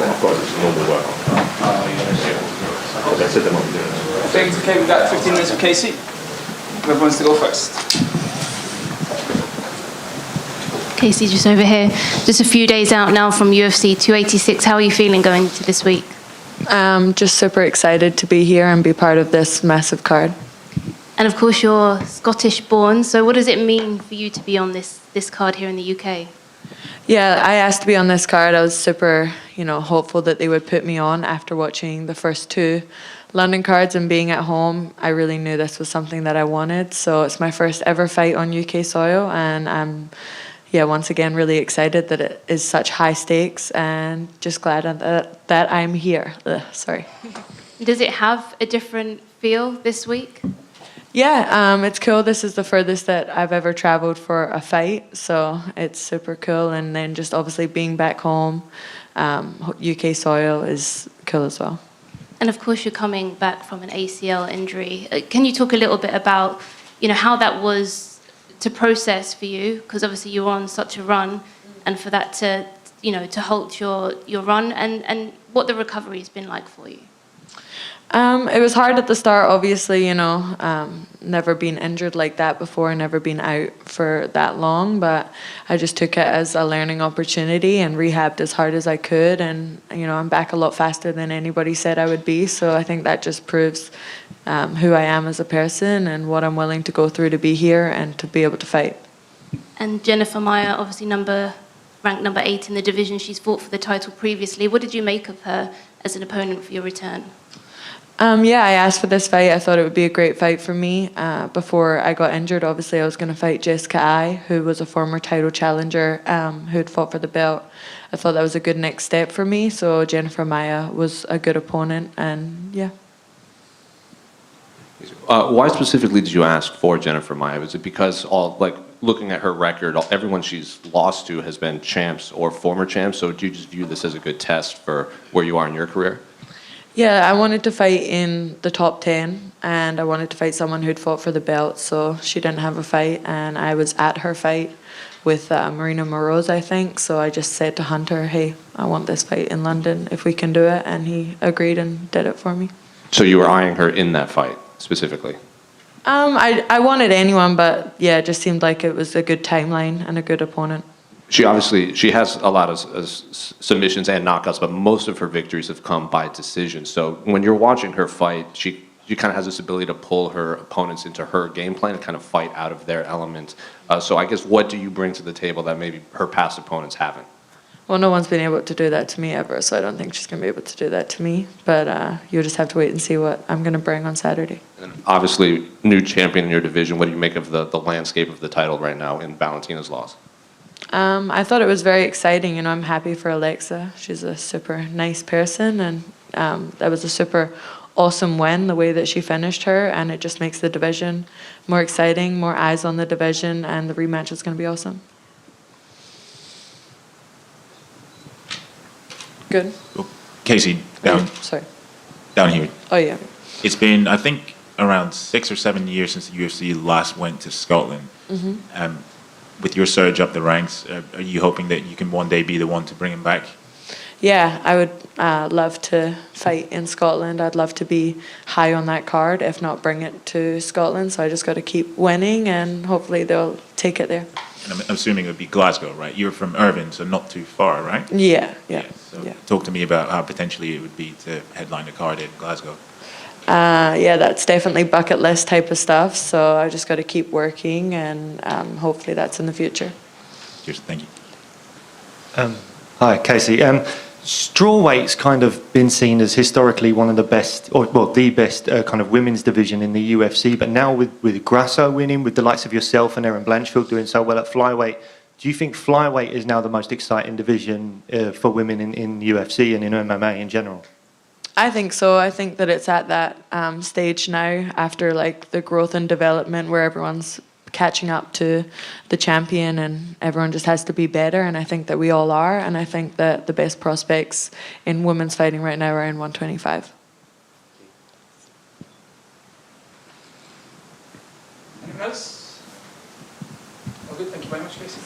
Of course, it's normal work. But that's it, the moment. Thanks. Okay, we've got 15 minutes with Casey. Whoever wants to go first. Casey, just over here. Just a few days out now from UFC 286. How are you feeling going into this week? Just super excited to be here and be part of this massive card. And of course, you're Scottish born. So what does it mean for you to be on this card here in the UK? Yeah, I asked to be on this card. I was super, hopeful that they would put me on after watching the first two London cards and being at home. I really knew this was something that I wanted. So it's my first ever fight on UK soil, and I'm once again, really excited that it is such high stakes and just glad that I'm here. Sorry. Does it have a different feel this week? Yeah, it's cool. This is the furthest that I've ever traveled for a fight, so it's super cool. And then just obviously being back home, UK soil is cool as well. And of course, you're coming back from an ACL injury. Can you talk a little bit about, how that was to process for you, because obviously you were on such a run, and for that to halt your run, and what the recovery has been like for you? It was hard at the start, obviously, never been injured like that before, never been out for that long, but I just took it as a learning opportunity and rehabbed as hard as I could, and, I'm back a lot faster than anybody said I would be, so I think that just proves who I am as a person and what I'm willing to go through to be here and to be able to fight. And Jennifer Maia, obviously ranked number 8 in the division, she's fought for the title previously. What did you make of her as an opponent for your return? I asked for this fight. I thought it would be a great fight for me. Before I got injured, obviously, I was going to fight Jessica Ai, who was a former title challenger who had fought for the belt. I thought that was a good next step for me, so Jennifer Maia was a good opponent, and yeah. Why specifically did you ask for Jennifer Maia? Was it because looking at her record, everyone she's lost to has been champs or former champs, so do you just view this as a good test for where you are in your career? Yeah, I wanted to fight in the top 10, and I wanted to fight someone who'd fought for the belt, so she didn't have a fight, and I was at her fight with Marina Moroz, I think, so I just said to Hunter, hey, I want this fight in London if we can do it, and he agreed and did it for me. So you were eyeing her in that fight, specifically? I wanted anyone, but yeah, it just seemed like it was a good timeline and a good opponent. She has a lot of submissions and knockouts, but most of her victories have come by decision. So when you're watching her fight, she kind of has this ability to pull her opponents into her game plan and kind of fight out of their element. So I guess what do you bring to the table that maybe her past opponents haven't? Well, no one's been able to do that to me ever, so I don't think she's going to be able to do that to me. But you'll just have to wait and see what I'm going to bring on Saturday. And obviously, new champion in your division. What do you make of the landscape of the title right now in Valentina's loss? I thought it was very exciting. I'm happy for Alexa. She's a super nice person, and that was a super awesome win, the way that she finished her, and it just makes the division more exciting, more eyes on the division, and the rematch is going to be awesome. Good. Casey, sorry. Down here. Oh, yeah. It's been, I think, around 6 or 7 years since the UFC last went to Scotland. Mm-hmm. With your surge up the ranks, are you hoping that you can one day be the one to bring him back? Yeah, I would love to fight in Scotland. I'd love to be high on that card, if not bring it to Scotland. So I just got to keep winning, and hopefully they'll take it there. And I'm assuming it would be Glasgow, right? You're from Irvine, so not too far, right? Yeah. So talk to me about how potentially it would be to headline a card in Glasgow. That's definitely bucket list type of stuff. So I just got to keep working, and hopefully that's in the future. Cheers, thank you. Hi, Casey. Strawweight's kind of been seen as historically one of the best, the best kind of women's division in the UFC. But now with Grasso winning, with the likes of yourself and Erin Blanchfield doing so well at flyweight, do you think flyweight is now the most exciting division for women in UFC and in MMA in general? I think so. I think that it's at that stage now, after like the growth and development, where everyone's catching up to the champion and everyone just has to be better, and I think that we all are, and I think that the best prospects in women's fighting right now are in 125. Anyone else? All good, thank you very much, Casey.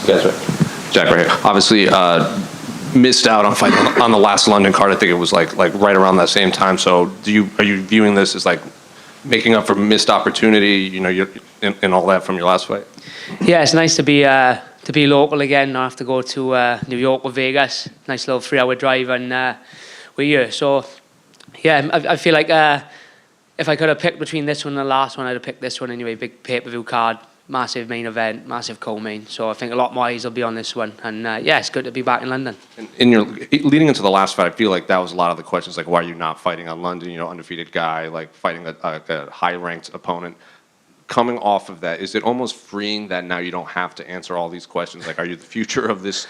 That's right. Jack right here. Obviously, missed out on fighting on the last London card. I think it was like right around that same time. So are you viewing this as like making up for missed opportunity? You know, and all that from your last fight. Yeah, it's nice to be local again. Not have to go to New York or Vegas. Nice little 3-hour drive, and we're here. So yeah, I feel like if I could have picked between this one and the last one, I'd have picked this one anyway. Big pay-per-view card, massive main event, massive co-main. So I think a lot more eyes will be on this one. And yeah, it's good to be back in London. In your leading into the last fight, I feel like that was a lot of the questions, like why are you not fighting on London? You know, undefeated guy, like fighting a high-ranked opponent. Coming off of that, is it almost freeing that now you don't have to answer all these questions? Like, are you the future of this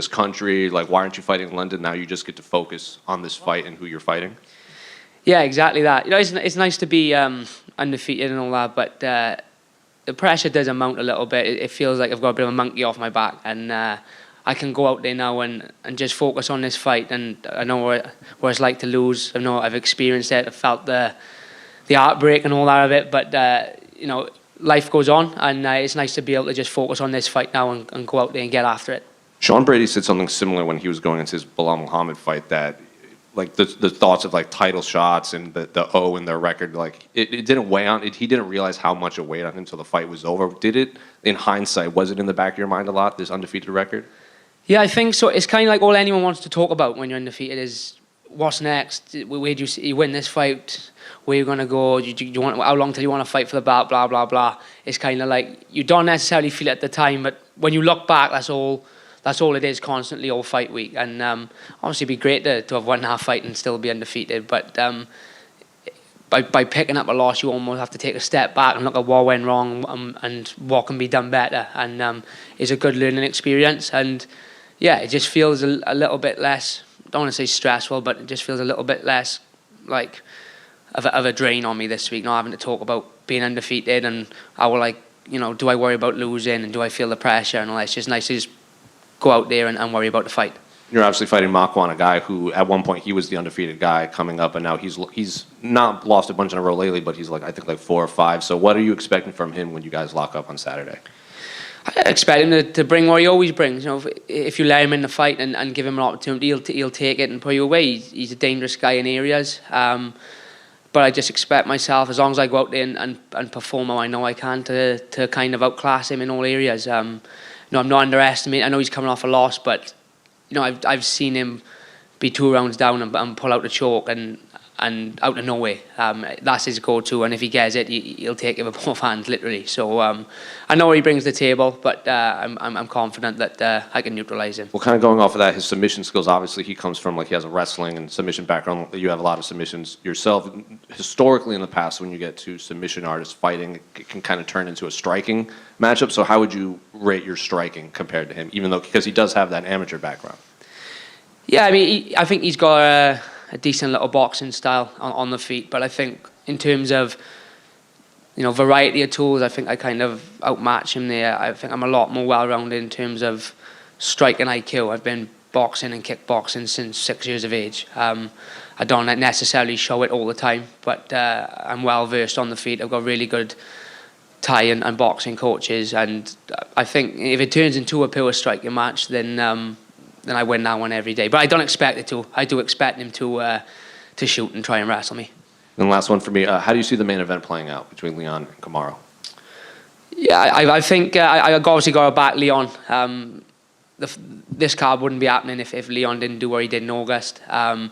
country? Like, why aren't you fighting in London? Now you just get to focus on this fight and who you're fighting. Yeah, exactly that. You know, it's nice to be undefeated and all that, but the pressure does amount a little bit. It feels like I've got a bit of a monkey off my back, and I can go out there now and just focus on this fight. And I know what it's like to lose. I know I've experienced it. I've felt the heartbreak and all that of it, but you know, life goes on, and it's nice to be able to just focus on this fight now and go out there and get after it. Sean Brady said something similar when he was going into his Bilal Muhammad fight, that like the thoughts of like title shots and the O in their record, like it didn't weigh on it. He didn't realize how much it weighed on him until the fight was over. Did it, in hindsight, was it in the back of your mind a lot, this undefeated record? Yeah, I think so. It's kind of like all anyone wants to talk about when you're undefeated is what's next. Where do you win this fight? Where you gonna go? You want, how long till you want to fight for the belt? Blah blah blah. It's kind of like you don't necessarily feel it at the time, but when you look back, that's all it is. Constantly all fight week, and obviously it'd be great to have won that fight and still be undefeated. But by picking up a loss, you almost have to take a step back and look at what went wrong and what can be done better. And it's a good learning experience. And yeah, it just feels a little bit less. I don't want to say stressful, but it just feels a little bit less like of a drain on me this week, not having to talk about being undefeated and how, like, you know, do I worry about losing and do I feel the pressure and all that. It's just nice to just go out there and worry about the fight. You're obviously fighting Makwan, a guy who at one point he was the undefeated guy coming up, and now he's not lost a bunch in a row lately, but he's like, I think like 4 or 5. So what are you expecting from him when you guys lock up on Saturday? I expect him to bring what he always brings. You know, if you let him in the fight and give him an opportunity, he'll take it and put you away. He's a dangerous guy in areas. But I just expect myself, as long as I go out there and perform how I know I can, to kind of outclass him in all areas. You know, I'm not underestimating. I know he's coming off a loss, but you know, I've seen him be 2 rounds down and pull out the choke and out of nowhere. That's his go-to, and if he gets it, he'll take it with both hands, literally. So I know what he brings to the table, but I'm confident that I can neutralise him. Well, kind of going off of that, his submission skills, obviously he comes from, like, he has a wrestling and submission background. You have a lot of submissions yourself. Historically in the past, when you get to submission artists fighting, it can kind of turn into a striking matchup. So how would you rate your striking compared to him, even though, because he does have that amateur background? Yeah, I mean, I think he's got a decent little boxing style on the feet, but I think in terms of, you know, variety of tools, I think I kind of outmatch him there. I think I'm a lot more well-rounded in terms of striking IQ. I've been boxing and kickboxing since 6 years of age. I don't necessarily show it all the time, but I'm well-versed on the feet. I've got really good Thai and boxing coaches, and I think if it turns into a pure striking match, then I win that one every day. But I don't expect it to. I do expect him to shoot and try and wrestle me. And last one for me, how do you see the main event playing out between Leon and Kamaru? Yeah, I think I obviously got to back Leon. This card wouldn't be happening if Leon didn't do what he did in August. But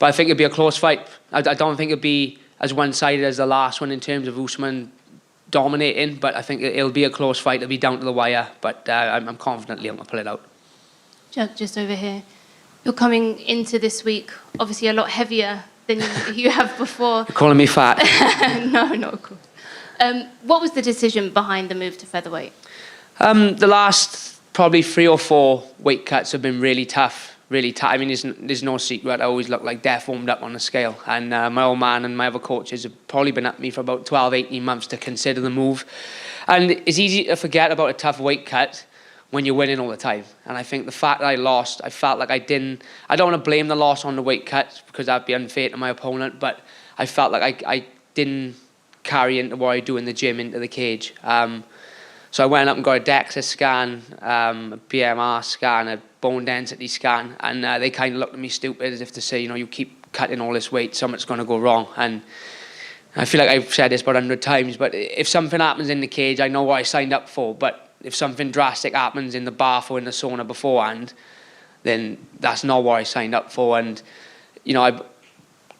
I think it'd be a close fight. I don't think it'd be as one-sided as the last one in terms of Usman dominating, but I think it'll be a close fight. It'll be down to the wire, but I'm confident Leon will pull it out. Just over here. You're coming into this week, obviously a lot heavier than you have before. You're calling me fat? No, not of course. What was the decision behind the move to featherweight? The last probably 3 or 4 weight cuts have been really tough, really tough. I mean, there's no secret. I always look like death warmed up on the scale. And my old man and my other coaches have probably been at me for about 12, 18 months to consider the move. And it's easy to forget about a tough weight cut when you're winning all the time. And I think the fact that I lost, I felt like I don't want to blame the loss on the weight cut because that'd be unfair to my opponent, but I felt like I didn't carry into what I do in the gym into the cage. So I went up and got a DEXA scan, a BMR scan, a bone density scan, and they kind of looked at me stupid as if to say, you keep cutting all this weight, something's going to go wrong. And I feel like I've said this about 100 times, but if something happens in the cage, I know what I signed up for. But if something drastic happens in the bath or in the sauna beforehand, then that's not what I signed up for. And, I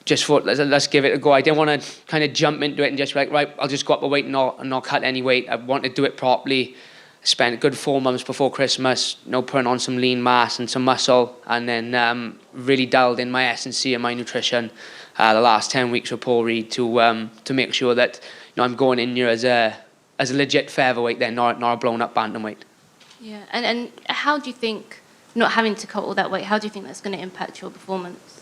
just thought, let's give it a go. I didn't want to kind of jump into it and just be like, right, I'll just go up a weight and not cut any weight. I wanted to do it properly. I spent a good 4 months before Christmas, putting on some lean mass and some muscle, and then really dialed in my S&C and my nutrition the last 10 weeks with Paul Reed to make sure that I'm going in here as a legit featherweight then, not a blown up bantamweight. Yeah, and how do you think, not having to cut all that weight, how do you think that's going to impact your performance?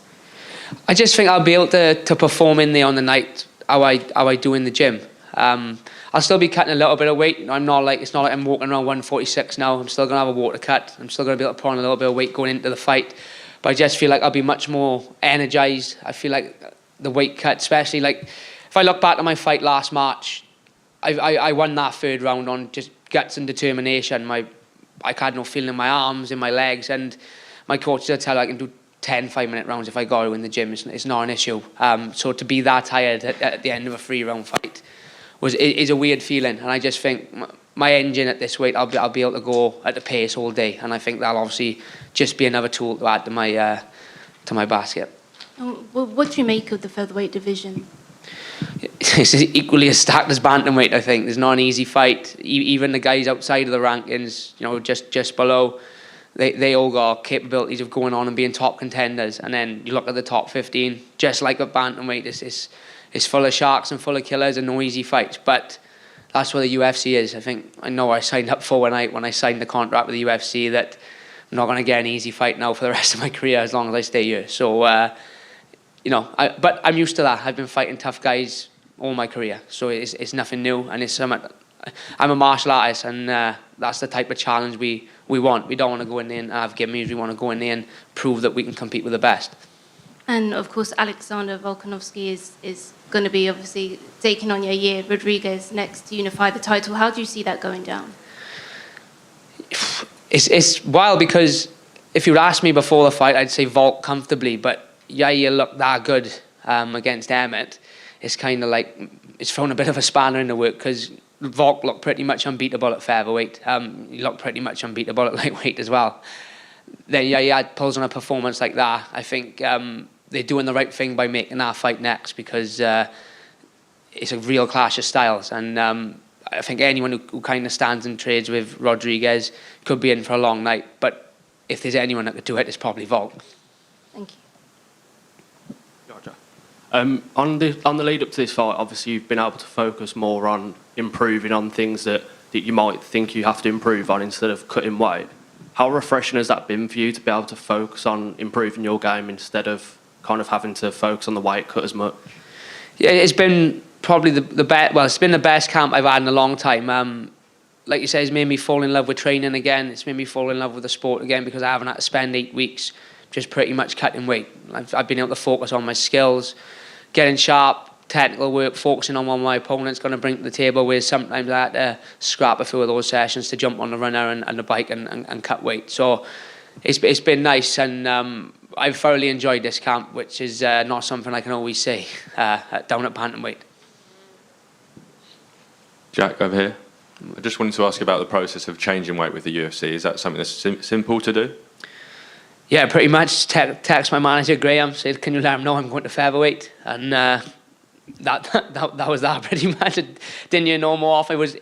I just think I'll be able to perform in there on the night how I do in the gym. I'll still be cutting a little bit of weight. It's not like I'm walking around 146 now. I'm still going to have a water cut. I'm still going to be able to put on a little bit of weight going into the fight. But I just feel like I'll be much more energized. I feel like the weight cut, especially like if I look back at my fight last March, I won that third round on just guts and determination. I had no feeling in my arms, in my legs, and my coach did tell I can do 10 5-minute rounds if I go to in the gym. It's not an issue. So to be that tired at the end of a 3-round fight is a weird feeling, and I just think my engine at this weight, I'll be able to go at the pace all day, and I think that'll obviously just be another tool to add to my basket. What do you make of the featherweight division? It's equally as stacked as bantamweight. I think there's not an easy fight. Even the guys outside of the rankings, just below, they all got capabilities of going on and being top contenders. And then you look at the top 15, just like a bantamweight, it's full of sharks and full of killers and no easy fights. But that's what the UFC is. I know I signed up for when I signed the contract with the UFC that I'm not going to get an easy fight now for the rest of my career as long as I stay here. So, but I'm used to that. I've been fighting tough guys all my career, so it's nothing new. And I'm a martial artist, and that's the type of challenge we want. We don't want to go in there and have gimmies. We want to go in there and prove that we can compete with the best. And of course, Alexander Volkanovski is going to be obviously taking on Yair Rodriguez next to unify the title. How do you see that going down? It's wild because if you'd asked me before the fight, I'd say Volk comfortably, but Yair looked that good against Emmett. It's kind of like it's thrown a bit of a spanner in the work because Volk looked pretty much unbeatable at featherweight. He looked pretty much unbeatable at lightweight as well. Then Yair pulls on a performance like that. I think they're doing the right thing by making that fight next because it's a real clash of styles. And I think anyone who kind of stands and trades with Rodriguez could be in for a long night. But if there's anyone that could do it, it's probably Volk. Thank you. Gotcha. On the lead up to this fight, obviously you've been able to focus more on improving on things that you might think you have to improve on instead of cutting weight. How refreshing has that been for you to be able to focus on improving your game instead of kind of having to focus on the weight cut as much? Yeah, it's been probably the best. Well, it's been the best camp I've had in a long time. Like you say, it's made me fall in love with training again. It's made me fall in love with the sport again because I haven't had to spend 8 weeks just pretty much cutting weight. I've been able to focus on my skills, getting sharp, technical work, focusing on what my opponent's going to bring to the table, where sometimes I had to scrap a few of those sessions to jump on the runner and the bike and cut weight. So it's been nice, and I've thoroughly enjoyed this camp, which is not something I can always say down at bantamweight. Jack, over here. I just wanted to ask about the process of changing weight with the UFC. Is that something that's simple to do? Yeah, pretty much. Text my manager Graham, said, "Can you let him know I'm going to featherweight?" And that was that pretty much. It didn't hear no more off. It was,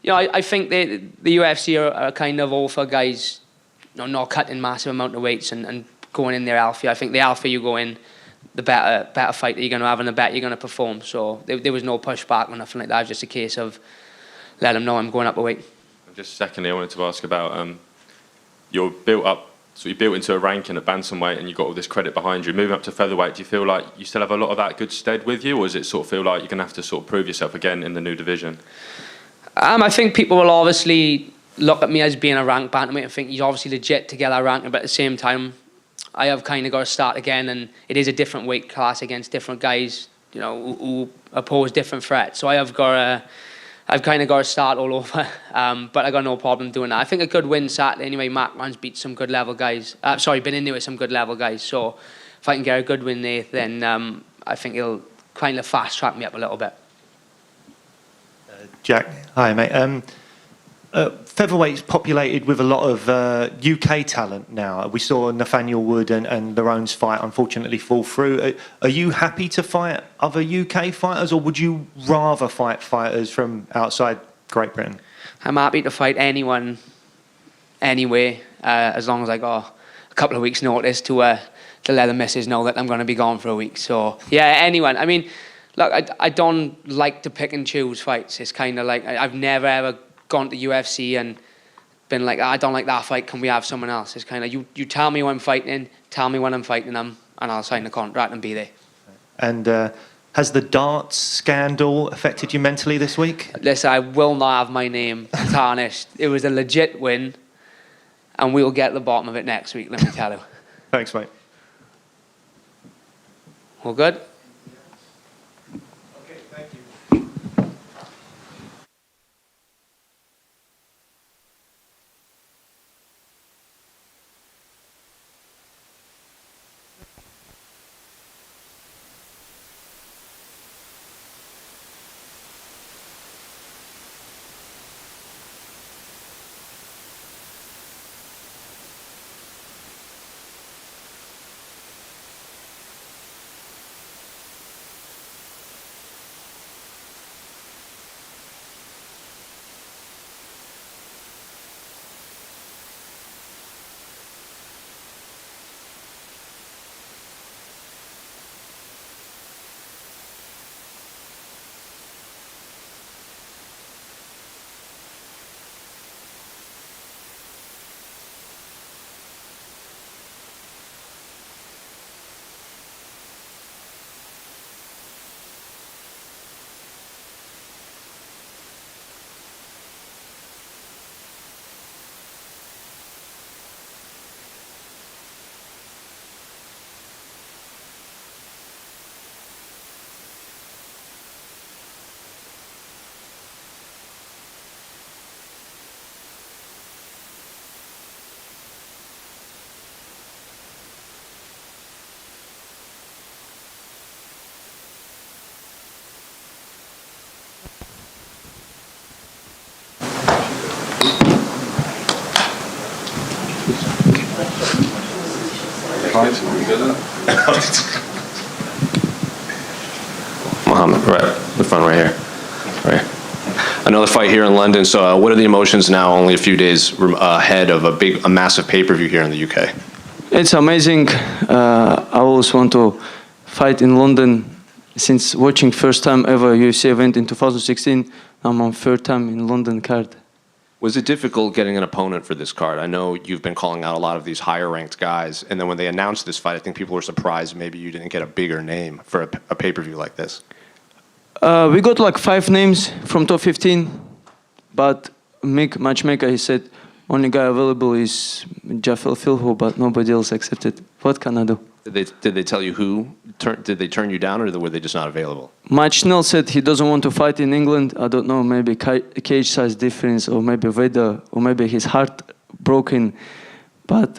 I think the UFC are kind of all for guys, not cutting massive amount of weights and going in there alpha. I think the alpha you go in, the better fight that you're going to have and the better you're going to perform. So there was no pushback or nothing like that. It was just a case of let them know I'm going up a weight. Just secondly, I wanted to ask about you're built up. So you built into a ranking at bantamweight and you've got all this credit behind you. Moving up to featherweight, do you feel like you still have a lot of that good stead with you, or does it sort of feel like you're going to have to sort of prove yourself again in the new division? I think people will obviously look at me as being a ranked bantamweight and think he's obviously legit to get that ranking, but at the same time, I have kind of got to start again, and it is a different weight class against different guys, who oppose different threats. So I have got to I've kind of got to start all over, but I got no problem doing that. I think a good win Saturday anyway. Markman's beat some good level guys. Been in there with some good level guys. So if I can get a good win there, then I think it'll kind of fast track me up a little bit. Jack, hi mate. Featherweight's populated with a lot of UK talent now. We saw Nathaniel Wood and Larone's fight unfortunately fall through. Are you happy to fight other UK fighters, or would you rather fight fighters from outside Great Britain? I'm happy to fight anyone, anywhere, as long as I got a couple of weeks' notice to let the missus know that I'm going to be gone for a week. So yeah, anyone. I mean, look, I don't like to pick and choose fights. It's kind of like I've never ever gone to UFC and been like, I don't like that fight, can we have someone else? It's kind of, you tell me when I'm fighting, tell me when I'm fighting them, and I'll sign the contract and be there. And has the darts scandal affected you mentally this week? Listen, I will not have my name tarnished. It was a legit win, and we'll get to the bottom of it next week, let me tell you. Thanks, mate. All good? Okay, thank you. Mohammed, right, the front right here. Right. Another fight here in London. So what are the emotions now, only a few days ahead of a massive pay-per-view here in the UK? It's amazing. I always want to fight in London. Since watching first time ever UFC event in 2016, I'm on third time in London card. Was it difficult getting an opponent for this card? I know you've been calling out a lot of these higher-ranked guys, and then when they announced this fight, I think people were surprised maybe you didn't get a bigger name for a pay-per-view like this. We got like 5 names from top 15, but matchmaker, he said, only guy available is Rafael Filho, but nobody else accepted. What can I do? Did they tell you who? Did they turn you down, or were they just not available? Machnell said he doesn't want to fight in England. I don't know, maybe cage size difference, or maybe weather, or maybe his heart broken. But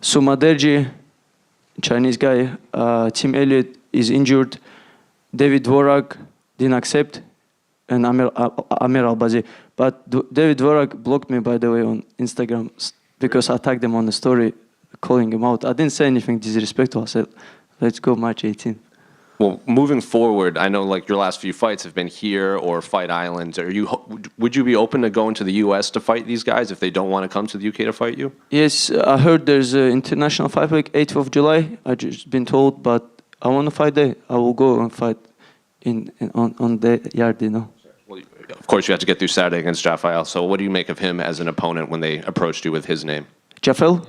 Sumaderji, Chinese guy, Tim Elliott is injured. David Dvorak didn't accept, and Amir Albazi. But David Dvorak blocked me, by the way, on Instagram because I tagged him on the story, calling him out. I didn't say anything disrespectful. I said, let's go March 18th. Well, moving forward, I know like your last few fights have been here or Fight Islands. Would you be open to going to the US to fight these guys if they don't want to come to the UK to fight you? Yes, I heard there's an international fight week, 8th of July. I just been told, but I want to fight there. I will go and fight on the yard, you know. Well, of course, you have to get through Saturday against Rafael. So what do you make of him as an opponent when they approached you with his name? Rafael?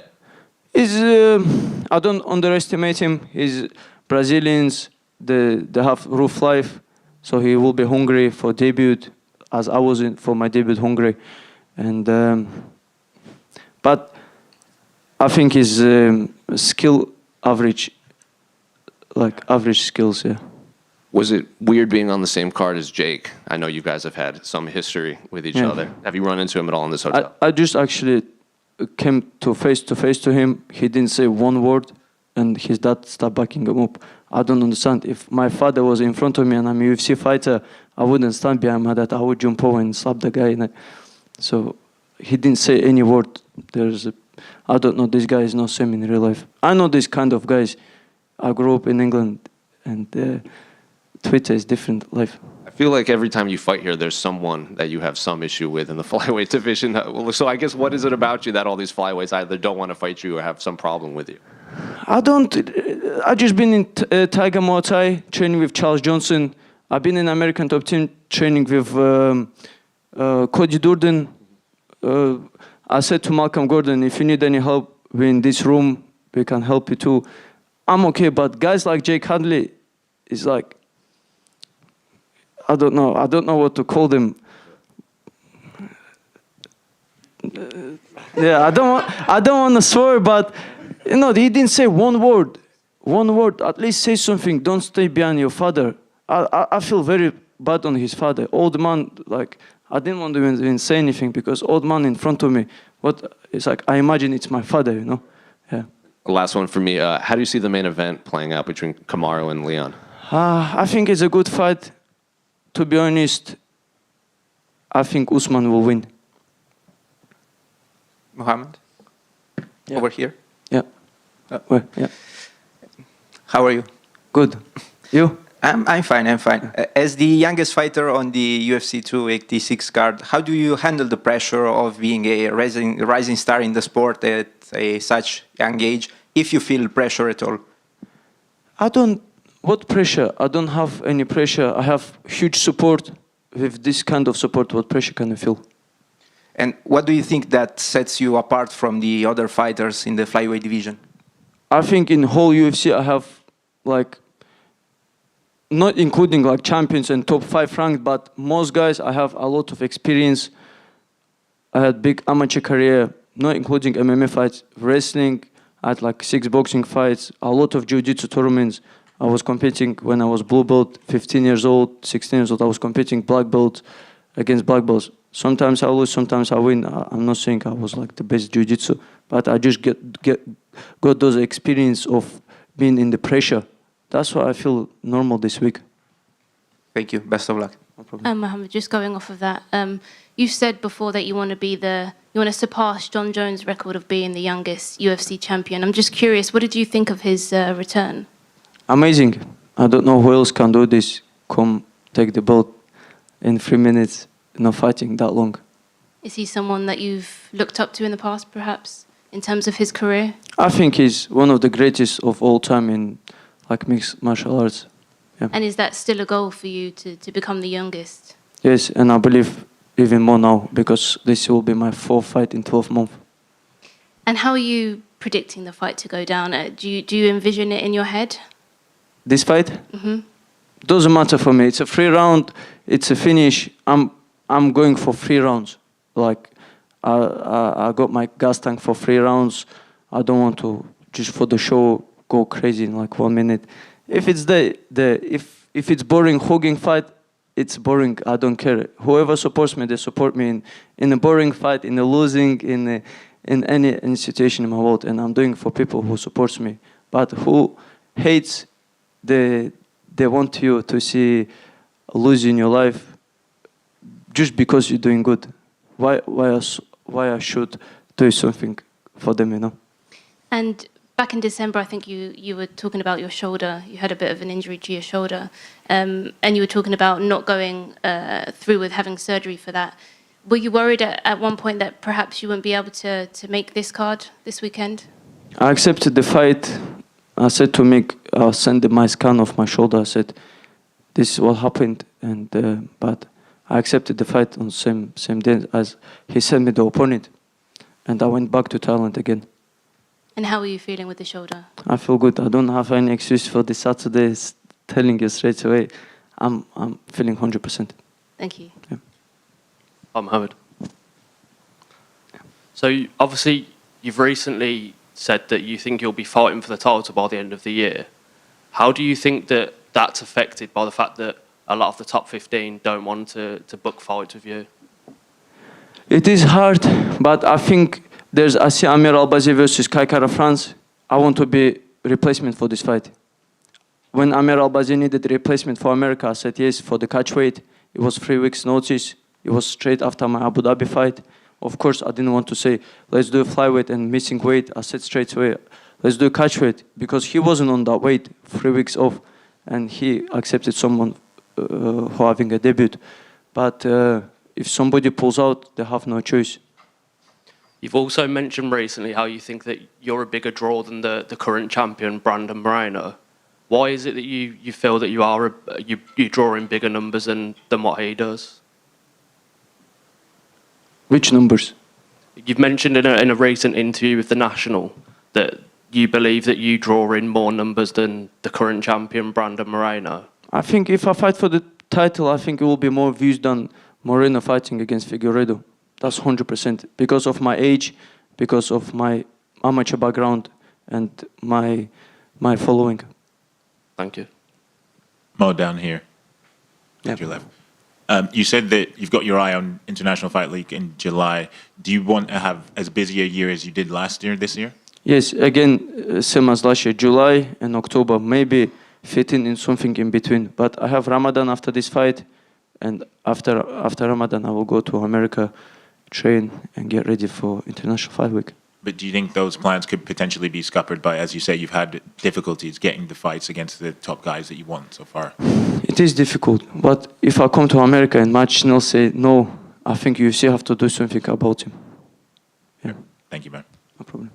I don't underestimate him. He's Brazilians, they have rough life, so he will be hungry for debut, as I was for my debut hungry. And but I think his skill average, like average skills, yeah. Was it weird being on the same card as Jake? I know you guys have had some history with each Yeah. other. Have you run into him at all in this hotel? I just actually came to face to him. He didn't say one word, and his dad started backing him up. I don't understand. If my father was in front of me and I'm a UFC fighter, I wouldn't stand behind my dad. I would jump over and slap the guy. So he didn't say any word. I don't know. This guy is not same in real life. I know this kind of guys. I grew up in England, and Twitter is different life. I feel like every time you fight here, there's someone that you have some issue with in the flyweight division. So I guess what is it about you that all these flyweights either don't want to fight you or have some problem with you? I just been in Tiger Muay Thai training with Charles Johnson. I've been in American Top Team training with Cody Durden. I said to Malcolm Gordon, if you need any help, we're in this room. We can help you too. I'm okay, but guys like Jake Hadley is like, I don't know what to call them. Yeah, I don't want to swear, but he didn't say one word. One word, at least say something. Don't stay behind your father. I feel very bad on his father. Old man, like, I didn't want to even say anything because old man in front of me, it's like, I imagine it's my father, Yeah. Last one for me. How do you see the main event playing out between Kamaru and Leon? I think it's a good fight. To be honest, I think Usman will win. Mohammed? Yeah. Over here. Yeah. Yeah. How are you? Good. You? I'm fine. As the youngest fighter on the UFC 286 card, how do you handle the pressure of being a rising star in the sport at such young age, if you feel pressure at all? What pressure? I don't have any pressure. I have huge support. With this kind of support, what pressure can I feel? And what do you think that sets you apart from the other fighters in the flyweight division? I think in whole UFC I have, like, not including like champions and top 5 ranked, but most guys I have a lot of experience. I had big amateur career, not including MMA fights, wrestling. I had like 6 boxing fights, a lot of jiu-jitsu tournaments. I was competing when I was blue belt, 15 years old, 16 years old. I was competing black belt against black belts. Sometimes I lose, sometimes I win. I'm not saying I was like the best jiu-jitsu, but I just got those experience of being in the pressure. That's why I feel normal this week. Thank you. Best of luck. No problem. Mohammed, just going off of that, you said before that you want to surpass John Jones' record of being the youngest UFC champion. I'm just curious, what did you think of his return? Amazing. I don't know who else can do this. Come take the belt in 3 minutes, not fighting that long. Is he someone that you've looked up to in the past, perhaps, in terms of his career? I think he's one of the greatest of all time in like mixed martial arts. Yeah. And is that still a goal for you to become the youngest? Yes, and I believe even more now because this will be my 4th fight in 12 months. And how are you predicting the fight to go down? Do you envision it in your head? This fight? Mm-hmm. Doesn't matter for me. It's a 3 round. It's a finish. I'm going for 3 rounds. Like I got my gas tank for 3 rounds. I don't want to just for the show go crazy in like 1 minute. If it's if it's boring hugging fight, it's boring. I don't care. Whoever supports me, they support me in a boring fight, in a losing, in any situation in my world. And I'm doing for people who supports me. But who hates, they want you to see losing your life just because you're doing good. Why I should do something for them, And back in December, I think you were talking about your shoulder. You had a bit of an injury to your shoulder. And you were talking about not going through with having surgery for that. Were you worried at one point that perhaps you wouldn't be able to make this card this weekend? I accepted the fight. I said to Mick, I'll send my scan of my shoulder. I said, this is what happened. But I accepted the fight on same day as he sent me the opponent. And I went back to Thailand again. And how are you feeling with the shoulder? I feel good. I don't have any excuse for this Saturday. Telling you straight away, I'm feeling 100%. Thank you. Yeah. I'm Mohammed. So obviously you've recently said that you think you'll be fighting for the title by the end of the year. How do you think that that's affected by the fact that a lot of the top 15 don't want to book fights with you? It is hard, but I think I see Amir Albazi versus Kai Kara France. I want to be replacement for this fight. When Amir Albazi needed replacement for America, I said yes for the catch weight. It was 3 weeks notice. It was straight after my Abu Dhabi fight. Of course, I didn't want to say, let's do a flyweight and missing weight. I said straight away, let's do a catch weight, because he wasn't on that weight, 3 weeks off, and he accepted someone who having a debut. But if somebody pulls out, they have no choice. You've also mentioned recently how you think that you're a bigger draw than the current champion, Brandon Moreno. Why is it that you feel that you draw in bigger numbers than what he does? Which numbers? You've mentioned in a recent interview with The National that you believe that you draw in more numbers than the current champion, Brandon Moreno. I think if I fight for the title, I think it will be more views than Moreno fighting against Figueiredo. That's 100%. Because of my age, because of my amateur background, and my following. Thank you. Mo, down here. Yeah. To your left. You said that you've got your eye on International Fight League in July. Do you want to have as busy a year as you did last year, this year? Yes, again, same as last year, July and October, maybe fitting in something in between. But I have Ramadan after this fight, and after Ramadan, I will go to America, train, and get ready for International Fight Week. But do you think those plans could potentially be scuppered by, as you say, you've had difficulties getting the fights against the top guys that you want so far? It is difficult, but if I come to America and Match Snell say no, I think UFC have to do something about him. Yeah. Thank you, man. No problem.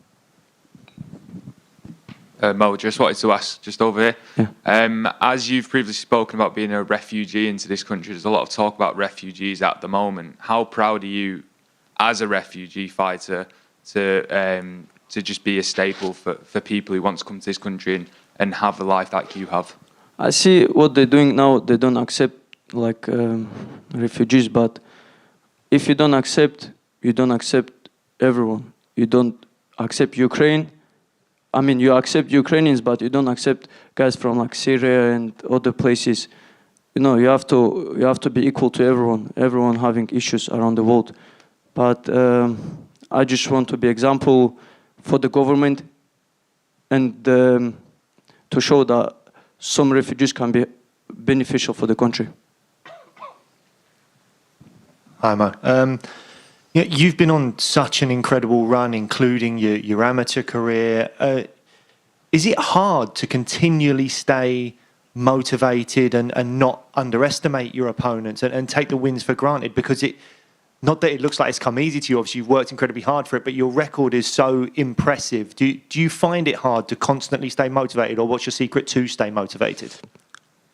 Mo, just wanted to ask, just over here. Yeah. As you've previously spoken about being a refugee into this country, there's a lot of talk about refugees at the moment. How proud are you, as a refugee fighter, to just be a staple for people who want to come to this country and have a life like you have? I see what they're doing now. They don't accept refugees, but if you don't accept everyone. You don't accept Ukraine. I mean, you accept Ukrainians, but you don't accept guys from like Syria and other places. You know, you have to be equal to everyone having issues around the world. But I just want to be example for the government, and to show that some refugees can be beneficial for the country. Hi, Mo. You've been on such an incredible run, including your amateur career. Is it hard to continually stay motivated and not underestimate your opponents and take the wins for granted? Because not that it looks like it's come easy to you, obviously you've worked incredibly hard for it, but your record is so impressive. Do you find it hard to constantly stay motivated, or what's your secret to stay motivated?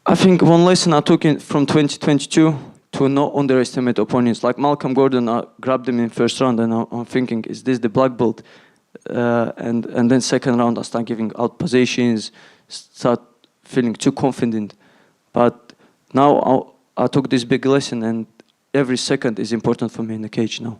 I think one lesson I took from 2022 to not underestimate opponents. Like Malcolm Gordon, I grabbed him in first round and I'm thinking, is this the black belt? And then second round, I start giving out positions, start feeling too confident. But now I took this big lesson, and every second is important for me in the cage now.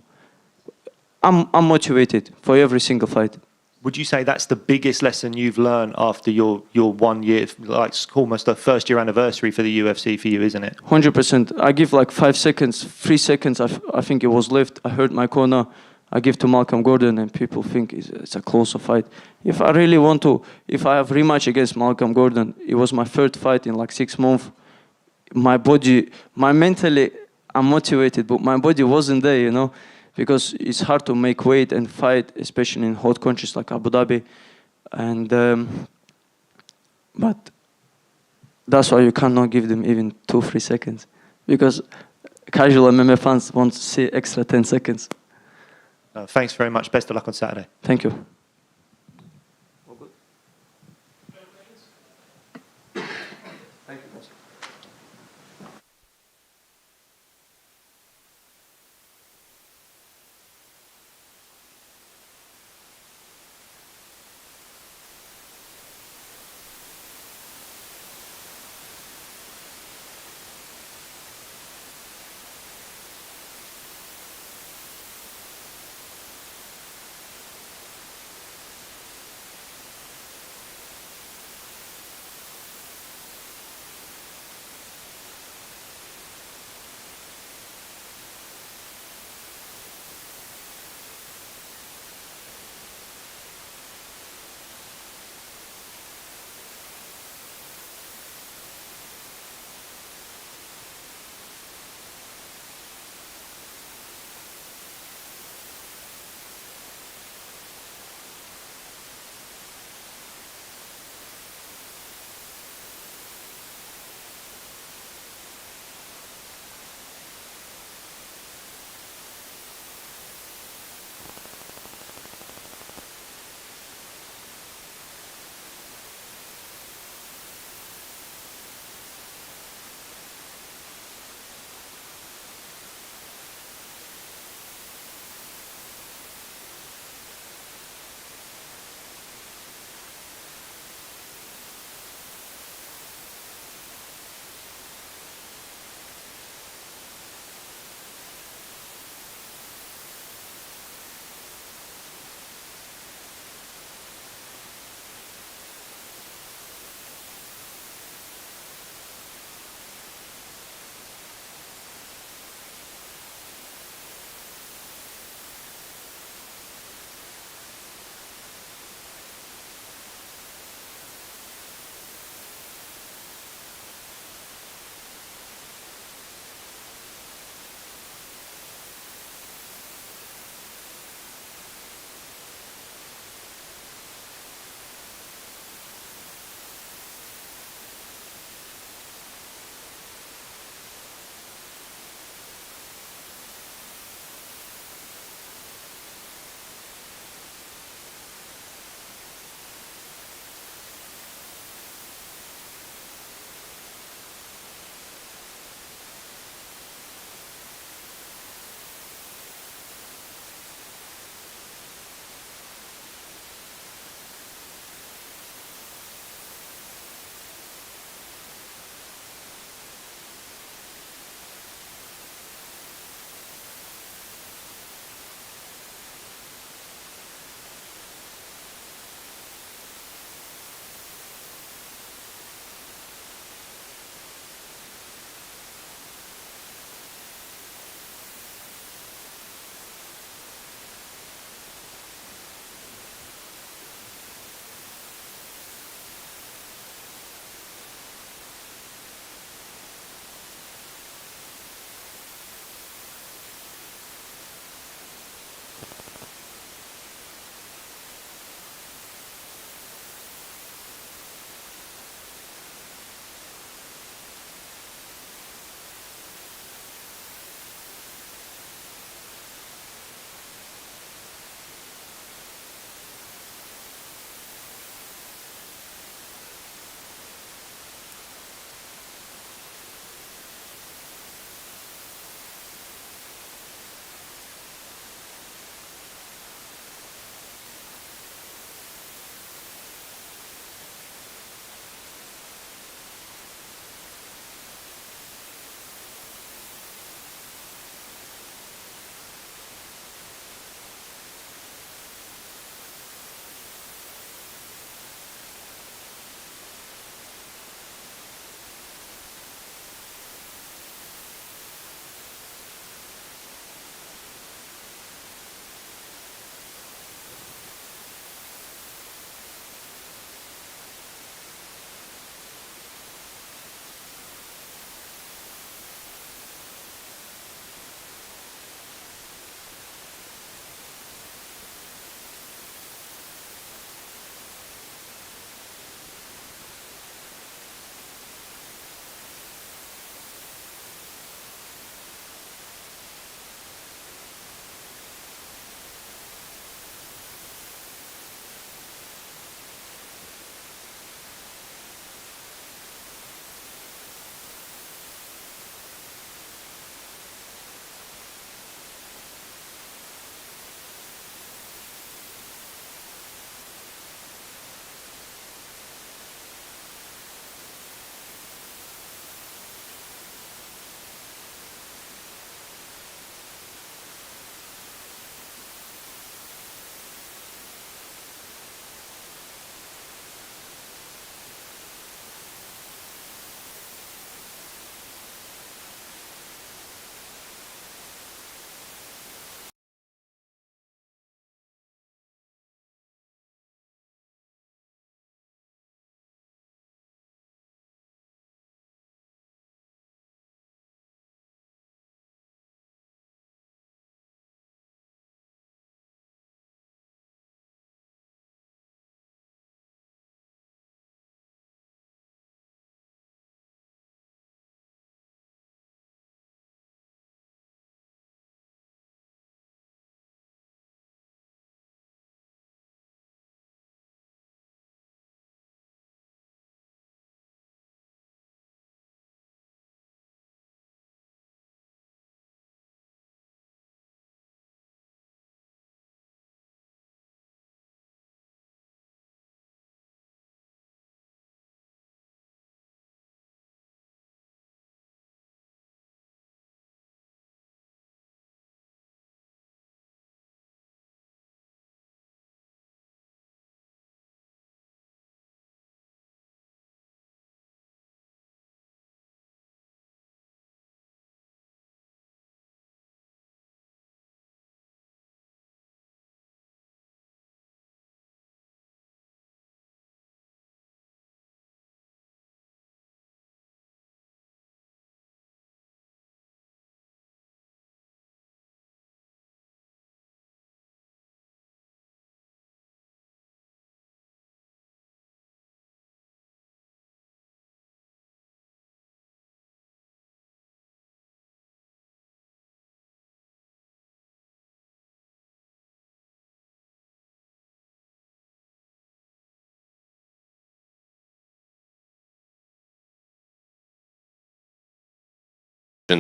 I'm motivated for every single fight. Would you say that's the biggest lesson you've learned after your 1 year, like almost a first year anniversary for the UFC for you, isn't it? 100%. I give like 5 seconds, 3 seconds, I think it was left. I hurt my corner. I give to Malcolm Gordon, and people think it's a closer fight. If I really want to, if I have rematch against Malcolm Gordon, it was my third fight in like 6 months. My body, mentally, I'm motivated, but my body wasn't there, you know, because it's hard to make weight and fight, especially in hot countries like Abu Dhabi. And but that's why you cannot give them even 2-3 seconds, because casual MMA fans want to see extra 10 seconds. Thanks very much. Best of luck on Saturday. Thank you.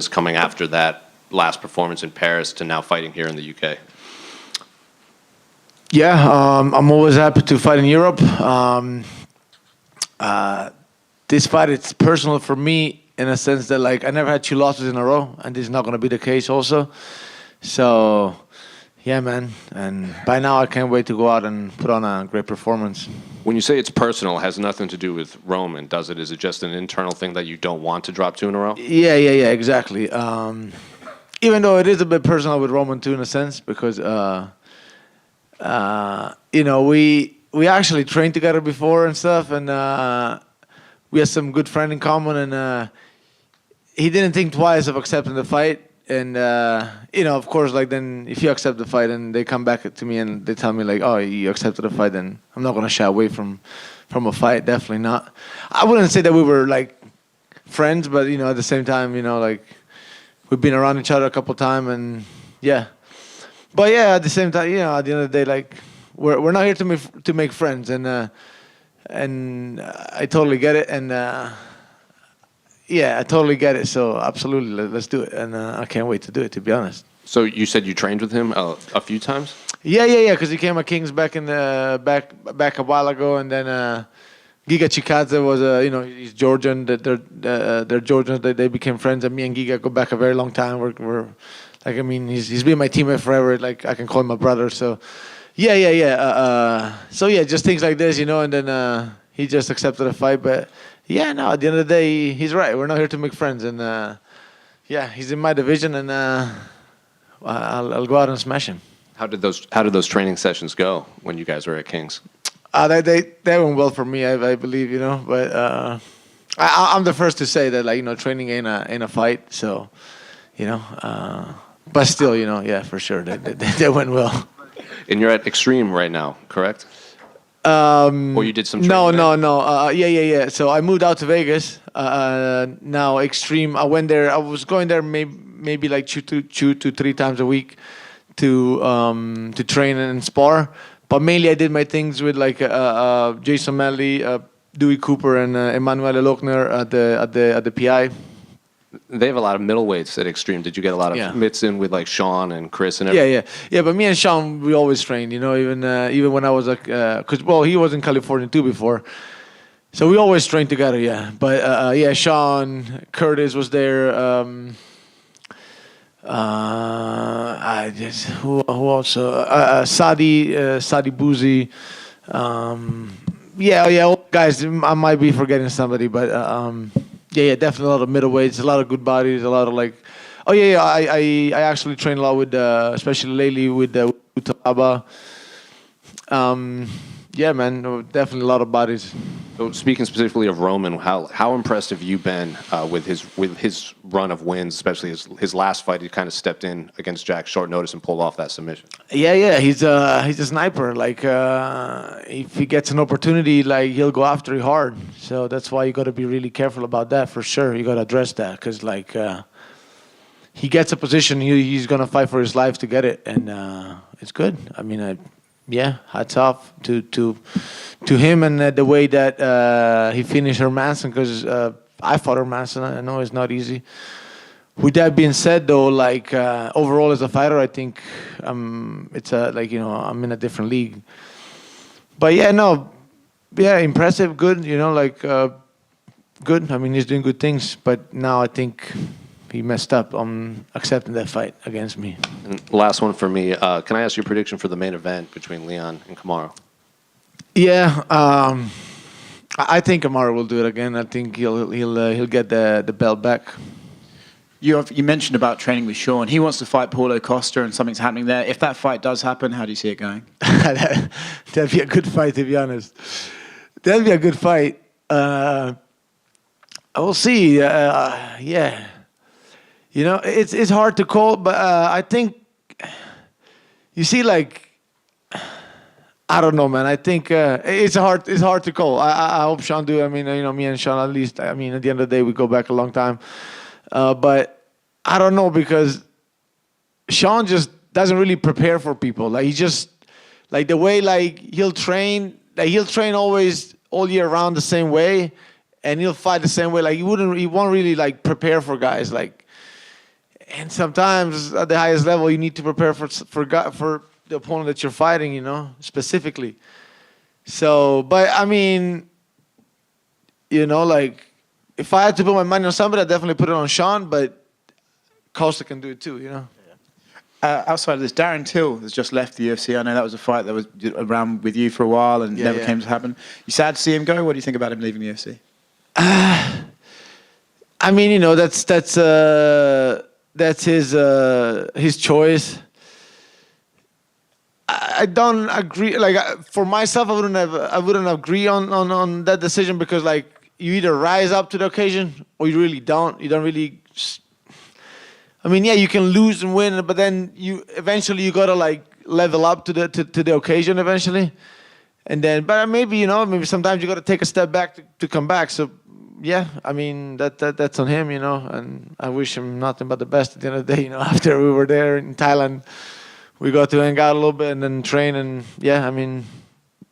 coming after that last performance in Paris to now fighting here in the UK? Yeah, I'm always happy to fight in Europe. This fight, it's personal for me in a sense that like I never had 2 losses in a row, and this is not going to be the case also. So, yeah, man. And by now I can't wait to go out and put on a great performance. When you say it's personal, it has nothing to do with Roman, does it? Is it just an internal thing that you don't want to drop 2 in a row? Yeah, exactly. Even though it is a bit personal with Roman too, in a sense, because you know, we actually trained together before and stuff, and we had some good friend in common, and he didn't think twice of accepting the fight. And you know, of course, like then if you accept the fight and they come back to me and they tell me like, oh, you accepted the fight, then I'm not gonna shy away from a fight. Definitely not. I wouldn't say that we were like friends, but you know, at the same time, you know, like we've been around each other a couple times, and yeah. But yeah, at the same time, you know, at the end of the day, like we're not here to make friends, and I totally get it, and yeah, I totally get it. So absolutely, let's do it, and I can't wait to do it. To be honest. So you said you trained with him a few times? Yeah. Because he came at Kings back in the back a while ago, and then Giga Chikadze was you know, he's Georgian. They're Georgians. They became friends, and me and Giga go back a very long time. We're like, I mean, he's been my teammate forever. Like I can call him my brother. So yeah. So yeah, just things like this, you know, and then he just accepted a fight, but. Yeah, no, at the end of the day, he's right. We're not here to make friends. And, yeah, he's in my division, and I'll go out and smash him. How did those training sessions go when you guys were at Kings? They went well for me, I believe, you know. But I'm the first to say that, like, you know, training ain't a fight. So, you know, but still, you know, yeah, for sure, they went well. And you're at Extreme right now, correct? Or you did some training? No. Yeah. So I moved out to Vegas. Now Extreme. I went there. I was going there maybe like two to 3 times a week to train and spar. But mainly I did my things with like Jason Malley, Dewey Cooper, and Emanuele Lochner at the PI. They have a lot of middleweights at Extreme. Did you get a lot of mitts in with like Sean and Chris and everything? Yeah. But me and Sean, we always trained. You know, even when I was like, cause well, he was in California too before, so we always trained together. Yeah. But yeah, Sean, Curtis was there. Who else? Sadi Boozy. Yeah, guys. I might be forgetting somebody, but. Yeah, definitely a lot of middleweights, a lot of good bodies, a lot of like, I actually train a lot with, especially lately with Utalaba. Yeah, man, definitely a lot of bodies. So speaking specifically of Roman, how impressed have you been with his run of wins, especially his last fight? He kind of stepped in against Jack short notice and pulled off that submission. Yeah, he's a sniper. Like if he gets an opportunity, like he'll go after it hard. So that's why you got to be really careful about that for sure. You got to address that because like he gets a position, he's gonna fight for his life to get it, and it's good. I mean, yeah, hats off to him and the way that he finished Hermanson, because I fought Hermanson. I know it's not easy. With that being said, though, like overall as a fighter, I think it's like, you know, I'm in a different league. But yeah, impressive, good. You know, like good. I mean, he's doing good things, but now I think he messed up on accepting that fight against me. And last one for me. Can I ask your prediction for the main event between Leon and Kamaru? Yeah, I think Kamaru will do it again. I think he'll get the belt back. You mentioned about training with Sean. He wants to fight Paulo Costa, and something's happening there. If that fight does happen, how do you see it going? That'd be a good fight, to be honest. That'd be a good fight. I will see. Yeah. You know, it's hard to call, but I think, you see, like, I don't know, man. I think it's hard to call. I hope Sean do. I mean, you know, me and Sean, at least, I mean, at the end of the day, we go back a long time. But I don't know, because Sean just doesn't really prepare for people. Like, he just, like, the way, like, he'll train always all year round the same way, and he'll fight the same way. Like, he won't really, like, prepare for guys. Like, And sometimes at the highest level, you need to prepare for the opponent that you're fighting, you know, specifically. So, but I mean, you know, like, if I had to put my money on somebody, I'd definitely put it on Sean, but Costa can do it too, you know. Outside of this, Darren Till has just left the UFC. I know that was a fight that was around with you for a while and never came to happen. You sad to see him go? What do you think about him leaving the UFC? I mean, you know, that's his choice. I don't agree. Like, for myself, I wouldn't agree on that decision, because like, you either rise up to the occasion or you really don't. You don't really. I mean, yeah, you can lose and win, but then you gotta like level up to the occasion eventually, and then. But maybe, you know, maybe sometimes you gotta take a step back to come back. So, yeah, I mean that's on him, you know, and I wish him nothing but the best at the end of the day. You know, after we were there in Thailand, we got to hang out a little bit and then train, and yeah, I mean,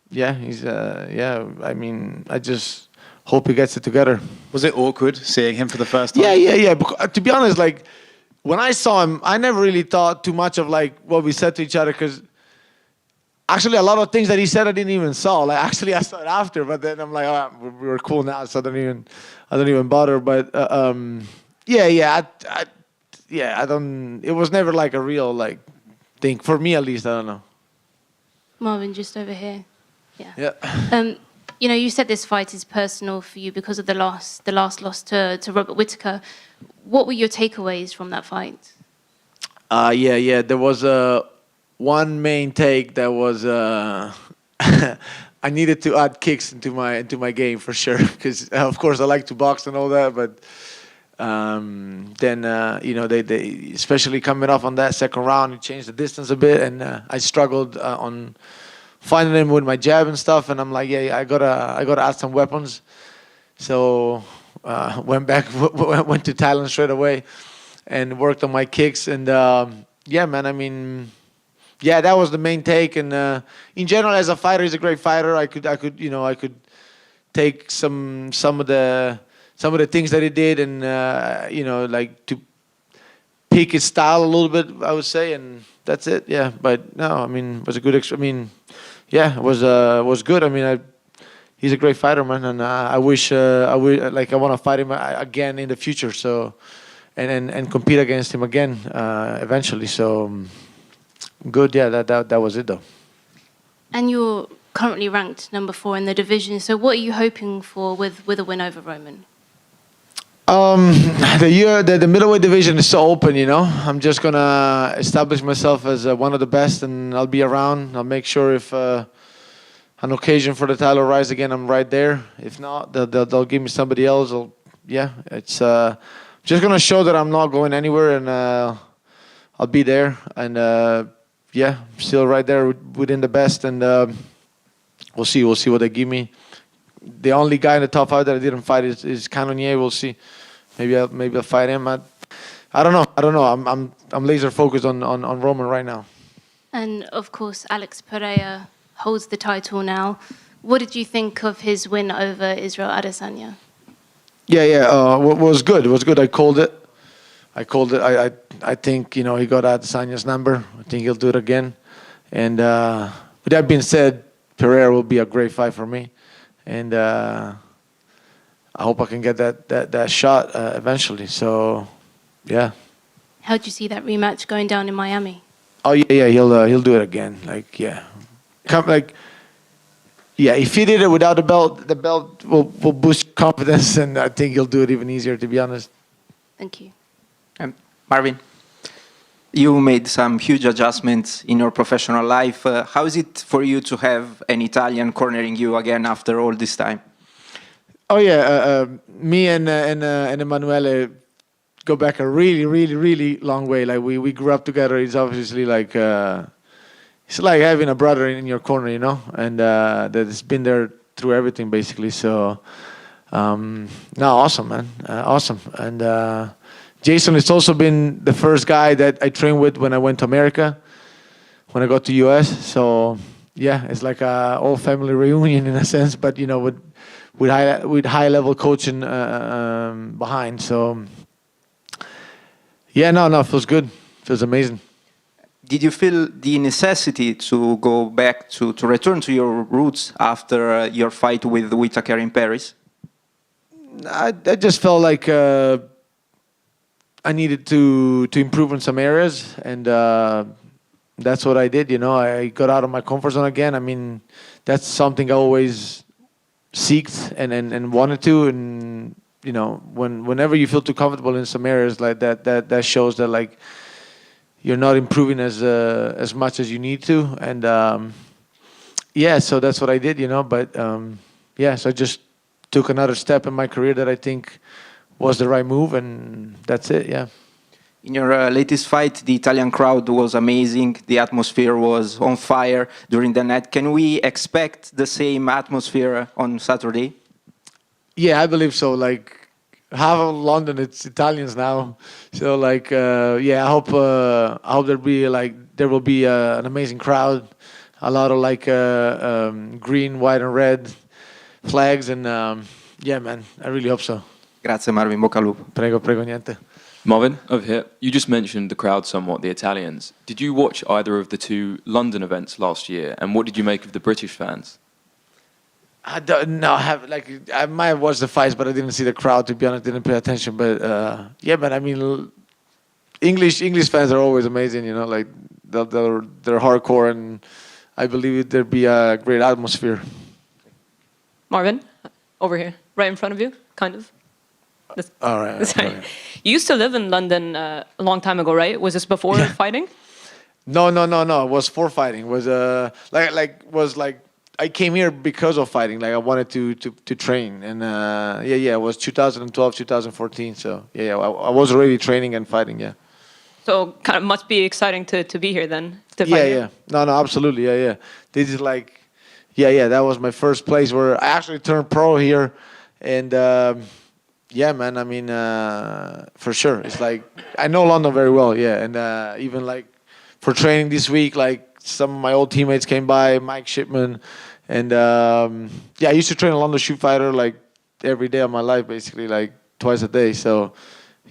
yeah, he's I mean, I just hope he gets it together. Was it awkward seeing him for the first time? Yeah. To be honest, like, when I saw him, I never really thought too much of like what we said to each other, because actually a lot of things that he said I didn't even saw. Like, actually I saw it after, but then I'm like, oh, we were cool now, so I don't even bother. But I don't. It was never like a real like thing for me, at least. I don't know. Marvin, just over here. Yeah. Yeah. You know, you said this fight is personal for you because of the last loss to Robert Whittaker. What were your takeaways from that fight? Yeah. There was one main take that was I needed to add kicks into my game for sure, because of course I like to box and all that, but then you know, they especially coming off on that second round, you changed the distance a bit, and I struggled on finding him with my jab and stuff, and I'm like, yeah, I gotta add some weapons. So went to Thailand straight away and worked on my kicks, and yeah, man, I mean, yeah, that was the main take. And in general, as a fighter, he's a great fighter. I could take some of the things that he did, and you know, like, to pick his style a little bit, I would say, and that's it. Yeah, but no, I mean, it was a good. I mean, yeah, it was good. I mean, he's a great fighter, man, and I wish I want to fight him again in the future. So, and compete against him again eventually. So, good. Yeah, that was it though. And you're currently ranked number 4 in the division. So, what are you hoping for with a win over Roman? The middleweight division is so open, you know. I'm just gonna establish myself as one of the best, and I'll be around. I'll make sure if an occasion for the title rise again, I'm right there. If not, they'll give me somebody else. It's just gonna show that I'm not going anywhere, and I'll be there. And I'm still right there within the best, and we'll see what they give me. The only guy in the top 5 that I didn't fight is Cannonier. We'll see. Maybe I'll fight him. I don't know. I'm laser focused on Roman right now. And of course, Alex Pereira holds the title now. What did you think of his win over Israel Adesanya? Yeah. Was good. It was good. I called it. I think, you know, he got Adesanya's number. I think he'll do it again. And with that being said, Pereira will be a great fight for me. And I hope I can get that shot eventually. So, yeah. How do you see that rematch going down in Miami? Oh yeah, he'll do it again. Like, yeah, if he did it without the belt will boost confidence, and I think he'll do it even easier, to be honest. Thank you. Marvin, you made some huge adjustments in your professional life. How is it for you to have an Italian cornering you again after all this time? Oh yeah, me and Emanuele go back a really, really, really long way. Like, we grew up together. It's obviously like it's like having a brother in your corner, you know, and that's been there through everything basically. So awesome, man, awesome. And Jason has also been the first guy that I trained with when I went to America, when I got to US. So yeah, it's like a old family reunion in a sense, but you know, with high level coaching behind. So Yeah, no, feels good. Feels amazing. Did you feel the necessity to go back to return to your roots after your fight with Whittaker in Paris? I just felt like I needed to improve in some areas, and that's what I did. I got out of my comfort zone again. I mean, that's something I always seeked and wanted to. And whenever you feel too comfortable in some areas like that shows that like you're not improving as much as you need to. And yeah, so that's what I did. But yeah, so I just took another step in my career that I think was the right move, and that's it. Yeah. In your latest fight, the Italian crowd was amazing. The atmosphere was on fire during the night. Can we expect the same atmosphere on Saturday? Yeah, I believe so. Like half of London, it's Italians now. So like, yeah, I hope there will be an amazing crowd, a lot of like green, white, and red flags, and yeah, man, I really hope so. Grazie Marvin, bocca al lupo. Prego, niente. Marvin, over here. You just mentioned the crowd somewhat, the Italians. Did you watch either of the two London events last year, and what did you make of the British fans? I don't know. I might have watched the fights, but I didn't see the crowd. To be honest, didn't pay attention. But yeah, man. I mean, English fans are always amazing. Like they're hardcore, and I believe there'd be a great atmosphere. Marvin, over here, right in front of you, kind of. All right. Sorry. You used to live in London a long time ago, right? Was this before fighting? No. It was for fighting. It was I came here because of fighting. Like I wanted to train, and yeah. It was 2012, 2014. So yeah. I was already training and fighting. Yeah. So kind of must be exciting to be here then. To fight Yeah. here. No, absolutely. Yeah. This is like, yeah. That was my first place where I actually turned pro here, and. Yeah, man. I mean, for sure. It's like I know London very well. Yeah, and even like for training this week, like some of my old teammates came by, Mike Shipman, and yeah, I used to train a London shoot fighter like every day of my life, basically like twice a day. So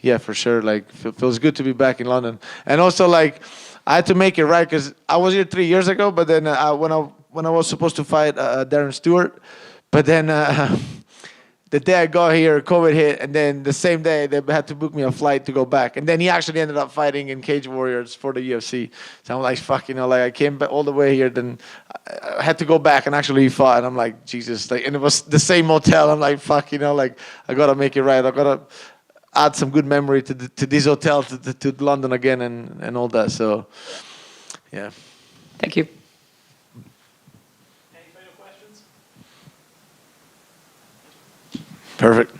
yeah, for sure. Like feels good to be back in London, and also like I had to make it right because I was here 3 years ago, but then when I was supposed to fight Darren Stewart, but then. The day I got here, COVID hit, and then the same day they had to book me a flight to go back. And then he actually ended up fighting in Cage Warriors for the UFC. So I'm like, fuck, like I came back all the way here, then I had to go back and actually fought. And I'm like, Jesus, like, and it was the same hotel. I'm like, fuck, like I gotta make it right. I gotta add some good memory to this hotel, to London again, and all that. So, yeah. Thank you. Perfect.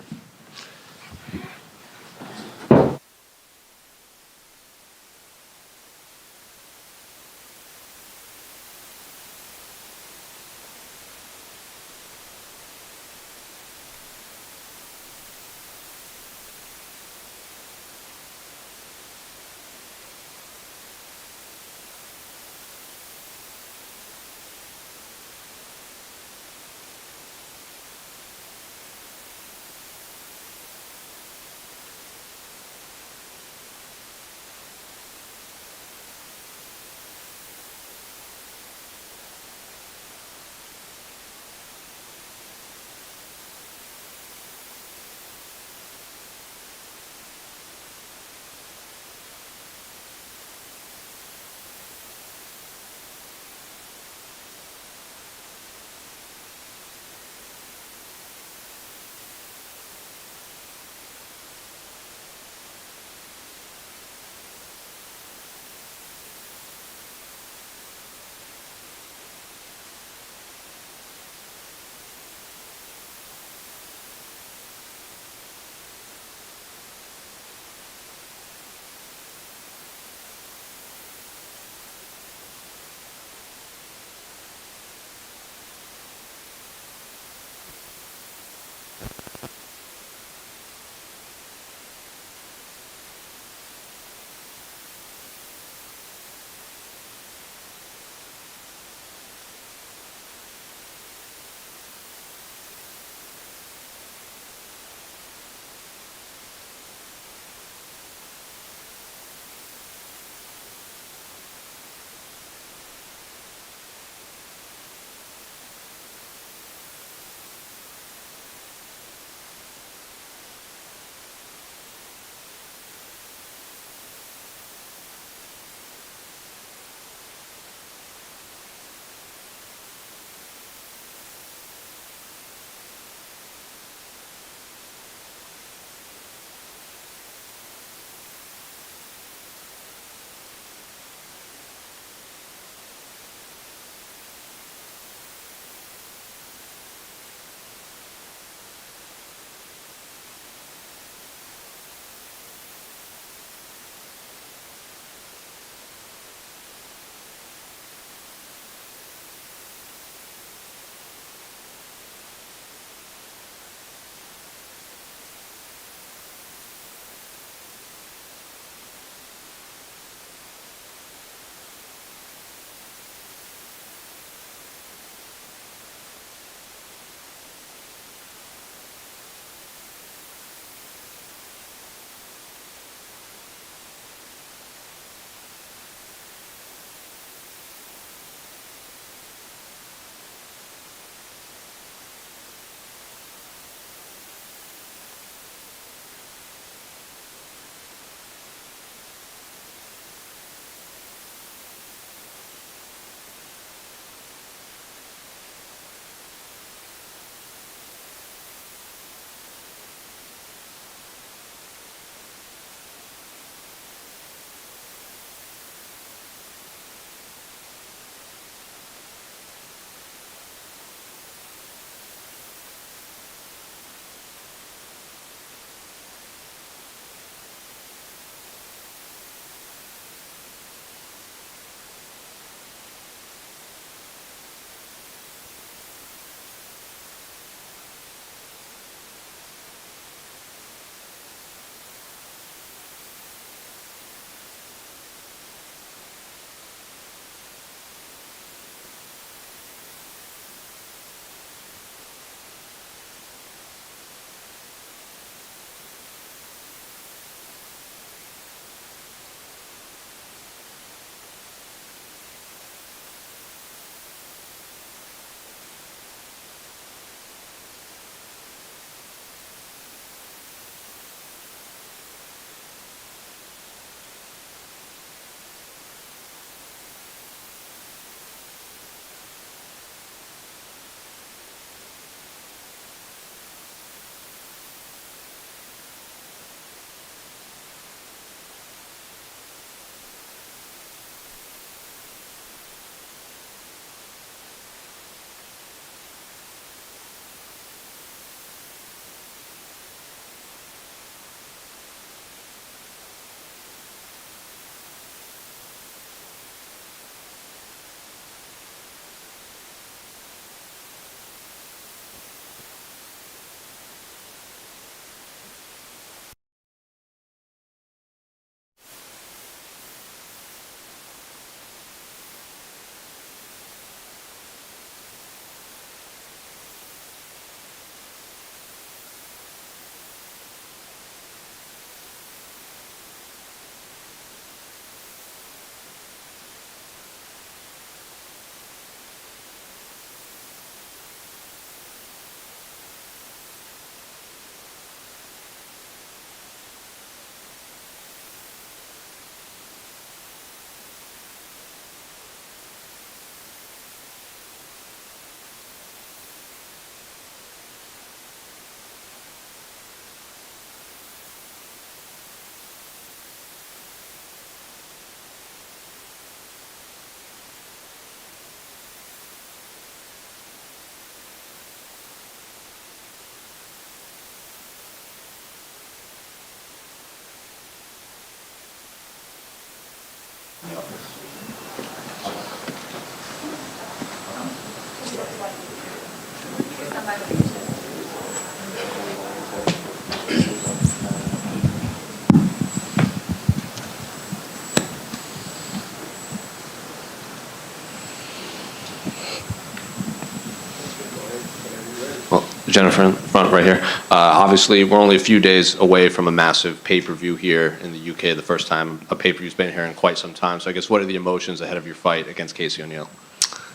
Well, Jennifer in front right here. Obviously, we're only a few days away from a massive pay-per-view here in the UK, the first time a pay-per-view's been here in quite some time. So I guess what are the emotions ahead of your fight against Casey O'Neill?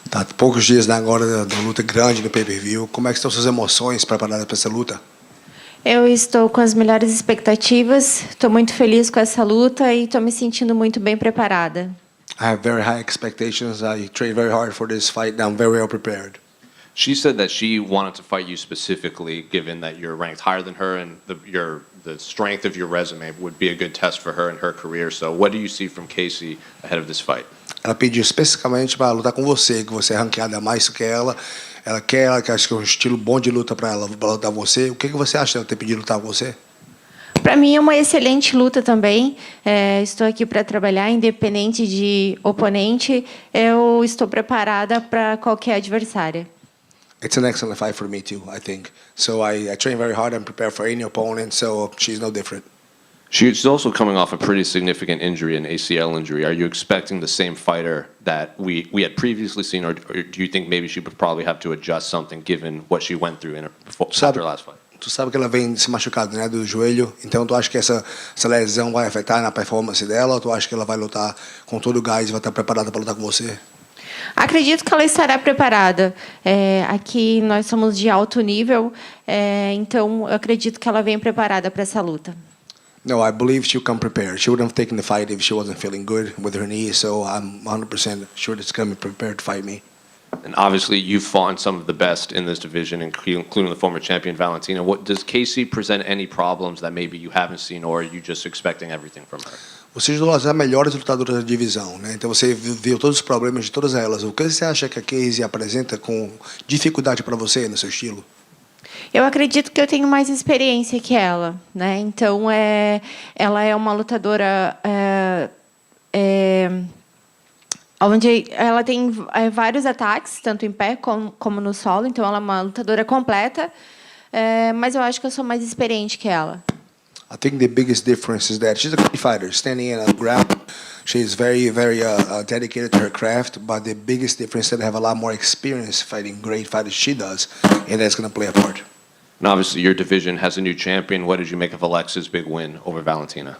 Tá poucos dias agora da luta grande no pay-per-view. Como é que estão suas emoções preparadas para essa luta? Eu estou com as melhores expectativas, estou muito feliz com essa luta e estou me sentindo muito bem preparada. I have very high expectations. I trained very hard for this fight. I'm very well prepared. She said that she wanted to fight you specifically, given that you're ranked higher than her and the strength of your resume would be a good test for her in her career. So what do you see from Casey ahead of this fight? Ela pediu especificamente para lutar com você, que você é ranqueada mais que ela. Ela que acha que é um estilo bom de luta para ela, para lutar com você. O que você acha dela ter pedido lutar com você? Para mim é uma excelente luta também. Estou aqui para trabalhar, independente de oponente. Eu estou preparada para qualquer adversária. It's an excellent fight for me too, I think. So I train very hard and prepare for any opponent. So she's no different. She's also coming off a pretty significant injury, an ACL injury. Are you expecting the same fighter that we had previously seen, or do you think maybe she would probably have to adjust something given what she went through after her last fight? Tu sabe que ela vem se machucado, né, do joelho. Então tu acha que essa lesão vai afetar na performance dela, ou tu acha que ela vai lutar com todo o gás e vai estar preparada para lutar com você? Acredito que ela estará preparada. Aqui nós somos de alto nível, então eu acredito que ela vem preparada para essa luta. No, I believe she'll come prepared. She wouldn't have taken the fight if she wasn't feeling good with her knee. So I'm 100% sure that she's going to be prepared to fight me. And obviously, you've fought in some of the best in this division, including the former champion Valentina. Does Casey present any problems that maybe you haven't seen, or are you just expecting everything from her? Vocês duas as melhores lutadoras da divisão, né? Então você viu todos os problemas de todas elas. O que você acha que a Casey apresenta com dificuldade para você no seu estilo? Eu acredito que eu tenho mais experiência que ela, né? Então ela é uma lutadora onde ela tem vários ataques, tanto em pé como no solo. Então ela é uma lutadora completa, mas eu acho que eu sou mais experiente que ela. I think the biggest difference is that she's a great fighter, standing in on the ground. She's very, very dedicated to her craft, but the biggest difference is that I have a lot more experience fighting great fighters she does, and that's going to play a part. And obviously, your division has a new champion. What did you make of Alexa's big win over Valentina?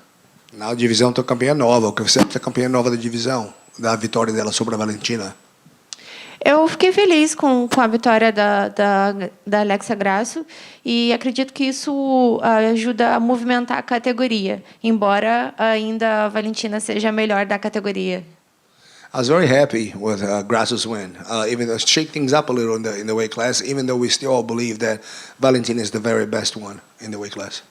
Na divisão tem campeã nova. O que você acha da campeã nova da divisão? Da vitória dela sobre a Valentina? Eu fiquei feliz com a vitória da Alexa Grasso e acredito que isso ajuda a movimentar a categoria, embora ainda a Valentina seja a melhor da categoria. I was very happy with Grasso's win. Even though shake things up a little in the weight class, even though we still all believe that Valentina is the very best one in the weight class.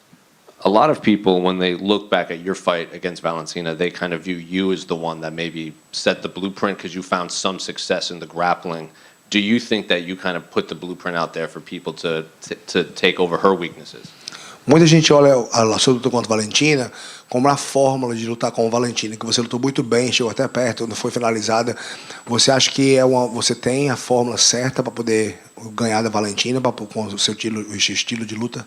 A lot of people, when they look back at your fight against Valentina, they kind of view you as the one that maybe set the blueprint because you found some success in the grappling. Do you think that you kind of put the blueprint out there for people to take over her weaknesses? Muita gente olha a sua luta contra a Valentina como a fórmula de lutar com a Valentina, que você lutou muito bem, chegou até perto, não foi finalizada. Você acha que você tem a fórmula certa para poder ganhar da Valentina com o seu estilo de luta?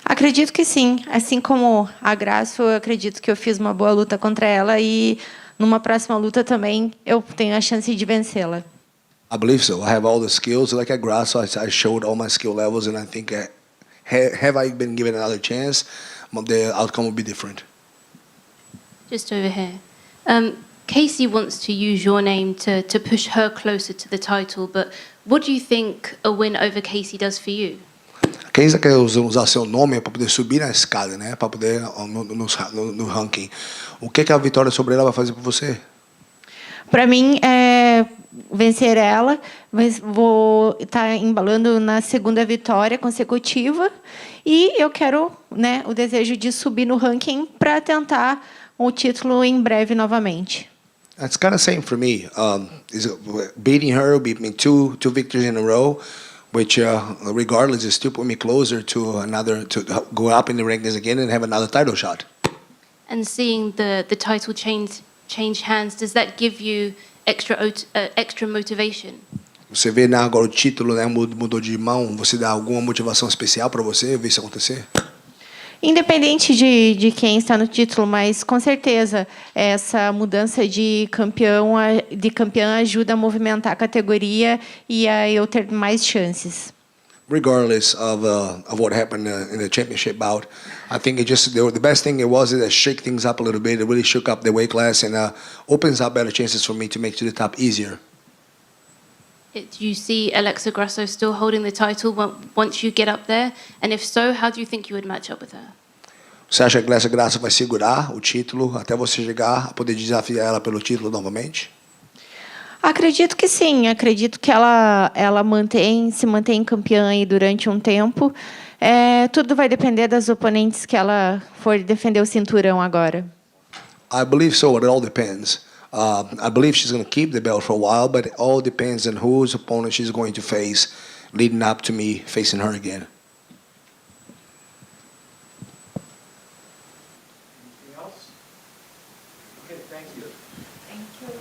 Acredito que sim. Assim como a Grasso, eu acredito que eu fiz uma boa luta contra ela e numa próxima luta também eu tenho a chance de vencê-la. I believe so. I have all the skills. Like at Grasso, I showed all my skill levels, and I think have I been given another chance, the outcome will be different. Just over here. Casey wants to use your name to push her closer to the title, but what do you think a win over Casey does for you? Casey quer usar seu nome para poder subir na escada, né? Para poder no ranking. O que a vitória sobre ela vai fazer para você? Para mim é vencer ela, vou estar embalando na segunda vitória consecutiva e eu quero, né, o desejo de subir no ranking para tentar o título em breve novamente. That's kind of same for me. Beating her, beat me two victories in a row, which regardless is still put me closer to go up in the rankings again and have another title shot. And seeing the title change hands, does that give you extra motivation? Você vê, né, agora o título, né, mudou de mão. Você dá alguma motivação especial para você ver isso acontecer? Independente de quem está no título, mas com certeza essa mudança de campeã ajuda a movimentar a categoria e a eu ter mais chances. Regardless of what happened in the championship bout, I think the best thing it was is that shake things up a little bit. It really shook up the weight class and opens up better chances for me to make to the top easier. Do you see Alexa Grasso still holding the title once you get up there? And if so, how do you think you would match up with her? Você acha que Alexa Grasso vai segurar o título até você chegar a poder desafiar ela pelo título novamente? Acredito que sim. Acredito que ela se mantém campeã aí durante um tempo. Tudo vai depender das oponentes que ela for defender o cinturão agora. I believe so. It all depends. I believe she's going to keep the belt for a while, but it all depends on whose opponent she's going to face leading up to me facing her again. Anything else? Okay, thank you. Thank you.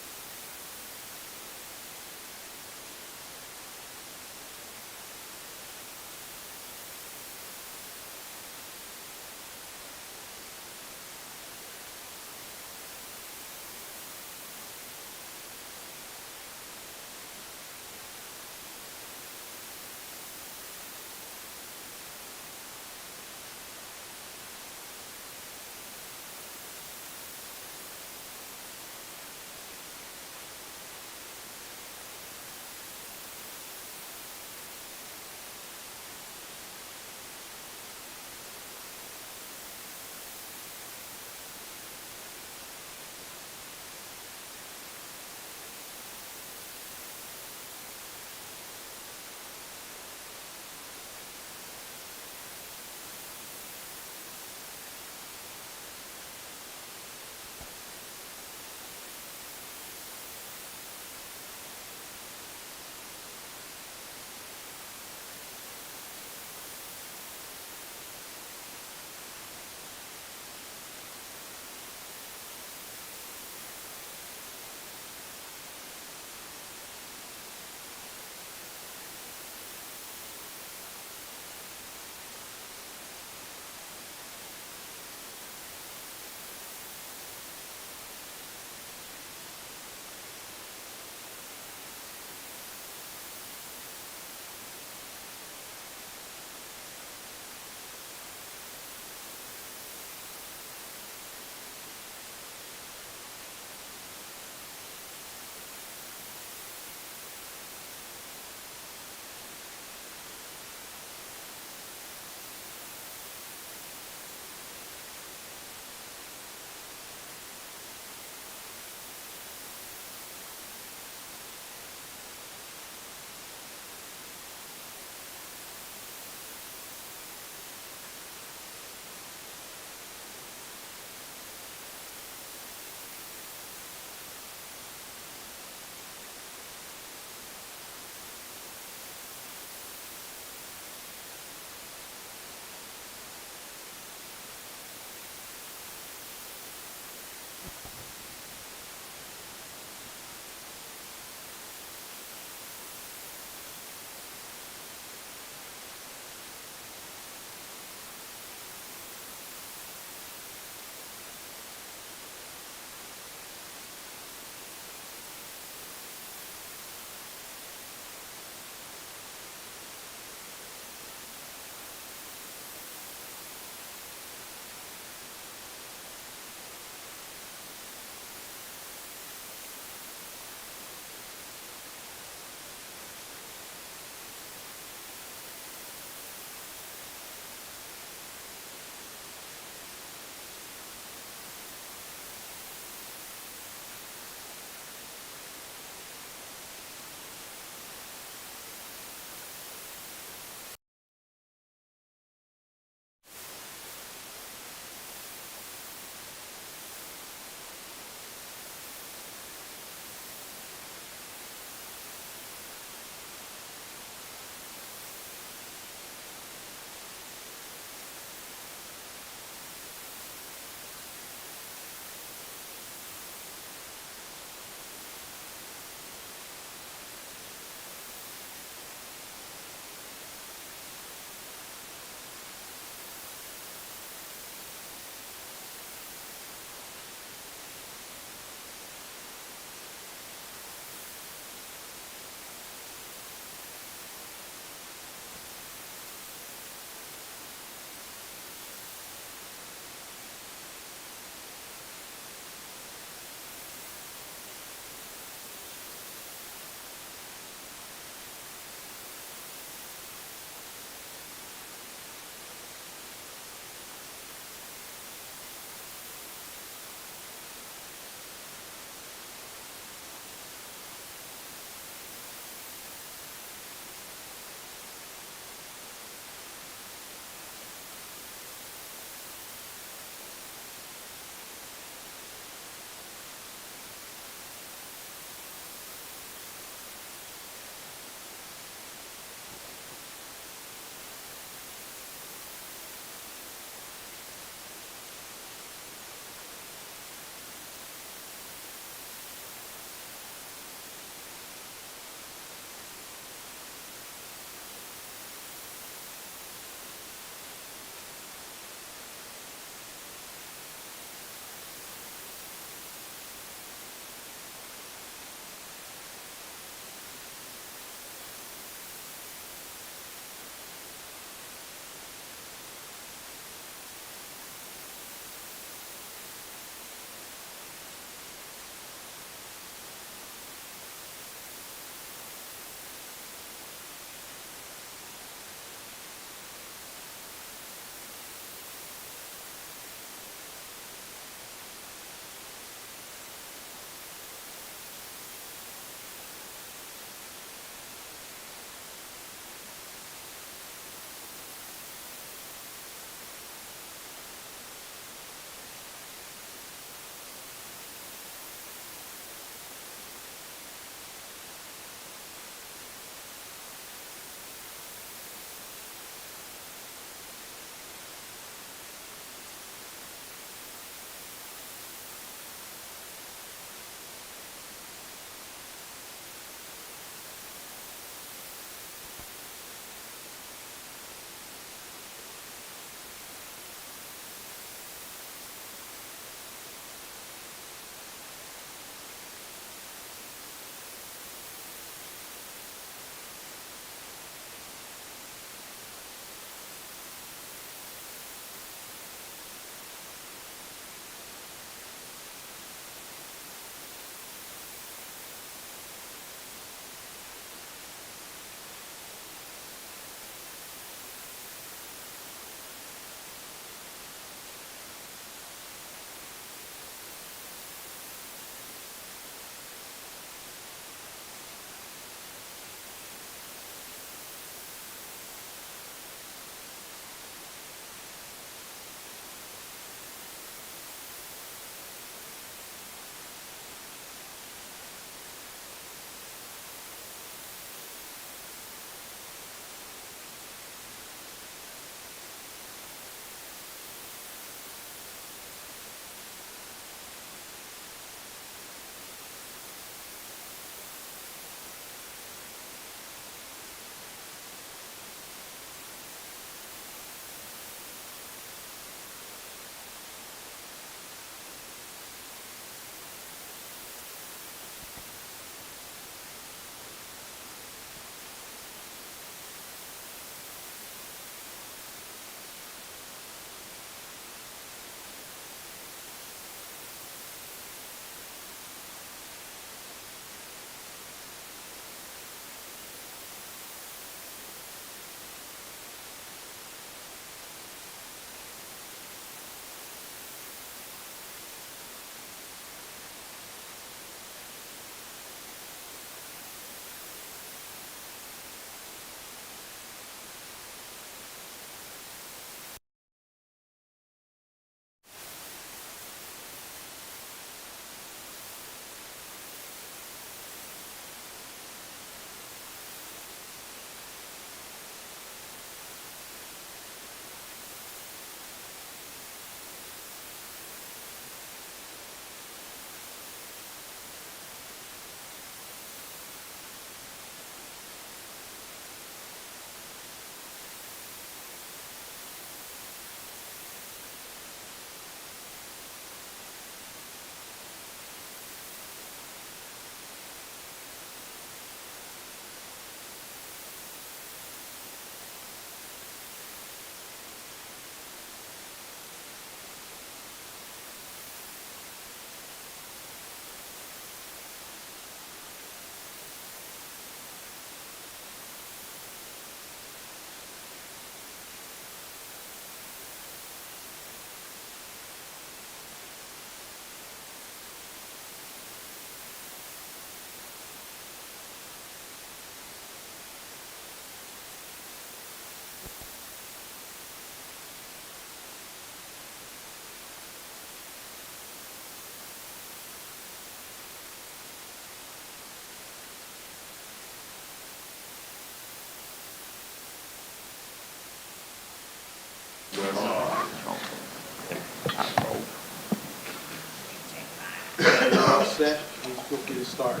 Set. Feel free to start.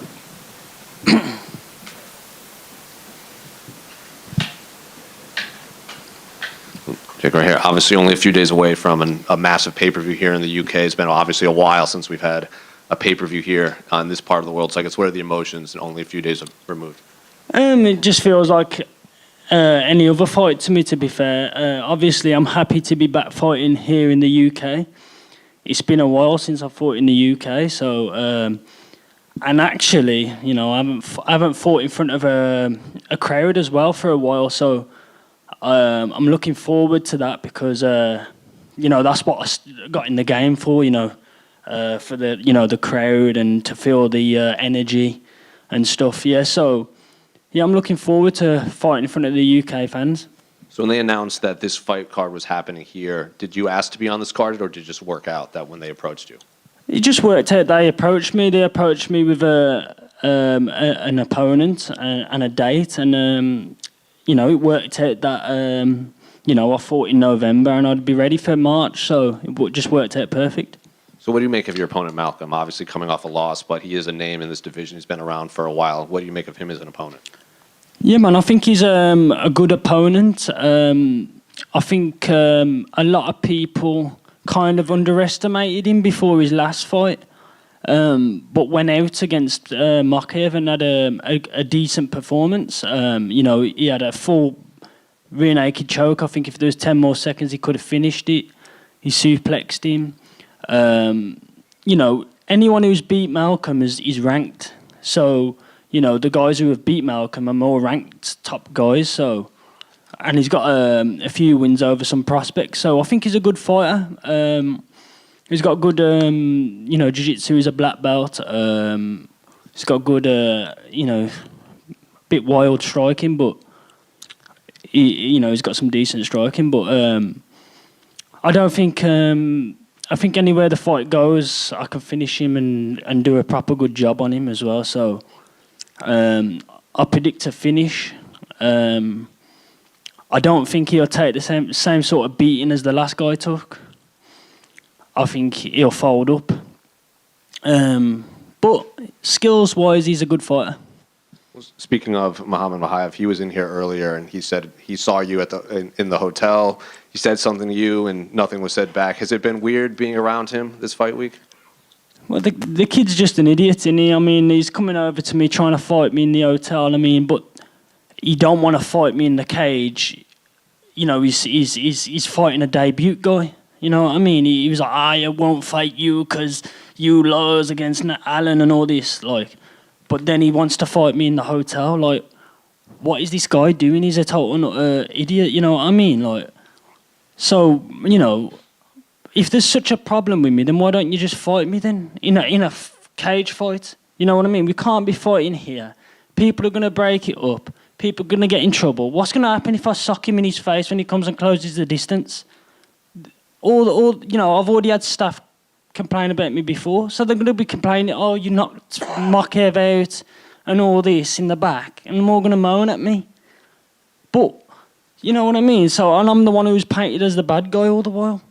Jake, right here. Obviously, only a few days away from a massive pay-per-view here in the UK. It's been obviously a while since we've had a pay-per-view here in this part of the world. So I guess what are the emotions and only a few days removed? It just feels like any other fight to me, to be fair. Obviously, I'm happy to be back fighting here in the UK. It's been a while since I fought in the UK, so and actually, you know, I haven't fought in front of a crowd as well for a while, so I'm looking forward to that because you know, that's what I got in the game for, you know, for the, you know, the crowd and to feel the energy and stuff. Yeah, so yeah, I'm looking forward to fighting in front of the UK fans. So when they announced that this fight card was happening here, did you ask to be on this card, or did it just work out that when they approached you? It just worked out. They approached me. They approached me with an opponent and a date, and you know, it worked out that you know, I fought in November and I'd be ready for March, so it just worked out perfect. So what do you make of your opponent, Malcolm? Obviously coming off a loss, but he is a name in this division. He's been around for a while. What do you make of him as an opponent? Yeah, man, I think he's a good opponent. I think a lot of people kind of underestimated him before his last fight, but went out against Makhachev and had a decent performance. You know, he had a full rear naked choke. I think if there was 10 more seconds, he could have finished it. He suplexed him. You know, anyone who's beat Malcolm is ranked. So, you know, the guys who have beat Malcolm are more ranked top guys. So, and he's got a few wins over some prospects. So I think he's a good fighter. He's got good, you know, jiu-jitsu. He's a black belt. He's got good, you know, bit wild striking, but you know, he's got some decent striking. But I don't think. I think anywhere the fight goes, I can finish him and do a proper good job on him as well. So I predict a finish. I don't think he'll take the same sort of beating as the last guy took. I think he'll fold up. But skills-wise, he's a good fighter. Speaking of Muhammad Makhachev, he was in here earlier and he said he saw you at in the hotel. He said something to you and nothing was said back. Has it been weird being around him this fight week? Well, the kid's just an idiot, isn't he? I mean, he's coming over to me trying to fight me in the hotel. I mean, but he don't want to fight me in the cage. You know, he's fighting a debut guy. You know what I mean? He was like, I won't fight you because you lose against Allen and all this. Like, but then he wants to fight me in the hotel. Like, what is this guy doing? He's a total idiot. You know what I mean? Like, so, you know, if there's such a problem with me, then why don't you just fight me then in a cage fight? You know what I mean? We can't be fighting here. People are going to break it up. People are going to get in trouble. What's going to happen if I sock him in his face when he comes and closes the distance? All you know, I've already had staff complain about me before, so they're going to be complaining, oh, you knocked Makhachev out and all this in the back, and they're all going to moan at me. But, you know what I mean? So, and I'm the one who's painted as the bad guy all the while.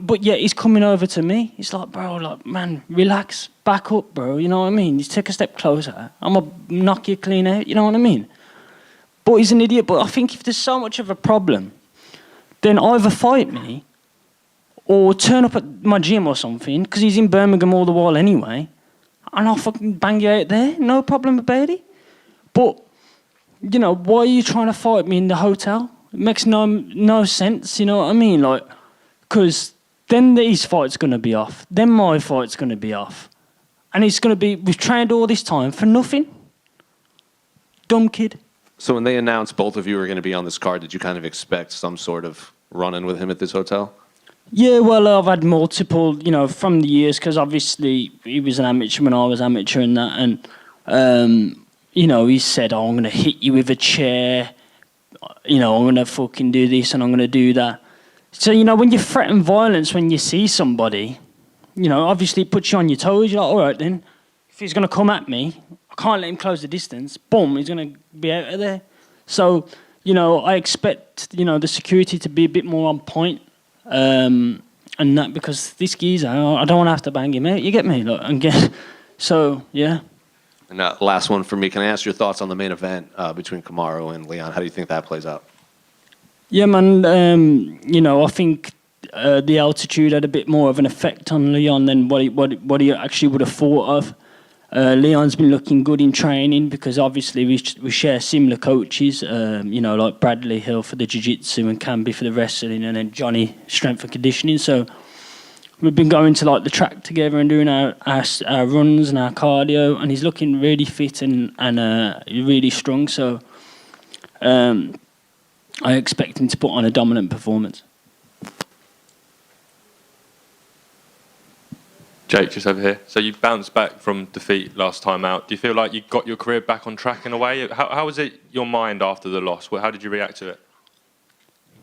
But yet he's coming over to me. He's like, bro, like, man, relax, back up, bro. You know what I mean? You take a step closer. I'm going to knock you clean out. You know what I mean? But he's an idiot. But I think if there's so much of a problem, then either fight me or turn up at my gym or something, because he's in Birmingham all the while anyway, and I'll fucking bang you out there. No problem about it. But, you know, why are you trying to fight me in the hotel? It makes no sense, you know what I mean? Like, because then his fight's going to be off. Then my fight's going to be off. And it's going to be, we've trained all this time for nothing. Dumb kid. So when they announced both of you were going to be on this card, did you kind of expect some sort of run-in with him at this hotel? Yeah, well, I've had multiple, you know, from the years, because obviously he was an amateur when I was amateur and that. And, you know, he said, oh, I'm going to hit you with a chair. you know, I'm gonna fucking do this and I'm gonna do that. So, you know, when you threaten violence when you see somebody, you know, obviously it puts you on your toes. You're like, all right then, if he's gonna come at me, I can't let him close the distance. Boom, he's gonna be out of there. So, you know, I expect, you know, the security to be a bit more on point. And that because this geezer, I don't want to have to bang him out. You get me? Like, and get, so, yeah. And last one for me. Can I ask your thoughts on the main event between Kamaru and Leon? How do you think that plays out? Yeah, man. You know, I think the altitude had a bit more of an effect on Leon than what he actually would have thought of. Leon's been looking good in training because obviously we share similar coaches, you know, like Bradley Hill for the jiu-jitsu and Camby for the wrestling, and then Johnny strength and conditioning. So we've been going to like the track together and doing our runs and our cardio, and he's looking really fit and really strong. So I expect him to put on a dominant performance. Jake, just over here. So you bounced back from defeat last time out. Do you feel like you got your career back on track in a way? How was it your mind after the loss? How did you react to it?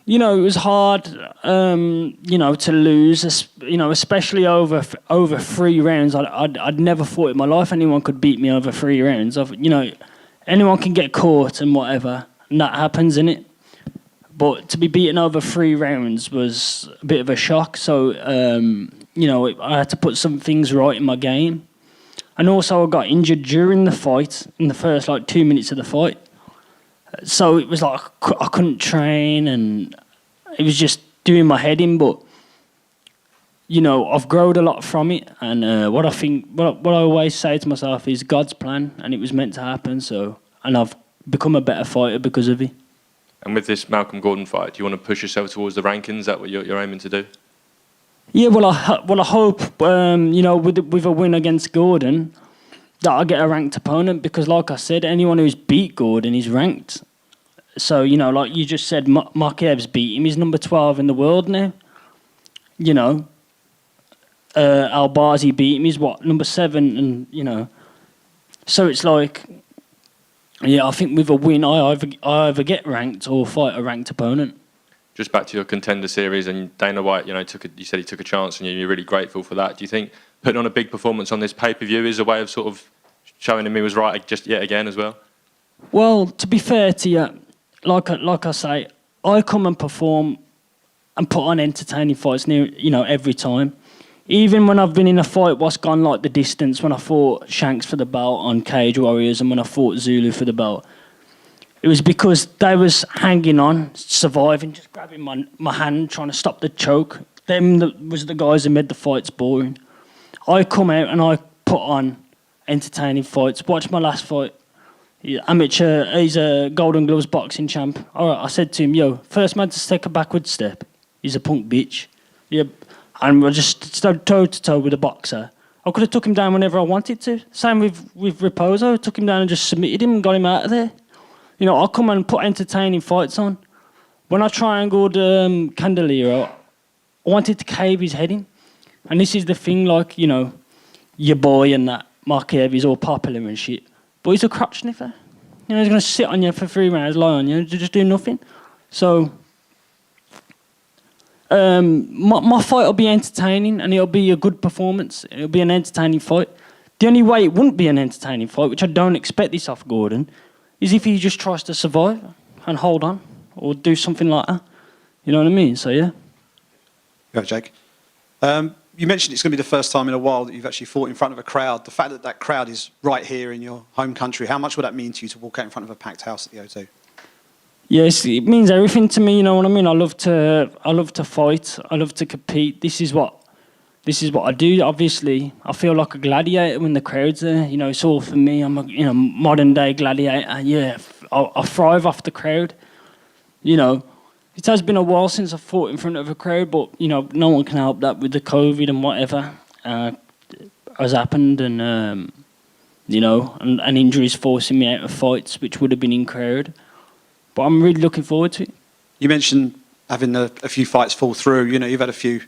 You know, it was hard, you know, to lose, you know, especially over 3 rounds. I'd never thought in my life anyone could beat me over 3 rounds. You know, anyone can get caught and whatever, and that happens, innit? But to be beaten over 3 rounds was a bit of a shock. So, you know, I had to put some things right in my game. And also I got injured during the fight, in the first, 2 minutes of the fight. So it was like I couldn't train and it was just doing my head in. But, you know, I've grown a lot from it. And what I always say to myself is God's plan, and it was meant to happen. So, and I've become a better fighter because of it. And with this Malcolm Gordon fight, do you want to push yourself towards the rankings? Is that what you're aiming to do? Yeah, well, I hope, you know, with a win against Gordon, that I get a ranked opponent, because, like I said, anyone who's beat Gordon is ranked. So, you know, like you just said, Makiev's beat him. He's number 12 in the world now. You know, Albazi beat him. He's number 7, and you know, so it's like, yeah, I think with a win, I either get ranked or fight a ranked opponent. Just back to your contender series, and Dana White, you know, you said he took a chance, and you're really grateful for that. Do you think putting on a big performance on this pay-per-view is a way of sort of showing him he was right just yet again as well? Well, to be fair to you, like I say, I come and perform and put on entertaining fights, you know, every time. Even when I've been in a fight what's gone like the distance, when I fought Shanks for the belt on Cage Warriors and when I fought Zulu for the belt, it was because they was hanging on, surviving, just grabbing my hand, trying to stop the choke. Them was the guys who made the fights boring. I come out and I put on entertaining fights. Watch my last fight. Amateur, he's a Golden Gloves boxing champ. All right, I said to him, yo, first man to take a backward step, he's a punk bitch. Yeah, and I just stood toe-to-toe with a boxer. I could have took him down whenever I wanted to. Same with Raposo. Took him down and just submitted him and got him out of there. You know, I come and put entertaining fights on. When I triangled Candelero, I wanted to cave his head in. And this is the thing, like, you know, your boy and that, Markiev, is all popular and shit. But he's a crotch sniffer. You know, he's going to sit on you for 3 rounds, lie on you, just do nothing. So, my fight will be entertaining and it'll be a good performance. It'll be an entertaining fight. The only way it wouldn't be an entertaining fight, which I don't expect this off Gordon, is if he just tries to survive and hold on or do something like that. You know what I mean? So, yeah. Go, Jake. You mentioned it's going to be the first time in a while that you've actually fought in front of a crowd. The fact that that crowd is right here in your home country, how much would that mean to you to walk out in front of a packed house at the O2? Yes, it means everything to me. You know what I mean? I love to fight. I love to compete. This is what I do. Obviously, I feel like a gladiator when the crowd's there. You know, it's all for me. I'm a modern day gladiator. Yeah, I thrive off the crowd. You know, it has been a while since I fought in front of a crowd, but you know, no one can help that with the COVID and whatever has happened, and you know, and injuries forcing me out of fights which would have been in crowd. But I'm really looking forward to it. You mentioned having a few fights fall through. You know, you've had a few.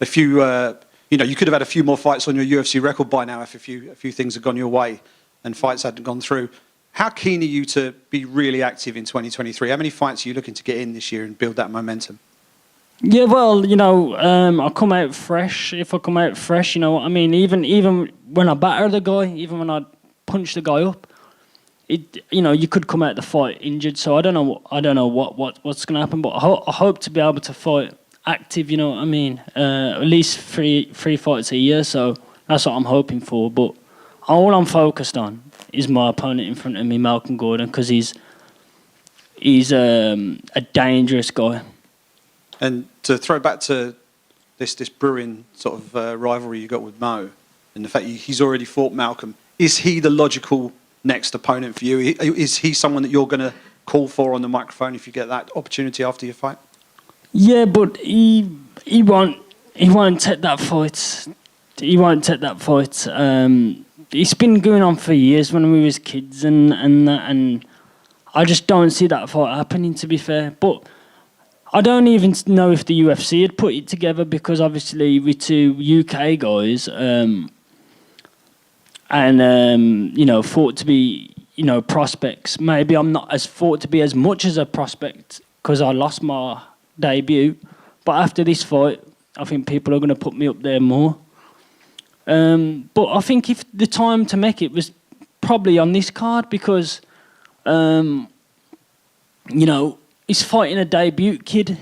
You know, you could have had a few more fights on your UFC record by now if a few things had gone your way and fights hadn't gone through. How keen are you to be really active in 2023? How many fights are you looking to get in this year and build that momentum? Yeah, well, I come out fresh. If I come out fresh, you know what I mean. Even when I batter the guy, even when I punch the guy up, you could come out the fight injured. So I don't know what's going to happen. But I hope to be able to fight active. You know what I mean. At least three fights a year. So that's what I'm hoping for. But all I'm focused on is my opponent in front of me, Malcolm Gordon, because he's a dangerous guy. And to throw back to this brewing sort of rivalry you got with Mo, and the fact he's already fought Malcolm, is he the logical next opponent for you? Is he someone that you're going to call for on the microphone if you get that opportunity after your fight? Yeah, but he won't take that fight. He won't take that fight. It's been going on for years when we was kids, and I just don't see that fight happening, to be fair. But I don't even know if the UFC had put it together, because obviously we're two UK guys, thought to be, prospects. Maybe I'm not as thought to be as much as a prospect because I lost my debut. But after this fight, I think people are going to put me up there more. But I think if the time to make it was probably on this card, because, he's fighting a debut kid,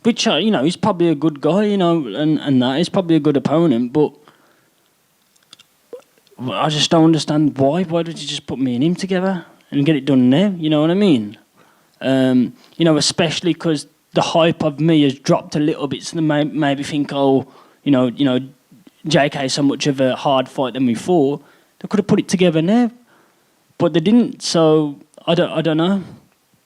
which, he's probably a good guy, and that. He's probably a good opponent, but I just don't understand why. Why did you just put me and him together and get it done now? You know what I mean? Especially because the hype of me has dropped a little bit, so they maybe think, JK is so much of a hard fight than we thought. They could have put it together now, but they didn't. So I don't know.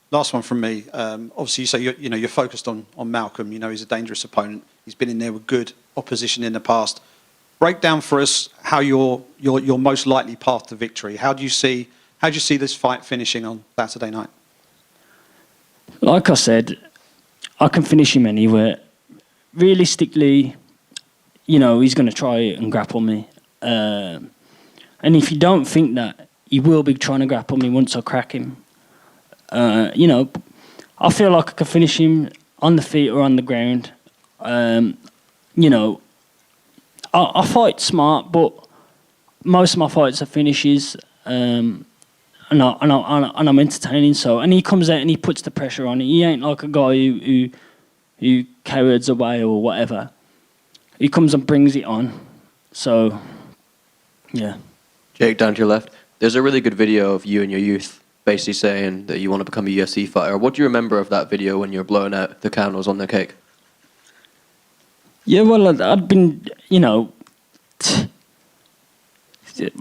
Last one from me. Obviously, you say you're focused on Malcolm. He's a dangerous opponent. He's been in there with good opposition in the past. Break down for us how your most likely path to victory. How do you see this fight finishing on Saturday night? Like I said, I can finish him anywhere. Realistically, he's going to try and grapple me. And if you don't think that, he will be trying to grapple me once I crack him. I feel like I can finish him on the feet or on the ground. I fight smart, but most of my fights are finishes, and I'm entertaining. So, and he comes out and he puts the pressure on. He ain't like a guy who cowards away or whatever. He comes and brings it on. So, yeah. Jake, down to your left. There's a really good video of you in your youth basically saying that you want to become a UFC fighter. What do you remember of that video when you're blowing out the candles on the cake? Yeah, well, I'd been,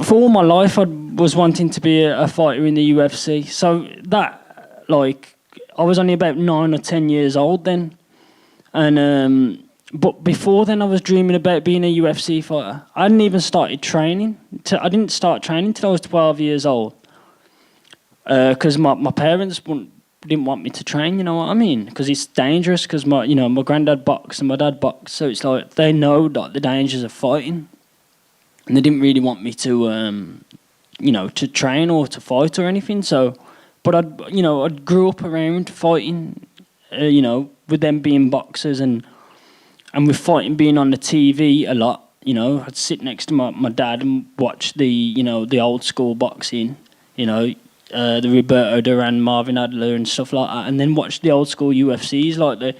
for all my life, I was wanting to be a fighter in the UFC. So that, I was only about 9 or 10 years old then. And, but before then, I was dreaming about being a UFC fighter. I hadn't even started training. I didn't start training until I was 12 years old. Because my parents didn't want me to train, you know what I mean? Because it's dangerous, because my granddad boxed and my dad boxed, so it's like they know the dangers of fighting. And they didn't really want me to, to train or to fight or anything. So, but I grew up around fighting, with them being boxers and with fighting being on the TV a lot. I'd sit next to my dad and watch the old school boxing, the Roberto Duran, Marvin Adler and stuff like that, and then watch the old school UFCs like the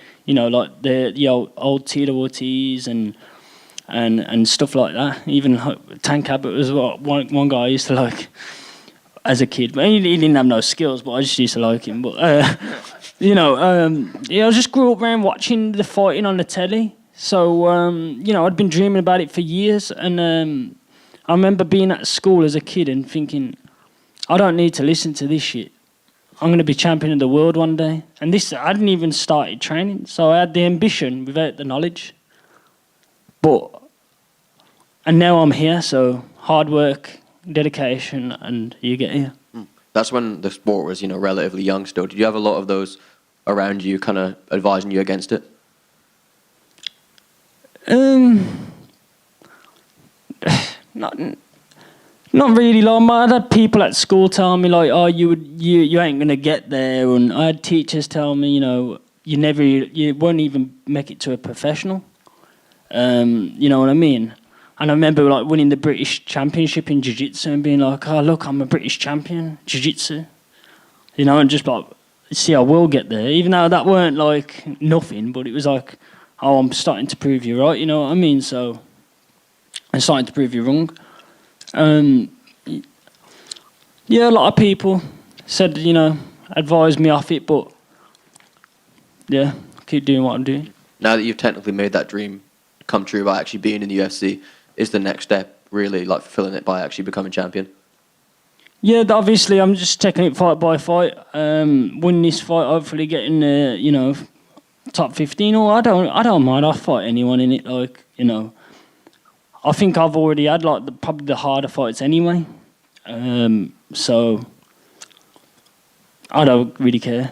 old Tito Ortiz and stuff like that. Even Tank Abbott was one guy I used to like as a kid. But he didn't have no skills, but I just used to like him. But I just grew up around watching the fighting on the telly. So I'd been dreaming about it for years, and I remember being at school as a kid and thinking, I don't need to listen to this shit. I'm going to be champion of the world one day. And I hadn't even started training, so I had the ambition without the knowledge. And now I'm here, so hard work, dedication, and you get here. That's when the sport was, relatively young still. Did you have a lot of those around you kind of advising you against it? Not really. Like, I had people at school tell me, like, oh, you ain't gonna get there, and I had teachers tell me, you know, you won't even make it to a professional. You know what I mean? And I remember like winning the British Championship in Jiu-Jitsu and being like, oh look, I'm a British champion, Jiu-Jitsu. You know, and just like, see, I will get there, even though that weren't like nothing, but it was like, oh, I'm starting to prove you right. You know what I mean? So I'm starting to prove you wrong. Yeah, a lot of people said, you know, advised me off it, but yeah, keep doing what I'm doing. Now that you've technically made that dream come true by actually being in the UFC, is the next step really like fulfilling it by actually becoming champion? Yeah, obviously I'm just taking it fight by fight. Win this fight, hopefully getting you know, top 15. Or I don't mind. I'll fight anyone in it. Like, you know, I think I've already had like probably the harder fights anyway. So I don't really care.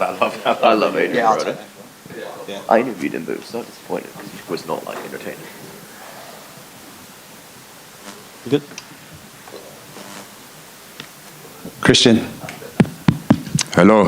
I love Adrian. Yeah, I'll Broder. take that. Yeah. I interviewed him, but it was so disappointed because he was not like entertaining. You good? Christian, Hello.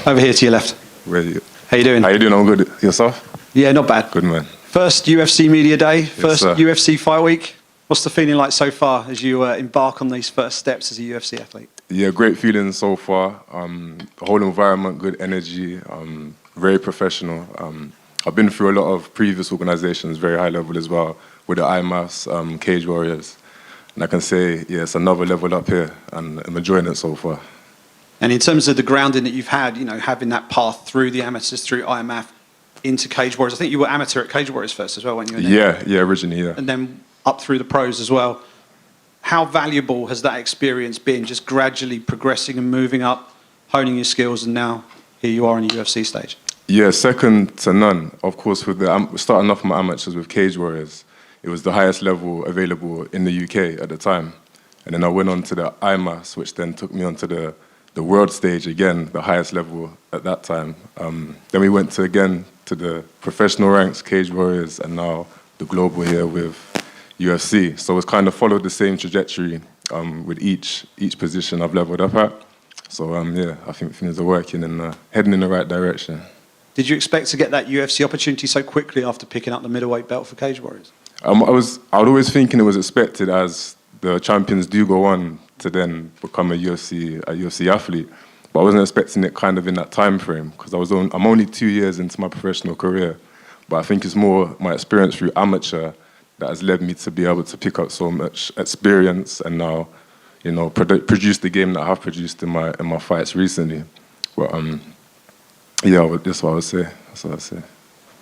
over here to your left. Where you? How you doing? How you doing? I'm good. Yourself? Yeah, not bad. Good, man. First UFC media day, first sir. UFC fight week. What's the feeling like so far as you embark on these first steps as a UFC athlete? Yeah, great feeling so far. The whole environment, good energy, very professional. I've been through a lot of previous organizations, very high level as well, with the IMAS, Cage Warriors. And I can say, yeah, it's another level up here, and I'm enjoying it so far. And in terms of the grounding that you've had, you know, having that path through the amateurs, through IMAF, into Cage Warriors. I think you were amateur at Cage Warriors first as well, weren't you? Yeah, originally, yeah. And then up through the pros as well. How valuable has that experience been, just gradually progressing and moving up, honing your skills, and now here you are on the UFC stage? Yeah, second to none. Of course, with starting off my amateurs with Cage Warriors, it was the highest level available in the UK at the time. And then I went on to the IMAS, which then took me onto the world stage again, the highest level at that time. Then we went to the professional ranks, Cage Warriors, and now the global here with UFC. So it's kind of followed the same trajectory with each position I've leveled up at. So yeah, I think things are working and heading in the right direction. Did you expect to get that UFC opportunity so quickly after picking up the middleweight belt for Cage Warriors? I was always thinking it was expected, as the champions do go on to then become a UFC athlete. But I wasn't expecting it kind of in that time frame, because I'm only 2 years into my professional career. But I think it's more my experience through amateur that has led me to be able to pick up so much experience and now, you know, produce the game that I have produced in my fights recently. But yeah, that's what I would say. That's what I would say.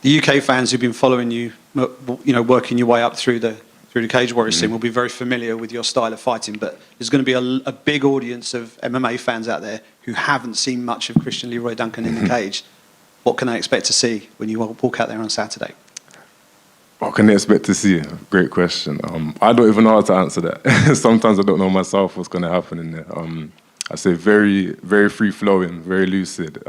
The UK fans who've been following you, you know, working your way up through the Cage Warriors scene will be very familiar with your style of fighting, but there's going to be a big audience of MMA fans out there who haven't seen much of Christian Leroy Duncan in the cage. What can they expect to see when you walk out there on Saturday? What can they expect to see? Great question. I don't even know how to answer that. Sometimes I don't know myself what's going to happen in there. I say very, very free-flowing, very lucid.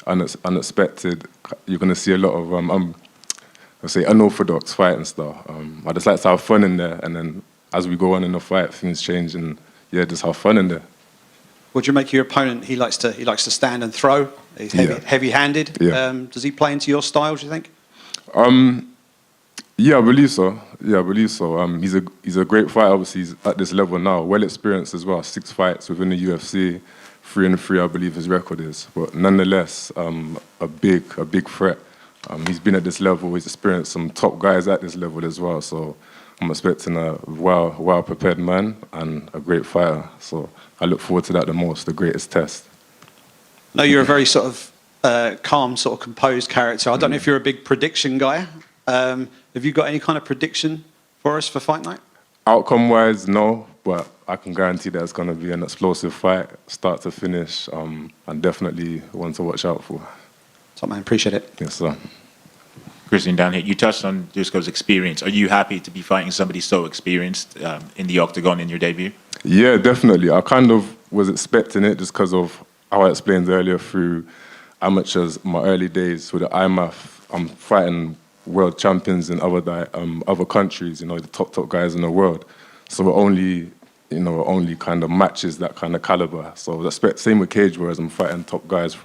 unexpected. You're going to see a lot of, I'll say, unorthodox fighting style. I just like to have fun in there, and then as we go on in the fight, things change, and yeah, just have fun in there. What do you make of your opponent? He likes to stand and throw. He's heavy-handed. Yeah. Does he play into your style, do you think? Yeah, I believe so. He's a great fighter. Obviously, he's at this level now, well experienced as well. 6 fights within the UFC, 3-3, I believe his record is. But nonetheless, a big threat. He's been at this level. He's experienced some top guys at this level as well. So I'm expecting a well-prepared man and a great fighter. So I look forward to that the most, the greatest test. No, you're a very sort of calm, sort of composed character. I don't know if you're a big prediction guy. Have you got any kind of prediction for us for fight night? Outcome-wise, no, but I can guarantee that it's going to be an explosive fight, start to finish, and definitely one to watch out for. Top man, appreciate it. Yes, sir. Christian, down here, you touched on Dusko's experience. Are you happy to be fighting somebody so experienced in the octagon in your debut? Yeah, definitely. I kind of was expecting it just because of how I explained earlier through amateurs, my early days with the IMAF. I'm fighting world champions in other countries, the top guys in the world. So we're only kind of matches that kind of caliber. So same with Cage Warriors. I'm fighting top guys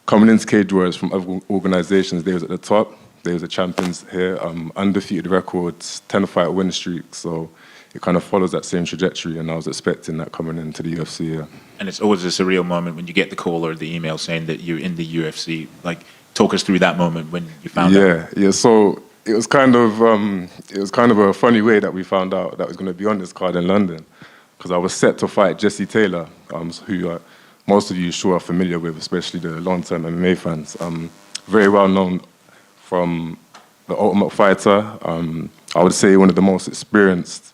coming into Cage Warriors from other organizations. They was at the top. They was the champions here. Undefeated records, 10-fight win streak. So it kind of follows that same trajectory, and I was expecting that coming into the UFC. Yeah. And it's always a surreal moment when you get the call or the email saying that you're in the UFC. Like, talk us through that moment when you found out. Yeah. So it was kind of a funny way that we found out that I was going to be on this card in London, because I was set to fight Jesse Taylor, who most of you sure are familiar with, especially the long-term MMA fans. Very well known from the Ultimate Fighter. I would say one of the most experienced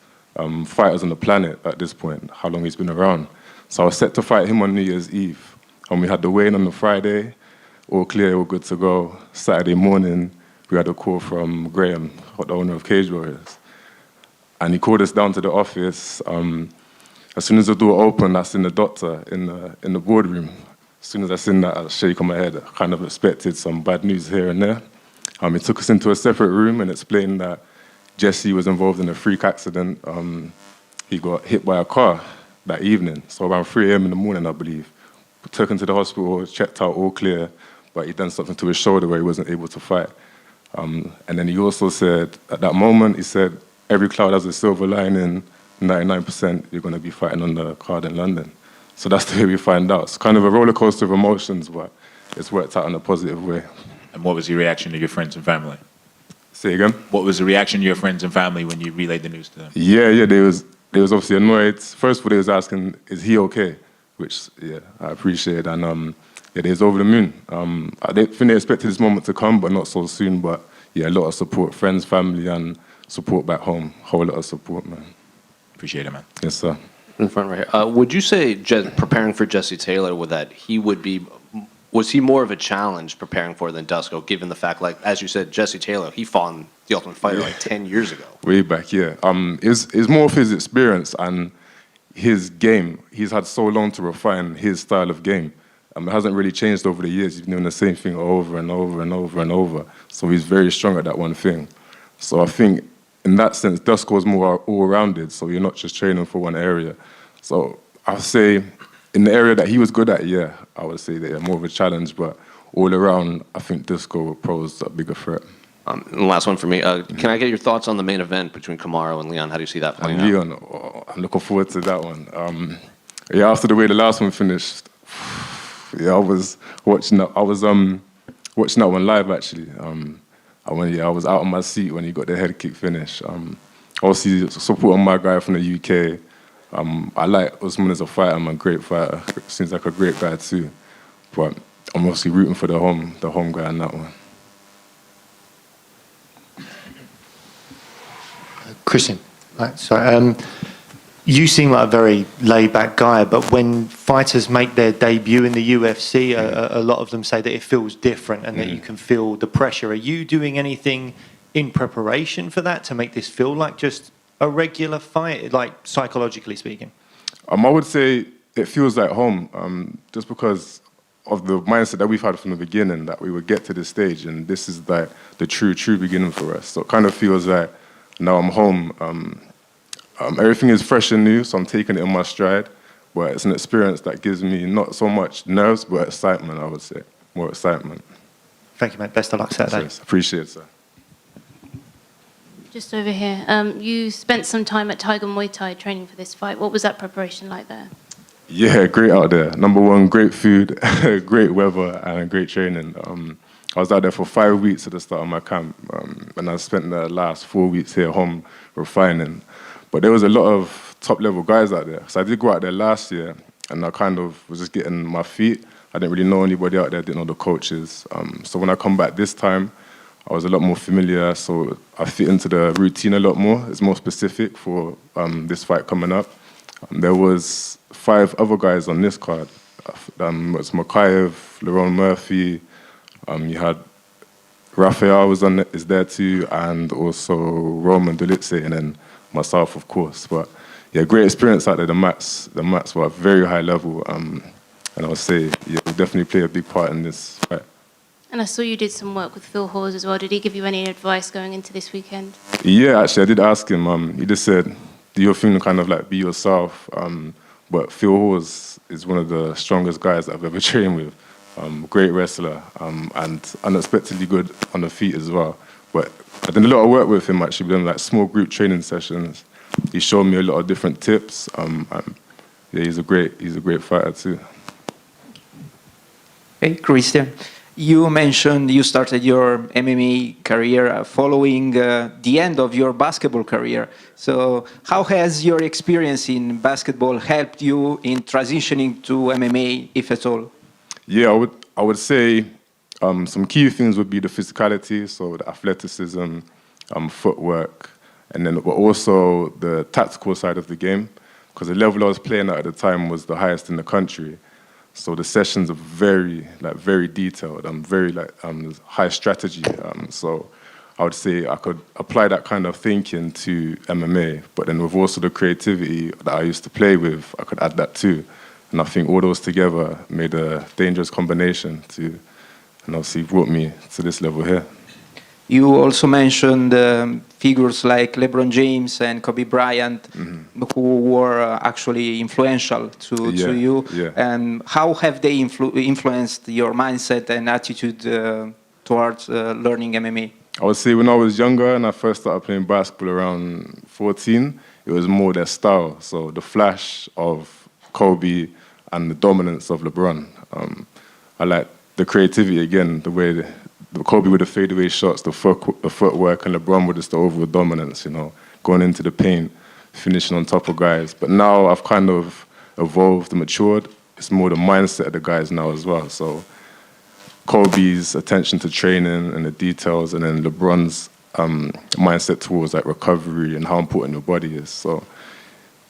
fighters on the planet at this point, how long he's been around. So I was set to fight him on New Year's Eve, and we had the weigh-in on the Friday. All clear, all good to go. Saturday morning, we had a call from Graham, the owner of Cage Warriors. And he called us down to the office. As soon as the door opened, I seen the doctor in the boardroom. As soon as I seen that, I shake on my head. I kind of expected some bad news here and there. He took us into a separate room and explained that Jesse was involved in a freak accident. He got hit by a car that evening. So around 3 a.m. in the morning, I believe. Took him to the hospital, checked out, all clear. But he'd done something to his shoulder where he wasn't able to fight. And then he also said, at that moment, he said, every cloud has a silver lining, 99% you're going to be fighting on the card in London. So that's the way we find out. It's kind of a roller coaster of emotions, but it's worked out in a positive way. And what was the reaction of your friends and family? Say again? What was the reaction of your friends and family when you relayed the news to them? Yeah, they was obviously annoyed. First of all, they was asking, is he okay? Which, yeah, I appreciate. And they was over the moon. I didn't think they expected this moment to come, but not so soon. But yeah, a lot of support, friends, family, and support back home. Whole lot of support, man. Appreciate it, man. Yes, sir. In front right here. Would you say preparing for Jesse Taylor was he more of a challenge preparing for than Dusko, given the fact, like, as you said, Jesse Taylor, he fought in The Ultimate Fighter like 10 years ago. Way back, yeah. It's more of his experience and his game. He's had so long to refine his style of game. It hasn't really changed over the years. He's been doing the same thing over and over and over and over. So he's very strong at that one thing. So I think in that sense, Dusko's more all-rounded, so you're not just training for one area. So I'd say in the area that he was good at, yeah, I would say they're more of a challenge, but all around, I think Dusko posed a bigger threat. And the last one for me. Can I get your thoughts on the main event between Kamaru and Leon? How do you see that playing out? Leon, I'm looking forward to that one. Yeah, after the way the last one finished, yeah, I was watching that one live actually. I was out on my seat when he got the head kick finish. Obviously supporting my guy from the UK. I like Usman as a fighter. I'm a great fighter. Seems like a great guy too. But I'm obviously rooting for the home guy in that one. Christian, right, sorry. You seem like a very laid-back guy, but when fighters make their debut in the UFC, a lot of them say that it feels different and that you can feel the pressure. Are you doing anything in preparation for that to make this feel like just a regular fight, like psychologically speaking? I would say it feels like home, just because of the mindset that we've had from the beginning, that we would get to this stage, and this is like the true beginning for us. So it kind of feels like now I'm home. Everything is fresh and new, so I'm taking it in my stride. But it's an experience that gives me not so much nerves, but excitement, I would say. More excitement. Thank you, mate. Best of luck Saturday. Yes, appreciate it, sir. Just over here. You spent some time at Tiger Muay Thai training for this fight. What was that preparation like there? Yeah, great out there. Number one, great food, great weather, and great training. I was out there for 5 weeks at the start of my camp, and I spent the last 4 weeks here home refining. But there was a lot of top-level guys out there. So I did go out there last year, and I kind of was just getting my feet. I didn't really know anybody out there, didn't know the coaches. So when I come back this time, I was a lot more familiar, so I fit into the routine a lot more. It's more specific for this fight coming up. There was 5 other guys on this card. It was Makayev, Lerone Murphy, you had Rafael is there too, and also Roman Dolidze, and then myself, of course. But yeah, great experience out there. The mats were at a very high level, and I would say, yeah, we definitely play a big part in this fight. And I saw you did some work with Phil Hawes as well. Did he give you any advice going into this weekend? Yeah, actually, I did ask him. He just said, do your thing, kind of like be yourself. But Phil Hawes is one of the strongest guys I've ever trained with. Great wrestler, and unexpectedly good on the feet as well. But I did a lot of work with him, actually. We've done like small group training sessions. He showed me a lot of different tips. Yeah, he's a great fighter too. Okay, Christian, you mentioned you started your MMA career following the end of your basketball career. So how has your experience in basketball helped you in transitioning to MMA, if at all? Yeah, I would say some key things would be the physicality, so the athleticism, footwork, and then but also the tactical side of the game, because the level I was playing at the time was the highest in the country. So the sessions are very detailed, very high strategy. So I would say I could apply that kind of thinking to MMA, but then with also the creativity that I used to play with, I could add that too. And I think all those together made a dangerous combination and obviously brought me to this level here. You also mentioned figures like LeBron James and Kobe Bryant, who were actually influential to you. Yeah. And how have they influenced your mindset and attitude towards learning MMA? I would say when I was younger and I first started playing basketball around 14, it was more their style. So the flash of Kobe and the dominance of LeBron. I like the creativity again, the way the Kobe with the fadeaway shots, the footwork, and LeBron with just the overall dominance, going into the paint, finishing on top of guys. But now I've kind of evolved and matured. It's more the mindset of the guys now as well. So Kobe's attention to training and the details, and then LeBron's mindset towards like recovery and how important your body is. So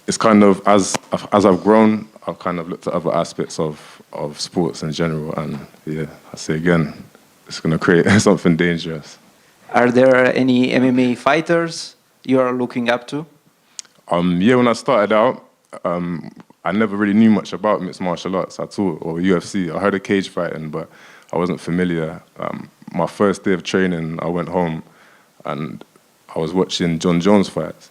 it's kind of, as I've grown, I've kind of looked at other aspects of sports in general, and yeah, I say again, it's going to create something dangerous. Are there any MMA fighters you are looking up to? Yeah, when I started out, I never really knew much about mixed martial arts at all, or UFC. I heard of cage fighting, but I wasn't familiar. My first day of training, I went home and I was watching John Jones fights.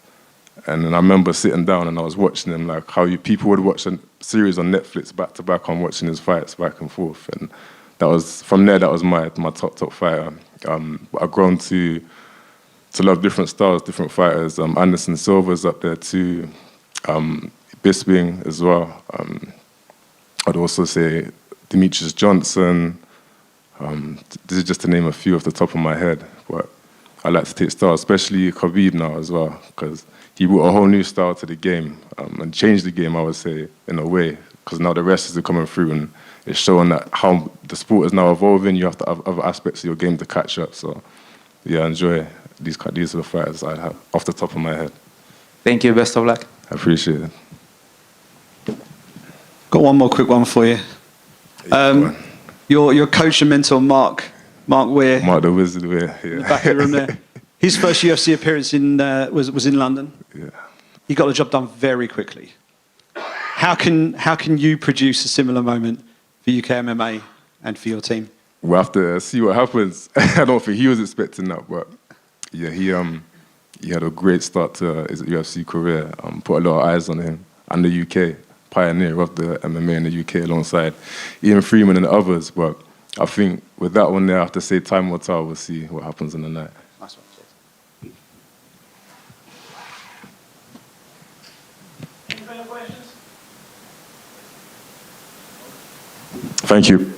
And then I remember sitting down and I was watching him, like how people would watch a series on Netflix back to back. I'm watching his fights back and forth. And that was, from there, that was my top fighter. I've grown to love different styles, different fighters. Anderson Silva's up there too. Bisping as well. I'd also say Demetrius Johnson. This is just to name a few off the top of my head. But I like to take styles, especially Khabib now as well, because he brought a whole new style to the game and changed the game, I would say, in a way, because now the wrestlers are coming through and it's showing that how the sport is now evolving. You have to have other aspects of your game to catch up. So, yeah, I enjoy these are the fighters I have off the top of my head. Thank you. Best of luck. I appreciate it. Got one more quick one for you. Your coach and mentor, Mark Weir. Mark the Wizard Weir, yeah. In the back of the room there. His first UFC appearance was in London. Yeah. He got the job done very quickly. How can you produce a similar moment for UK MMA and for your team? We'll have to see what happens. I don't think he was expecting that, but yeah, he had a great start to his UFC career. Put a lot of eyes on him and the UK, pioneer of the MMA in the UK alongside Ian Freeman and others. But I think with that one there, I have to say time will tell. We'll see what happens in the night. Nice one. Thank you.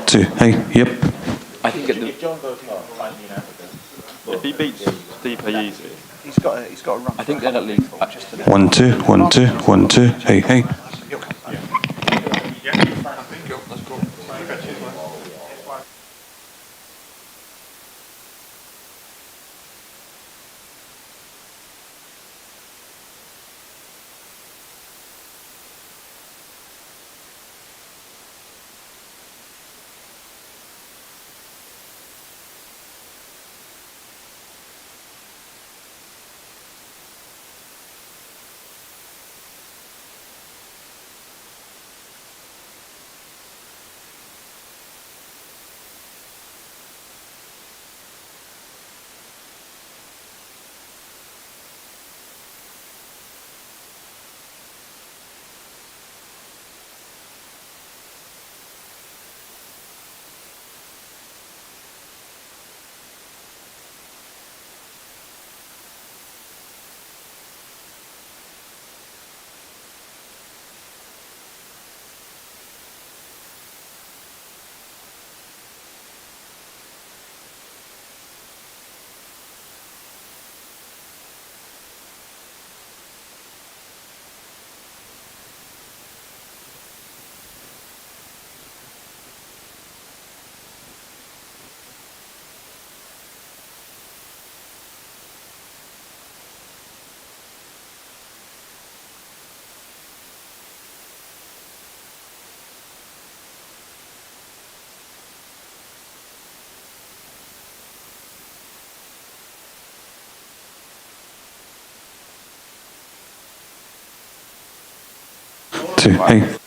Two. Hey, yep. I think If John goes far, like me in Africa. if he beats Stipe easy, He's got a run. I think then at least. 1, 2, 1, 2, 1, 2. Hey, hey. 2, hey.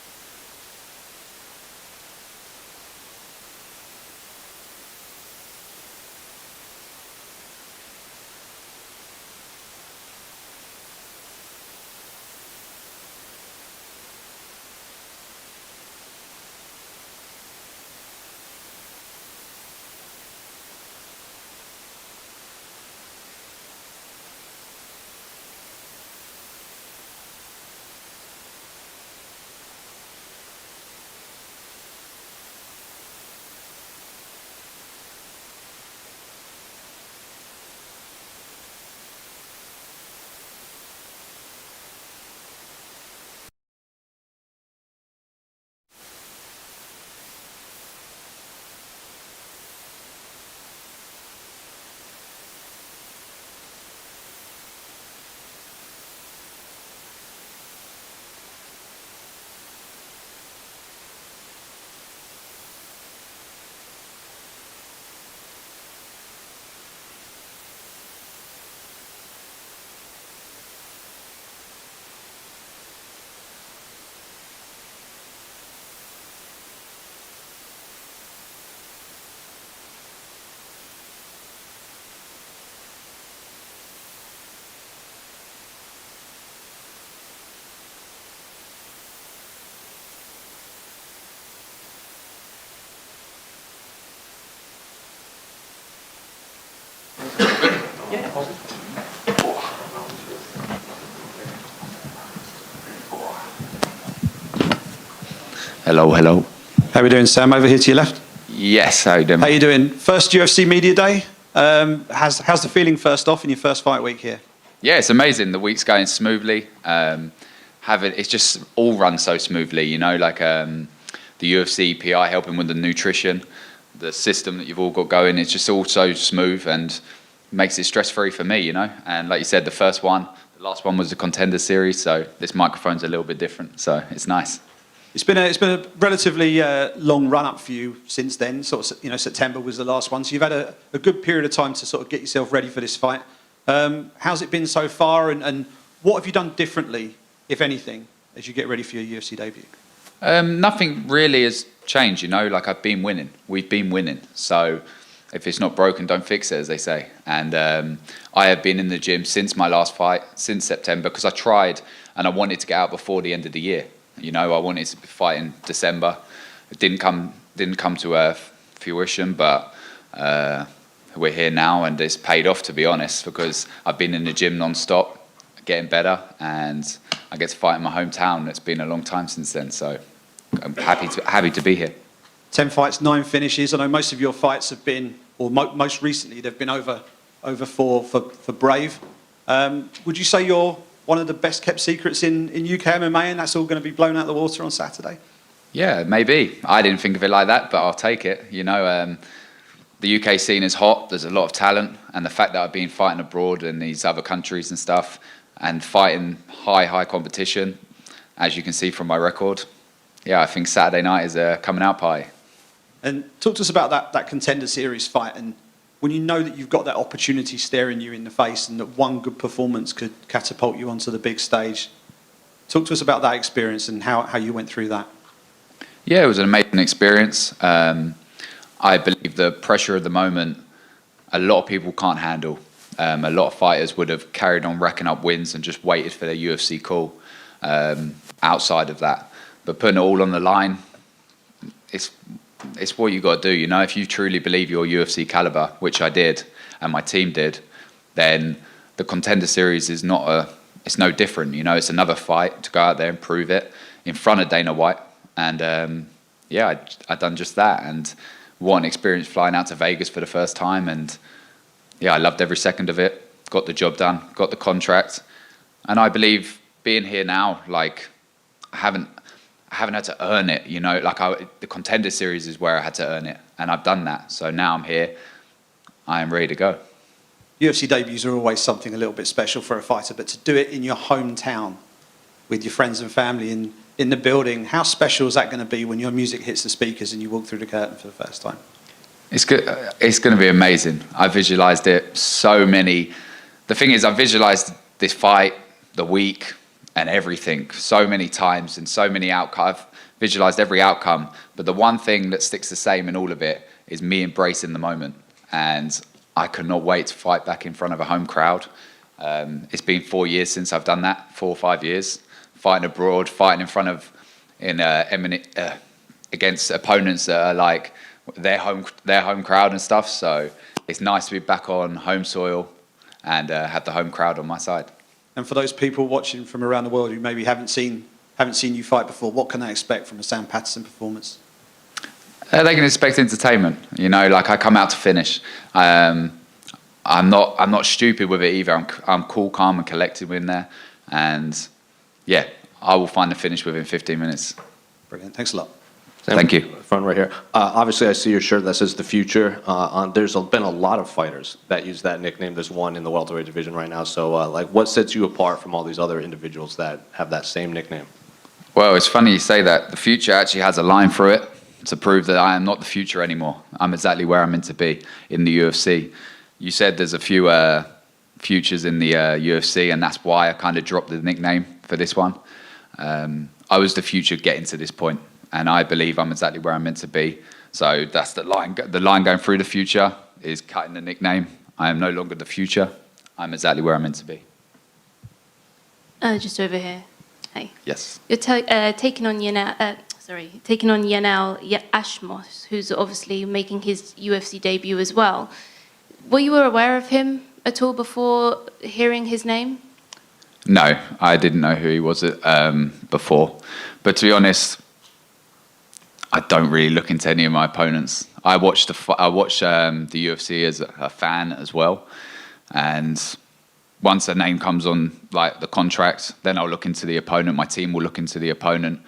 Hello, hello. How are we doing, Sam? Over here to your left. Yes, how you doing? How you doing? First UFC media day. How's the feeling first off in your first fight week here? Yeah, it's amazing. The week's going smoothly. It's just all run so smoothly, you know, like the UFC PI helping with the nutrition, the system that you've all got going. It's just all so smooth and makes it stress-free for me, you know. And like you said, the last one was the Contender Series, so this microphone's a little bit different, so it's nice. It's been a relatively long run up for you since then. Sort of, you know, September was the last one, so you've had a good period of time to sort of get yourself ready for this fight. How's it been so far, and what have you done differently, if anything, as you get ready for your UFC debut? Nothing really has changed, you know. Like I've been winning, we've been winning. So if it's not broken, don't fix it, as they say. And I have been in the gym since my last fight, since September, because I tried and I wanted to get out before the end of the year. You know, I wanted to fight in December. It didn't come to fruition, but we're here now, and it's paid off, to be honest, because I've been in the gym non-stop, getting better, and I get to fight in my hometown. It's been a long time since then, so I'm happy to be here. 10 fights, 9 finishes. I know most of your fights have been, or most recently, they've been over for Brave. Would you say you're one of the best kept secrets in UK MMA, and that's all going to be blown out the water on Saturday? Yeah, maybe. I didn't think of it like that, but I'll take it. You know, the UK scene is hot. There's a lot of talent, and the fact that I've been fighting abroad in these other countries and stuff, and fighting high competition, as you can see from my record, yeah, I think Saturday night is a coming out party. And talk to us about that Contender Series fight, and when you know that you've got that opportunity staring you in the face and that one good performance could catapult you onto the big stage. Talk to us about that experience and how you went through that. Yeah, it was an amazing experience. I believe the pressure of the moment, a lot of people can't handle. A lot of fighters would have carried on racking up wins and just waited for their UFC call outside of that. But putting it all on the line, it's what you got to do, you know. If you truly believe you're UFC caliber, which I did, and my team did, then the Contender Series is it's no different, you know. It's another fight to go out there and prove it in front of Dana White, and yeah, I done just that, and what an experience flying out to Vegas for the first time, and yeah, I loved every second of it. Got the job done, got the contract, and I believe being here now, like I haven't had to earn it, you know. Like the Contender Series is where I had to earn it, and I've done that. So now I'm here. I am ready to go. UFC debuts are always something a little bit special for a fighter, but to do it in your hometown with your friends and family in the building, how special is that going to be when your music hits the speakers and you walk through the curtain for the first time? It's good. It's going to be amazing. I visualized it so many. The thing is, I visualized this fight, the week, and everything so many times and so many outcomes. I've visualized every outcome, but the one thing that sticks the same in all of it is me embracing the moment. And I could not wait to fight back in front of a home crowd. It's been 4 years since I've done that, 4 or 5 years, fighting abroad, fighting in front of against opponents that are like their home crowd and stuff. So it's nice to be back on home soil and have the home crowd on my side. And for those people watching from around the world who maybe haven't seen you fight before, what can they expect from a Sam Patterson performance? They can expect entertainment. You know, like I come out to finish. I'm not stupid with it either. I'm cool, calm, and collected in there. And yeah, I will find the finish within 15 minutes. Brilliant. Thanks a lot. Thank you. Front right here. Obviously, I see your shirt that says the future. There's been a lot of fighters that use that nickname. There's one in the welterweight division right now. So, like, what sets you apart from all these other individuals that have that same nickname? Well, it's funny you say that. The future actually has a line through it to prove that I am not the future anymore. I'm exactly where I'm meant to be in the UFC. You said there's a few futures in the UFC, and that's why I kind of dropped the nickname for this one. I was the future getting to this point, and I believe I'm exactly where I'm meant to be. So that's the line. The line going through the future is cutting the nickname. I am no longer the future. I'm exactly where I'm meant to be. Just over here. Hey. Yes. You're taking on Yanel Ashmos, who's obviously making his UFC debut as well. Were you aware of him at all before hearing his name? No, I didn't know who he was before. But to be honest, I don't really look into any of my opponents. I watch the UFC as a fan as well, and once a name comes on, like the contract, then I'll look into the opponent. My team will look into the opponent.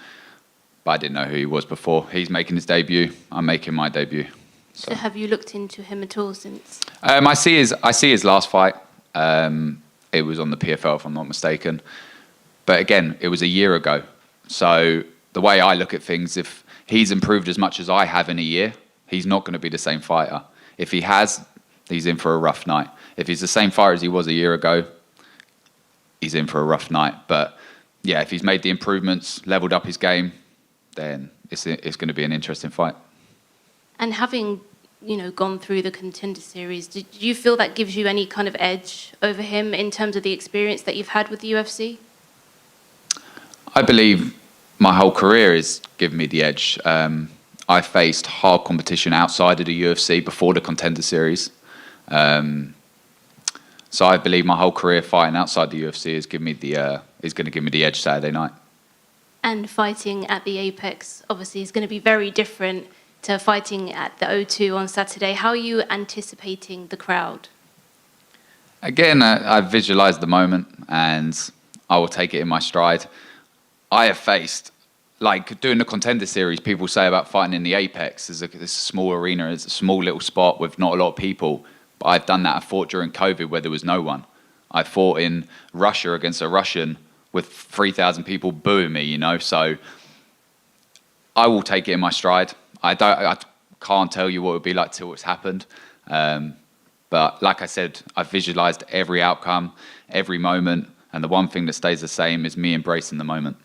But I didn't know who he was before. He's making his debut. I'm making my debut. So have you looked into him at all since? I see his last fight. It was on the PFL, if I'm not mistaken. But again, it was a year ago. So the way I look at things, if he's improved as much as I have in a year, he's not going to be the same fighter. If he has, he's in for a rough night. If he's the same fighter as he was a year ago, he's in for a rough night. But yeah, if he's made the improvements, leveled up his game, then it's going to be an interesting fight. And having, gone through the Contender Series, do you feel that gives you any kind of edge over him in terms of the experience that you've had with the UFC? I believe my whole career has given me the edge. I faced hard competition outside of the UFC before the Contender Series. So I believe my whole career fighting outside the UFC is going to give me the edge Saturday night. And fighting at the Apex, obviously, is going to be very different to fighting at the O2 on Saturday. How are you anticipating the crowd? Again, I've visualized the moment, and I will take it in my stride. I have faced, like doing the Contender Series, people say about fighting in the Apex. It's a small arena, it's a small little spot with not a lot of people. But I've done that. I fought during COVID where there was no one. I fought in Russia against a Russian with 3,000 people booing me, So I will take it in my stride. I can't tell you what it would be like till it's happened. But like I said, I've visualized every outcome, every moment, and the one thing that stays the same is me embracing the moment.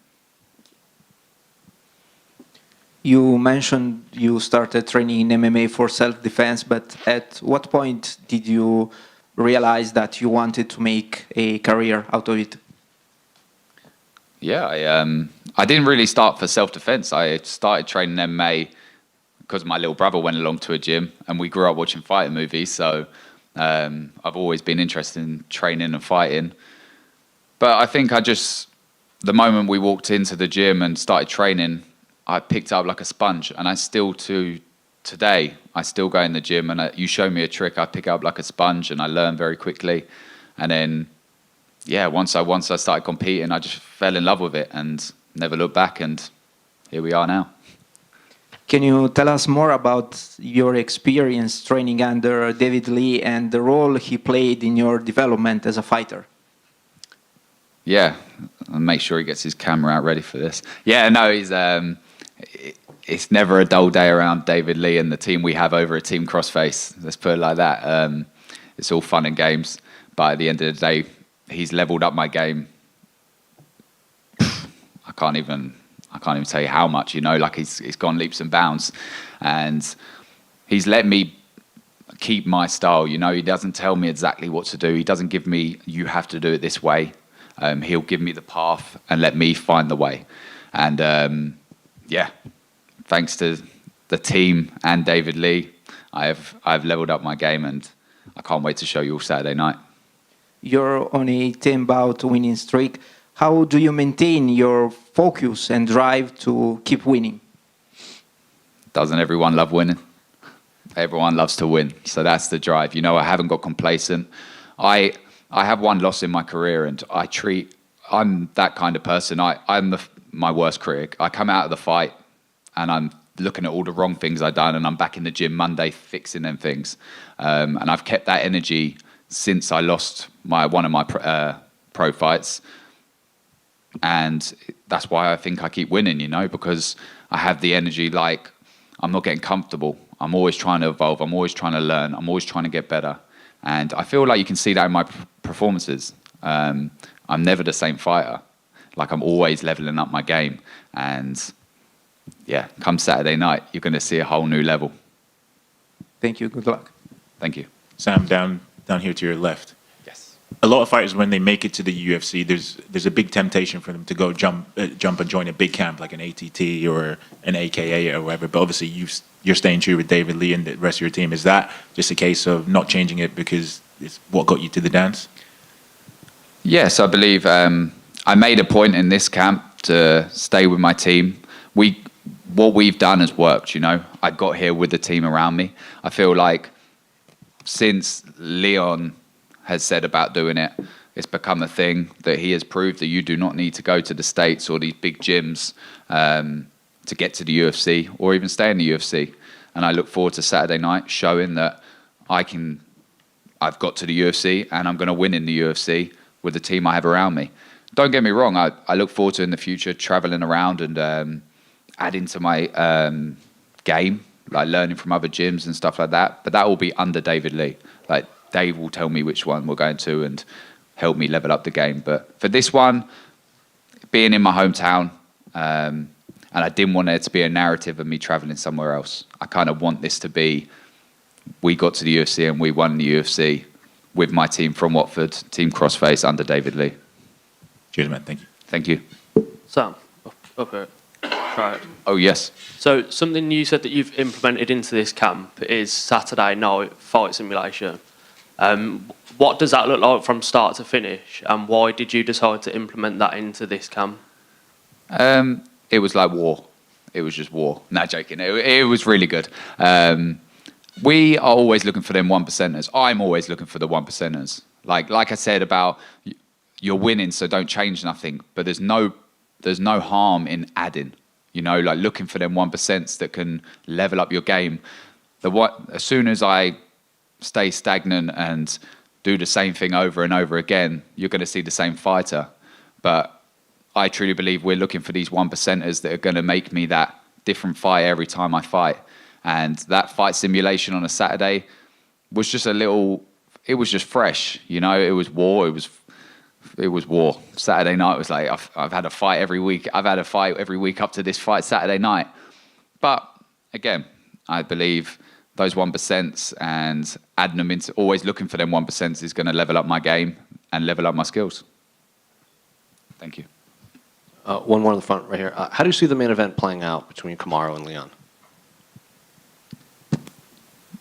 You mentioned you started training in MMA for self-defense, but at what point did you realize that you wanted to make a career out of it? Yeah, I didn't really start for self-defense. I started training MMA because my little brother went along to a gym, and we grew up watching fighting movies, so I've always been interested in training and fighting. But I think the moment we walked into the gym and started training, I picked up like a sponge, and today, I still go in the gym, and you show me a trick, I pick up like a sponge, and I learn very quickly. And then, yeah, once I started competing, I just fell in love with it and never looked back, and here we are now. Can you tell us more about your experience training under David Lee and the role he played in your development as a fighter? Yeah, I'll make sure he gets his camera out ready for this. Yeah, no, it's never a dull day around David Lee and the team we have over at Team Crossface. Let's put it like that. It's all fun and games, but at the end of the day, he's leveled up my game can't even tell you how much, you know, like he's gone leaps and bounds, and he's let me keep my style, you know. He doesn't tell me exactly what to do. He doesn't give me, you have to do it this way. He'll give me the path and let me find the way. And yeah, thanks to the team and David Lee, I've leveled up my game, and I can't wait to show you all Saturday night. You're on a 10-bout winning streak. How do you maintain your focus and drive to keep winning? Doesn't everyone love winning? Everyone loves to win, so that's the drive. You know, I haven't got complacent. I have one loss in my career, and I'm that kind of person. I'm my worst critic. I come out of the fight, and I'm looking at all the wrong things I've done, and I'm back in the gym Monday fixing them things. And I've kept that energy since I lost one of my pro fights. And that's why I think I keep winning, you know, because I have the energy, like, I'm not getting comfortable. I'm always trying to evolve. I'm always trying to learn. I'm always trying to get better. And I feel like you can see that in my performances. I'm never the same fighter. Like, I'm always leveling up my game. And yeah, come Saturday night, you're going to see a whole new level. Thank you. Good luck. Thank you. Sam, down here to your left. Yes. A lot of fighters, when they make it to the UFC, there's a big temptation for them to go jump and join a big camp like an ATT or an AKA or whatever. But obviously, you're staying true with David Lee and the rest of your team. Is that just a case of not changing it because it's what got you to the dance? Yes, I believe I made a point in this camp to stay with my team. What we've done has worked, you know. I got here with the team around me. I feel like since Leon has said about doing it, it's become a thing that he has proved that you do not need to go to the States or these big gyms to get to the UFC or even stay in the UFC. And I look forward to Saturday night showing that I've got to the UFC and I'm going to win in the UFC with the team I have around me. Don't get me wrong, I look forward to in the future traveling around and adding to my game, like learning from other gyms and stuff like that. But that will be under David Lee. Like, Dave will tell me which one we're going to and help me level up the game. But for this one, being in my hometown, and I didn't want there to be a narrative of me traveling somewhere else. I kind of want this to be, we got to the UFC and we won the UFC with my team from Watford, Team Crossface under David Lee. Cheers, man. Thank you. Thank you. Sam, up here. Right. Oh, yes. So something you said that you've implemented into this camp is Saturday night fight simulation. What does that look like from start to finish, and why did you decide to implement that into this camp? It was like war. It was just war. No, joking. It was really good. We are always looking for them 1%ers. I'm always looking for the 1%ers. Like I said about you're winning, so don't change nothing. But there's no harm in adding. You know, like looking for them 1% that can level up your game. As soon as I stay stagnant and do the same thing over and over again, you're going to see the same fighter. But I truly believe we're looking for these 1%ers that are going to make me that different fight every time I fight. And that fight simulation on a Saturday was just it was just fresh. You know, it was war. It was war. Saturday night was like, I've had a fight every week. I've had a fight every week up to this fight Saturday night. But again, I believe those 1% and adding them into, always looking for them 1% is going to level up my game and level up my skills. Thank you. One more in the front right here. How do you see the main event playing out between Kamaru and Leon?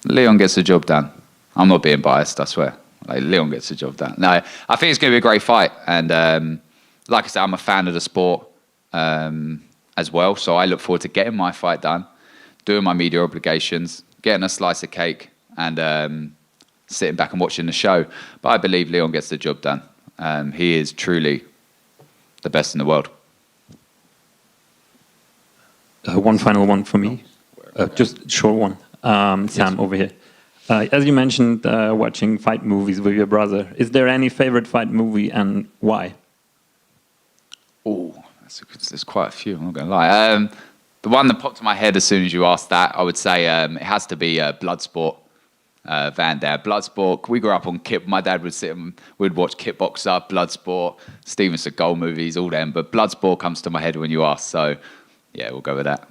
Leon gets the job done. I'm not being biased, I swear. Like, Leon gets the job done. No, I think it's going to be a great fight. And like I said, I'm a fan of the sport as well. So I look forward to getting my fight done, doing my media obligations, getting a slice of cake, and sitting back and watching the show. But I believe Leon gets the job done. He is truly the best in the world. One final one for me. Just a short one. Sam, over here. As you mentioned, watching fight movies with your brother, is there any favorite fight movie and why? Oh, there's quite a few, I'm not going to lie. The one that popped to my head as soon as you asked that, I would say it has to be Bloodsport. Van Dam, Bloodsport. We grew up on My dad would sit and would watch Kickboxer, Bloodsport, Steven Seagal movies, all them. But Bloodsport comes to my head when you ask. So, yeah, we'll go with that.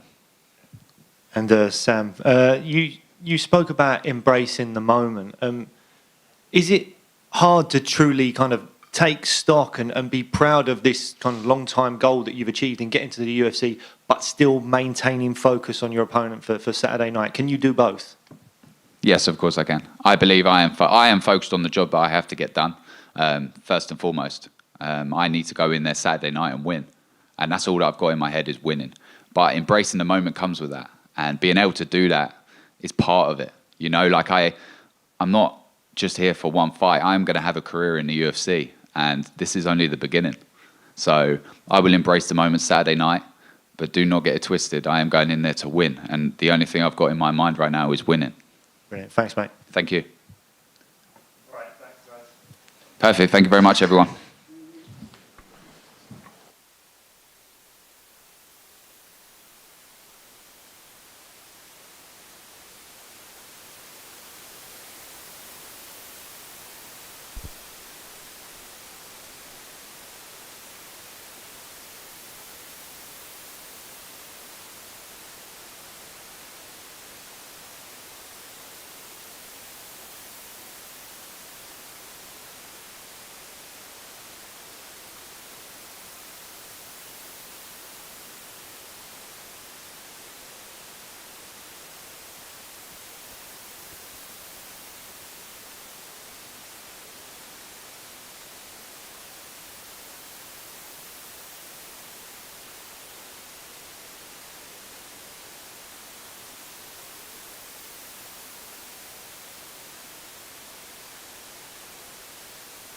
And Sam, you spoke about embracing the moment. Is it hard to truly kind of take stock and be proud of this kind of long-time goal that you've achieved in getting to the UFC, but still maintaining focus on your opponent for Saturday night? Can you do both? Yes, of course I can. I believe I am focused on the job that I have to get done, first and foremost. I need to go in there Saturday night and win. And that's all I've got in my head is winning. But embracing the moment comes with that. And being able to do that is part of it. You know, like I'm not just here for one fight. I'm going to have a career in the UFC. And this is only the beginning. So I will embrace the moment Saturday night. But do not get it twisted. I am going in there to win. And the only thing I've got in my mind right now is winning. Brilliant. Thanks, mate. Thank you. Perfect. Thank you very much, everyone.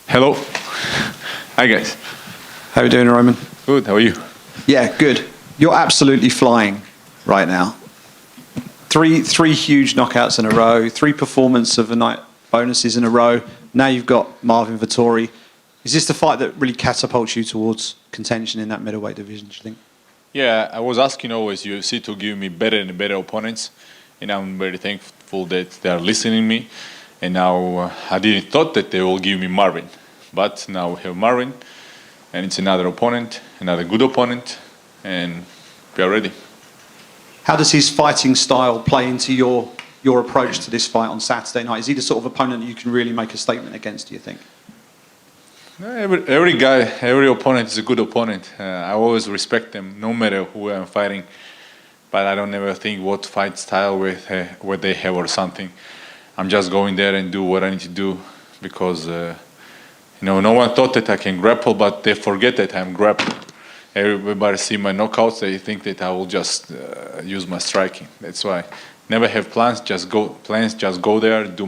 Hello. Hi, guys. How are you doing, Roman? Good. How are you? Yeah, good. You're absolutely flying right now. Three huge knockouts in a row, 3 performance of the night bonuses in a row. Now you've got Marvin, Vettori. Is this the fight that really catapults you towards contention in that middleweight division, do you think? Yeah, I was asking always UFC to give me better and better opponents, and I'm very thankful that they are listening to me. And now I didn't thought that they will give me Marvin, but now we have Marvin, and it's another opponent, another good opponent, and we are ready. How does his fighting style play into your approach to this fight on Saturday night? Is he the sort of opponent that you can really make a statement against, do you think? Every guy, every opponent is a good opponent. I always respect them, no matter who I'm fighting. But I don't ever think what fight style what they have or something. I'm just going there and do what I need to do because, no one thought that I can grapple, but they forget that I'm grappling. Everybody see my knockouts, they think that I will just use my striking. That's why never have plans, just go there, do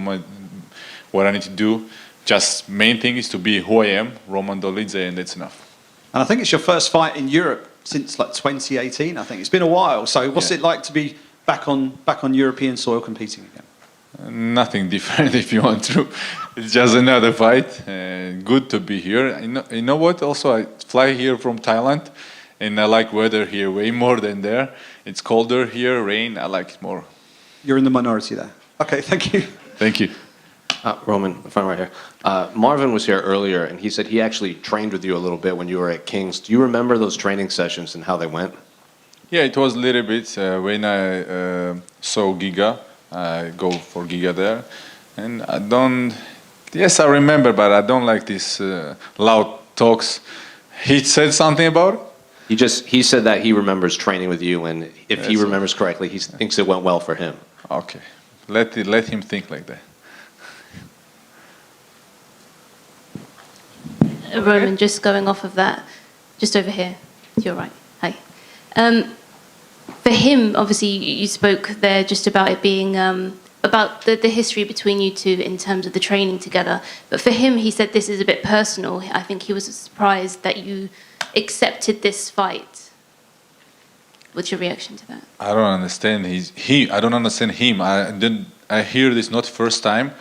what I need to do. Just main thing is to be who I am, Roman Dolidze, and that's enough. And I think it's your first fight in Europe since like 2018, I think. It's been a while. So what's it like to be back on European soil competing again? Nothing different if you want to. It's just another fight. Good to be here. You know what? Also, I fly here from Thailand, and I like weather here way more than there. It's colder here, rain. I like it more. You're in the minority there. Okay, thank you. Thank you. Roman, the front right here. Marvin was here earlier, and he said he actually trained with you a little bit when you were at King's. Do you remember those training sessions and how they went? Yeah, it was a little bit when I saw Giga. I go for Giga there, and I don't. Yes, I remember, but I don't like these loud talks. He said something about it. He said that he remembers training with you, and if he remembers correctly, he thinks it went well for him. Okay, let him think like that. Roman, just going off of that, just over here, to your right. Hi. For him, obviously, you spoke there just about it being about the history between you two in terms of the training together. But for him, he said this is a bit personal. I think he was surprised that you accepted this fight. What's your reaction to that? I don't understand. I don't understand him. I hear this not first time.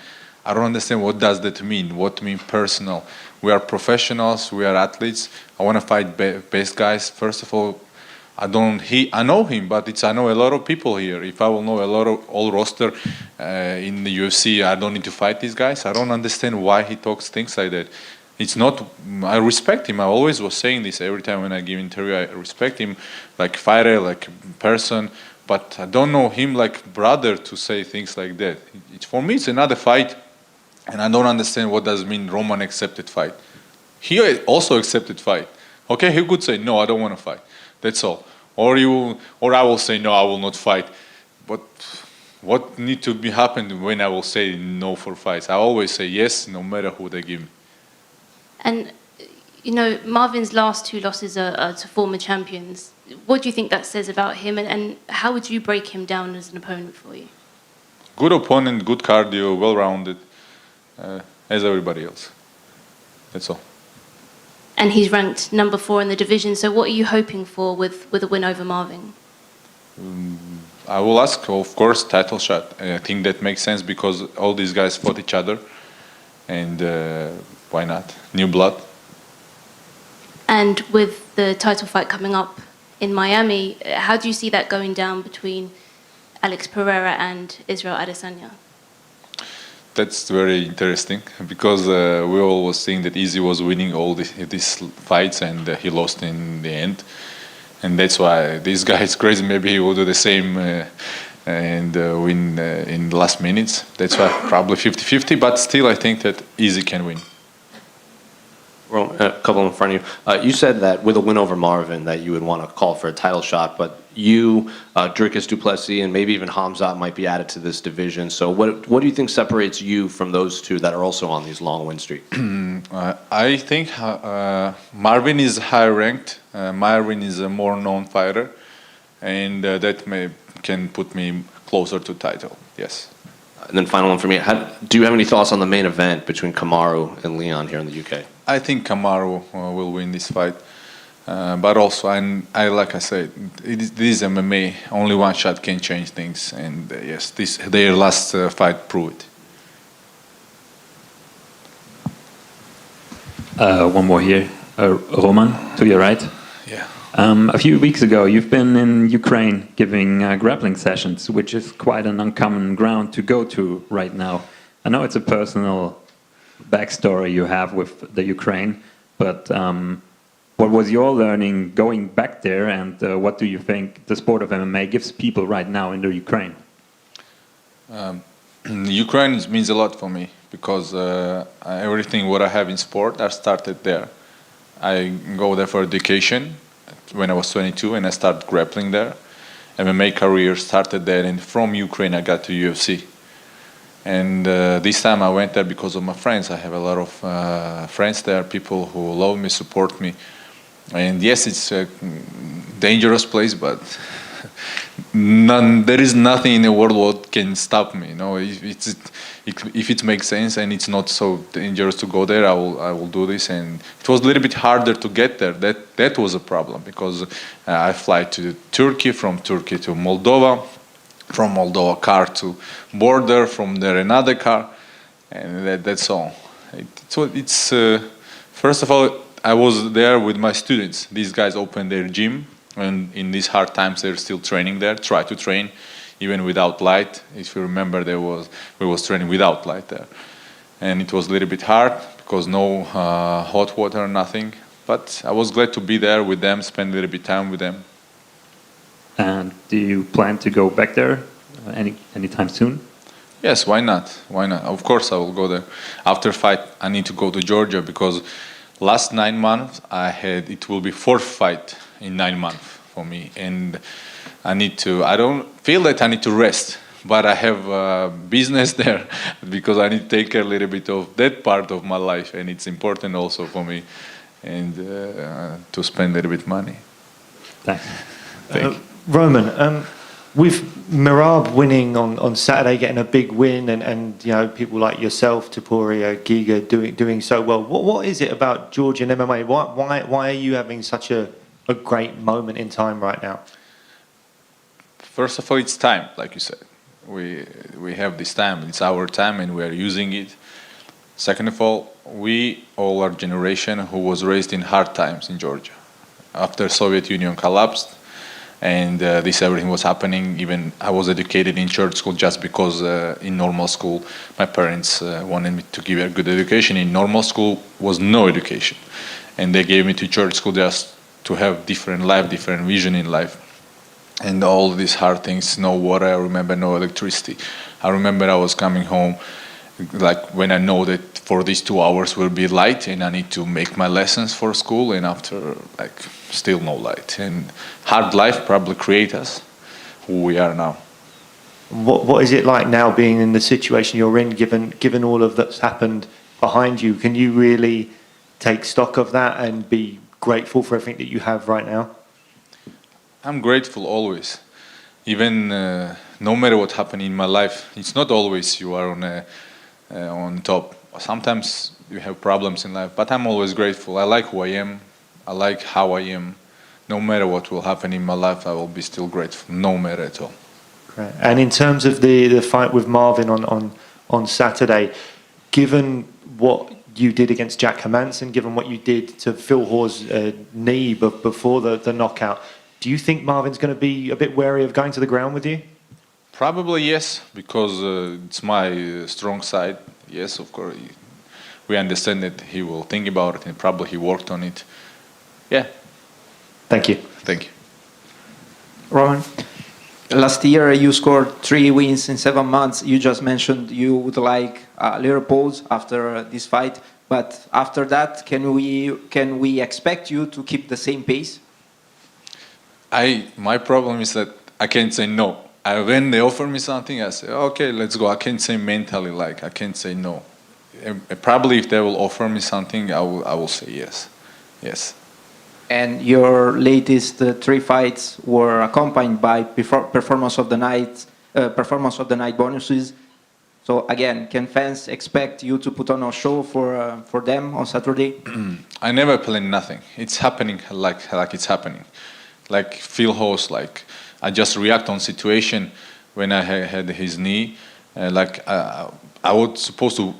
I don't understand what does that mean. What mean personal? We are professionals. We are athletes. I want to fight best guys. First of all, I know him, but I know a lot of people here. If I will know a lot of all roster in the UFC, I don't need to fight these guys. I don't understand why he talks things like that. It's not. I respect him. I always was saying this every time when I give interview. I respect him like fighter, like person, but I don't know him like brother to say things like that. For me, it's another fight, and I don't understand what does mean Roman accepted fight. He also accepted fight. Okay, he could say no, I don't want to fight. That's all. Or I will say no, I will not fight. But what need to be happened when I will say no for fights? I always say yes, no matter who they give me. And, you know, Marvin's last 2 losses are to former champions. What do you think that says about him, and how would you break him down as an opponent for you? Good opponent, good cardio, well-rounded, as everybody else. That's all. And he's ranked number 4 in the division, so what are you hoping for with a win over Marvin? I will ask, of course, title shot. I think that makes sense because all these guys fought each other, and why not? New blood. And with the title fight coming up in Miami, how do you see that going down between Alex Pereira and Israel Adesanya? That's very interesting because we all was seeing that Izzy was winning all these fights and he lost in the end. And that's why this guy is crazy. Maybe he will do the same and win in the last minutes. That's why probably 50-50, but still I think that Izzy can win. Well, a couple in front of you. You said that with a win over Marvin that you would want to call for a title shot, but you, Dricus du Plessis, and maybe even Hamzat might be added to this division. So what do you think separates you from those two that are also on these long win streaks? I think Marvin is higher ranked. Marvin is a more known fighter, and that can put me closer to title. Yes. And then final one for me. Do you have any thoughts on the main event between Kamaru and Leon here in the UK? I think Kamaru will win this fight. But also, I like I said, this is MMA. Only one shot can change things. And yes, their last fight proved it. One more here. Roman, to your right. Yeah. A few weeks ago, you've been in Ukraine giving grappling sessions, which is quite an uncommon ground to go to right now. I know it's a personal backstory you have with the Ukraine, but what was your learning going back there, and what do you think the sport of MMA gives people right now in the Ukraine? Ukraine means a lot for me because everything what I have in sport, I started there. I go there for education when I was 22 and I started grappling there. MMA career started there, and from Ukraine I got to UFC. And this time I went there because of my friends. I have a lot of friends there, people who love me, support me. And yes, it's a dangerous place, but there is nothing in the world what can stop me. You know, if it makes sense and it's not so dangerous to go there, I will do this. And it was a little bit harder to get there. That was a problem because I fly to Turkey, from Turkey to Moldova, from Moldova car to border, from there another car, and that's all. It's first of all, I was there with my students. These guys opened their gym, and in these hard times they're still training there, try to train even without light. If you remember, we was training without light there, and it was a little bit hard because no hot water, nothing. But I was glad to be there with them, spend a little bit time with them. And do you plan to go back there anytime soon? Yes, why not? Why not? Of course I will go there. After fight, I need to go to Georgia because last 9 months it will be 4th fight in 9 months for me. And I don't feel that I need to rest, but I have business there because I need to take care a little bit of that part of my life. And it's important also for me and to spend a little bit money. Thanks. Thank you. Roman, with Merab winning on Saturday, getting a big win, and you know people like yourself, Topuria, Giga doing so well. What is it about Georgian MMA? Why are you having such a great moment in time right now? First of all, it's time, like you said. We have this time. It's our time, and we are using it. Second of all, we all our generation who was raised in hard times in Georgia. After Soviet Union collapsed, and this everything was happening. Even I was educated in church school just because in normal school my parents wanted me to give a good education. In normal school was no education, and they gave me to church school just to have different life, different vision in life. And all these hard things, no water, I remember, no electricity. I remember I was coming home, like when I know that for these 2 hours will be light and I need to make my lessons for school, and after, like, still no light. And hard life probably create us who we are now. What is it like now being in the situation you're in, given all of that's happened behind you? Can you really take stock of that and be grateful for everything that you have right now? I'm grateful always. Even no matter what happened in my life, it's not always you are on top. Sometimes you have problems in life, but I'm always grateful. I like who I am. I like how I am. No matter what will happen in my life, I will be still grateful, no matter at all. Great. And in terms of the fight with Marvin on Saturday, given what you did against Jack Hermansson, given what you did to Phil Hoare's knee before the knockout, do you think Marvin's going to be a bit wary of going to the ground with you? Probably yes, because it's my strong side. Yes, of course. We understand that he will think about it, and probably he worked on it. Yeah. Thank you. Thank you. Roman, last year you scored 3 wins in 7 months. You just mentioned you would like a little pause after this fight, but after that, can we expect you to keep the same pace? My problem is that I can't say no. When they offer me something, I say, okay, let's go. I can't say mentally, like, I can't say no. Probably if they will offer me something, I will say yes. Yes. And your latest 3 fights were accompanied by performance of the night bonuses. So again, can fans expect you to put on a show for them on Saturday? I never plan nothing. It's happening like it's happening. Like Phil Host, like I just react on situation when I had his knee. I was supposed to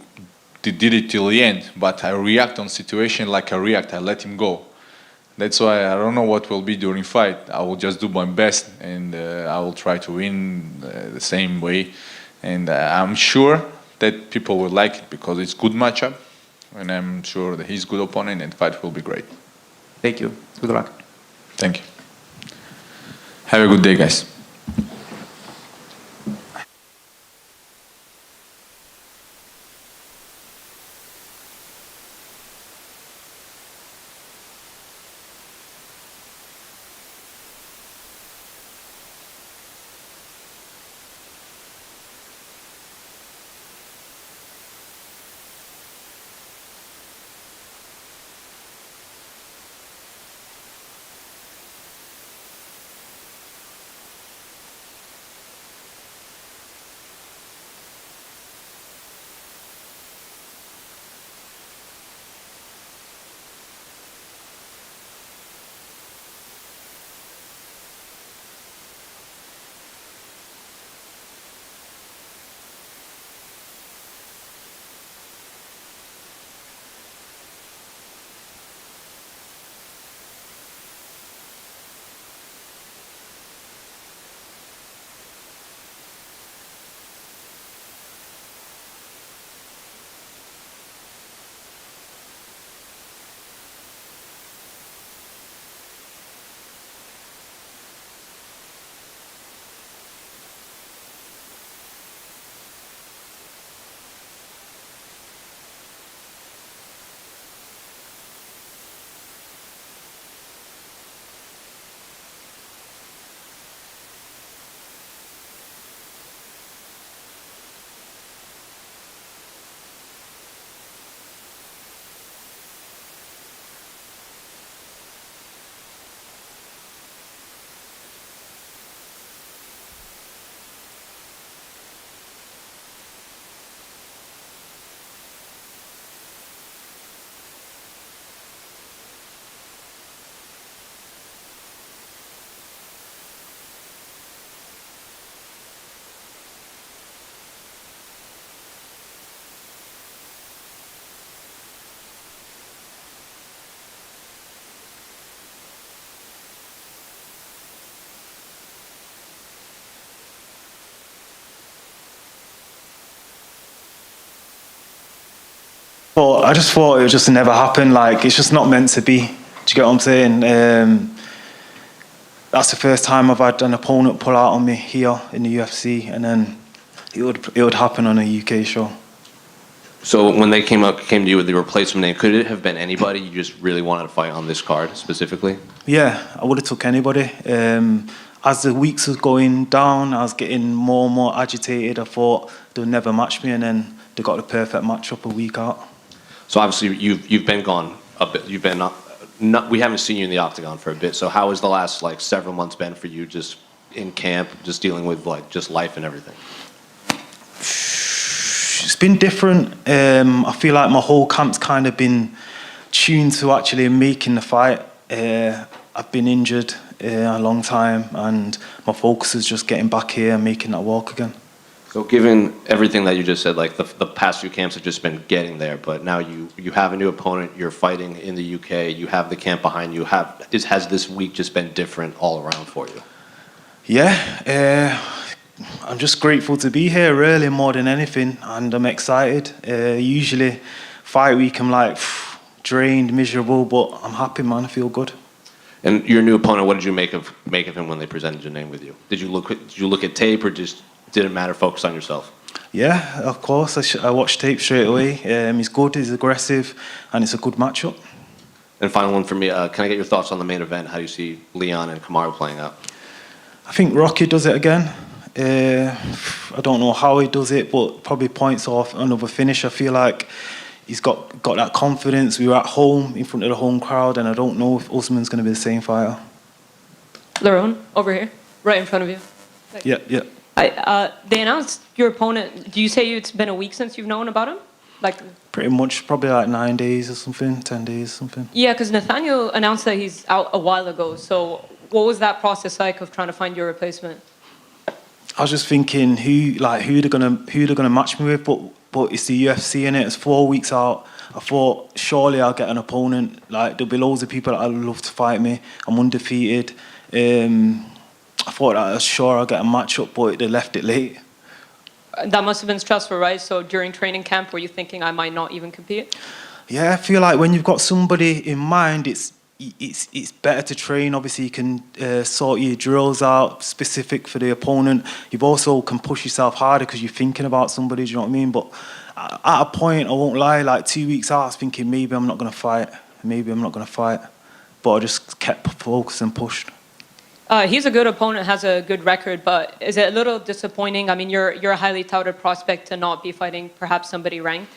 did it till the end, but I react on situation like I react. I let him go. That's why I don't know what will be during fight. I will just do my best, and I will try to win the same way. And I'm sure that people will like it because it's good matchup, and I'm sure that he's good opponent, and fight will be great. Thank you. Good luck. Thank you. Have a good day, guys. I just thought it would just never happen. Like, it's just not meant to be. Do you get what I'm saying? That's the first time I've had an opponent pull out on me here in the UFC, and then it would happen on a UK show. So when they came to you with the replacement name, could it have been anybody you just really wanted to fight on this card specifically? Yeah, I would have took anybody. As the weeks was going down, I was getting more and more agitated. I thought they'll never match me, and then they got the perfect matchup a week out. So obviously you've been gone a bit. You've been we haven't seen you in the octagon for a bit. So how has the last like several months been for you, just in camp, just dealing with like just life and everything? It's been different. I feel like my whole camp's kind of been tuned to actually making the fight. I've been injured a long time, and my focus is just getting back here and making that walk again. So given everything that you just said, like the past few camps have just been getting there, but now you have a new opponent, you're fighting in the UK, you have the camp behind you. Has this week just been different all around for you? Yeah, I'm just grateful to be here, really, more than anything, and I'm excited. Usually, fight week, I'm like drained, miserable, but I'm happy, man. I feel good. And your new opponent, what did you make of him when they presented your name with you? Did you look at tape, or just didn't matter, focus on yourself? Yeah, of course. I watched tape straight away. He's good, he's aggressive, and it's a good matchup. And final one for me, can I get your thoughts on the main event? How do you see Leon and Kamaru playing out? I think Rocky does it again. I don't know how he does it, but probably points off another finish. I feel like he's got that confidence. We were at home, in front of the home crowd, and I don't know if Usman's going to be the same fighter. Laron, over here, right in front of you. Yeah. They announced your opponent. Do you say it's been a week since you've known about him? Pretty much, probably like 9 days or something, 10 days or something. Yeah, because Nathaniel announced that he's out a while ago. So what was that process like of trying to find your replacement? I was just thinking who they're gonna match me with, but it's the UFC in it. It's 4 weeks out. I thought surely I'll get an opponent. Like, there'll be loads of people that I'd love to fight me. I'm undefeated. I thought I was sure I'll get a matchup, but they left it late. That must have been stressful, right? So during training camp, were you thinking I might not even compete? Yeah, I feel like when you've got somebody in mind, it's better to train. Obviously, you can sort your drills out specific for the opponent. You also can push yourself harder because you're thinking about somebody. Do you know what I mean? But at a point, I won't lie, like 2 weeks out, I was thinking maybe I'm not going to fight. But I just kept focused and pushed. He's a good opponent, has a good record, but is it a little disappointing? I mean, you're a highly touted prospect to not be fighting perhaps somebody ranked.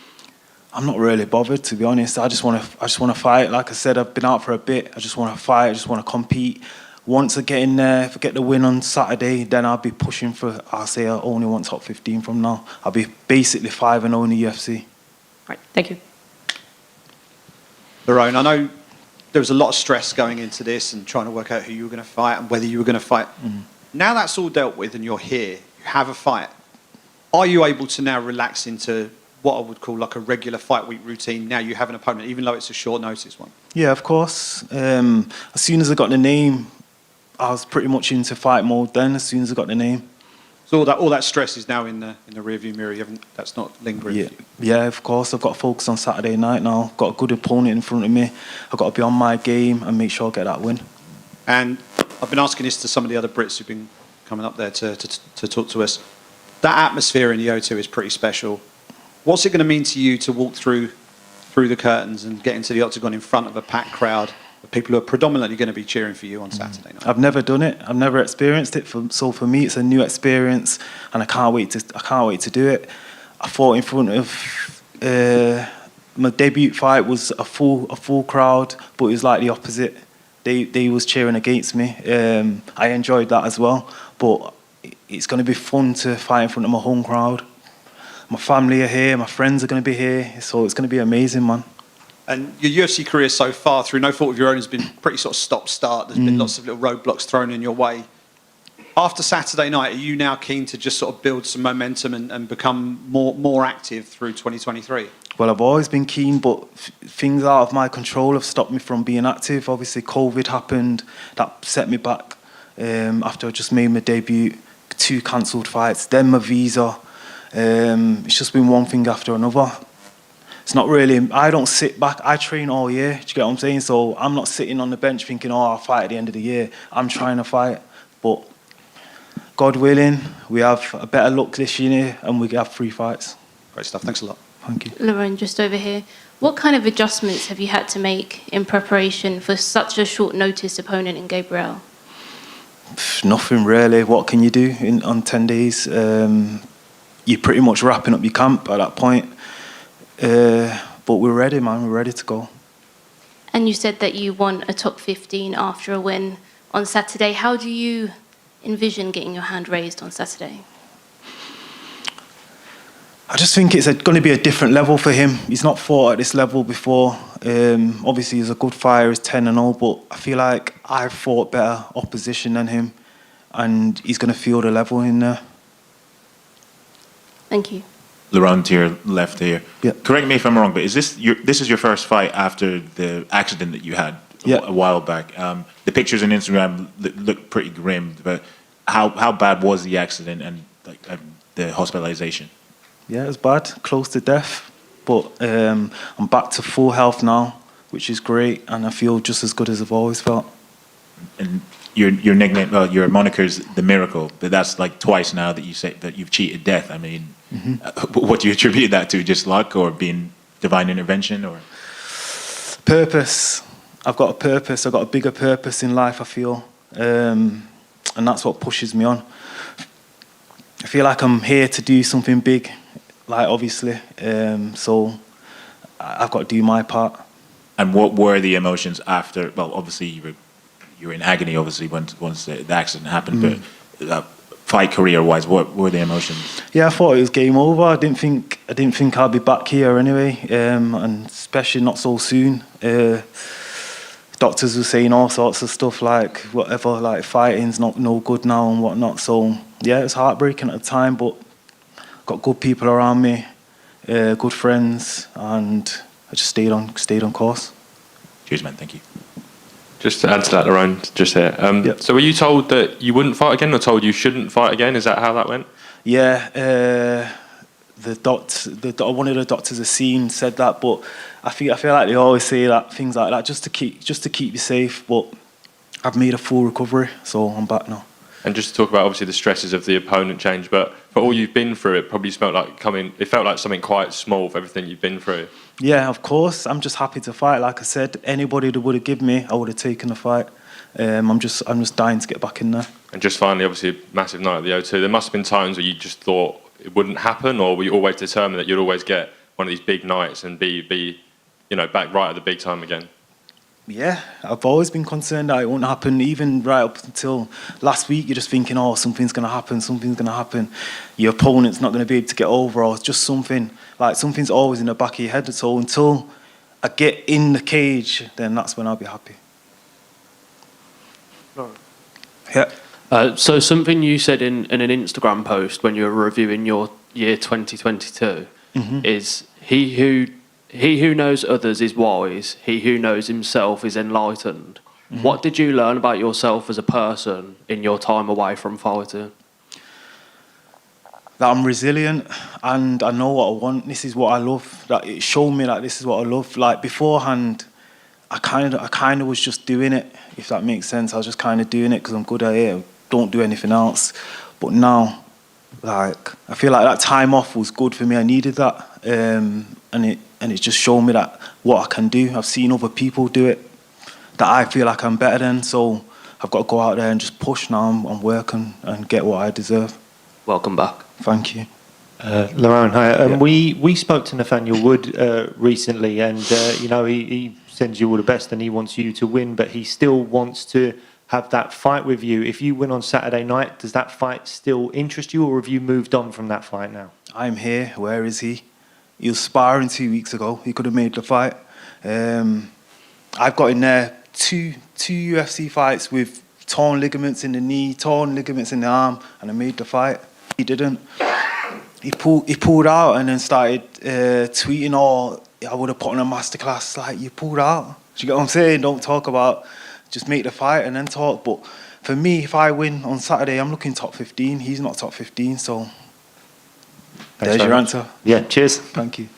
I'm not really bothered, to be honest. I just want to fight. Like I said, I've been out for a bit. I just want to fight. I just want to compete. Once I get in there, if I get the win on Saturday, then I'll be pushing for. I'll say I only want top 15 from now. I'll be basically 5-0 in the UFC. Right. Thank you. Laron, I know there was a lot of stress going into this and trying to work out who you were going to fight and whether you were going to fight. Now that's all dealt with and you're here, you have a fight. Are you able to now relax into what I would call like a regular fight week routine? Now you have an opponent, even though it's a short notice one. Yeah, of course. As soon as I got the name, I was pretty much into fight mode then, as soon as I got the name. So all that stress is now in the rearview mirror. That's not lingering. Yeah, of course. I've got to focus on Saturday night now. Got a good opponent in front of me. I've got to be on my game and make sure I get that win. And I've been asking this to some of the other Brits who've been coming up there to talk to us. That atmosphere in the O2 is pretty special. What's it going to mean to you to walk through the curtains and get into the octagon in front of a packed crowd of people who are predominantly going to be cheering for you on Saturday night? I've never done it. I've never experienced it. So for me, it's a new experience, and I can't wait to do it. I fought in front of my debut fight was a full crowd, but it was like the opposite. They was cheering against me. I enjoyed that as well, but it's going to be fun to fight in front of my home crowd. My family are here, my friends are going to be here, so it's going to be amazing, man. And your UFC career so far, through no fault of your own, has been pretty sort of stop-start. There's been lots of little roadblocks thrown in your way. After Saturday night, are you now keen to just sort of build some momentum and become more active through 2023? Well, I've always been keen, but things out of my control have stopped me from being active. Obviously, COVID happened. That set me back after I just made my debut. 2 cancelled fights, then my visa. It's just been one thing after another. it's not really, I don't sit back, I train all year, do you get what I'm saying? So I'm not sitting on the bench thinking, oh, I'll fight at the end of the year. I'm trying to fight, but God willing, we have a better luck this year and we have 3 fights. Great stuff, thanks a lot. Thank you. Lauren, just over here. What kind of adjustments have you had to make in preparation for such a short notice opponent in Gabriel? Nothing really. What can you do on 10 days? You're pretty much wrapping up your camp at that point. But we're ready, man. We're ready to go. And you said that you want a top 15 after a win on Saturday. How do you envision getting your hand raised on Saturday? I just think it's going to be a different level for him. He's not fought at this level before. Obviously, he's a good fighter. He's 10-0, but I feel like I've fought better opposition than him, and he's going to feel the level in there. Thank you. Laurent to your left here. Yeah. Correct me if I'm wrong, but is this your first fight after the accident that you had a while back? The pictures on Instagram look pretty grim, but how bad was the accident and the hospitalization? Yeah, it was bad, close to death, but I'm back to full health now, which is great, and I feel just as good as I've always felt. And your nickname, well, your moniker's the Miracle, but that's like twice now that you say that you've cheated death. I mean, what do you attribute that to? Just luck, or being divine intervention, or purpose? I've got a purpose. I've got a bigger purpose in life, I feel, and that's what pushes me on. I feel like I'm here to do something big, like obviously. So I've got to do my part. And what were the emotions after? Well, obviously you were in agony, obviously, once the accident happened. But fight career-wise, what were the emotions? Yeah, I thought it was game over. I didn't think I'd be back here anyway, and especially not so soon. Doctors were saying all sorts of stuff like whatever, like fighting's no good now and whatnot. So yeah, it was heartbreaking at the time, but got good people around me, good friends, and I just stayed on course. Cheers, man. Thank you. Just to add to that, Lauren, just here. So were you told that you wouldn't fight again, or told you shouldn't fight again? Is that how that went? Yeah, one of the doctors I've seen said that, but I feel like they always say that things like that just to keep you safe. But I've made a full recovery, so I'm back now. And just to talk about obviously the stresses of the opponent change, but for all you've been through, it probably felt like something quite small for everything you've been through. Yeah, of course. I'm just happy to fight. Like I said, anybody that would have given me, I would have taken the fight. I'm just dying to get back in there. And just finally, obviously, a massive night at the O2. There must have been times where you just thought it wouldn't happen, or were you always determined that you'd always get one of these big nights and be back right at the big time again? Yeah, I've always been concerned that it won't happen. Even right up until last week, you're just thinking, oh, something's going to happen. Your opponent's not going to be able to get over, or it's just something's always in the back of your head. So until I get in the cage, then that's when I'll be happy. Yeah. So something you said in an Instagram post when you were reviewing your year 2022 is he who knows others is wise, he who knows himself is enlightened. What did you learn about yourself as a person in your time away from fighting? That I'm resilient and I know what I want. This is what I love. That it showed me that this is what I love. Like beforehand, I kind of was just doing it, if that makes sense. I was just kind of doing it because I'm good at it. I don't do anything else. But now, like I feel like that time off was good for me. I needed that, and it just showed me that what I can do. I've seen other people do it that I feel like I'm better than. So I've got to go out there and just push now and work and get what I deserve. Welcome back. Thank you. Lauren, hi. We spoke to Nathaniel Wood recently, and he sends you all the best, and he wants you to win, but he still wants to have that fight with you. If you win on Saturday night, does that fight still interest you, or have you moved on from that fight now? I'm here. Where is he? He was sparring 2 weeks ago. He could have made the fight. I've got in there two UFC fights with torn ligaments in the knee, torn ligaments in the arm, and I made the fight. He didn't. He pulled out and then started tweeting, "Oh, I would have put on a masterclass." Like, you pulled out. Do you get what I'm saying? Don't talk about, just make the fight and then talk. But for me, if I win on Saturday, I'm looking top 15. He's not top 15, so there's your answer. Yeah, cheers. Thank you.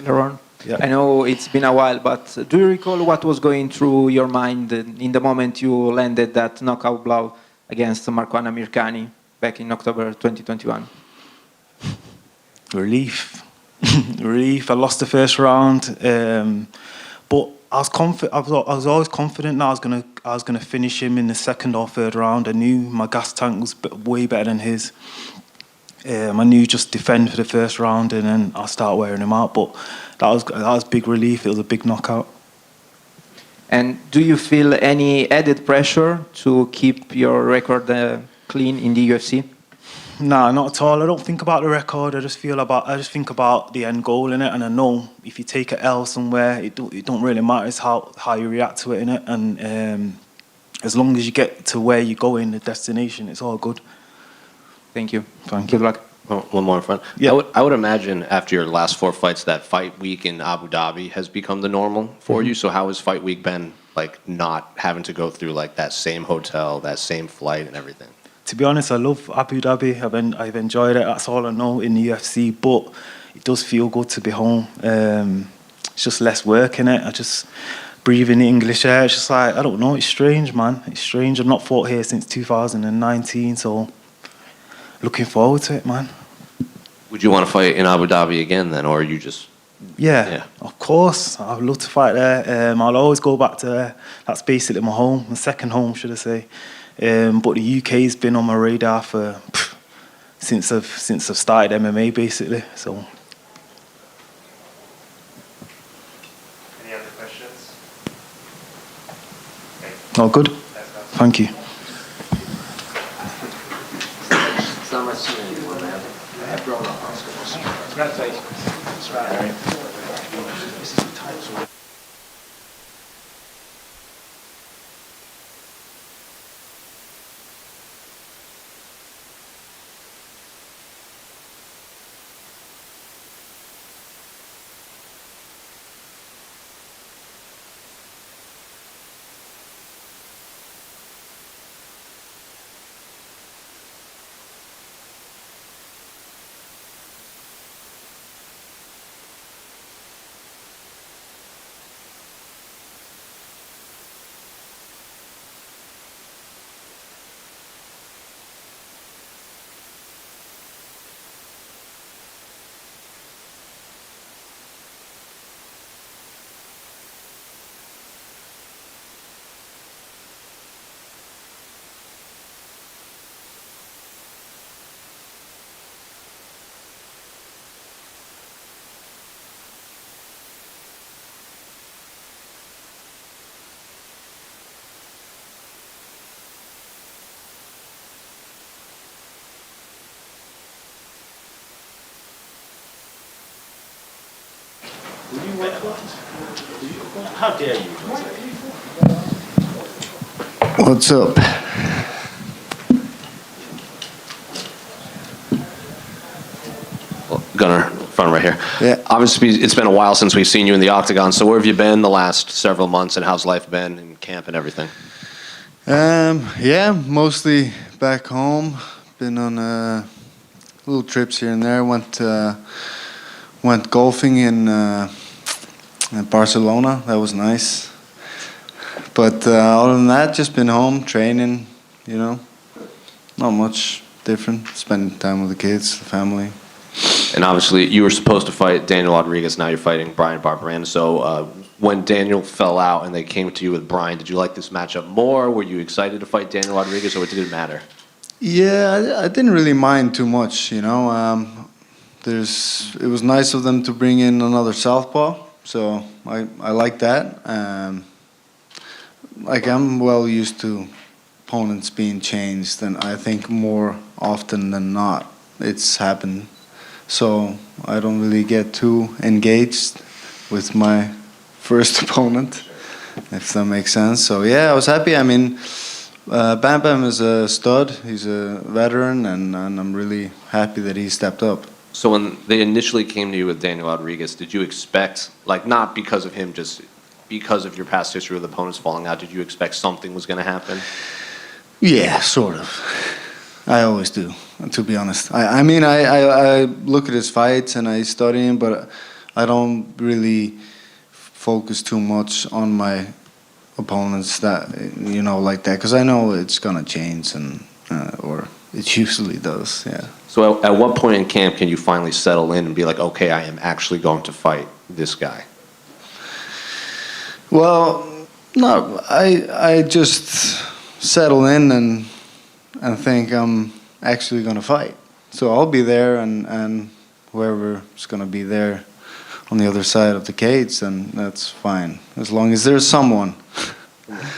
Laurent. I know it's been a while, but do you recall what was going through your mind in the moment you landed that knockout blow against Marwan Amirkhani back in October 2021? Relief. Relief. I lost the first round, but I was confident. I was always confident that I was gonna finish him in the second or third round. I knew my gas tank was way better than his. I knew just defend for the first round and then I'll start wearing him out. But that was big relief. It was a big knockout. And do you feel any added pressure to keep your record clean in the UFC? Nah, not at all. I don't think about the record. I just think about the end goal in it, and I know if you take an L somewhere, it don't really matter. It's how you react to it in it, and as long as you get to where you're going, the destination, it's all good. Thank you. Thank you. Good luck. One more in front. Yeah. I would imagine after your last 4 fights that fight week in Abu Dhabi has become the normal for you. So how has fight week been, like, not having to go through like that same hotel, that same flight and everything? To be honest, I love Abu Dhabi. I've enjoyed it. That's all I know in the UFC. But it does feel good to be home. It's just less work in it. I just breathe in the English air. It's just like, I don't know. It's strange, man. It's strange. I've not fought here since 2019, so looking forward to it, man. Would you want to fight in Abu Dhabi again then, or are you just? Yeah, of course. I'd love to fight there. I'll always go back to there. That's basically my home, my second home, should I say. But the UK's been on my radar for since I've started MMA, basically. So. Any other questions? All good. Thank you. It's not much to anymore, man. I have grown up. Congratulations. That's right. This is the title. How dare you? What's up? Gunnar, front right here. Yeah. Obviously, it's been a while since we've seen you in the octagon. So where have you been the last several months, and how's life been in camp and everything? Yeah, mostly back home. Been on little trips here and there. Went golfing in Barcelona. That was nice. But other than that, just been home training. You know, not much different. Spending time with the kids, the family. And obviously, you were supposed to fight Daniel Rodriguez. Now you're fighting Brian Barberena. So when Daniel fell out and they came to you with Brian, did you like this matchup more? Were you excited to fight Daniel Rodriguez, or did it matter? Yeah, I didn't really mind too much. You know, it was nice of them to bring in another southpaw. So I like that. Like I'm well used to opponents being changed, and I think more often than not it's happened. So I don't really get too engaged with my first opponent, if that makes sense. So yeah, I was happy. I mean, Bam Bam is a stud. He's a veteran, and I'm really happy that he stepped up. So when they initially came to you with Daniel Rodriguez, did you expect, like, not because of him, just because of your past history with opponents falling out, did you expect something was going to happen? Yeah, sort of. I always do, to be honest. I mean, I look at his fights and I study him, but I don't really focus too much on my opponents that, you know, like that, because I know it's gonna change, and or it usually does. Yeah. So at what point in camp can you finally settle in and be like, okay, I am actually going to fight this guy? Well, no, I just settle in and think I'm actually gonna fight. So I'll be there, and whoever's gonna be there on the other side of the cage, then that's fine, as long as there's someone.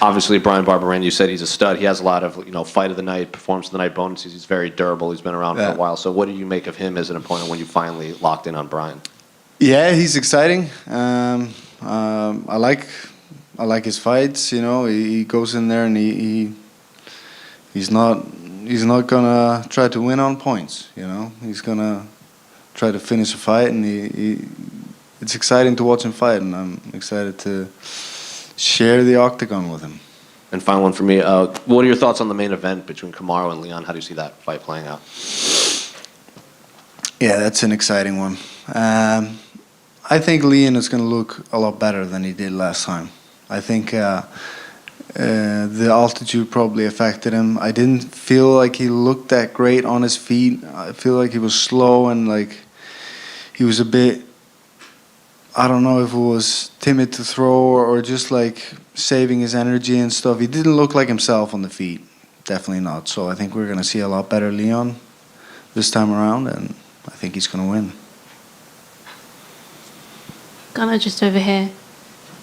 Obviously, Brian Barberena, you said he's a stud. He has a lot of, you know, fight of the night, performance of the night bonuses. He's very durable. He's been around for a while. So what do you make of him as an opponent when you finally locked in on Brian? Yeah, he's exciting. I like his fights. You know, he goes in there and he's not gonna try to win on points. You know, he's gonna try to finish a fight, and it's exciting to watch him fight, and I'm excited to share the octagon with him. And final one for me. What are your thoughts on the main event between Kamaru and Leon? How do you see that fight playing out? Yeah, that's an exciting one. I think Leon is going to look a lot better than he did last time. I think the altitude probably affected him. I didn't feel like he looked that great on his feet. I feel like he was slow, and like he was a bit, I don't know if it was timid to throw or just like saving his energy and stuff. He didn't look like himself on the feet. Definitely not. So I think we're going to see a lot better Leon this time around, and I think he's going to win. Gunnar, just over here.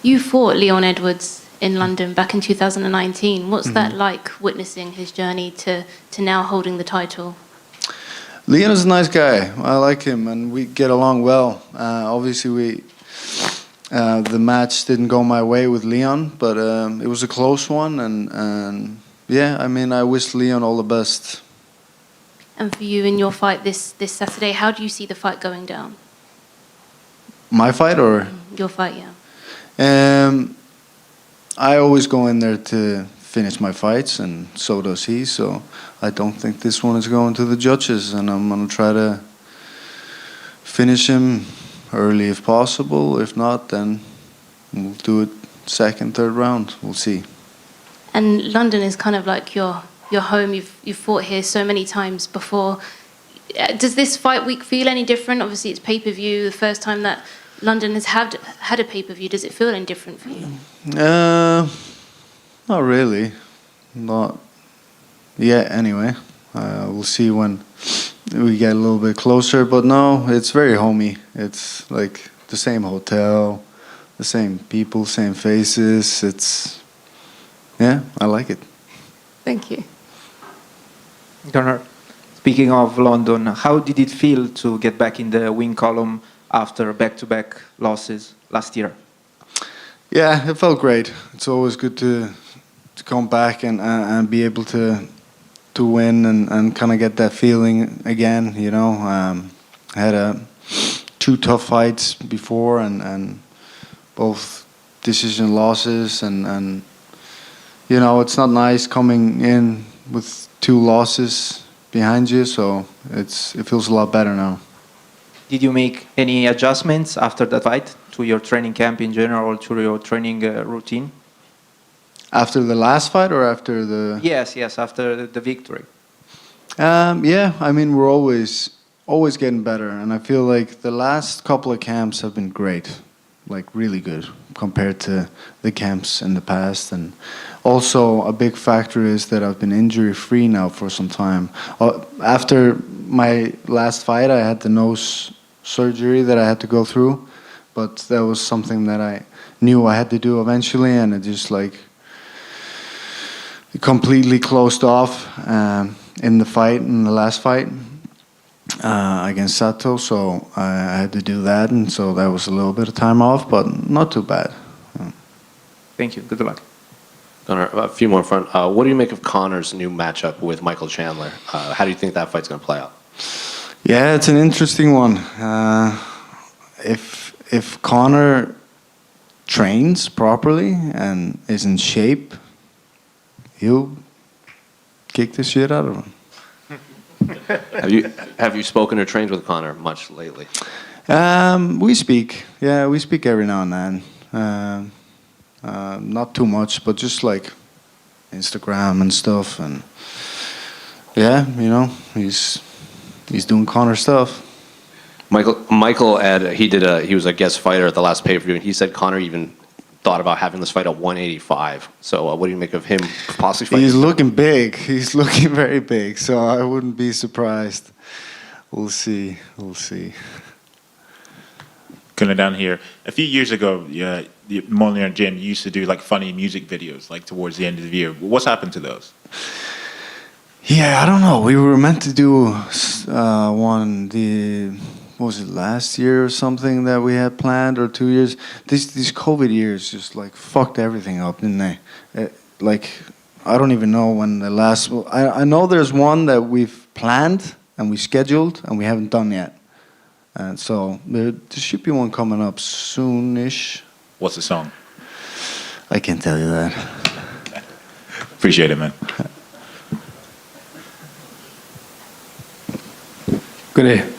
You fought Leon Edwards in London back in 2019. What's that like, witnessing his journey to now holding the title? Leon is a nice guy. I like him, and we get along well. Obviously, the match didn't go my way with Leon, but it was a close one, and yeah, I mean, I wish Leon all the best. And for you in your fight this Saturday, how do you see the fight going down? My fight, or? Your fight, yeah. I always go in there to finish my fights, and so does he. So I don't think this one is going to the judges, and I'm going to try to finish him early if possible. If not, then we'll do it second, third round. We'll see. And London is kind of like your home. You've fought here so many times before. Does this fight week feel any different? Obviously, it's pay-per-view. The first time that London has had a pay-per-view, does it feel any different for you? Not really. Not yet, anyway. We'll see when we get a little bit closer. But no, it's very homey. It's like the same hotel, the same people, same faces. Yeah, I like it. Thank you. Gunnar, speaking of London, how did it feel to get back in the win column after back-to-back losses last year? Yeah, it felt great. It's always good to come back and be able to win and kind of get that feeling again. You know, I had 2 tough fights before, and both decision losses, and you know, it's not nice coming in with 2 losses behind you. So it feels a lot better now. Did you make any adjustments after that fight to your training camp in general, or to your training routine? After the last fight, or after the? Yes, after the victory. Yeah, I mean, we're always getting better, and I feel like the last couple of camps have been great, like really good compared to the camps in the past. And also a big factor is that I've been injury-free now for some time. After my last fight, I had the nose surgery that I had to go through, but that was something that I knew I had to do eventually, and it just like completely closed off in the last fight against Sato. So I had to do that, and so that was a little bit of time off, but not too bad. Thank you. Good luck. Gunnar, a few more in front. What do you make of Conor's new matchup with Michael Chandler? How do you think that fight's going to play out? Yeah, it's an interesting one. If Conor trains properly and is in shape, he'll kick the shit out of him. Have you spoken or trained with Conor much lately? We speak. Yeah, we speak every now and then. Not too much, but just like Instagram and stuff. And yeah, you know, he's doing Connor stuff. Michael he was a guest fighter at the last pay-per-view, and he said Connor even thought about having this fight at 185. So what do you make of him possibly fighting? He's looking big. He's looking very big. So I wouldn't be surprised. We'll see. We'll see. Coming down here, a few years ago, Molly and Jen used to do like funny music videos, like towards the end of the year. What's happened to those? Yeah, I don't know. We were meant to do one. What was it, last year or something that we had planned, or 2 years? These COVID years just like fucked everything up, didn't they? Like, I don't even know when the last. I know there's one that we've planned and we scheduled and we haven't done yet. And so there should be one coming up soonish. What's the song? I can't tell you that. Appreciate it, man. Good day.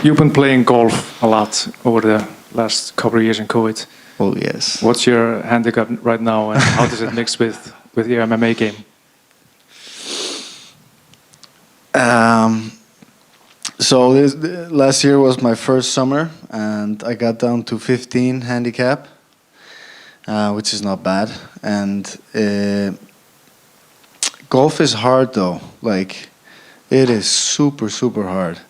You've been playing golf a lot over the last couple of years in Kuwait. Oh, yes. What's your handicap right now, and how does it mix with your MMA game? So last year was my first summer, and I got down to 15 handicap, which is not bad. And golf is hard, though. Like, it is super, super hard.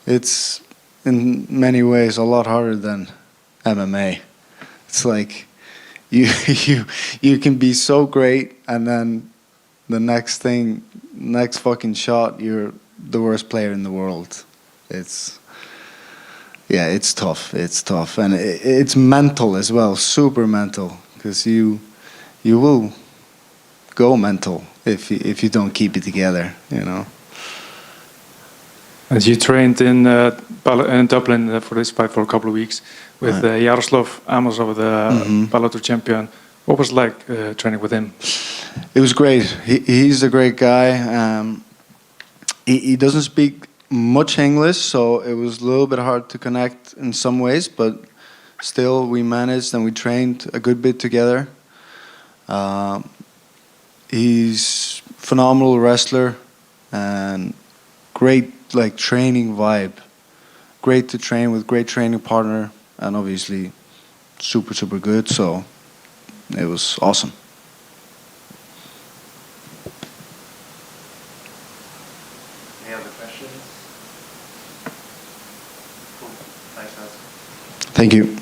It's in many ways a lot harder than MMA. It's like you can be so great, and then the next fucking shot, you're the worst player in the world. It's tough. It's tough, and it's mental as well, super mental, because you will go mental if you don't keep it together, you know. And you trained in Dublin for this fight for a couple of weeks with Yaroslav Amosov, the Bellator champion. What was it like training with him? It was great. He's a great guy. He doesn't speak much English, so it was a little bit hard to connect in some ways, but still we managed and we trained a good bit together. He's a phenomenal wrestler and great training vibe. Great to train with, great training partner, and obviously super, super good, so it was awesome. Any other questions? Cool. Thanks, guys. Thank you.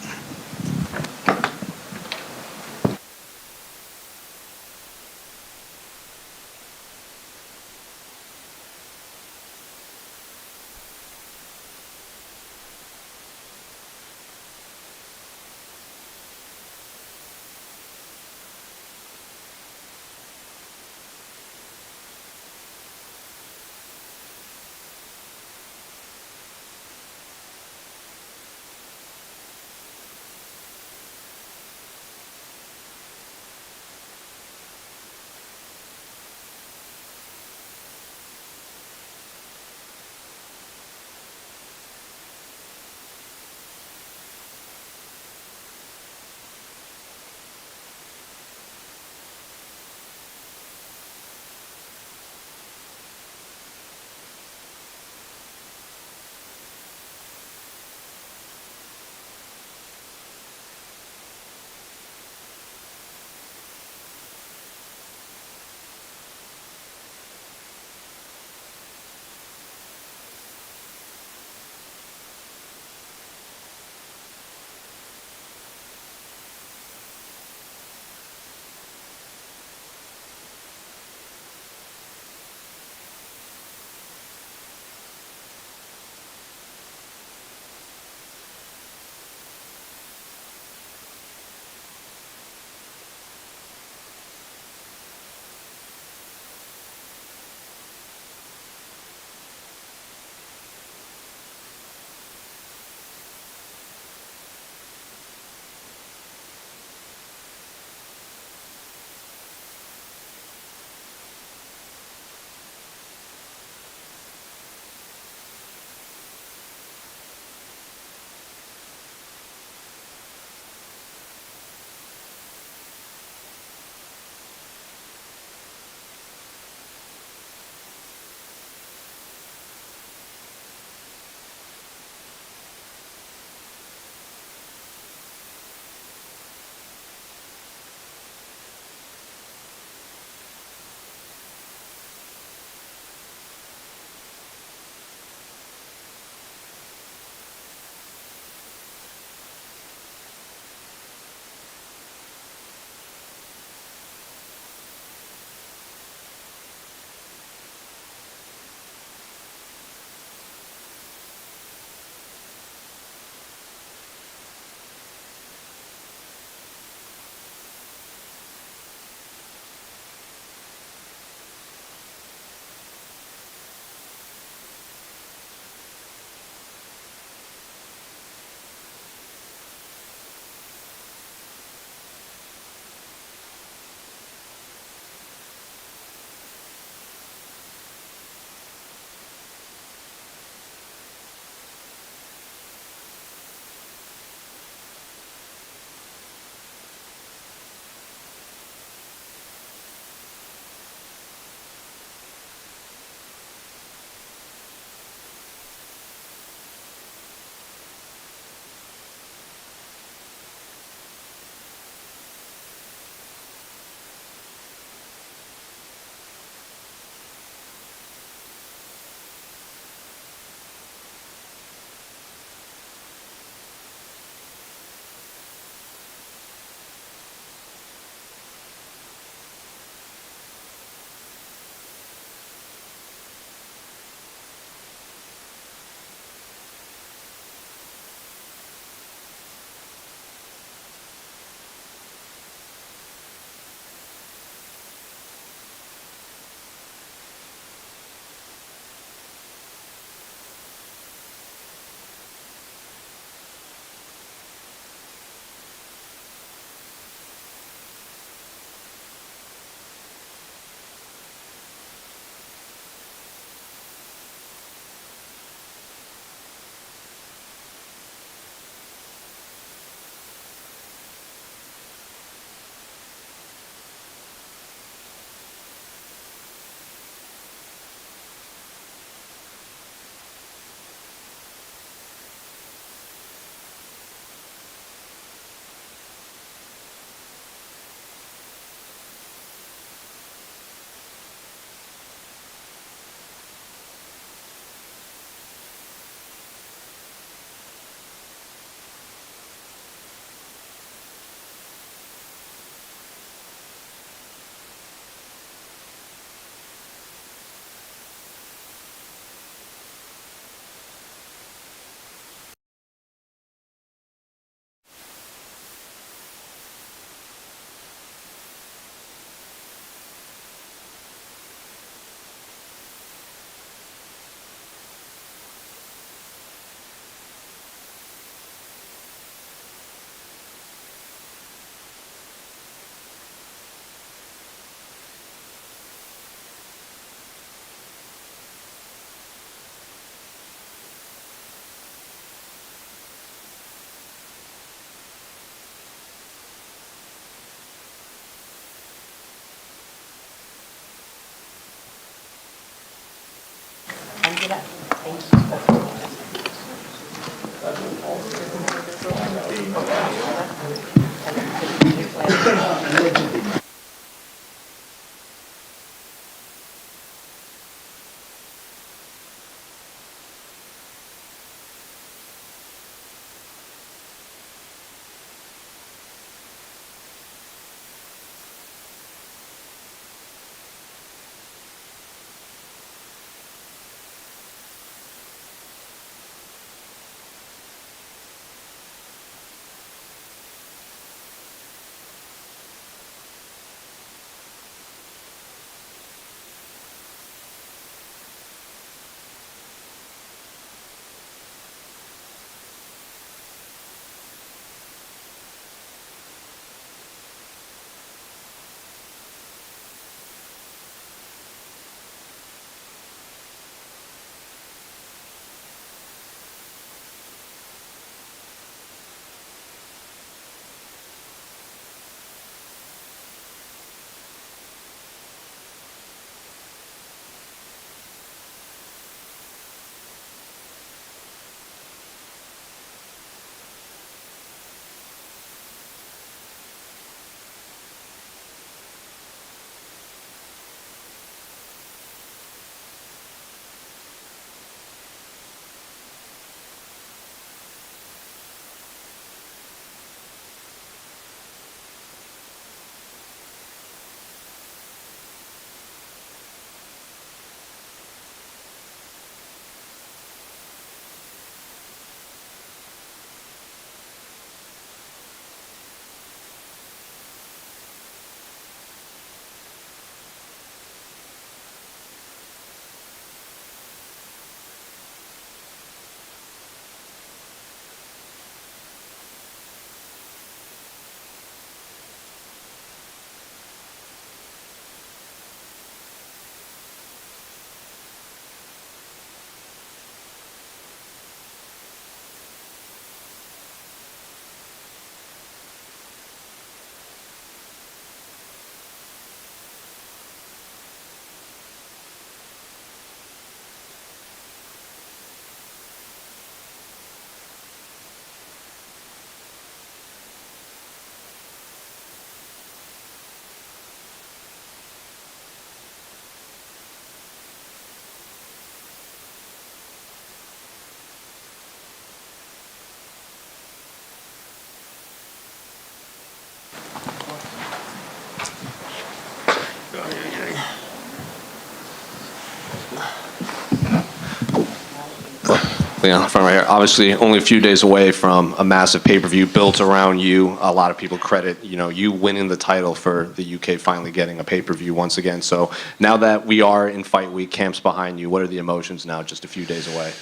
Leon, from right here. Obviously, only a few days away from a massive pay-per-view built around you. A lot of people credit, you winning the title for the UK finally getting a pay-per-view once again. So now that we are in fight week, camp's behind you. What are the emotions now, just a few days away?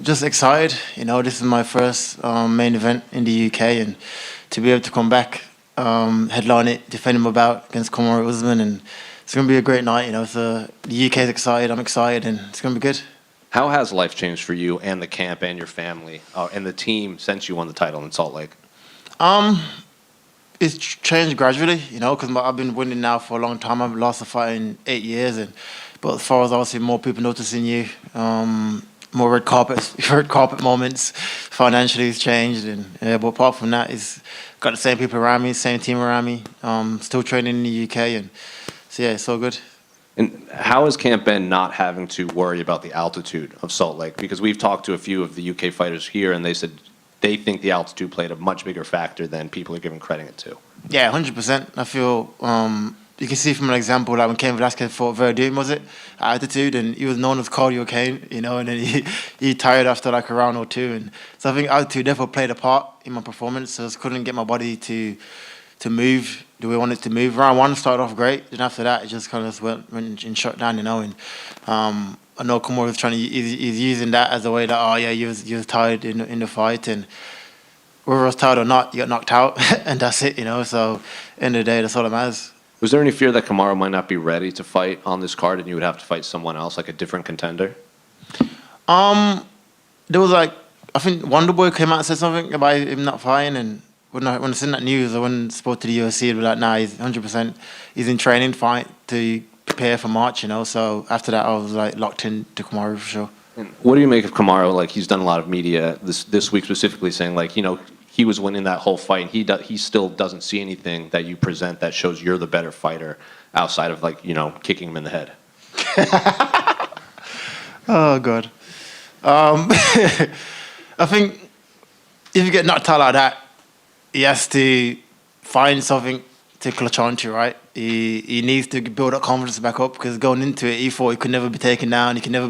Just excited. This is my first main event in the UK, and to be able to come back, headline it, defend my bout against Kamaru Usman, and it's going to be a great night. So the UK is excited, I'm excited, and it's going to be good. How has life changed for you and the camp and your family and the team since you won the title in Salt Lake? It's changed gradually, because I've been winning now for a long time. I've lost a fight in 8 years, but as far as obviously more people noticing you, more red carpet moments, financially it's changed, but apart from that, it's got the same people around me, same team around me. Still training in the UK, and so yeah, it's all good. And how has camp been not having to worry about the altitude of Salt Lake? Because we've talked to a few of the UK fighters here, and they said they think the altitude played a much bigger factor than people are giving credit to. Yeah, 100%. I feel you can see from an example, like when Cain Velasquez fought Verdun, was it? Altitude, and he was known as Cardio Cain, and then he tired after like a round or two. And so I think altitude definitely played a part in my performance. So I just couldn't get my body to move the way I wanted to move. Round one started off great, and after that, it just kind of went and shut down, And I know Kamaru was he's using that as a way that, you was tired in the fight, and whether I was tired or not, you got knocked out, and that's it, So end of the day, that's all that matters. Was there any fear that Kamaru might not be ready to fight on this card, and you would have to fight someone else, like a different contender? There was I think Wonderboy came out and said something about him not fighting, and when I seen that news, I went and spoke to the UFC. They'd be like, nah, he's 100%. He's in training, fight to prepare for March, you know. So after that, I was like locked in to Kamaru for sure. What do you make of Kamaru? Like, he's done a lot of media this week specifically saying, like, you know, he was winning that whole fight. He still doesn't see anything that you present that shows you're the better fighter outside of, like, you know, kicking him in the head. Oh God. I think if you get knocked out like that, he has to find something to clutch onto, right? He needs to build that confidence back up, because going into it, he thought he could never be taken down, he could never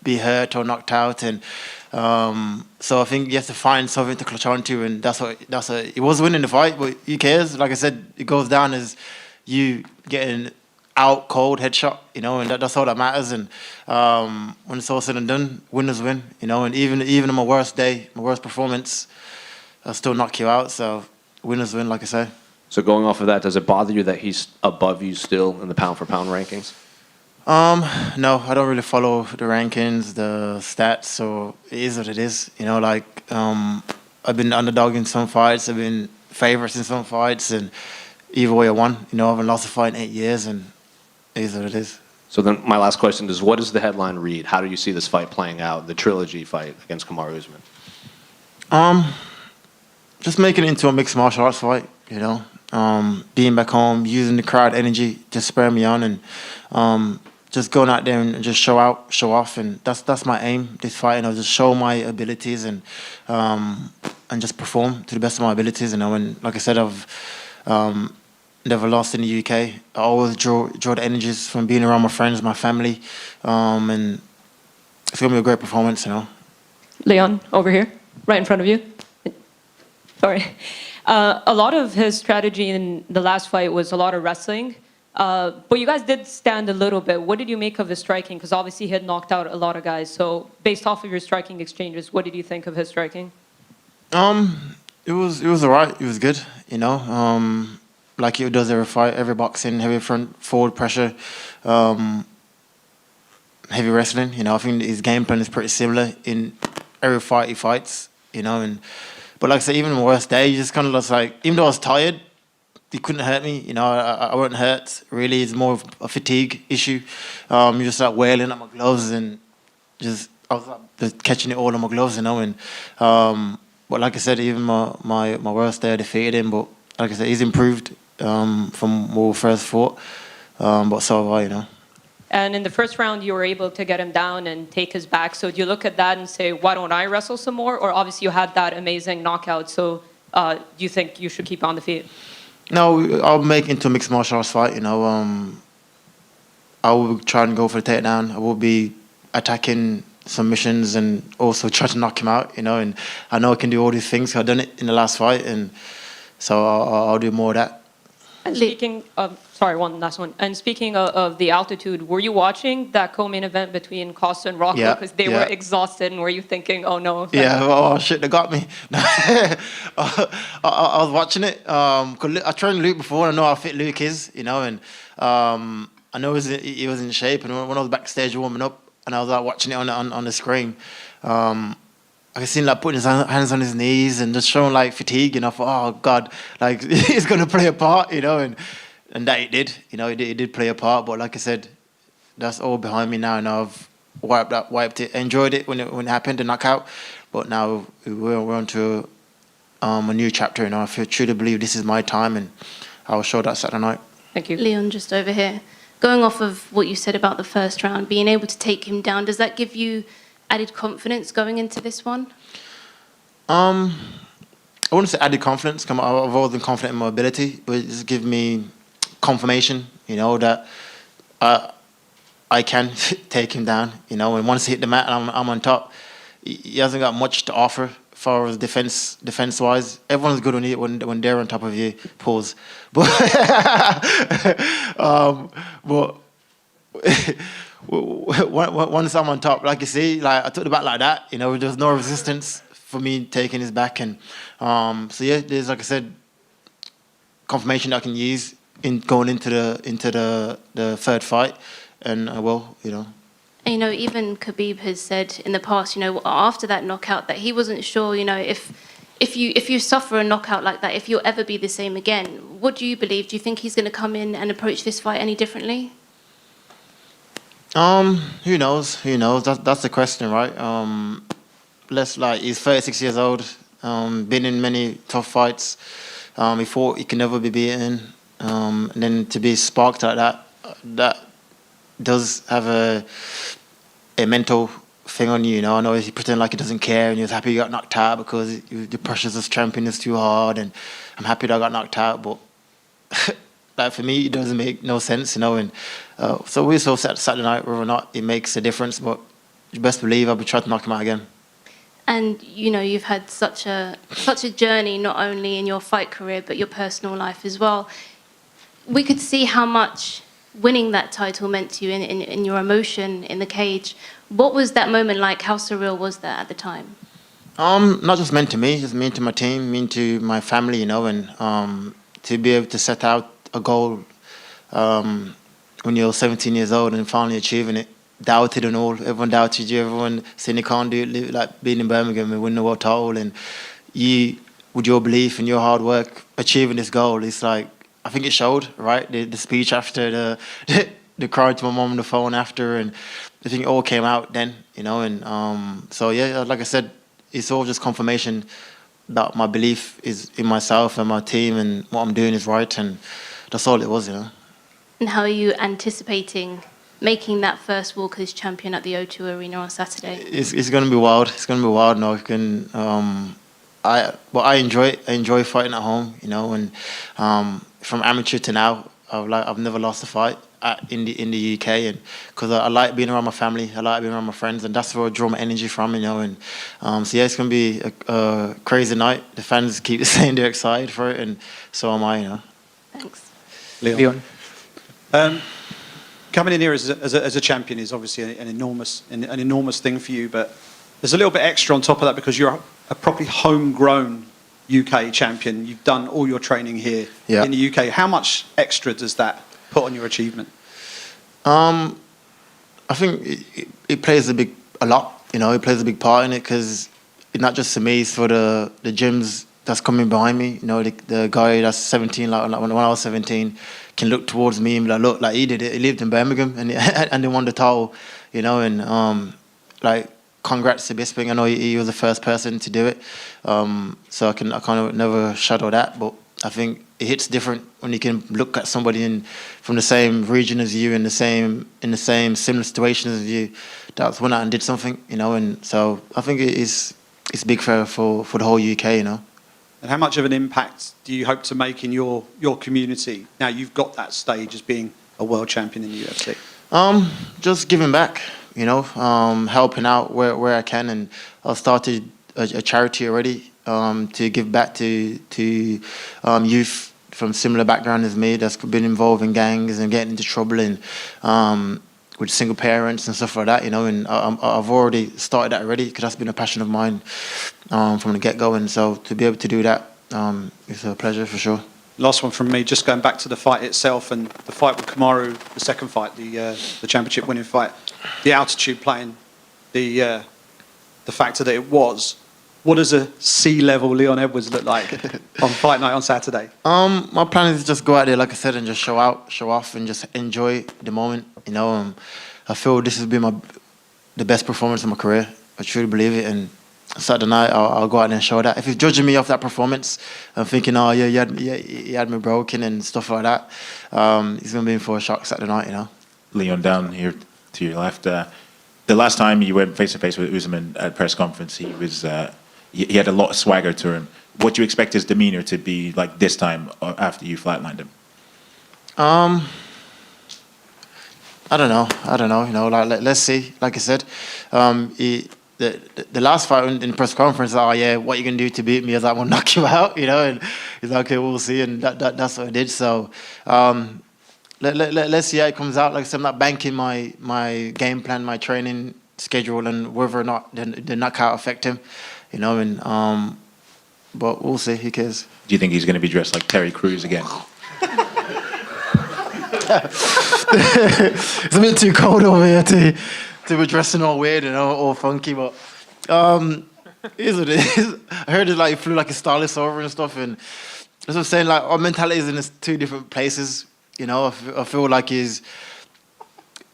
be hurt or knocked out, and so I think he has to find something to clutch onto, and that's what he was winning the fight, but who cares? Like I said, it goes down as you getting out cold headshot, you know, and that's all that matters. And when it's all said and done, winners win, you know. And even on my worst day, my worst performance, I'll still knock you out. So winners win, like I say. So going off of that, does it bother you that he's above you still in the pound-for-pound rankings? No, I don't really follow the rankings, the stats, so it is what it is. You know, like, I've been the underdog in some fights, I've been favorites in some fights, and either way I won. You know, I haven't lost a fight in 8 years, and it is what it is. So then my last question is, what does the headline read? How do you see this fight playing out, the trilogy fight against Kamaru Usman? Just making it into a mixed martial arts fight, you know. Being back home, using the crowd energy to spur me on, and just going out there and just show off, and that's my aim this fight. And I'll just show my abilities and just perform to the best of my abilities. You know, and like I said, I've never lost in the UK. I always draw the energies from being around my friends, my family, and it's gonna be a great performance. You know. Leon, over here, right in front of you. Sorry. A lot of his strategy in the last fight was a lot of wrestling. But you guys did stand a little bit. What did you make of his striking? Because obviously he had knocked out a lot of guys. So based off of your striking exchanges, what did you think of his striking? It was alright. It was good. You know, like he does every fight, every boxing, heavy forward pressure, heavy wrestling. You know, I think his game plan is pretty similar in every fight he fights. You know, but like I said, even on the worst day, you just kind of just like, even though I was tired, he couldn't hurt me. You know, I wasn't hurt. Really, it's more of a fatigue issue. You just like wailing at my gloves, and I was like just catching it all on my gloves, you know. And but like I said, even my worst day, I defeated him. But like I said, he's improved from when we first fought. But so have I, you know. And in the first round, you were able to get him down and take his back. So do you look at that and say, why don't I wrestle some more? Or obviously you had that amazing knockout, so do you think you should keep on the feet? No, I'll make it into a mixed martial arts fight, you know. I will try and go for the takedown. I will be attacking submissions and also try to knock him out, you know. And I know I can do all these things. I've done it in the last fight, and so I'll do more of that. And speaking of, sorry, one last one. And speaking of the altitude, were you watching that co-main event between Costa and Rocco? Because they were exhausted, and were you thinking, oh no? Yeah, oh shit, they got me. I was watching it. I trained Luke before, and I know how fit Luke is, you know, and I know he was in shape. And when I was backstage warming up, and I was like watching it on the screen, I could see him like putting his hands on his knees and just showing like fatigue, you know. For oh god, like he's gonna play a part, you know, and that it did, you know, it did play a part. But like I said, that's all behind me now, and I've wiped it, enjoyed it when it happened, the knockout. But now we're on to a new chapter, and I truly believe this is my time, and I'll show that Saturday night. Thank you, Leon. Just over here, going off of what you said about the first round, being able to take him down, does that give you added confidence going into this one? I wouldn't say added confidence. I've always been confident in my ability, but it just gives me confirmation, you know, that I can take him down, you know. And once he hit the mat and I'm on top, he hasn't got much to offer as far as defense wise. Everyone's good when they're on top of you. Pause. But once I'm on top, like you see, like I took the back like that, you know, there was no resistance for me taking his back, and so yeah, there's, like I said, confirmation that I can use in going into the third fight, and I will, you know. And, you know, even Khabib has said in the past, you know, after that knockout, that he wasn't sure, you know, if you suffer a knockout like that, if you'll ever be the same again. What do you believe? Do you think he's going to come in and approach this fight any differently? Who knows? Who knows? That's the question, right? He's 36 years old, been in many tough fights. He thought he can never be beaten. And then to be sparked like that does have a mental thing on you, you know. I know he pretended like he doesn't care and he was happy he got knocked out because the pressures of champion is too hard, and I'm happy that I got knocked out, but like for me it doesn't make no sense, you know. And so we saw Saturday night whether or not it makes a difference, but you best believe I'll be trying to knock him out again. And you know, you've had such a journey, not only in your fight career but your personal life as well. We could see how much winning that title meant to you in your emotion in the cage. What was that moment like? How surreal was that at the time? Not just meant to me, just mean to my team, mean to my family, you know. And to be able to set out a goal when you're 17 years old and finally achieving it, doubted and all. Everyone doubted you. Everyone saying you can't do it, like being in Birmingham and winning the world title. And you, with your belief and your hard work, achieving this goal, it's like, I think it showed, right? The speech after, the cry to my mom on the phone after, and I think it all came out then, you know. And so, yeah, like I said, it's all just confirmation that my belief is in myself and my team and what I'm doing is right, and that's all it was, you know. And how are you anticipating making that first walk as champion at the O2 Arena on Saturday? It's going to be wild. It's going to be wild. No, I enjoy it. I enjoy fighting at home, you know. And from amateur to now, I've never lost a fight in the UK, and because I like being around my family, I like being around my friends, and that's where I draw my energy from, you know. And so yeah, it's going to be a crazy night. The fans keep saying they're excited for it, and so am I, you know. Thanks. Leon. Coming in here as a champion is obviously an enormous thing for you, but there's a little bit extra on top of that because you're a properly homegrown UK champion. You've done all your training here in the UK. How much extra does that put on your achievement? I think it plays a lot. You know, it plays a big part in it because it's not just for me; it's for the gyms that's coming behind me. You know, the guy that's 17, like when I was 17, can look towards me and be like, look, like he did it. He lived in Birmingham and he won the title. You know, and like, congrats to Bisping. I know he was the first person to do it. So I kind of never shadow that, but I think it hits different when you can look at somebody from the same region as you, in the same similar situation as you, that's went out and did something, you know. And so I think it's big for the whole UK, you know. And how much of an impact do you hope to make in your community now you've got that stage as being a world champion in the UFC? Just giving back, you know, helping out where I can, and I've started a charity already to give back to youth from similar background as me that's been involved in gangs and getting into trouble and with single parents and stuff like that, you know. And I've already started that already because that's been a passion of mine from the get-go, and so to be able to do that is a pleasure for sure. Last one from me, just going back to the fight itself and the fight with Kamaru, the second fight, the championship winning fight, the altitude playing the factor that it was. What does a sea-level Leon Edwards look like on fight night on Saturday? My plan is to just go out there, like I said, and just show off, and just enjoy the moment. You know, I feel this has been the best performance of my career. I truly believe it, and Saturday night I'll go out there and show that. If he's judging me off that performance, I'm thinking, oh yeah, he had me broken and stuff like that. He's gonna be in for a shock Saturday night, you know. Leon, down here to your left. The last time you went face to face with Usman at press conference, he was. He had a lot of swagger to him. What do you expect his demeanor to be like this time after you flatlined him? I don't know. You know, like let's see. Like I said, the last fight in the press conference, oh yeah, what are you gonna do to beat me? I was like, I'm gonna knock you out, you know. And he's like, okay, we'll see. And that's what I did. So let's see how it comes out. Like I said, I'm not banking my game plan, my training schedule, and whether or not the knockout affect him. You know, and but we'll see. Who cares? Do you think he's going to be dressed like Terry Crews again? It's a bit too cold over here to be dressing all weird and all funky, but it is what it is. I heard it like he flew like a stylist over and stuff, and that's what I'm saying. Like our mentality is in two different places. You know, I feel like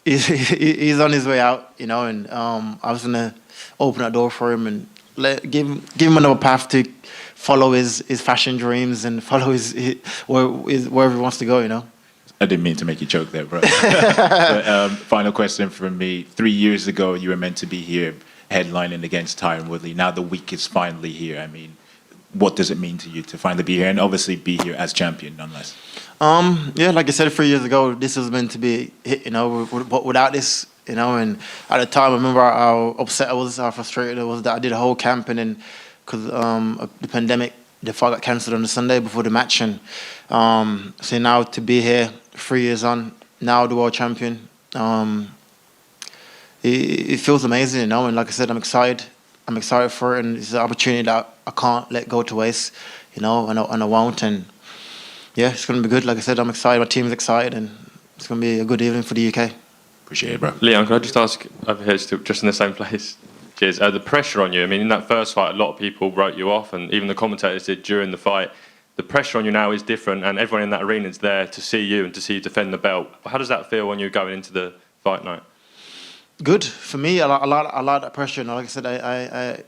he's on his way out, you know, and I was gonna open that door for him and give him another path to follow his fashion dreams and follow wherever he wants to go, you know. I didn't mean to make you joke there, bro. But, final question from me. 3 years ago, you were meant to be here headlining against Tyron Woodley. Now the week is finally here. I mean, what does it mean to you to finally be here and obviously be here as champion, nonetheless? Yeah, like I said 3 years ago, this was meant to be hit, you know, but without this, you know, and at the time, I remember how upset I was, how frustrated I was that I did a whole camp and then because of the pandemic, the fight got cancelled on the Sunday before the match. And so now to be here 3 years on, now the world champion, it feels amazing, you know. And like I said, I'm excited. I'm excited for it, and it's an opportunity that I can't let go to waste, you know, and I won't. And yeah, it's going to be good. Like I said, I'm excited. My team's excited, and it's going to be a good evening for the UK. Appreciate it, bro. Leon, can I just ask over here, still just in the same place? Cheers. The pressure on you. I mean, in that first fight, a lot of people wrote you off, and even the commentators did during the fight. The pressure on you now is different, and everyone in that arena is there to see you and to see you defend the belt. How does that feel when you're going into the fight night? Good for me. I like that pressure. You know, like I said, I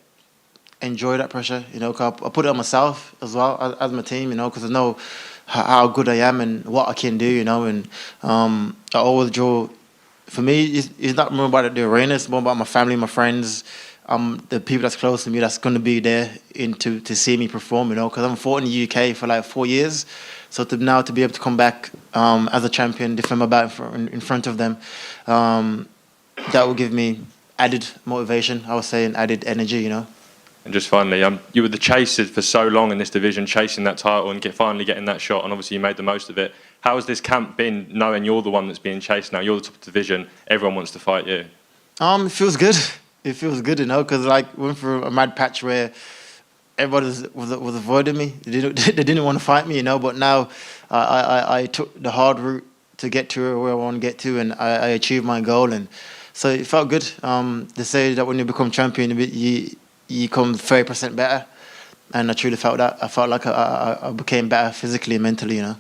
enjoy that pressure. You know, 'cause I put it on myself as well as my team. You know, because I know how good I am and what I can do. You know, and I always draw. For me, it's not more about the arena. It's more about my family, my friends, the people that's close to me. That's going to be there to see me perform. You know, because I'm fought in the UK for like 4 years. So now to be able to come back as a champion, defend my belt in front of them. That will give me added motivation, I would say, and added energy, you know. And just finally, you were the chaser for so long in this division, chasing that title and finally getting that shot, and obviously you made the most of it. How has this camp been, knowing you're the one that's being chased now? You're the top of the division, everyone wants to fight you. It feels good. It feels good, you know, because like went through a mad patch where everybody was avoiding me. They didn't want to fight me, you know. But now I took the hard route to get to where I want to get to, and I achieved my goal. And so it felt good. They say that when you become champion, you come 30% better, and I truly felt that. I felt like I became better physically and mentally, you know.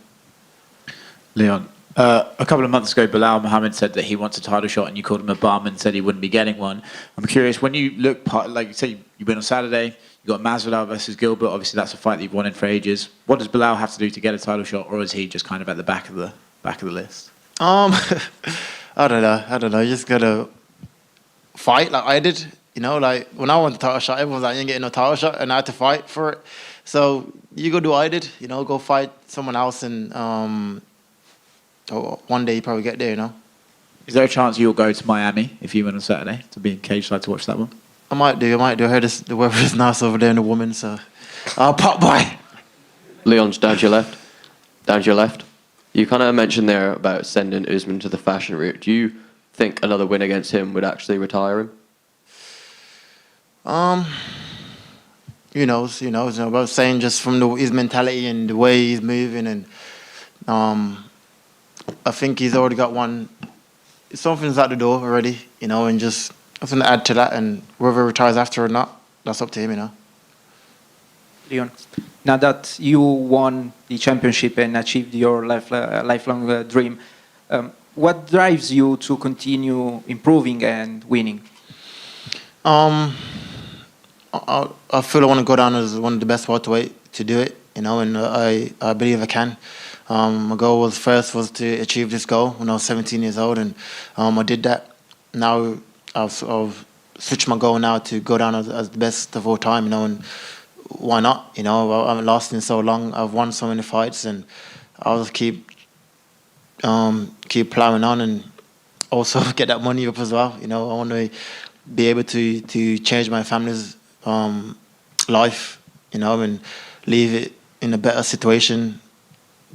Leon, a couple of months ago, Bilal Muhammad said that he wants a title shot, and you called him a bum and said he wouldn't be getting one. I'm curious, when you look, like you said, you went on Saturday, you got Masvidal versus Gilbert. Obviously, that's a fight that you've wanted for ages. What does Bilal have to do to get a title shot, or is he just kind of at the back of the list? I don't know. You just gotta fight like I did. You know, like when I won the title shot, everyone was like, "You ain't getting no title shot," and I had to fight for it. So you go do what I did. You know, go fight someone else, and one day you probably get there. You know. Is there a chance you'll go to Miami if you win on Saturday to be in cage side to watch that one? I might do. I heard the weather is nice over there in the woman, so I'll pop by. Leon's down to your left. Down to your left. You kind of mentioned there about sending Usman to the fashion route. Do you think another win against him would actually retire him? Who knows? About saying just from his mentality and the way he's moving, and I think he's already got one. Something's out the door already, you know, and just nothing to add to that. And whether he retires after or not, that's up to him, you know. Leon, now that you won the championship and achieved your lifelong dream, what drives you to continue improving and winning? I feel I want to go down as one of the best welterweight to do it, you know, and I believe I can. My goal was to achieve this goal when I was 17 years old, and I did that. Now I've switched my goal now to go down as the best of all time, you know, and why not? You know, I haven't lost in so long. I've won so many fights, and I'll just keep plowing on, and also get that money up as well. You know, I want to be able to change my family's life, you know, and leave it in a better situation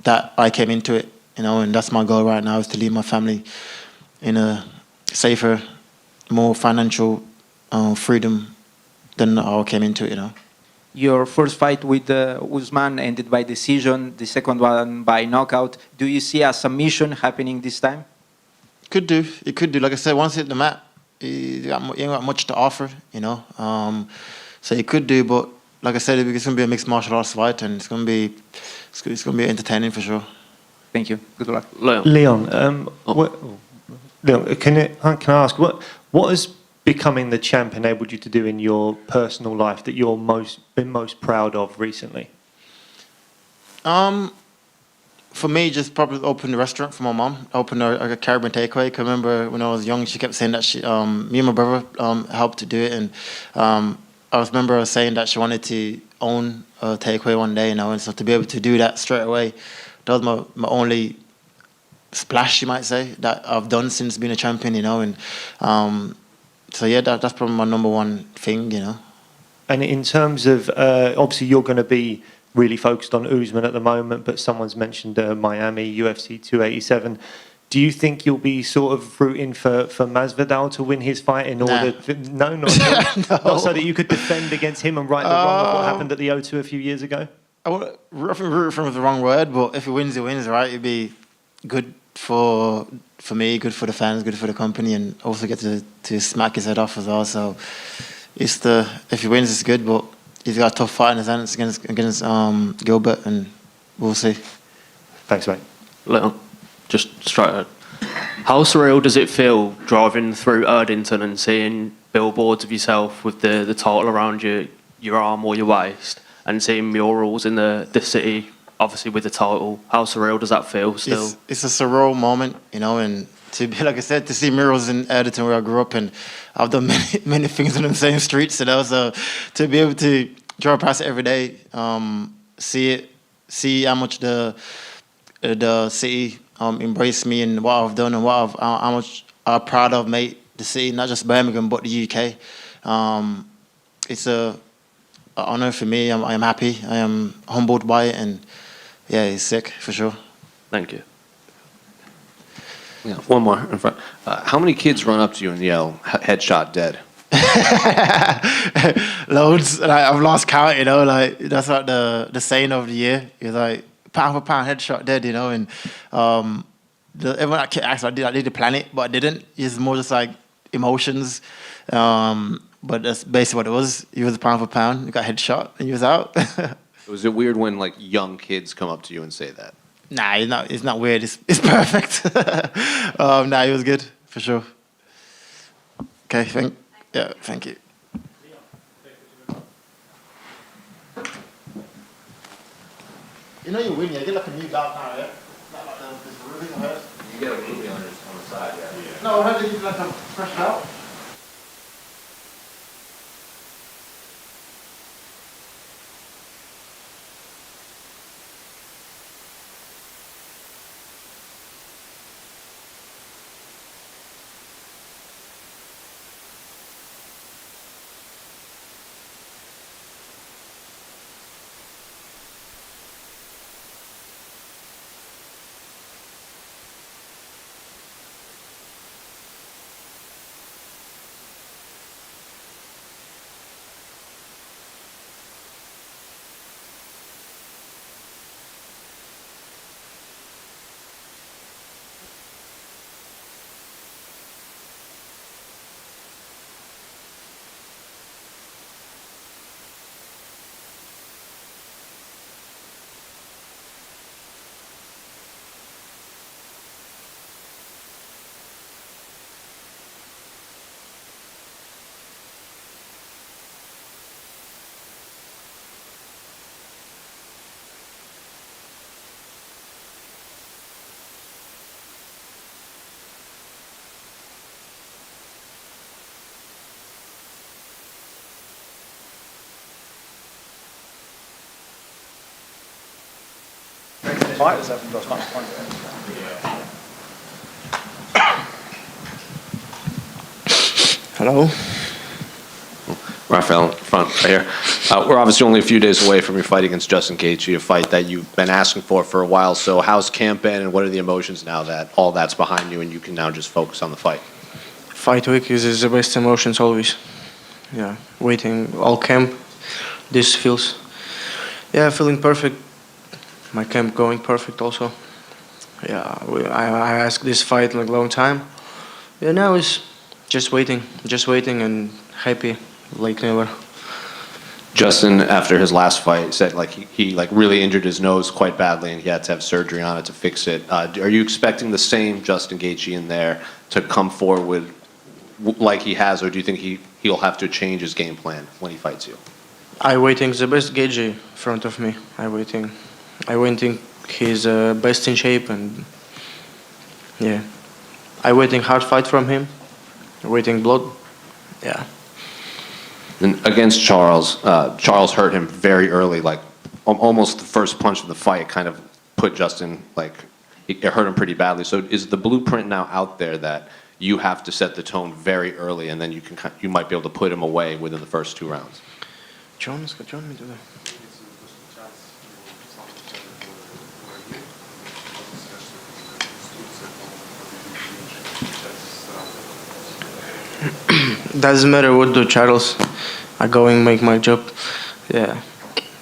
that I came into it, you know, and that's my goal right now, is to leave my family in a safer, more financial freedom than I came into it, you know. Your first fight with Usman ended by decision, the second one by knockout. Do you see a submission happening this time? Could do. It could do. Like I said, once you hit the mat, you ain't got much to offer, you know. So it could do, but like I said, it's going to be a mixed martial arts fight, and it's going to be entertaining for sure. Thank you. Good luck. Leon, Can I ask what has becoming the champ enabled you to do in your personal life that you're been most proud of recently? For me, just probably open a restaurant for my mom. Open a Caribbean takeaway. 'Cause I remember when I was young, she kept saying that me and my brother helped to do it, and I remember her saying that she wanted to own a takeaway one day, and so to be able to do that straight away, that was my only splash, you might say, that I've done since being a champion, and so yeah, that's probably my number one thing, And in terms of, obviously you're going to be really focused on Usman at the moment, but someone's mentioned Miami, UFC 287. Do you think you'll be sort of rooting for Masvidal to win his fight in order? No, not so that you could defend against him and right the wrong of what happened at the O2 a few years ago? I think root for him is the wrong word, but if he wins, he wins, right? It'd be good for me, good for the fans, good for the company, and also get to smack his head off as well. So if he wins, it's good, but he's got a tough fight in his hands against Gilbert, and we'll see. Thanks, mate. Just straight ahead. How surreal does it feel driving through Erdington and seeing billboards of yourself with the title around your arm or your waist, and seeing murals in the city, obviously with the title? How surreal does that feel still? It's a surreal moment, and to be, like I said, to see murals in Erdington where I grew up, and I've done many things in the same streets, so to be able to drive past it every day, see how much the city embraced me and what I've done and how much I'm proud of made the city, not just Birmingham but the UK. It's an honor for me. I am happy. I am humbled by it, and yeah, it's sick for sure. Thank you. Yeah, one more in front. How many kids run up to you and yell, "Headshot dead"? Loads. I've lost count. That's like the saying of the year. It's like pound for pound, headshot dead. And everyone asked, I did the plan it, but I didn't. It's more just like emotions. But that's basically what it was. He was pound for pound. He got headshot and he was out. Was it weird when like young kids come up to you and say that? Nah, it's not weird. It's perfect. Nah, it was good for sure. Okay, thank you. You win, you get like a new belt now, yeah? Not like this ruby, I heard. You get a ruby on the side, yeah. No, I heard that you like a fresh belt. Fighters haven't got much point. Hello. Rafael, front right here. We're obviously only a few days away from your fight against Justin Gaethje, a fight that you've been asking for a while. So how's camp been, and what are the emotions now that all that's behind you and you can now just focus on the fight? Fight week is the best emotions always. Yeah, waiting all camp. This feels, feeling perfect. My camp going perfect also. Yeah, I asked this fight like a long time. Yeah, now it's just waiting and happy like never. Justin, after his last fight, said like he like really injured his nose quite badly and he had to have surgery on it to fix it. Are you expecting the same Justin Gaethje in there to come forward like he has, or do you think he'll have to change his game plan when he fights you? I waiting the best Gaethje in front of me. I waiting he's best in shape, and yeah, I waiting hard fight from him. Waiting blood, yeah. And against Charles, Charles hurt him very early, like almost the first punch of the fight kind of put Justin, like, it hurt him pretty badly. So is the blueprint now out there that you have to set the tone very early and then you might be able to put him away within the first 2 rounds? John mi to Doesn't matter what do Charles. I go and make my job. Yeah,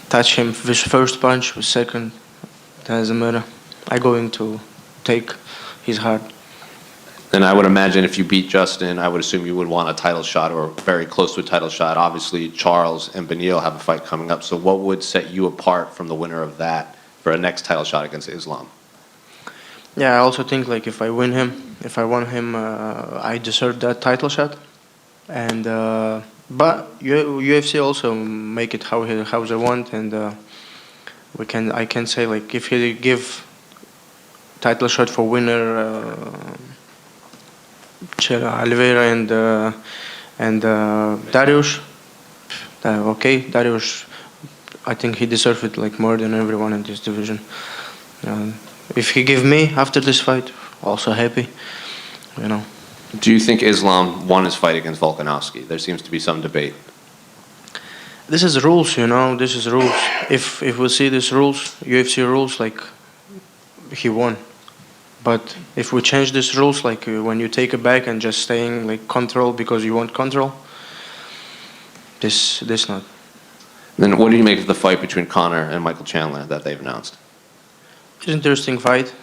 touch him with first punch, with second. Doesn't matter. I going to take his heart. And I would imagine if you beat Justin, I would assume you would want a title shot or very close to a title shot. Obviously, Charles and Beneil have a fight coming up. So what would set you apart from the winner of that for a next title shot against Islam? Yeah, I also think like if I win him, if I won him, I deserve that title shot. And but UFC also make it how they want, and I can say like if he give title shot for winner Oliveira and Dariush, okay, Dariush, I think he deserves it like more than everyone in this division. If he give me after this fight, also happy, you know. Do you think Islam won his fight against Volkanovski? There seems to be some debate. This is rules, you know. This is rules. If we see these rules, UFC rules, like he won. But if we change these rules, like when you take it back and just staying like control because you want control, this not. Then what do you make of the fight between Conor and Michael Chandler that they've announced? It's an interesting fight.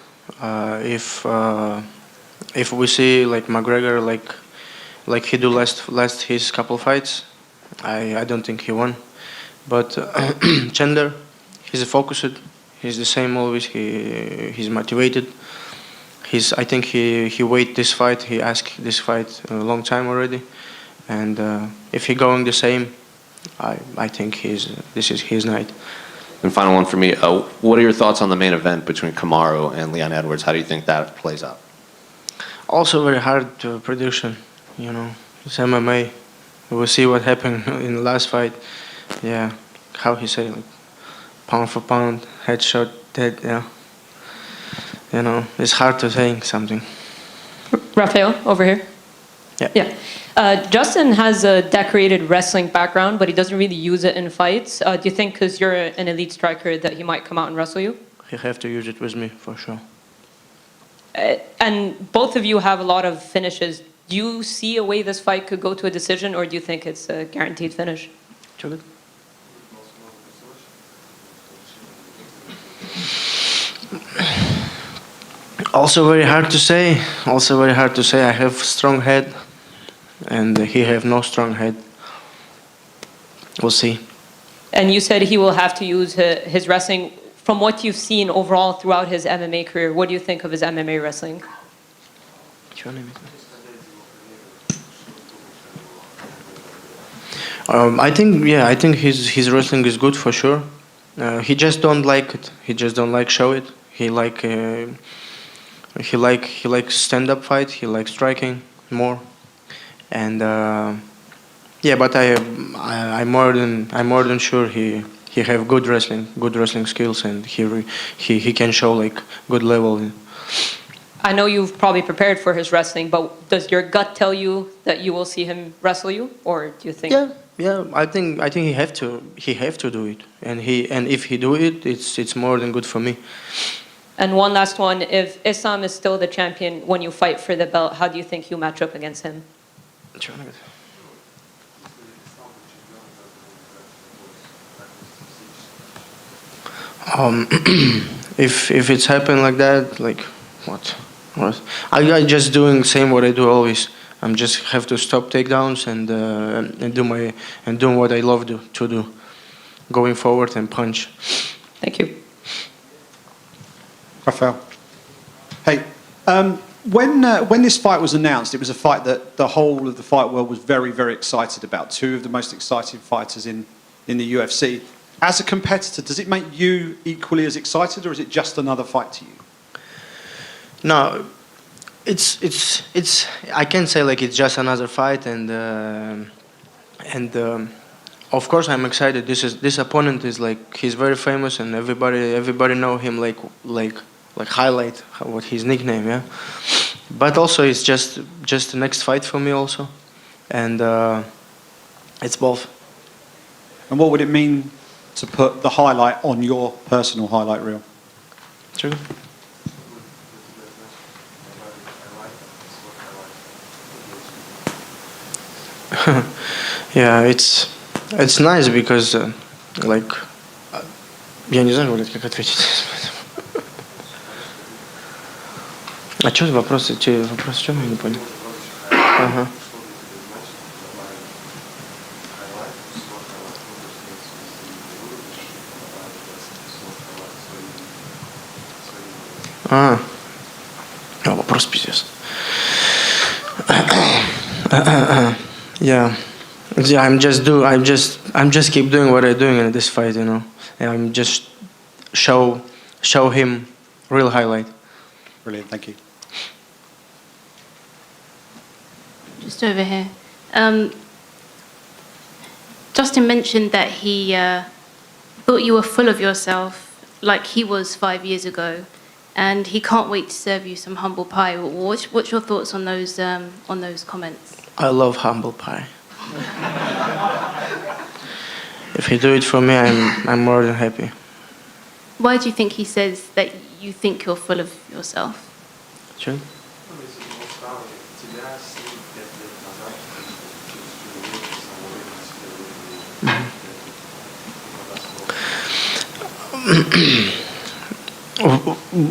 If we see like McGregor like he do last his couple fights, I don't think he won. But Chandler, he's focused. He's the same always. He's motivated. I think he wait this fight. He asked this fight a long time already, and if he going the same, I think this is his night. And final one for me. What are your thoughts on the main event between Kamaru and Leon Edwards? How do you think that plays out? Also very hard prediction, you know. It's MMA. We'll see what happened in the last fight. Yeah, how he say, like, pound for pound, headshot, dead, yeah. You know, it's hard to say something. Rafael, over here. Yeah. Justin has a decorated wrestling background, but he doesn't really use it in fights. Do you think because you're an elite striker that he might come out and wrestle you? He have to use it with me, for sure. And both of you have a lot of finishes. Do you see a way this fight could go to a decision, or do you think it's a guaranteed finish? Also very hard to say. I have strong head, and he have no strong head. We'll see. And you said he will have to use his wrestling. From what you've seen overall throughout his MMA career, what do you think of his MMA wrestling? I think his wrestling is good for sure. He just don't like it. He just don't like show it. He like stand up fight. He like striking more, and but I'm more than sure he have good wrestling skills, and he can show like good level. I know you've probably prepared for his wrestling, but does your gut tell you that you will see him wrestle you, or do you think? Yeah. I think he have to do it, and if he do it, it's more than good for me. And one last one: if Islam is still the champion when you fight for the belt, how do you think you match up against him? If it's happened like that, like what? I just doing same what I do always. I'm just have to stop takedowns and do what I love to do. going forward and punch. Thank you. Rafael. Hey, when this fight was announced, it was a fight that the whole of the fight world was very, very excited about. Two of the most exciting fighters in the UFC. As a competitor, does it make you equally as excited, or is it just another fight to you? No, it's. I can say like it's just another fight, and of course I'm excited. This opponent is like he's very famous, and everybody know him like highlight what his nickname, yeah. But also it's just the next fight for me also, and it's both. And what would it mean to put the highlight on your personal highlight reel? True. Yeah, it's nice because like я не знаю, как ответить. А что вопрос? Вопрос в чем, я не понял. Ага. Вопрос пиздец. Yeah, I'm just keep doing what I'm doing in this fight, you know. And I'm just show him real highlight. Brilliant, thank you. Just over here. Justin mentioned that he thought you were full of yourself, like he was 5 years ago, and he can't wait to serve you some humble pie. What's your thoughts on those comments? I love humble pie. If he do it for me, I'm more than happy. Why do you think he says that you think you're full of yourself? Sure.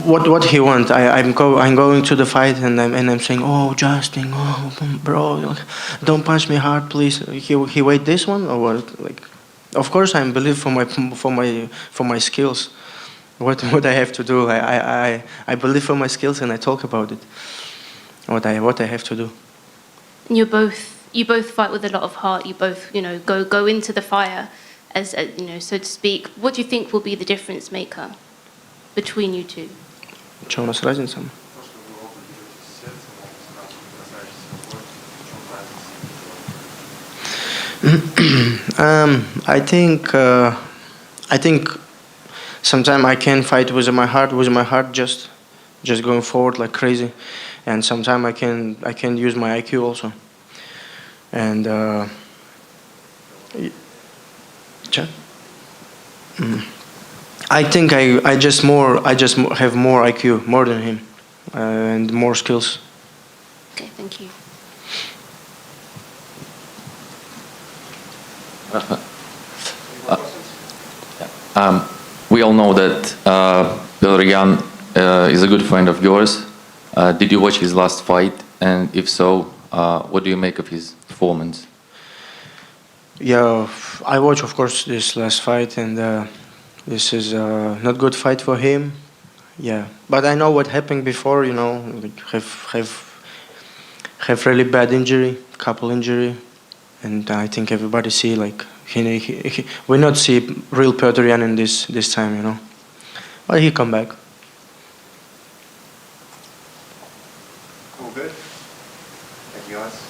What he want? I'm going to the fight and I'm saying, oh Justin, oh bro, don't punch me hard, please. He wait this one or what? Like, of course I believe for my skills. What I have to do? I believe for my skills and I talk about it. What I have to do. You both fight with a lot of heart. You both go into the fire, as so to speak. What do you think will be the difference maker between you two? Что у нас разница? I think sometimes I can fight with my heart just going forward like crazy, and sometimes I can use my IQ also. And I think I just have more IQ, more than him, and more skills. Okay, thank you. We all know that Pelerian is a good friend of yours. Did you watch his last fight? And if so, what do you make of his performance? Yeah, I watched, of course, this last fight, and this is not good fight for him. Yeah, but I know what happened before. Like have really bad injury, couple injury, and I think everybody see like we not see real Pettorian in this time, but he come back. All good. Thank you, guys.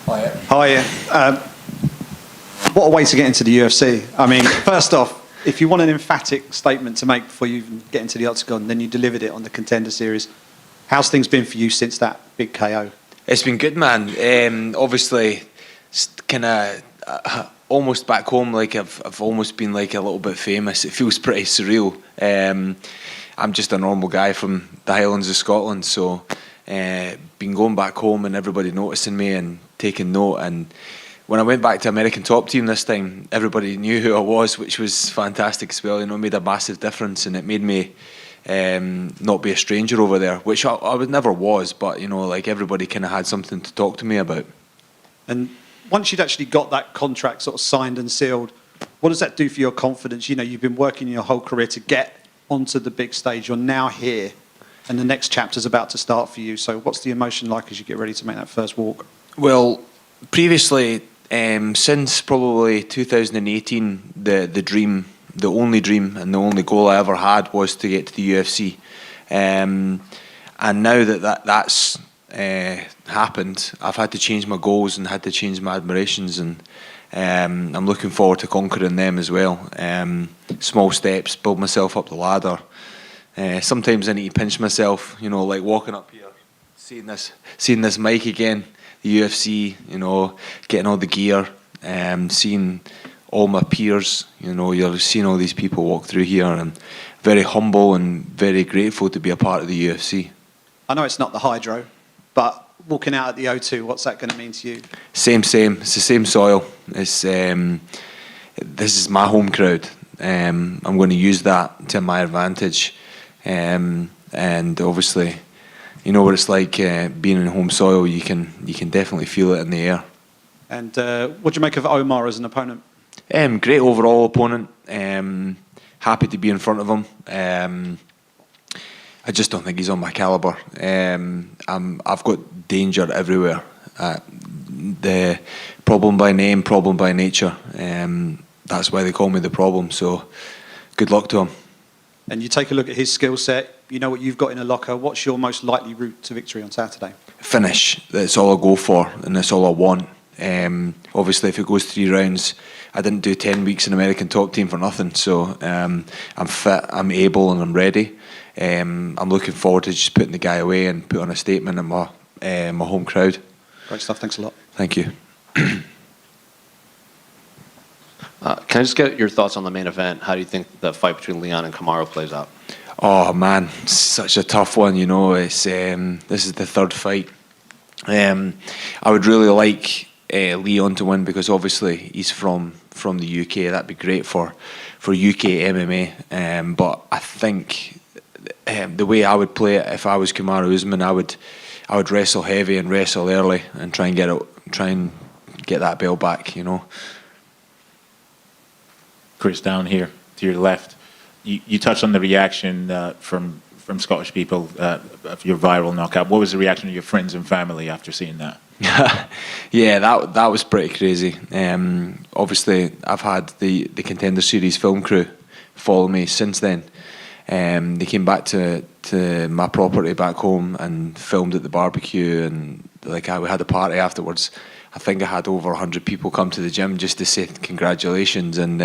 Hi. What a way to get into the UFC. I mean, first off, if you want an emphatic statement to make before you even get into the octagon, then you delivered it on the Contender Series. How's things been for you since that big KO? It's been good, man. Obviously, kind of almost back home, like I've almost been like a little bit famous. It feels pretty surreal. I'm just a normal guy from the Highlands of Scotland, so been going back home and everybody noticing me and taking note. And when I went back to American Top Team this time, everybody knew who I was, which was fantastic as well. You know, it made a massive difference, and it made me not be a stranger over there, which I would never was. But you know, like everybody kind of had something to talk to me about. And once you'd actually got that contract sort of signed and sealed, what does that do for your confidence? You know, you've been working your whole career to get onto the big stage. You're now here, and the next chapter's about to start for you. So what's the emotion like as you get ready to make that first walk? Well, previously, since probably 2018, the dream, the only dream and the only goal I ever had was to get to the UFC. And now that's happened, I've had to change my goals and had to change my admirations, and I'm looking forward to conquering them as well. Small steps, build myself up the ladder. Sometimes I need to pinch myself, you know, like walking up here, seeing this mic again, the UFC, you know, getting all the gear, seeing all my peers, you know, you're seeing all these people walk through here, and very humble and very grateful to be a part of the UFC. I know it's not the hydro, but walking out at the O2, what's that going to mean to you? Same. It's the same soil. It's this is my home crowd. I'm going to use that to my advantage, and obviously, you know what it's like being in home soil. You can definitely feel it in the air. And what do you make of Omar as an opponent? Great overall opponent. Happy to be in front of him. I just don't think he's on my caliber. I've got danger everywhere. The problem by name, problem by nature. That's why they call me the problem. So, good luck to him. And you take a look at his skill set. You know what you've got in a locker. What's your most likely route to victory on Saturday? Finish. That's all I go for, and that's all I want. Obviously, if it goes 3 rounds, I didn't do 10 weeks in American Top Team for nothing. So I'm fit, I'm able, and I'm ready. I'm looking forward to just putting the guy away and put on a statement at my home crowd. Great stuff. Thanks a lot. Thank you. Can I just get your thoughts on the main event? How do you think the fight between Leon and Kamaru plays out? Oh man, such a tough one. You know, it's this is the 3rd fight. I would really like Leon to win because obviously he's from the UK. That'd be great for UK MMA. But I think the way I would play it, if I was Kamaru Usman, I would wrestle heavy and wrestle early and try and get that belt back. You know. Chris, down here to your left, you touched on the reaction from Scottish people of your viral knockout. What was the reaction of your friends and family after seeing that? Yeah, that was pretty crazy. Obviously, I've had the Contender Series film crew follow me since then. They came back to my property back home and filmed at the barbecue, and we had a party afterwards. I think I had over 100 people come to the gym just to say congratulations, and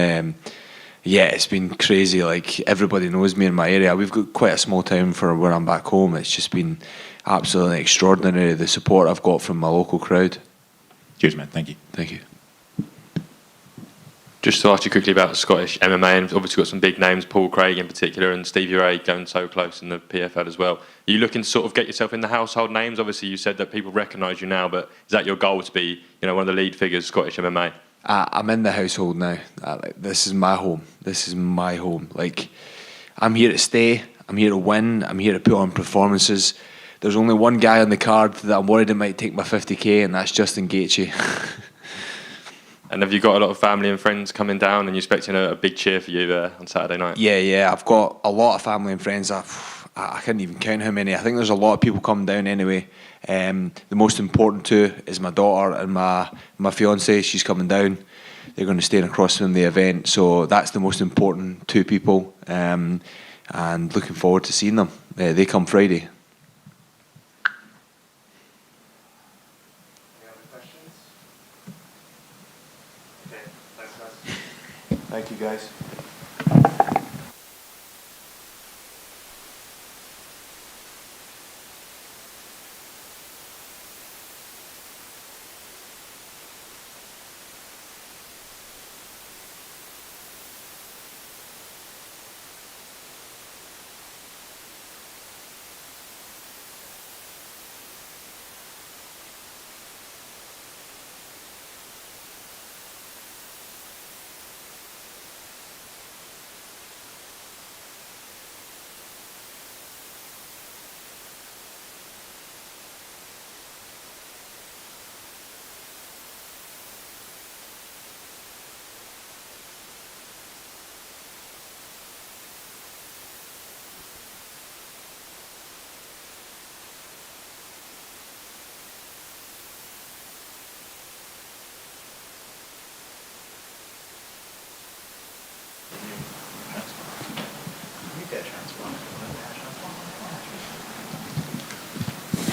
yeah, it's been crazy. Like, everybody knows me in my area. We've got quite a small town for where I'm back home. It's just been absolutely extraordinary, the support I've got from my local crowd. Cheers, man. Thank you. Thank you. Just to ask you quickly about Scottish MMA, and obviously got some big names, Paul Craig in particular, and Stevie Ray going so close in the PFL as well. Are you looking to sort of get yourself in the household names? Obviously, you said that people recognise you now, but is that your goal to be, one of the lead figures, Scottish MMA? I'm in the household now. This is my home. This is my home. Like, I'm here to stay. I'm here to win. I'm here to put on performances. There's only one guy on the card that I'm worried it might take my 50k, and that's Justin Gaethje. And have you got a lot of family and friends coming down, and you're expecting a big cheer for you on Saturday night? Yeah. I've got a lot of family and friends. I can't even count how many. I think there's a lot of people coming down anyway. The most important two is my daughter and my fiancée. She's coming down. They're going to stay across from the event. So that's the most important 2 people. And looking forward to seeing them. They come Friday. Any other questions? Thank you, guys.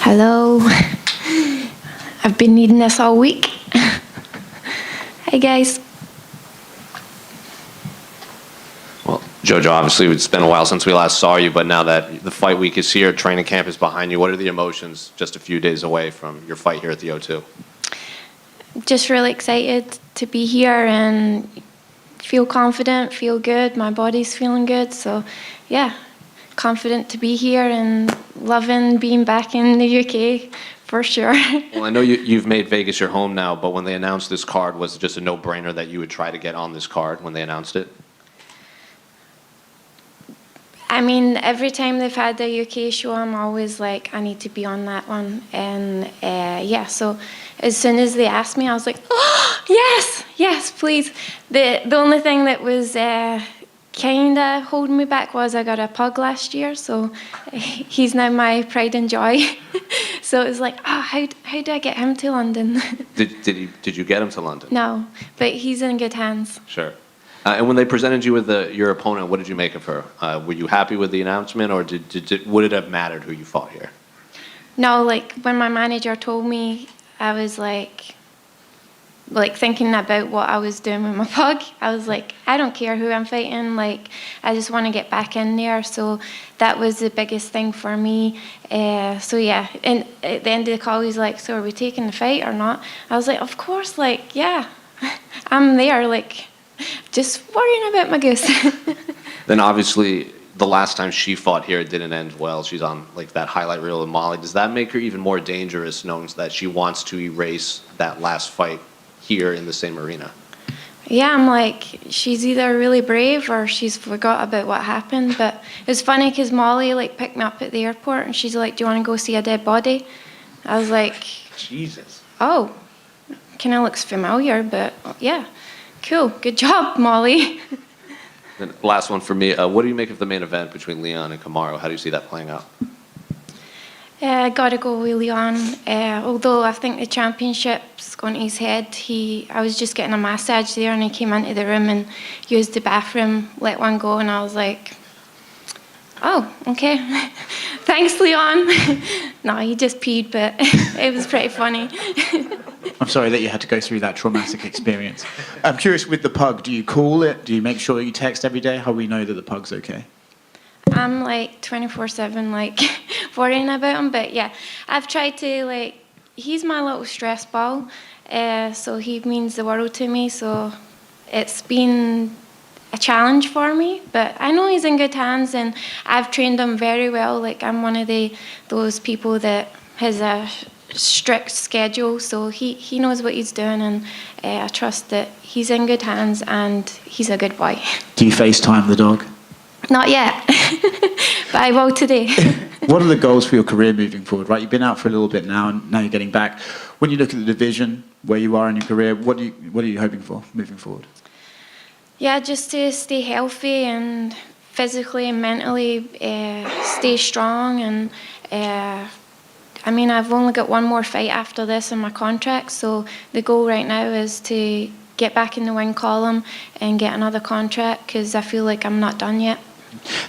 Hello. I've been needing this all week. Hi, guys. Well, Jojo, obviously it's been a while since we last saw you, but now that the fight week is here, training camp is behind you, what are the emotions just a few days away from your fight here at the O2? Just really excited to be here and feel confident, feel good. My body's feeling good. So, yeah, confident to be here and loving being back in the UK for sure. Well, I know you've made Vegas your home now, but when they announced this card, was it just a no-brainer that you would try to get on this card when they announced it? I mean, every time they've had the UK show, I'm always like, I need to be on that one. And yeah, so as soon as they asked me, I was like, oh, yes, yes, please. The only thing that was kind of holding me back was I got a pug last year, so he's now my pride and joy. So it was like, oh, how do I get him to London? Did you get him to London? No, but he's in good hands. Sure. And when they presented you with your opponent, what did you make of her? Were you happy with the announcement, or would it have mattered who you fought here? No, like when my manager told me, I was like thinking about what I was doing with my pug. I was like, I don't care who I'm fighting. Like, I just want to get back in there. So that was the biggest thing for me. So yeah, and at the end of the call, he's like, so are we taking the fight or not? I was like, of course, like, yeah, I'm there. Like, just worrying about my goose. Then obviously, the last time she fought here, it didn't end well. She's on like that highlight reel of Molly. Does that make her even more dangerous, knowing that she wants to erase that last fight here in the same arena? Yeah, I'm like, she's either really brave or she's forgot about what happened. But it's funny because Molly like picked me up at the airport and she's like, do you want to go see a dead body? I was like, Jesus. Oh, kind of looks familiar, but yeah. Cool, good job, Molly. Then last one for me. What do you make of the main event between Leon and Kamaru? How do you see that playing out? I gotta go with Leon. Although I think the championship's gone to his head. I was just getting a massage there, and he came into the room and used the bathroom, let one go, and I was like, "Oh, okay, thanks, Leon." No, he just peed, but it was pretty funny. I'm sorry that you had to go through that traumatic experience. I'm curious, with the pug, do you call it? Do you make sure you text every day? How we know that the pug's okay? I'm like 24/7, like worrying about him. But yeah, I've tried to like. He's my little stress ball, so he means the world to me. So it's been a challenge for me, but I know he's in good hands, and I've trained him very well. Like I'm one of those people that has a strict schedule, so he knows what he's doing, and I trust that he's in good hands and he's a good boy. Do you FaceTime the dog? Not yet, but I will today. What are the goals for your career moving forward? Right, you've been out for a little bit now, and now you're getting back. When you look at the division, where you are in your career, what are you hoping for moving forward? Yeah, just to stay healthy and physically and mentally stay strong. And I mean, I've only got one more fight after this in my contract, so the goal right now is to get back in the win column and get another contract, because I feel like I'm not done yet.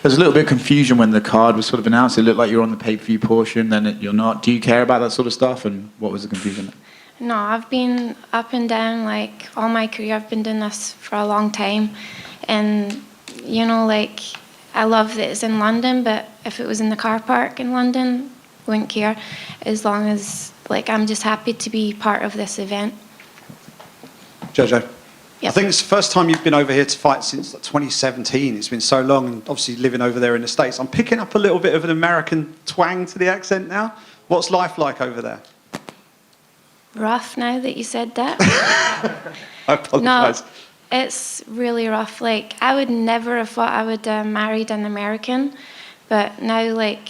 There's a little bit of confusion when the card was sort of announced. It looked like you're on the pay-per-view portion, then you're not. Do you care about that sort of stuff, and what was the confusion? No, I've been up and down like all my career. I've been doing this for a long time, and you know, like I love that it's in London. But if it was in the car park in London, wouldn't care. As long as like I'm just happy to be part of this event. Jojo. Yep. I think it's the first time you've been over here to fight since like 2017. It's been so long, and obviously living over there in the States. I'm picking up a little bit of an American twang to the accent now. What's life like over there? Rough now that you said that. I apologise. No, it's really rough. Like, I would never have thought I would married an American, but now, like,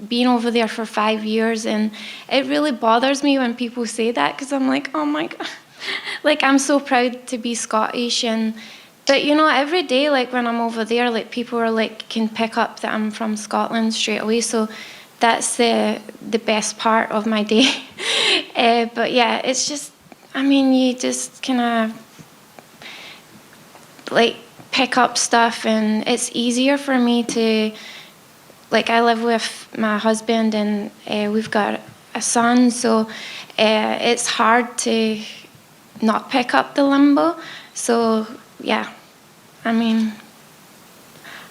being over there for 5 years, and it really bothers me when people say that, because I'm like, oh my God. Like, I'm so proud to be Scottish, but you know, every day, like, when I'm over there, like, people are like, can pick up that I'm from Scotland straight away, so that's the best part of my day. But yeah, it's just, I mean, you just kind of like pick up stuff, and it's easier for me to, like, I live with my husband, and we've got a son, so it's hard to not pick up the limbo. So yeah, I mean,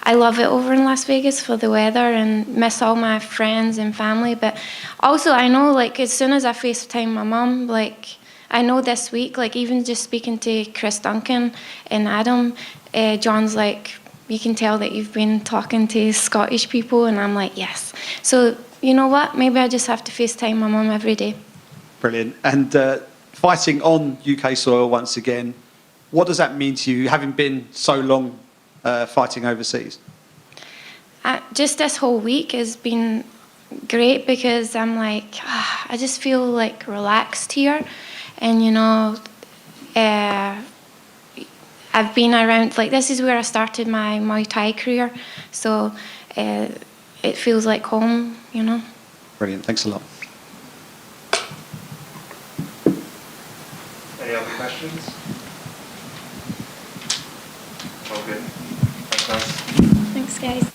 I love it over in Las Vegas for the weather, and miss all my friends and family. But also, I know, like, as soon as I FaceTime my mum, like, I know this week, like, even just speaking to Chris Duncan and Adam, John's like, you can tell that you've been talking to Scottish people, and I'm like, yes. So, you know what? Maybe I just have to FaceTime my mum every day. Brilliant. And fighting on UK soil once again, what does that mean to you, having been so long fighting overseas? Just this whole week has been great, because I'm like, I just feel like relaxed here. And, you know, I've been around, like, this is where I started my Muay Thai career. So it feels like home, you know. Brilliant. Thanks a lot. Any other questions? All good. Thanks, guys. Thanks, guys.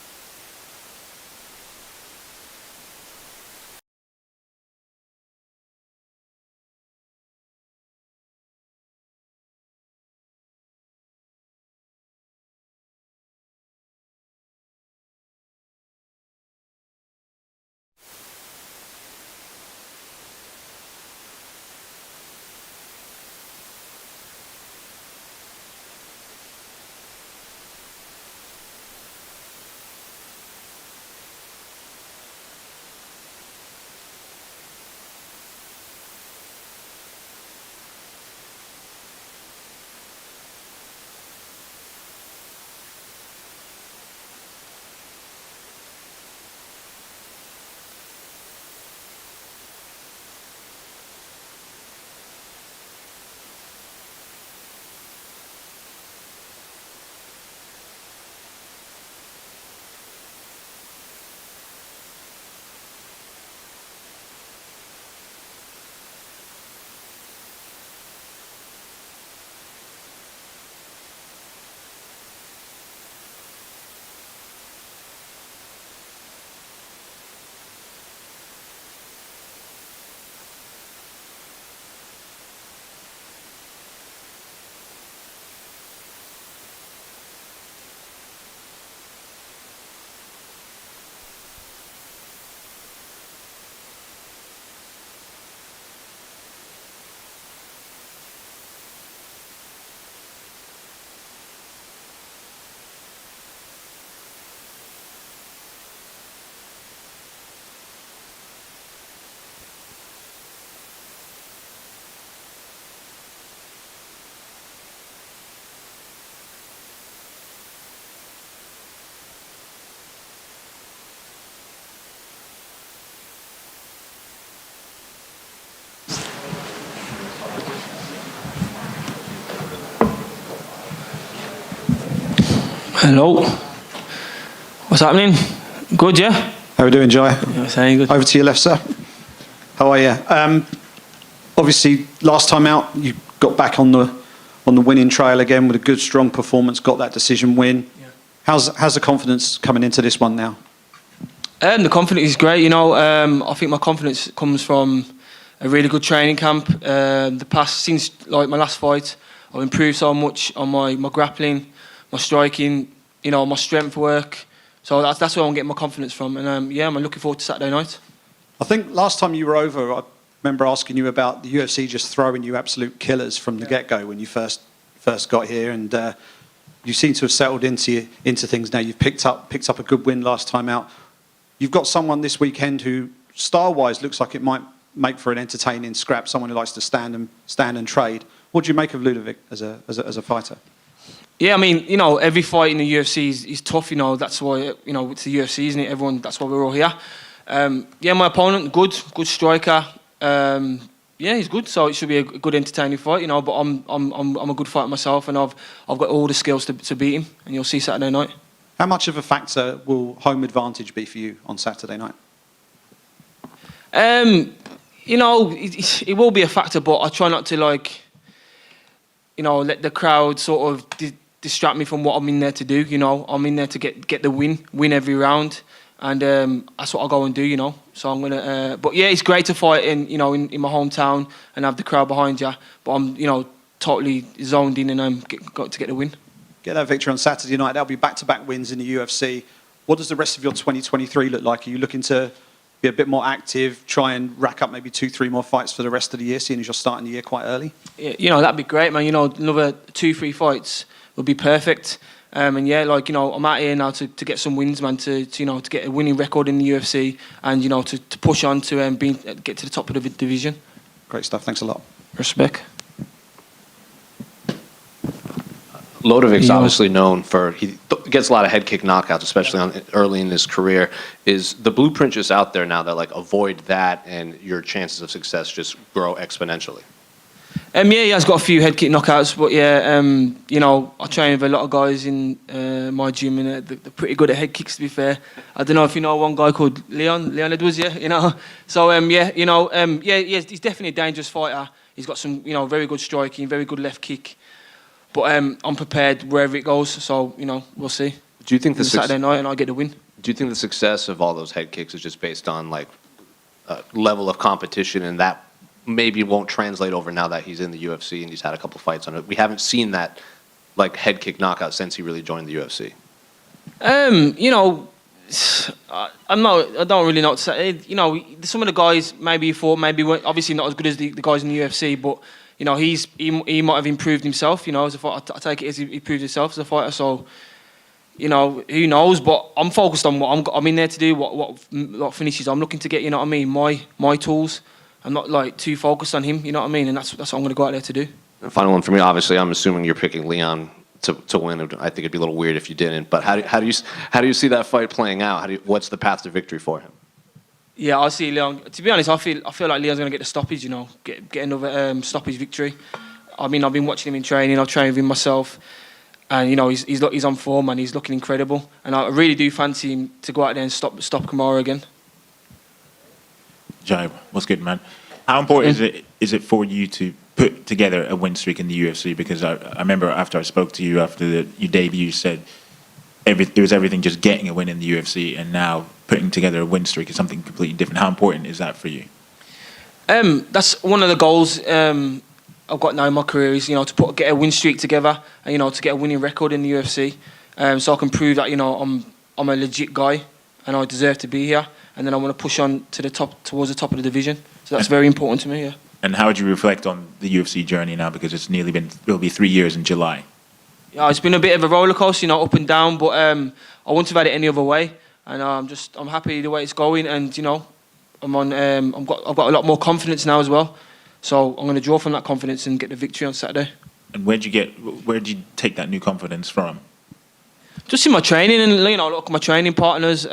Hello. What's happening? Good, yeah? How are we doing, Jai? Yes, very good. Over to your left, sir. How are you? Obviously, last time out, you got back on the winning trail again with a good, strong performance, got that decision win. Yeah. How's the confidence coming into this one now? The confidence is great, you know. I think my confidence comes from a really good training camp. Since like my last fight, I've improved so much on my grappling, my striking, you know, my strength work. So that's where I'm getting my confidence from. And yeah, I'm looking forward to Saturday night. I think last time you were over, I remember asking you about the UFC just throwing you absolute killers from the get-go when you first got here, and you seem to have settled into things now. You've picked up a good win last time out. You've got someone this weekend who, style-wise, looks like it might make for an entertaining scrap. Someone who likes to stand and trade. What do you make of Ludovic as a fighter? Yeah, I mean, you know, every fight in the UFC is tough. You know, that's why, you know, it's the UFC, isn't it? Everyone, that's why we're all here. Yeah, my opponent, good striker. Yeah, he's good, so it should be a good, entertaining fight, you know. But I'm a good fighter myself, and I've got all the skills to beat him. And you'll see Saturday night. How much of a factor will home advantage be for you on Saturday night? You know, it will be a factor, but I try not to, like, you know, let the crowd sort of distract me from what I'm in there to do. You know, I'm in there to get the win every round. And that's what I'll go and do, you know. So I'm gonna. But yeah, it's great to fight in my hometown and have the crowd behind you. But I'm, you know, totally zoned in, and got to get the win. Get that victory on Saturday night. That'll be back-to-back wins in the UFC. What does the rest of your 2023 look like? Are you looking to be a bit more active, try and rack up maybe 2-3 more fights for the rest of the year, seeing as you're starting the year quite early? Yeah, you know, that'd be great, man. You know, another 2-3 fights would be perfect. And yeah, like, you know, I'm out here now to get some wins, man, to get a winning record in the UFC, and, you know, to push on to get to the top of the division. Great stuff. Thanks a lot. Respect. Lodovic's obviously known for, he gets a lot of head kick knockouts, especially early in his career. Is the blueprint just out there now that, like, avoid that and your chances of success just grow exponentially? Yeah, he has got a few head kick knockouts, but yeah, you know, I train with a lot of guys in my gym, and they're pretty good at head kicks, to be fair. I don't know if you know one guy called Leon Edwards, yeah, you know. So yeah, you know, yeah, he's definitely a dangerous fighter. He's got some, you know, very good striking, very good left kick. But I'm prepared wherever it goes, so, you know, we'll see. Do you think the Saturday night, and I get the win? Do you think the success of all those head kicks is just based on, like, level of competition, and that maybe won't translate over now that he's in the UFC and he's had a couple fights on it? We haven't seen that, like, head kick knockout since he really joined the UFC. You know, I don't really know what to say. You know, some of the guys maybe weren't obviously not as good as the guys in the UFC, but, you know, he might have improved himself. You know, as a fighter, I take it as he improved himself as a fighter. So, you know, who knows? But I'm focused on what I'm in there to do. What finishes I'm looking to get. You know what I mean? My tools. I'm not, like, too focused on him. You know what I mean? And that's what I'm going to go out there to do. And final one for me. Obviously, I'm assuming you're picking Leon to win. I think it'd be a little weird if you didn't. But how do you see that fight playing out? What's the path to victory for him? Yeah, I see Leon. To be honest, I feel like Leon's going to get the stoppage. You know, get another stoppage victory. I mean, I've been watching him in training. I've trained with him myself, and, you know, he's on form and he's looking incredible. And I really do fancy him to go out there and stop Kamaru again. Jai, what's good, man? How important is it for you to put together a win streak in the UFC? Because I remember after I spoke to you after your debut, you said it was everything just getting a win in the UFC, and now putting together a win streak is something completely different. How important is that for you? That's one of the goals I've got now in my career, is, you know, to get a win streak together, and, you know, to get a winning record in the UFC, so I can prove that, you know, I'm a legit guy and I deserve to be here. And then I want to push on to the top, towards the top of the division. So that's very important to me, yeah. And how would you reflect on the UFC journey now? Because it'll be 3 years in July. Yeah, it's been a bit of a roller coaster, you know, up and down. But I wouldn't have had it any other way. And I'm happy the way it's going. And, you know, I've got a lot more confidence now as well. So I'm going to draw from that confidence and get the victory on Saturday. And where'd you take that new confidence from? Just in my training, and, you know, look at my training partners.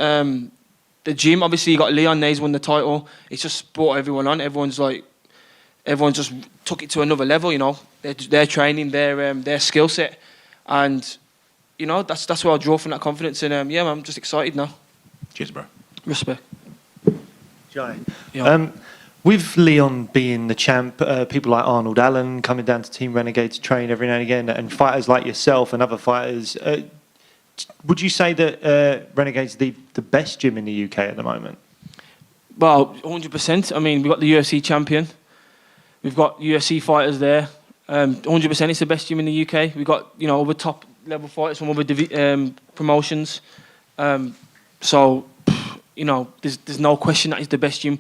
The gym, obviously, you got Leon, he's won the title. It's just brought everyone on. Everyone just took it to another level, you know. Their training, their skill set, and, you know, that's where I draw from that confidence. And yeah, I'm just excited now. Cheers, bro. Respect. Jai. Yeah. With Leon being the champ, people like Arnold Allen coming down to Team Renegade to train every now and again, and fighters like yourself and other fighters. Would you say that Renegade's the best gym in the UK at the moment? Well, 100%. I mean, we've got the UFC champion. We've got UFC fighters there. 100%, it's the best gym in the UK. We've got, you know, other top level fighters from other promotions. So, you know, there's no question that it's the best gym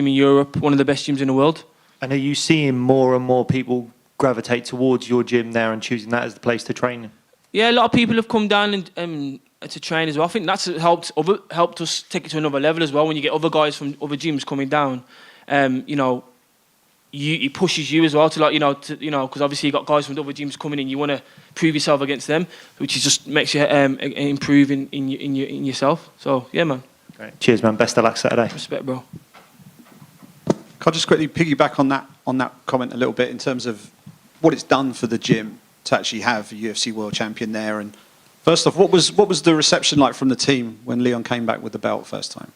in Europe, one of the best gyms in the world. And are you seeing more and more people gravitate towards your gym there and choosing that as the place to train? Yeah, a lot of people have come down and to train as well. I think that's helped us take it to another level as well. When you get other guys from other gyms coming down, you know, it pushes you as well to, like, you know, because obviously you got guys from other gyms coming in. You want to prove yourself against them, which is just makes you improve in yourself. So yeah, man. Great. Cheers, man. Best of luck Saturday. Respect, bro. Can I just quickly piggyback on that comment a little bit in terms of what it's done for the gym to actually have a UFC world champion there? And first off, what was the reception like from the team when Leon came back with the belt first time?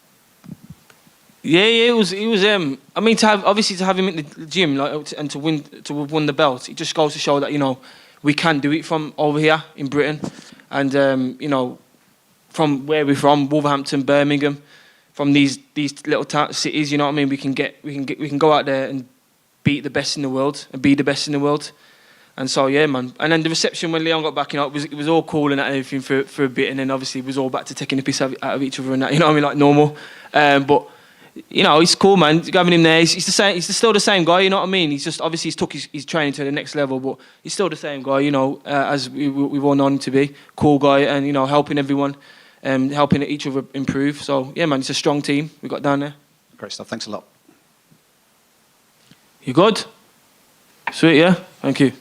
Yeah, it was. I mean, to have him in the gym, like, and to have won the belt, it just goes to show that, you know, we can do it from over here in Britain, and you know, from where we're from, Wolverhampton, Birmingham, from these little cities, you know what I mean. We can go out there and beat the best in the world and be the best in the world. And so yeah, man. And then the reception when Leon got back, you know, it was all cool and everything for a bit, and then obviously it was all back to taking the piss out of each other and that, you know what I mean, like normal. But you know, he's cool, man. Having him there, he's the same. He's still the same guy, you know what I mean. He's just obviously took his training to the next level, but he's still the same guy, you know, as we've all known him to be. Cool guy, and you know, helping everyone, helping each other improve. So yeah, man, it's a strong team we got down there. Great stuff. Thanks a lot. You good? Sweet, yeah. Thank you.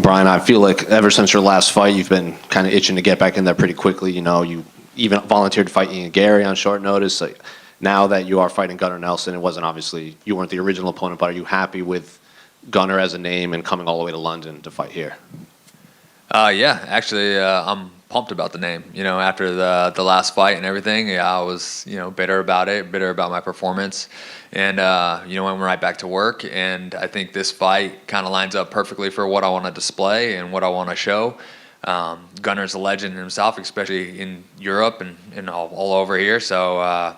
Brian, I feel like ever since your last fight, you've been kind of itching to get back in there pretty quickly. You know, you even volunteered to fight Ian Gary on short notice. Like, now that you are fighting Gunnar Nelson, it wasn't obviously, you weren't the original opponent, but are you happy with Gunnar as a name and coming all the way to London to fight here? Yeah, actually, I'm pumped about the name. You know, after the last fight and everything, yeah, I was, you know, bitter about my performance, and you know, went right back to work. And I think this fight kind of lines up perfectly for what I want to display and what I want to show. Gunnar's a legend himself, especially in Europe and all over here. So,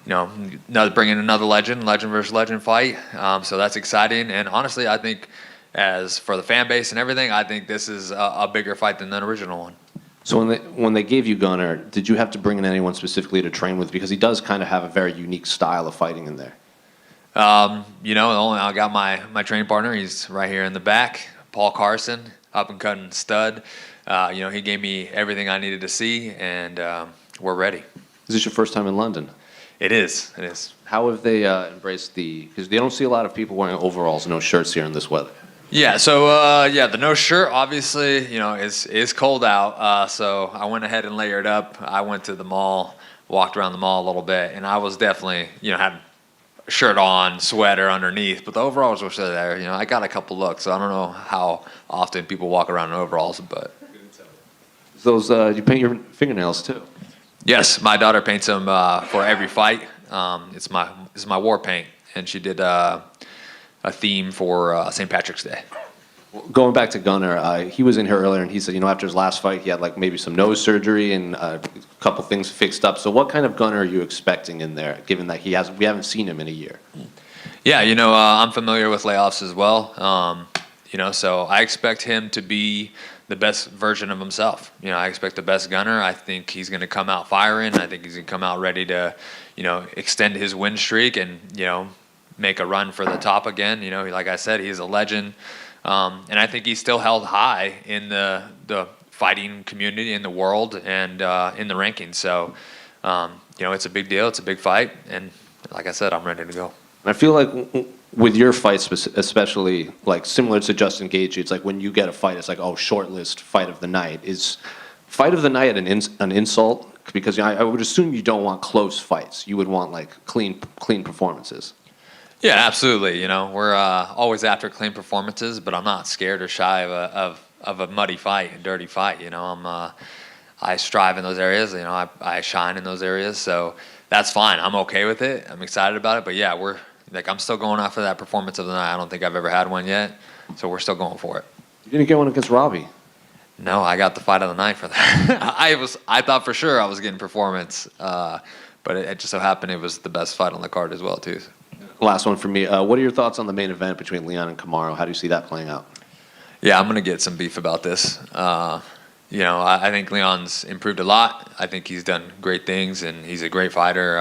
you know, bringing another legend versus legend fight. So that's exciting. And honestly, I think as for the fan base and everything, I think this is a bigger fight than the original one. So when they gave you Gunnar, did you have to bring in anyone specifically to train with? Because he does kind of have a very unique style of fighting in there. You know, I got my training partner. He's right here in the back, Paul Carson, up and cutting stud. You know, he gave me everything I needed to see, and we're ready. Is this your first time in London? It is. It is. How have they embraced because they don't see a lot of people wearing overalls, no shirts here in this weather. Yeah, so yeah, the no shirt obviously, you know, is cold out. So I went ahead and layered up. I went to the mall, walked around the mall a little bit, and I was definitely, you know, had a shirt on, sweater underneath, but the overalls were still there. You know, I got a couple looks, so I don't know how often people walk around in overalls, but those you paint your fingernails too. Yes, my daughter paints them for every fight. It's my war paint, and she did theme for St. Patrick's Day. Going back to Gunnar, he was in here earlier and he said, after his last fight, he had like maybe some nose surgery and a couple things fixed up. So what kind of Gunnar are you expecting in there, given that we haven't seen him in a year? Yeah, I'm familiar with layoffs as well. So I expect him to be the best version of himself. I expect the best Gunnar. I think he's going to come out firing. I think he's going to come out ready to, extend his win streak and, make a run for the top again. Like I said, he's a legend. And I think he's still held high in the fighting community in the world and in the rankings. So, it's a big deal. It's a big fight. And like I said, I'm ready to go. I feel like with your fights, especially like similar to Justin Gaethje, it's like when you get a fight, it's like, shortlist fight of the night. Is fight of the night an insult? Because I would assume you don't want close fights. You would want like clean performances. Yeah, absolutely. We're always after clean performances, but I'm not scared or shy of a muddy fight, a dirty fight. I strive in those areas. I shine in those areas, so that's fine. I'm okay with it. I'm excited about it. But yeah, I'm still going after that performance of the night. I don't think I've ever had one yet, so we're still going for it. You didn't get one against Robbie. No, I got the fight of the night for that. I thought for sure I was getting performance, but it just so happened it was the best fight on the card as well too. Last one for me. What are your thoughts on the main event between Leon and Kamaru? How do you see that playing out? Yeah, I'm going to get some beef about this. I think Leon's improved a lot. I think he's done great things, and he's a great fighter.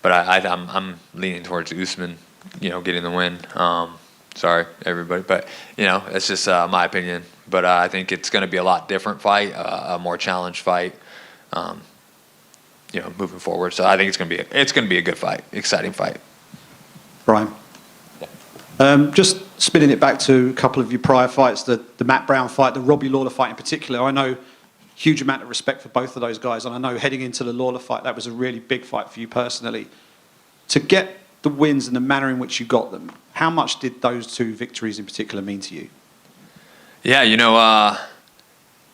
But I'm leaning towards Usman, getting the win. Sorry, everybody. But, it's just my opinion. But I think it's going to be a lot different fight, a more challenged fight, moving forward. So I think it's going to be a good fight, exciting fight. Brian. Just spinning it back to a couple of your prior fights, the Matt Brown fight, the Robbie Lawler fight in particular. I know huge amount of respect for both of those guys, and I know heading into the Lawler fight, that was a really big fight for you personally. To get the wins and the manner in which you got them, how much did those two victories in particular mean to you? Yeah,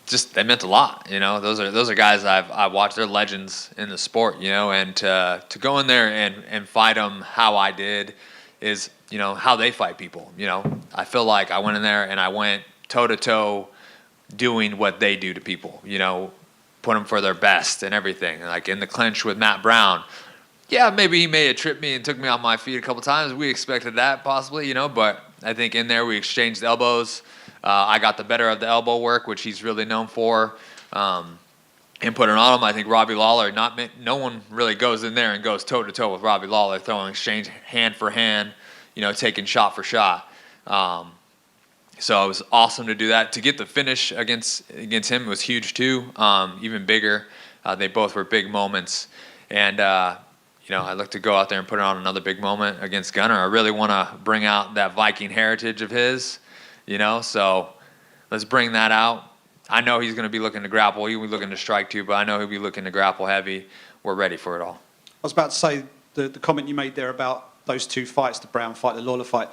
just they meant a lot. Those are guys I've watched. They're legends in the sport. And to go in there and fight them how I did is how they fight people. I feel like I went in there and I went toe to toe, doing what they do to people. Put them for their best and everything. Like in the clinch with Matt Brown. Yeah, maybe he may have tripped me and took me off my feet a couple times. We expected that possibly, but I think in there we exchanged elbows. I got the better of the elbow work, which he's really known for, and put it on him. I think Robbie Lawler, no one really goes in there and goes toe-to-toe with Robbie Lawler, throwing exchange hand for hand, taking shot for shot. So it was awesome to do that. To get the finish against him was huge too, even bigger. They both were big moments. And, I'd like to go out there and put it on another big moment against Gunnar. I really want to bring out that Viking heritage of his. So let's bring that out. I know he's going to be looking to grapple. He'll be looking to strike too, but I know he'll be looking to grapple heavy. We're ready for it all. I was about to say, the comment you made there about those two fights, the Brown fight, the Lawler fight,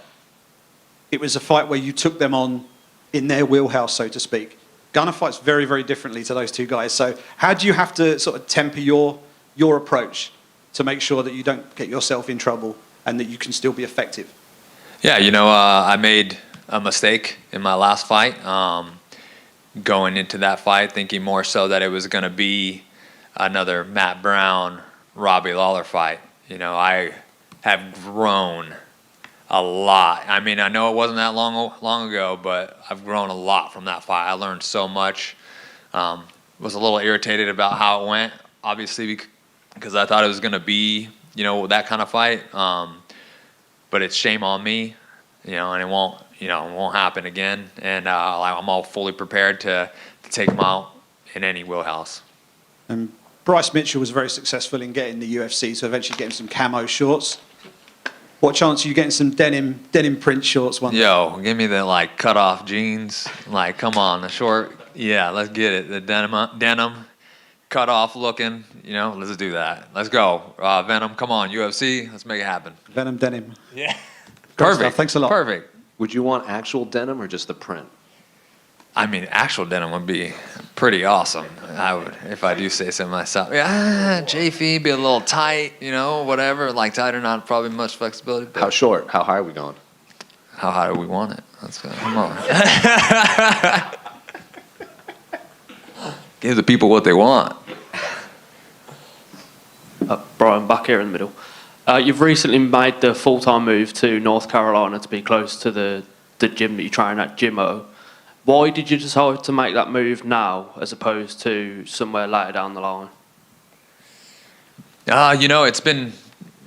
it was a fight where you took them on in their wheelhouse, so to speak. Gunnar fights very, very differently to those two guys. So how do you have to sort of temper your approach to make sure that you don't get yourself in trouble and that you can still be effective? Yeah, I made a mistake in my last fight, going into that fight thinking more so that it was going to be another Matt Brown, Robbie Lawler fight. I have grown a lot. I mean, I know it wasn't that long ago, but I've grown a lot from that fight. I learned so much. Was a little irritated about how it went, obviously, because I thought it was going to be, that kind of fight. But it's shame on me, and it won't happen again. And I'm all fully prepared to take him out in any wheelhouse. And Bryce Mitchell was very successful in getting the UFC, so eventually getting some camo shorts. What chance are you getting some denim print shorts one day? Yo, give me the cut off jeans. Come on, the short. Yeah, let's get it. The denim, cut off looking. Let's do that. Let's go. Venom, come on, UFC. Let's make it happen. Venom denim. Yeah. Perfect. Thanks a lot. Perfect. Would you want actual denim or just the print? I mean, actual denim would be pretty awesome. I would, if I do say so myself. Yeah, JF be a little tight, whatever. Tight or not, probably much flexibility. How short? How high are we going? How high do we want it? Let's go. Come on. Give the people what they want. Brian, back here in the middle. You've recently made the full-time move to North Carolina to be close to the gym that you train at, Jimmo. Why did you decide to make that move now as opposed to somewhere later down the line? It's been,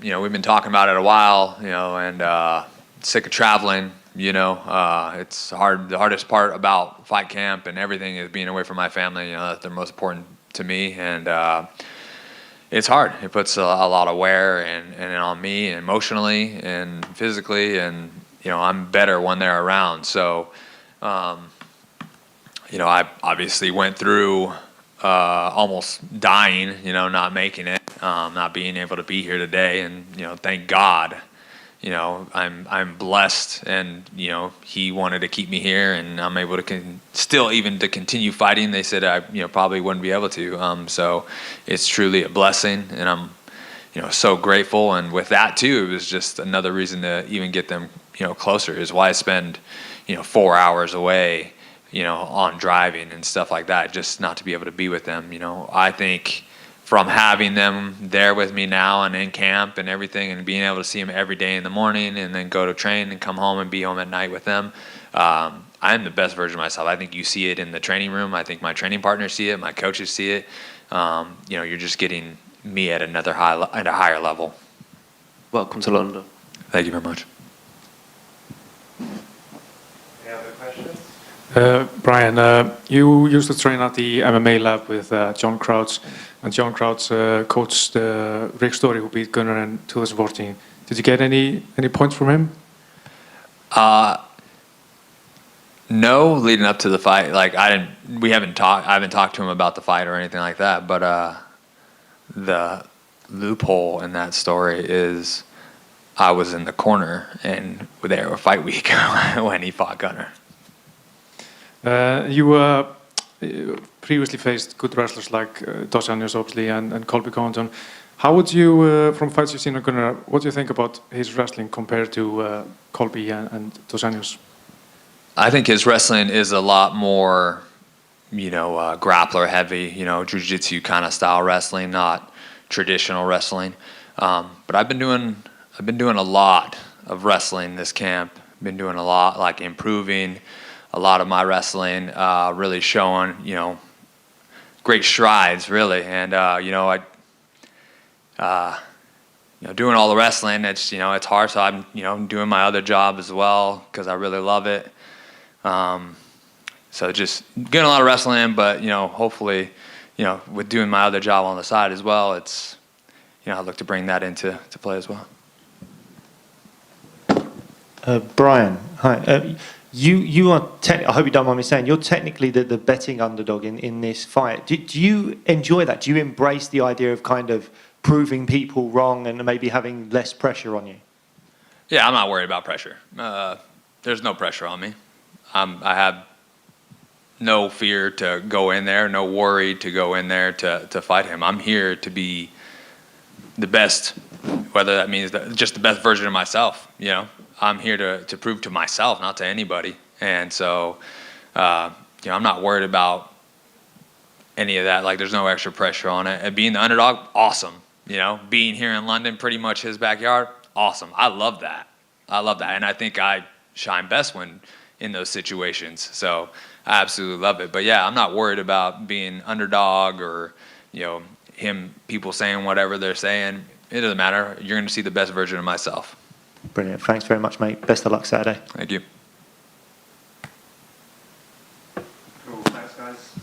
we've been talking about it a while, and sick of traveling, it's hard. The hardest part about fight camp and everything is being away from my family, that's the most important to me. And it's hard. It puts a lot of wear and on me emotionally and physically, and, I'm better when they're around. So, I obviously went through almost dying, not making it, not being able to be here today. And, thank God, I'm blessed, and, he wanted to keep me here, and I'm able to still even to continue fighting. They said I, probably wouldn't be able to. So it's truly a blessing, and I'm, so grateful. And with that too, it was just another reason to even get them, closer, is why I spend, 4 hours away, on driving and stuff like that, just not to be able to be with them. I think from having them there with me now and in camp and everything, and being able to see them every day in the morning and then go to train and come home and be home at night with them, I'm the best version of myself. I think you see it in the training room. I think my training partners see it. My coaches see it. You're just getting me at a higher level. Welcome to London. Thank you very much. Any other questions? Brian, you used to train at the MMA lab with John Crouch, and John Crouch coached Rick Story, who beat Gunnar in 2014. Did you get any points from him? No, leading up to the fight, I haven't talked to him about the fight or anything like that. But the loophole in that story is I was in the corner and there were fight week when he fought Gunnar. You previously faced good wrestlers like Dos Anjos, obviously, and Colby Covington. How would you, from fights you've seen on Gunnar, what do you think about his wrestling compared to Colby and Dos Anjos? I think his wrestling is a lot more, grappler heavy, jiu-jitsu kind of style wrestling, not traditional wrestling. But I've been doing a lot of wrestling this camp. Been doing a lot, like improving a lot of my wrestling, really showing, great strides, really. And, doing all the wrestling, it's, it's hard. So I'm, doing my other job as well because I really love it. So just getting a lot of wrestling, but, hopefully, with doing my other job on the side as well, it's, I look to bring that into play as well. Brian, hi. You are, I hope you don't mind me saying, you're technically the betting underdog in this fight. Do you enjoy that? Do you embrace the idea of kind of proving people wrong and maybe having less pressure on you? Yeah, I'm not worried about pressure. There's no pressure on me. I have no fear to go in there, no worry to go in there to fight him. I'm here to be the best, whether that means just the best version of myself, I'm here to prove to myself, not to anybody. And so, I'm not worried about any of that. Like, there's no extra pressure on it. And being the underdog, awesome. Being here in London, pretty much his backyard, awesome. I love that. And I think I shine best when in those situations. So I absolutely love it. But yeah, I'm not worried about being underdog or, people saying whatever they're saying. It doesn't matter. You're going to see the best version of myself. Brilliant. Thanks very much, mate. Best of luck Saturday. Thank you. Cool. Thanks, guys.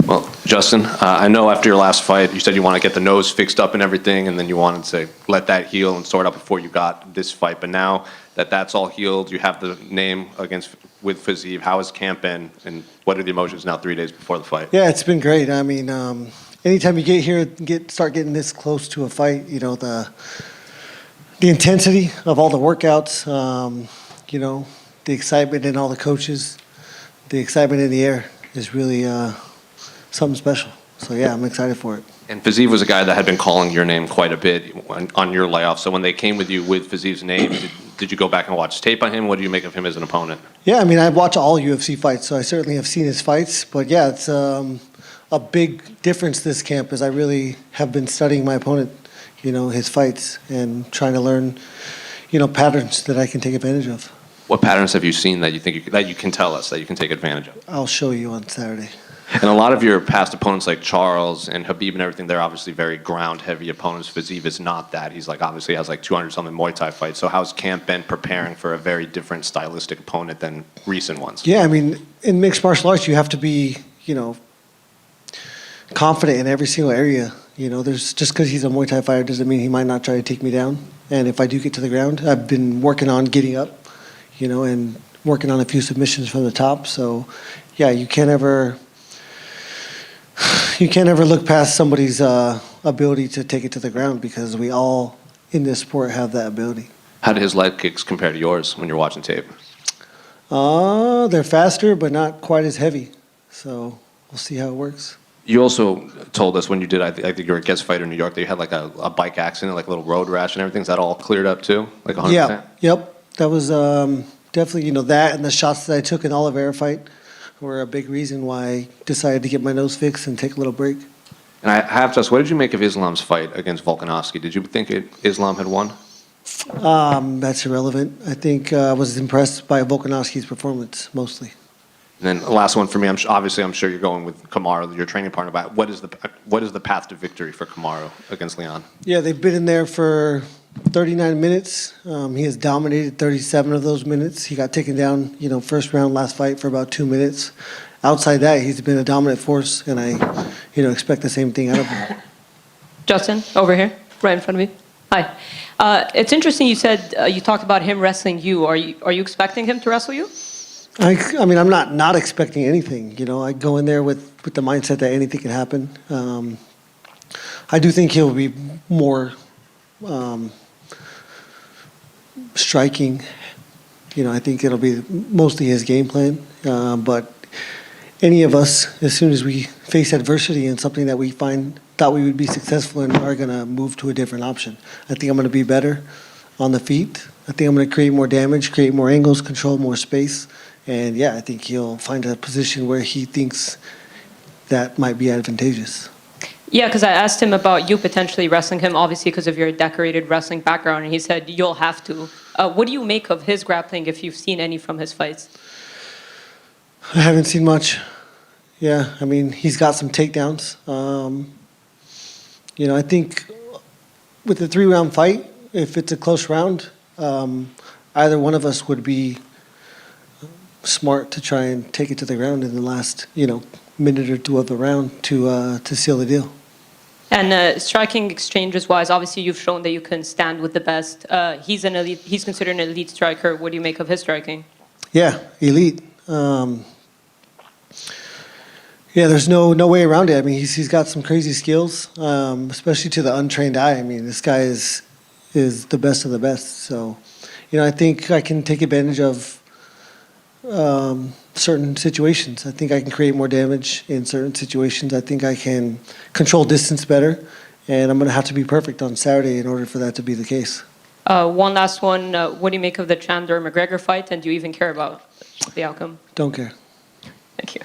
Well, Justin, I know after your last fight, you said you want to get the nose fixed up and everything, and then you wanted to let that heal and sort out before you got this fight. But now that that's all healed, you have the name with Fiziev. How has camp been, and what are the emotions now 3 days before the fight? Yeah, it's been great. I mean, anytime you get here, start getting this close to a fight, you know, the intensity of all the workouts, you know, the excitement in all the coaches, the excitement in the air is really something special. So yeah, I'm excited for it. And Fiziev was a guy that had been calling your name quite a bit on your layoff. So when they came with you with Fiziev's name, did you go back and watch tape on him? What do you make of him as an opponent? Yeah, I mean, I watch all UFC fights, so I certainly have seen his fights. But yeah, it's a big difference this camp is I really have been studying my opponent, you know, his fights, and trying to learn, you know, patterns that I can take advantage of. What patterns have you seen that you think that you can tell us, that you can take advantage of? I'll show you on Saturday. And a lot of your past opponents like Charles and Khabib and everything, they're obviously very ground-heavy opponents. Fiziev is not that. He's like obviously has like 200-something Muay Thai fights. So how's camp been preparing for a very different stylistic opponent than recent ones? Yeah, I mean, in mixed martial arts, you have to be, you know, confident in every single area. You know, there's just because he's a Muay Thai fighter doesn't mean he might not try to take me down. And if I do get to the ground, I've been working on getting up, you know, and working on a few submissions from the top. So, yeah, you can't ever look past somebody's ability to take it to the ground because we all in this sport have that ability. How do his leg kicks compare to yours when you're watching tape? They're faster, but not quite as heavy. So we'll see how it works. You also told us when you did, I think you were a guest fighter in New York, that you had like a bike accident, like a little road rash and everything. Is that all cleared up too? Like 100%? Yeah, yep. That was definitely, you know, that and the shots that I took in Oliveira fight were a big reason why I decided to get my nose fixed and take a little break. And I have to ask, what did you make of Islam's fight against Volkanovski? Did you think Islam had won? That's irrelevant. I think I was impressed by Volkanovski's performance mostly. And then the last one for me, I'm sure you're going with Kamaru, your training partner. But what is the path to victory for Kamaru against Leon? Yeah, they've been in there for 39 minutes. He has dominated 37 of those minutes. He got taken down, you know, first round last fight for about 2 minutes. Outside that, he's been a dominant force, and I, you know, expect the same thing out of him. Justin, over here, right in front of you. Hi. It's interesting you said you talked about him wrestling you. Are you expecting him to wrestle you? I mean, I'm not expecting anything. You know, I go in there with the mindset that anything can happen. I do think he'll be more striking. You know, I think it'll be mostly his game plan. But any of us, as soon as we face adversity and something that we thought we would be successful in, are going to move to a different option. I think I'm going to be better on the feet. I think I'm going to create more damage, create more angles, control more space. And yeah, I think he'll find a position where he thinks that might be advantageous. Yeah, because I asked him about you potentially wrestling him, obviously because of your decorated wrestling background, and he said you'll have to. What do you make of his grappling, if you've seen any from his fights? I haven't seen much. Yeah, I mean, he's got some takedowns. You know, I think with the 3-round fight, if it's a close round, either one of us would be smart to try and take it to the ground in the last, you know, minute or two of the round to seal the deal. And striking exchanges wise, obviously you've shown that you can stand with the best. He's an elite. He's considered an elite striker. What do you make of his striking? Yeah, elite. Yeah, there's no way around it. I mean, he's got some crazy skills, especially to the untrained eye. I mean, this guy is the best of the best. So, you know, I think I can take advantage of certain situations. I think I can create more damage in certain situations. I think I can control distance better, and I'm going to have to be perfect on Saturday in order for that to be the case. One last one. What do you make of the Chandler-McGregor fight, and do you even care about the outcome? Don't care. Thank you.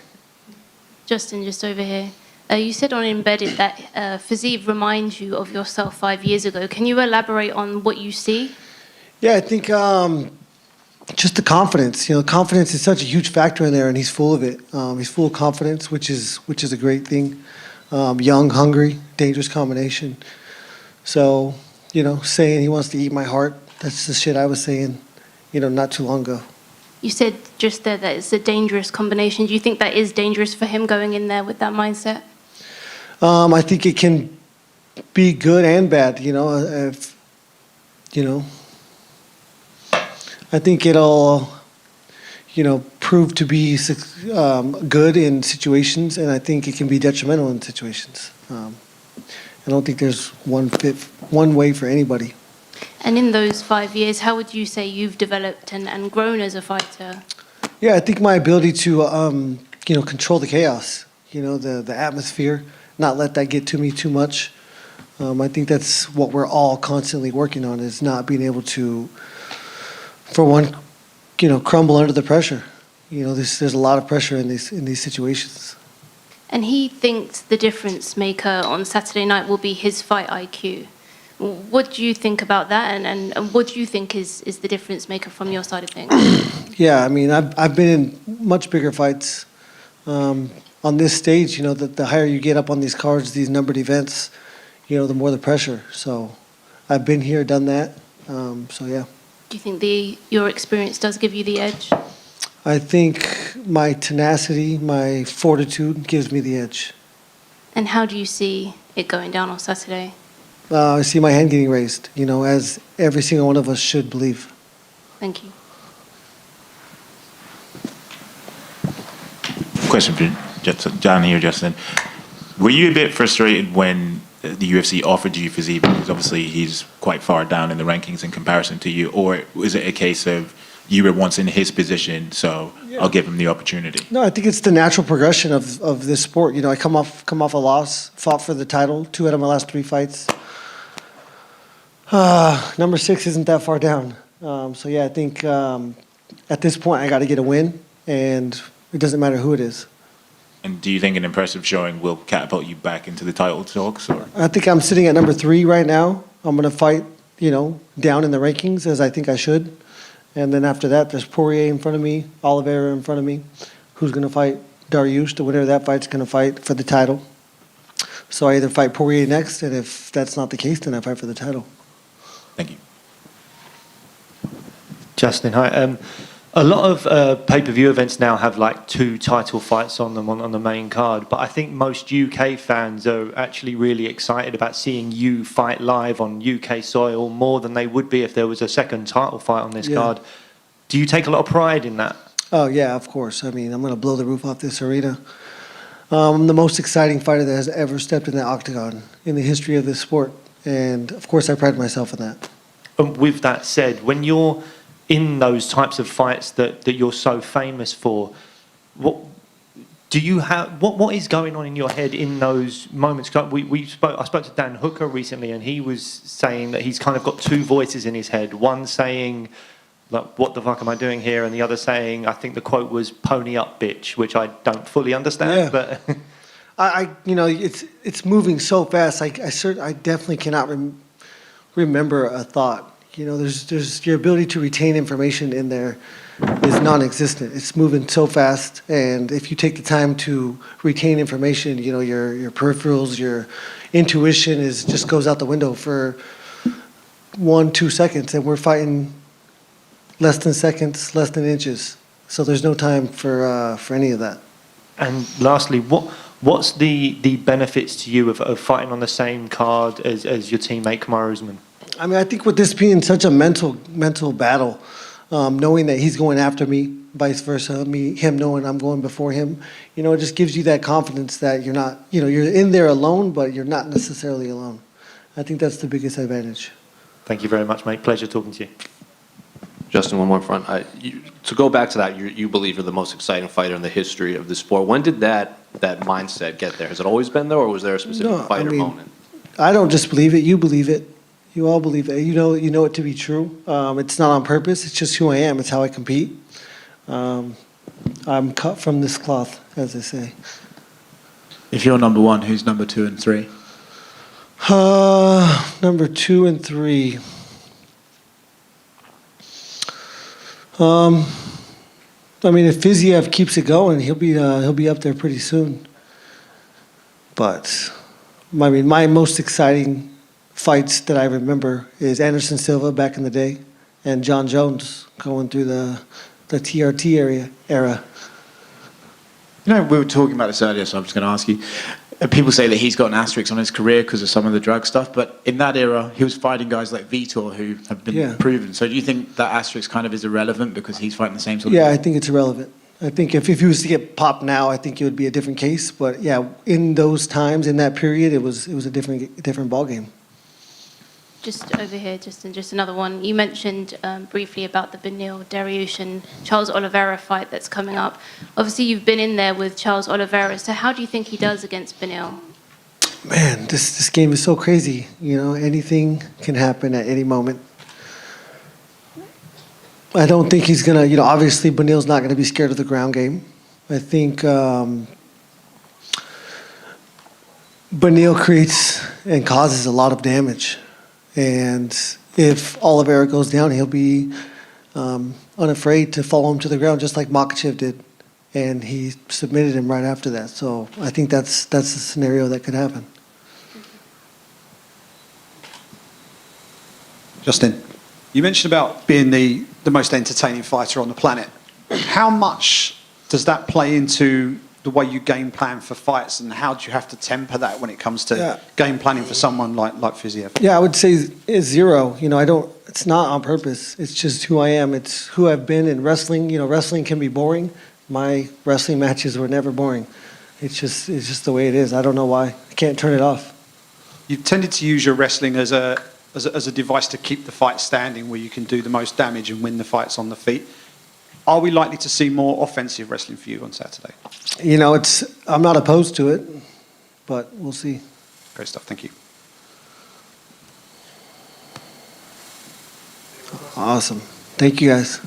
Justin, just over here. You said on Embedded that Fiziev reminds you of yourself 5 years ago. Can you elaborate on what you see? Yeah, I think just the confidence. You know, confidence is such a huge factor in there, and he's full of it. He's full of confidence, which is a great thing. Young, hungry, dangerous combination. So, saying he wants to eat my heart, that's the shit I was saying, not too long ago. You said just there that it's a dangerous combination. Do you think that is dangerous for him going in there with that mindset? I think it can be good and bad, if, I think it'll, prove to be good in situations, and I think it can be detrimental in situations. I don't think there's one way for anybody. And in those 5 years, how would you say you've developed and grown as a fighter? Yeah, I think my ability to, control the chaos, the atmosphere, not let that get to me too much. I think that's what we're all constantly working on, is not being able to, for one, crumble under the pressure. There's a lot of pressure in these situations. And he thinks the difference maker on Saturday night will be his fight IQ. What do you think about that, and what do you think is the difference maker from your side of things? Yeah, I mean, I've been in much bigger fights. On this stage, the higher you get up on these cards, these numbered events, the more the pressure. So I've been here, done that. So yeah. Do you think your experience does give you the edge? I think my tenacity, my fortitude gives me the edge. And how do you see it going down on Saturday? I see my hand getting raised, as every single one of us should believe. Thank you. Question for down here, Justin. Were you a bit frustrated when the UFC offered you Fiziev, because obviously he's quite far down in the rankings in comparison to you, or was it a case of you were once in his position, so I'll give him the opportunity? No, I think it's the natural progression of this sport. I come off a loss, fought for the title, 2 out of my last 3 fights. Number 6 isn't that far down. So yeah, I think at this point I got to get a win, and it doesn't matter who it is. And do you think an impressive showing will catapult you back into the title talks? Or? I think I'm sitting at number 3 right now. I'm going to fight, down in the rankings, as I think I should. And then after that, there's Poirier in front of me, Oliveira in front of me. Who's going to fight Dariush? The winner of that fight's going to fight for the title. So I either fight Poirier next, and if that's not the case, then I fight for the title. Thank you. Justin, hi. A lot of pay-per-view events now have like 2 title fights on them on the main card, but I think most UK fans are actually really excited about seeing you fight live on UK soil more than they would be if there was a second title fight on this card. Do you take a lot of pride in that? Oh, yeah, of course. I mean, I'm going to blow the roof off this arena. I'm the most exciting fighter that has ever stepped in the octagon in the history of this sport, and of course I pride myself in that. And with that said, when you're in those types of fights that you're so famous for, what is going on in your head in those moments? I spoke to Dan Hooker recently, and he was saying that he's kind of got 2 voices in his head. One saying, like, what the fuck am I doing here? And the other saying, I think the quote was, pony up, bitch, which I don't fully understand. Yeah. But it's moving so fast. I definitely cannot remember a thought. There's your ability to retain information in there is non-existent. It's moving so fast, and if you take the time to retain information, your peripherals, your intuition just goes out the window for 1-2 seconds, and we're fighting less than seconds, less than inches. So there's no time for any of that. And lastly, what's the benefits to you of fighting on the same card as your teammate Kamaru Usman? I mean, I think with this being such a mental battle, knowing that he's going after me, vice versa, him knowing I'm going before him, it just gives you that confidence that you're not, you're in there alone, but you're not necessarily alone. I think that's the biggest advantage. Thank you very much, mate. Pleasure talking to you. Justin, one more front. To go back to that, you believe you're the most exciting fighter in the history of the sport. When did that mindset get there? Has it always been there, or was there a specific moment? I don't just believe it. You believe it. You all believe it. You know it to be true. It's not on purpose. It's just who I am. It's how I compete. I'm cut from this cloth, as they say. If you're number 1, who's number 2 and 3? Number 2 and 3. I mean, if Fiziev keeps it going, he'll be up there pretty soon. But I mean, my most exciting fights that I remember is Anderson Silva back in the day and John Jones going through the TRT era. You know, we were talking about this earlier, so I'm just going to ask you. People say that he's got an asterisk on his career because of some of the drug stuff, but in that era, he was fighting guys like Vettori who have been proven. So do you think that asterisk kind of is irrelevant because he's fighting the same sort of... Yeah, I think it's irrelevant. I think if he was to get popped now, I think it would be a different case. But yeah, in those times, in that period, it was a different ballgame. Just over here, just another one. You mentioned briefly about the Beneil Dariush and Charles Oliveira fight that's coming up. Obviously, you've been in there with Charles Oliveira. So how do you think he does against Beneil? Man, this game is so crazy. You know, anything can happen at any moment. I don't think he's gonna. You know, obviously, Beneil's not gonna be scared of the ground game. I think Beneil creates and causes a lot of damage. And if Oliveira goes down, he'll be unafraid to follow him to the ground, just like Makhachev did. And he submitted him right after that. So I think that's the scenario that could happen. Justin, you mentioned about being the most entertaining fighter on the planet. How much does that play into the way you game plan for fights, and how do you have to temper that when it comes to game planning for someone like Fiziev? Yeah, I would say it's zero. You know, it's not on purpose. It's just who I am. It's who I've been in wrestling. You know, wrestling can be boring. My wrestling matches were never boring. It's just the way it is. I don't know why. I can't turn it off. You've tended to use your wrestling as a device to keep the fight standing, where you can do the most damage and win the fights on the feet. Are we likely to see more offensive wrestling for you on Saturday? You know, I'm not opposed to it, but we'll see. Great stuff. Thank you. Awesome. Thank you, guys.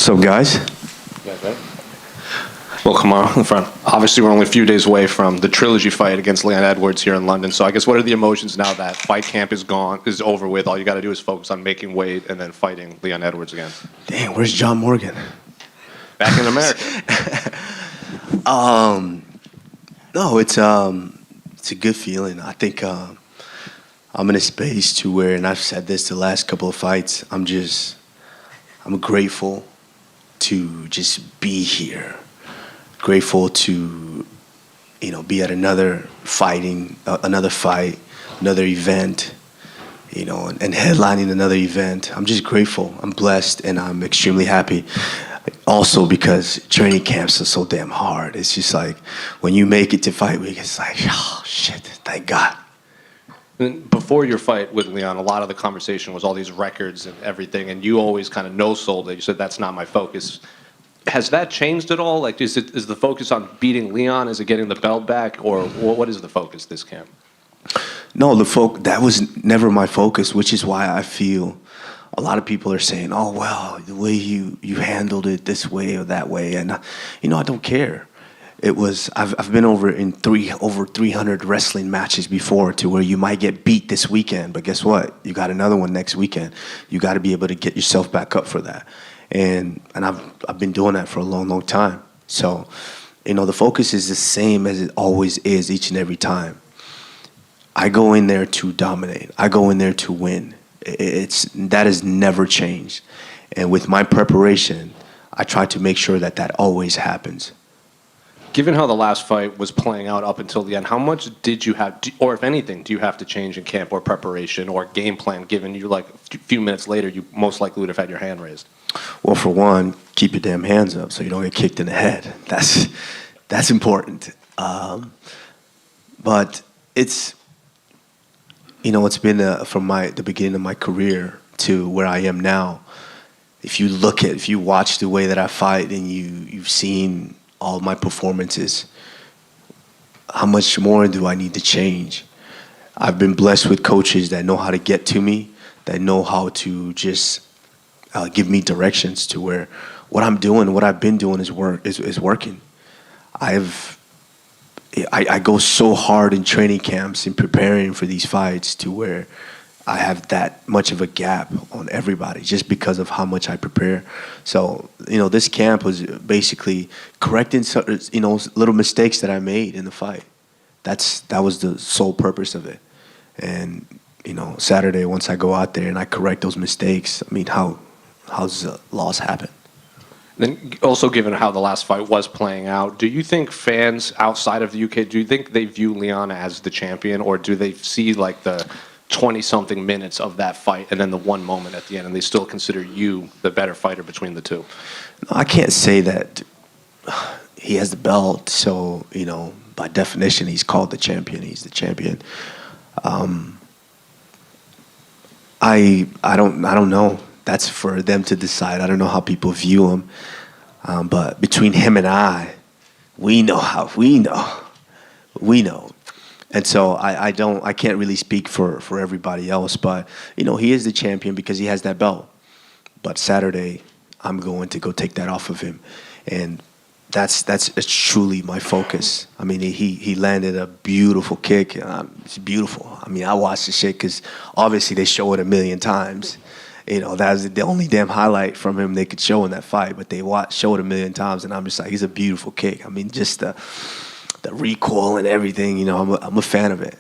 What's up, guys? Well, Kamaru, in front. Obviously, we're only a few days away from the trilogy fight against Leon Edwards here in London. So I guess what are the emotions now that fight camp is gone, is over with? All you got to do is focus on making weight and then fighting Leon Edwards again. Damn, where's John Morgan? Back in America. No, it's a good feeling. I think I'm in a space to where, and I've said this the last couple of fights, I'm grateful to just be here. Grateful to, be at another fight, another event, and headlining another event. I'm just grateful. I'm blessed, and I'm extremely happy. Also because training camps are so damn hard. It's just like when you make it to fight week, it's like, oh shit, thank God. And before your fight with Leon, a lot of the conversation was all these records and everything, and you always kind of no-sold it. You said that's not my focus. Has that changed at all? Like, is the focus on beating Leon? Is it getting the belt back, or what is the focus this camp? No, that was never my focus, which is why I feel a lot of people are saying, oh, well, the way you handled it this way or that way. And, I don't care. It was, I've been over 300 wrestling matches before to where you might get beat this weekend, but guess what? You got another one next weekend. You got to be able to get yourself back up for that. And I've been doing that for a long, long time. So, the focus is the same as it always is each and every time. I go in there to dominate. I go in there to win. That has never changed. And with my preparation, I try to make sure that always happens. Given how the last fight was playing out up until the end, how much did you have, or if anything, do you have to change in camp or preparation or game plan, given you like a few minutes later, you most likely would have had your hand raised? Well, for one, keep your damn hands up so you don't get kicked in the head. That's important. But it's, it's been from the beginning of my career to where I am now. If you watch the way that I fight and you've seen all my performances, how much more do I need to change? I've been blessed with coaches that know how to get to me, that know how to just give me directions to where what I'm doing, what I've been doing is working. I go so hard in training camps in preparing for these fights to where I have that much of a gap on everybody just because of how much I prepare. So, this camp was basically correcting, little mistakes that I made in the fight. That was the sole purpose of it. And, Saturday, once I go out there and I correct those mistakes, I mean, how's the loss happen? Then also given how the last fight was playing out, do you think fans outside of the UK, do you think they view Leon as the champion, or do they see like the 20-something minutes of that fight and then the one moment at the end, and they still consider you the better fighter between the two? No, I can't say that he has the belt, so, by definition, he's called the champion. He's the champion. I don't know. That's for them to decide. I don't know how people view him. But between him and I, we know. And so I can't really speak for everybody else, but he is the champion because he has that belt. But Saturday, I'm going to go take that off of him, and that's truly my focus. I mean, he landed a beautiful kick. It's beautiful. I mean, I watched the shit because obviously they show it a million times. That was the only damn highlight from him they could show in that fight, but they show it a million times, and I'm just like, it's a beautiful kick. I mean, just the recoil and everything, I'm a fan of it.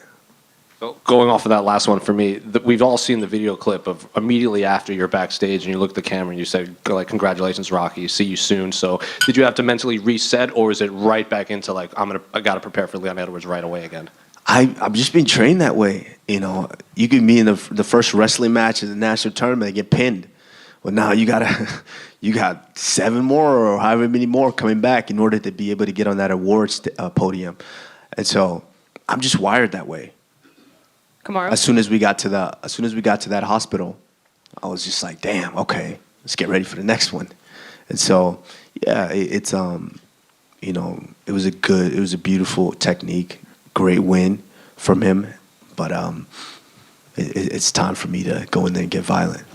So going off of that last one for me, we've all seen the video clip of immediately after you're backstage and you look at the camera and you say, like, congratulations, Rocky, see you soon. So did you have to mentally reset, or is it right back into like, I got to prepare for Leon Edwards right away again? I've just been trained that way. You can be in the first wrestling match in the national tournament and get pinned. Well, now you got 7 more or however many more coming back in order to be able to get on that awards podium. And so I'm just wired that way. Kamaru? As soon as we got to that hospital, I was just like, damn, okay, let's get ready for the next one. And so, yeah, it was a beautiful technique. Great win from him, but it's time for me to go in there and get violent.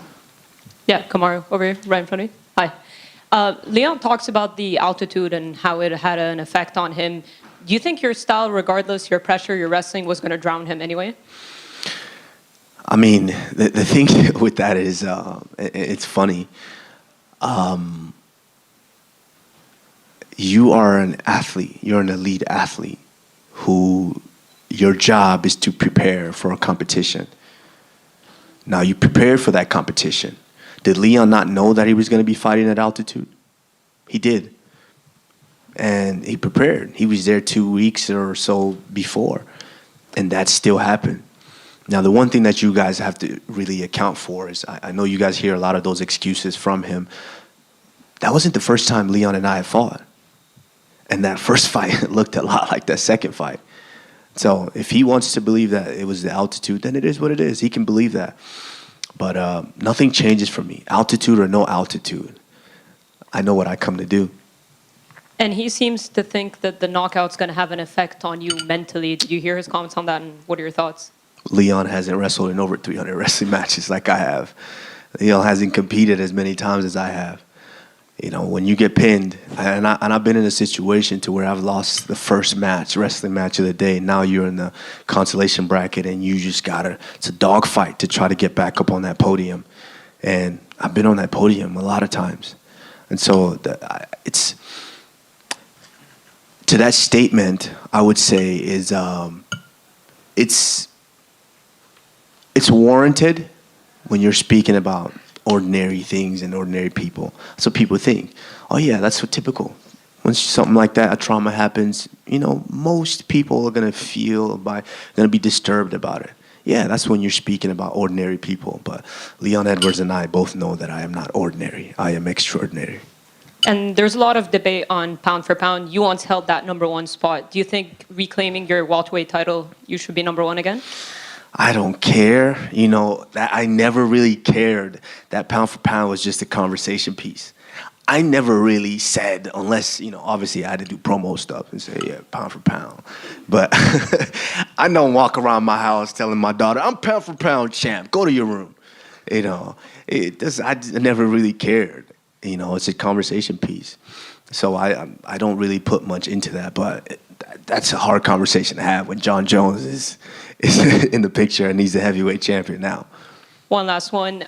Yeah, Kamaru, over here, right in front of me. Hi. Leon talks about the altitude and how it had an effect on him. Do you think your style, regardless your pressure, your wrestling, was going to drown him anyway? I mean, the thing with that is, it's funny. You are an athlete. You're an elite athlete who your job is to prepare for a competition. Now, you prepared for that competition. Did Leon not know that he was going to be fighting at altitude? He did. And he prepared. He was there 2 weeks or so before. And that still happened. Now, the one thing that you guys have to really account for is, I know you guys hear a lot of those excuses from him. That wasn't the first time Leon and I have fought. And that first fight looked a lot like that second fight. So if he wants to believe that it was the altitude, then it is what it is. He can believe that. But nothing changes for me. Altitude or no altitude. I know what I come to do. And he seems to think that the knockout's going to have an effect on you mentally. Did you hear his comments on that, and what are your thoughts? Leon hasn't wrestled in over 300 wrestling matches like I have. Leon hasn't competed as many times as I have. You know, when you get pinned, and I've been in a situation to where I've lost the first match, wrestling match of the day. Now you're in the consolation bracket, and you just it's a dogfight to try to get back up on that podium. And I've been on that podium a lot of times. And so it's, to that statement, I would say is, it's warranted when you're speaking about ordinary things and ordinary people. So people think, oh yeah, that's so typical. When something like that, a trauma happens, you know, most people are gonna gonna be disturbed about it. Yeah, that's when you're speaking about ordinary people. But Leon Edwards and I both know that I am not ordinary. I am extraordinary. And there's a lot of debate on pound for pound. You once held that #1 spot. Do you think reclaiming your welterweight title, you should be #1 again? I don't care. You know, that I never really cared. That pound for pound was just a conversation piece. I never really said, unless, you know, obviously I had to do promo stuff and say, yeah, pound for pound. But I don't walk around my house telling my daughter, I'm pound for pound champ, go to your room. You know, I never really cared. You know, it's a conversation piece. So I don't really put much into that, but that's a hard conversation to have when John Jones is in the picture and he's the heavyweight champion now. One last one.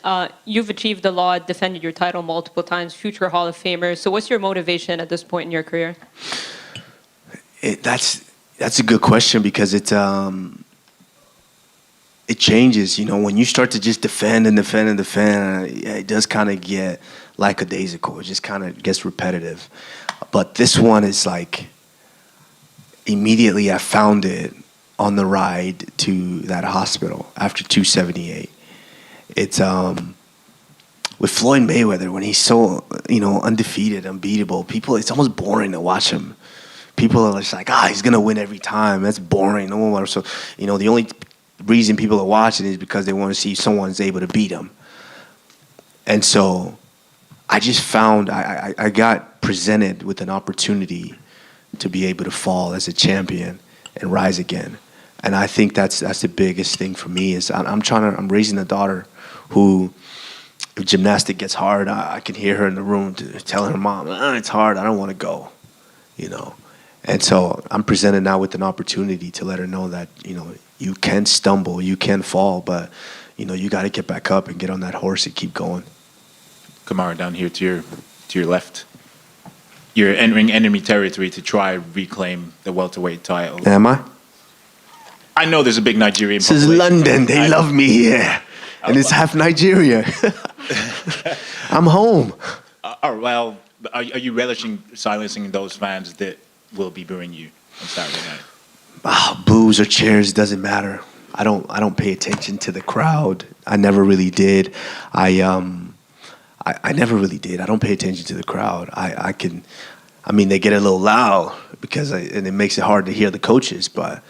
You've achieved a lot, defended your title multiple times, future Hall of Famer. So what's your motivation at this point in your career? That's a good question because it changes. You know, when you start to just defend and defend and defend, it does kind of get lackadaisical. It just kind of gets repetitive. But this one is like, immediately I found it on the ride to that hospital after 278. It's with Floyd Mayweather, when he's so, you know, undefeated, unbeatable, people, it's almost boring to watch him. People are just like, he's gonna win every time. That's boring. No one wants to. You know, the only reason people are watching is because they want to see someone's able to beat him. And so I just found I got presented with an opportunity to be able to fall as a champion and rise again. And I think that's the biggest thing for me is I'm raising a daughter who, if gymnastic gets hard, I can hear her in the room telling her mom, it's hard, I don't want to go, you know. And so I'm presented now with an opportunity to let her know that, you know, you can stumble, you can fall, but, you know, you got to get back up and get on that horse and keep going. Kamaru, down here to your left. You're entering enemy territory to try reclaim the welterweight title. Am I? I know there's a big Nigerian This is London. They love me here. And it's half Nigeria. I'm home. Well, are you relishing silencing those fans that will be booing you on Saturday night? Boos or cheers, doesn't matter. I don't pay attention to the crowd. I never really did. I never really did. I don't pay attention to the crowd. I mean, they get a little loud and it makes it hard to hear the coaches, but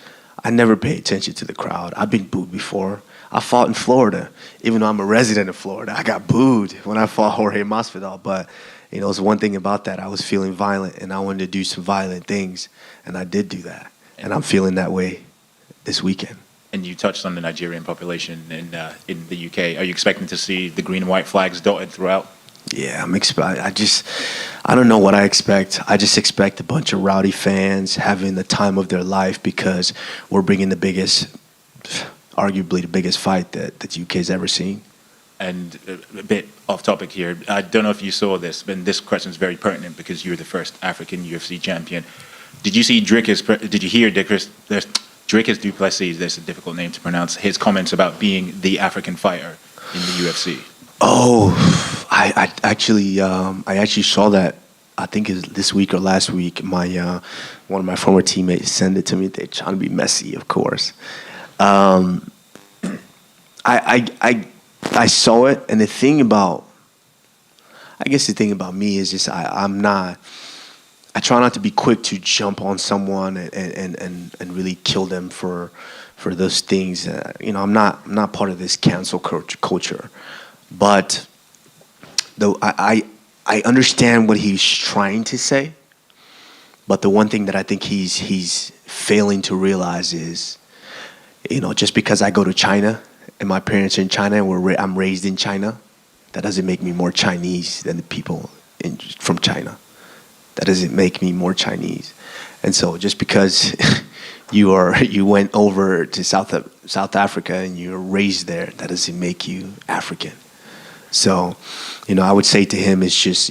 I never pay attention to the crowd. I've been booed before. I fought in Florida. Even though I'm a resident of Florida, I got booed when I fought Jorge Masvidal. But, you know, it's one thing about that. I was feeling violent, and I wanted to do some violent things, and I did do that. And I'm feeling that way this weekend. And you touched on the Nigerian population in the UK. Are you expecting to see the green and white flags dotted throughout? Yeah, I don't know what I expect. I just expect a bunch of rowdy fans having the time of their life because we're bringing arguably the biggest fight that the UK's ever seen. And a bit off topic here, I don't know if you saw this, but this question is very pertinent because you're the first African UFC champion. Did you see did you hear Dricus du Plessis, that's a difficult name to pronounce, his comments about being the African fighter in the UFC? Oh, I actually saw that. I think it's this week or last week. One of my former teammates sent it to me. They're trying to be messy, of course. I saw it, and the thing about me is just I try not to be quick to jump on someone and really kill them for those things. I'm not part of this cancel culture. But though I understand what he's trying to say, but the one thing that I think he's failing to realize is, just because I go to China and my parents are in China and I'm raised in China, that doesn't make me more Chinese than the people from China. That doesn't make me more Chinese. And so just because you went over to South Africa and you're raised there, that doesn't make you African. So, I would say to him, it's just,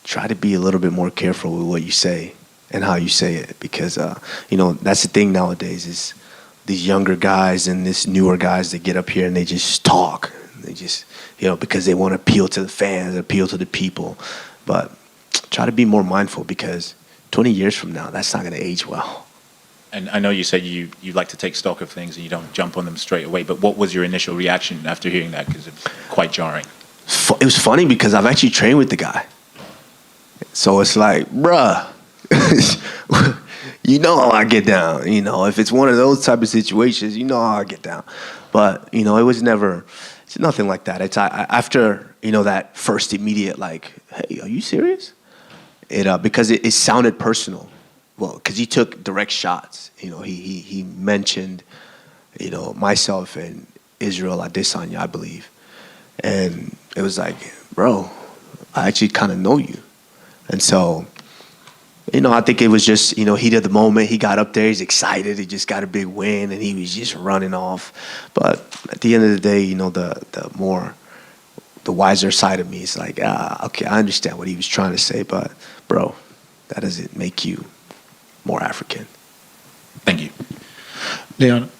try to be a little bit more careful with what you say and how you say it. Because, that's the thing nowadays is these younger guys and these newer guys that get up here and they just talk. They just, because they want to appeal to the fans, appeal to the people. But try to be more mindful because 20 years from now, that's not going to age well. And I know you said you like to take stock of things and you don't jump on them straight away, but what was your initial reaction after hearing that? Because it's quite jarring. It was funny because I've actually trained with the guy. So it's like, bruh, you know how I get down. If it's one of those type of situations, you know how I get down. But, it was it's nothing like that. It's after, that first immediate like, hey, are you serious? Because it sounded personal. Well, because he took direct shots. He mentioned, myself and Israel Adesanya, I believe. And it was like, bro, I actually kind of know you. And so, I think it was just, heat of the moment. He got up there, he's excited. He just got a big win, and he was just running off. But at the end of the day, the wiser side of me is like, okay, I understand what he was trying to say, but, bro, that doesn't make you more African. Thank you. Leon,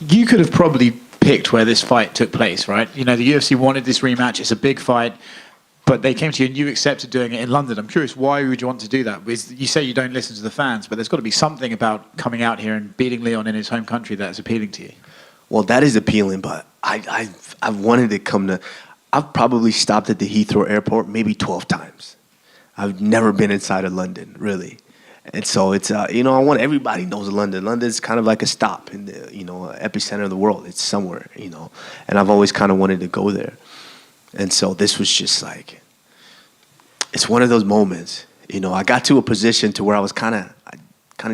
you could have probably picked where this fight took place, right? The UFC wanted this rematch. It's a big fight, but they came to you and you accepted doing it in London. I'm curious, why would you want to do that? You say you don't listen to the fans, but there's got to be something about coming out here and beating Leon in his home country that's appealing to you. Well, that is appealing, but I've wanted to come to... I've probably stopped at the Heathrow airport maybe 12 times. I've never been inside of London, really. And so it's, I want everybody knows London. London's kind of like a stop in the, epicenter of the world. It's somewhere, and I've always kind of wanted to go there. And so this was just like, it's one of those moments, I got to a position to where I kind of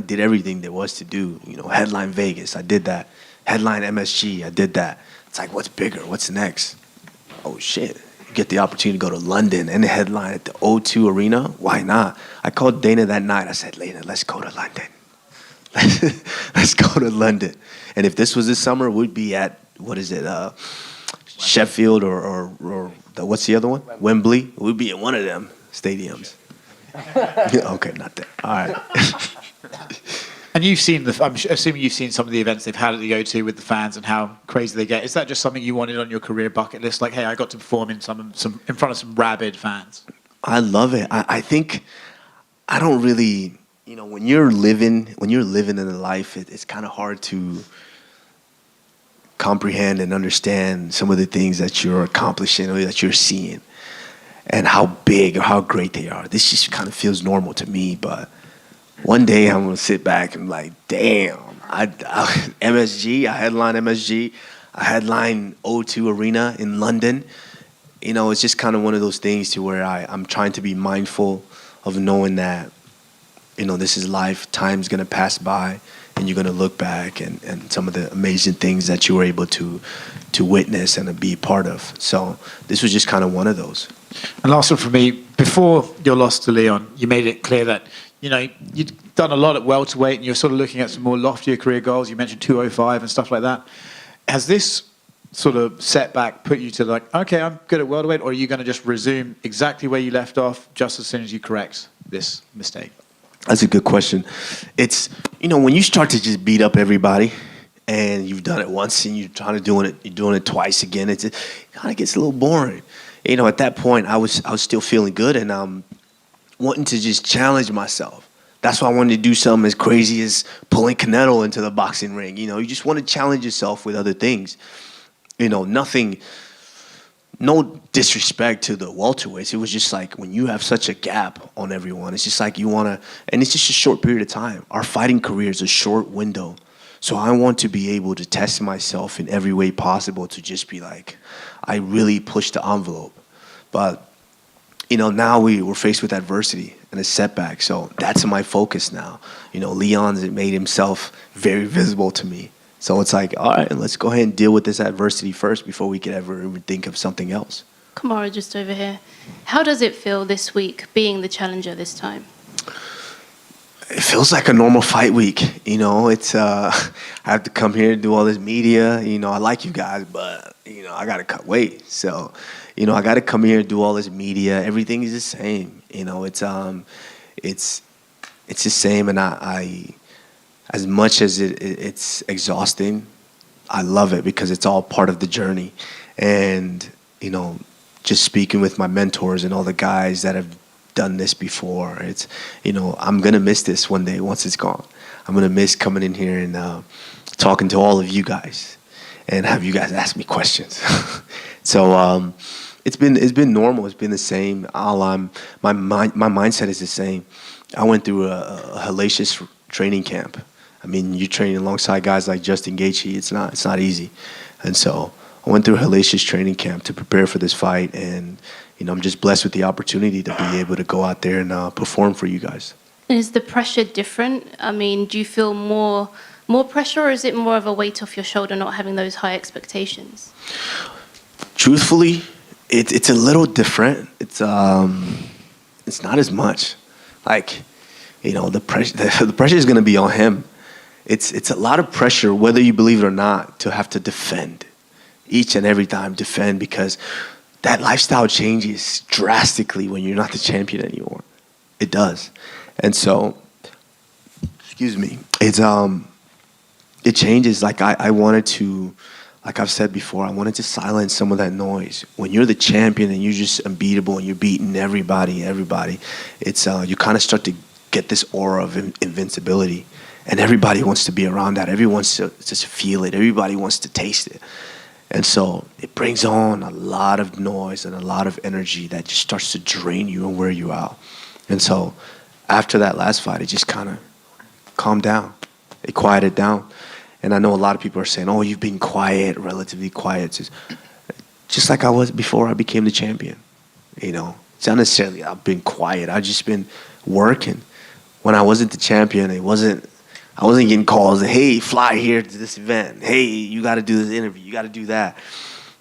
did everything there was to do, headline Vegas, I did that. Headline MSG, I did that. It's like, what's bigger? What's next? Oh, shit. You get the opportunity to go to London and the headline at the O2 Arena. Why not? I called Dana that night. I said, Dana, let's go to London. Let's go to London. And if this was this summer, we'd be at, Sheffield or what's the other one? Wembley. We'd be in one of them stadiums. Okay, not that. All right. And you've seen I'm assuming you've seen some of the events they've had at the O2 with the fans and how crazy they get. Is that just something you wanted on your career bucket list? Like, hey, I got to perform in front of some rabid fans. I love it. I think I don't really, when you're living in a life, it's kind of hard to comprehend and understand some of the things that you're accomplishing or that you're seeing and how big or how great they are. This just kind of feels normal to me, but one day I'm going to sit back and like, damn, MSG, I headline MSG, I headline O2 Arena in London. It's just kind of one of those things to where I'm trying to be mindful of knowing that, this is life, time's going to pass by, and you're going to look back and some of the amazing things that you were able to witness and to be a part of. So this was just kind of one of those. And last one from me. Before your loss to Leon, you made it clear that, you know, you'd done a lot at welterweight and you're sort of looking at some more loftier career goals. You mentioned 205 and stuff like that. Has this sort of setback put you to like, okay, I'm good at welterweight, or are you going to just resume exactly where you left off just as soon as you correct this mistake? That's a good question. It's, you know, when you start to just beat up everybody and you've done it once and you're doing it twice again, it kind of gets a little boring. You know, at that point, I was still feeling good and wanting to just challenge myself. That's why I wanted to do something as crazy as pulling Canelo into the boxing ring. You know, you just want to challenge yourself with other things. You know, no disrespect to the welterweights. It was just like when you have such a gap on everyone, it's just like you want to, and it's just a short period of time. Our fighting career is a short window. So I want to be able to test myself in every way possible to just be like, I really pushed the envelope. But, you know, now we're faced with adversity and a setback. So that's my focus now. You know, Leon's made himself very visible to me. So it's like, all right, let's go ahead and deal with this adversity first before we could ever even think of something else. Kamaru, just over here. How does it feel this week being the challenger this time? It feels like a normal fight week. You know, it's I have to come here and do all this media. You know, I like you guys, but, you know, I got to cut weight. So, you know, I got to come here and do all this media. Everything is the same. You know, it's the same, and I as much as it's exhausting, I love it because it's all part of the journey. And, you know, just speaking with my mentors and all the guys that have done this before, it's, you know, I'm going to miss this one day once it's gone. I'm going to miss coming in here and talking to all of you guys and have you guys ask me questions. So it's been normal. It's been the same. My mindset is the same. I went through a hellacious training camp. I mean, you train alongside guys like Justin Gaethje. It's not easy, and so I went through a hellacious training camp to prepare for this fight, and you know, I'm just blessed with the opportunity to be able to go out there and perform for you guys. And is the pressure different? I mean, do you feel more pressure, or is it more of a weight off your shoulder not having those high expectations? Truthfully, it's a little different. It's not as much. Like, you know, the pressure is going to be on him. It's a lot of pressure, whether you believe it or not, to have to defend each and every time, because that lifestyle changes drastically when you're not the champion anymore. It does. And so, excuse me, it changes. Like I wanted to, like I've said before, I wanted to silence some of that noise. When you're the champion and you're just unbeatable and you're beating everybody, it's you kind of start to get this aura of invincibility. And everybody wants to be around that. Everyone wants to just feel it. Everybody wants to taste it. And so it brings on a lot of noise and a lot of energy that just starts to drain you and wear you out. And so after that last fight, it just kind of calmed down. It quieted down. And I know a lot of people are saying, oh, you've been quiet, relatively quiet. Just like I was before I became the champion. You know, it's not necessarily I've been quiet. I've just been working. When I wasn't the champion, I wasn't getting calls, hey, fly here to this event. Hey, you got to do this interview. You got to do that.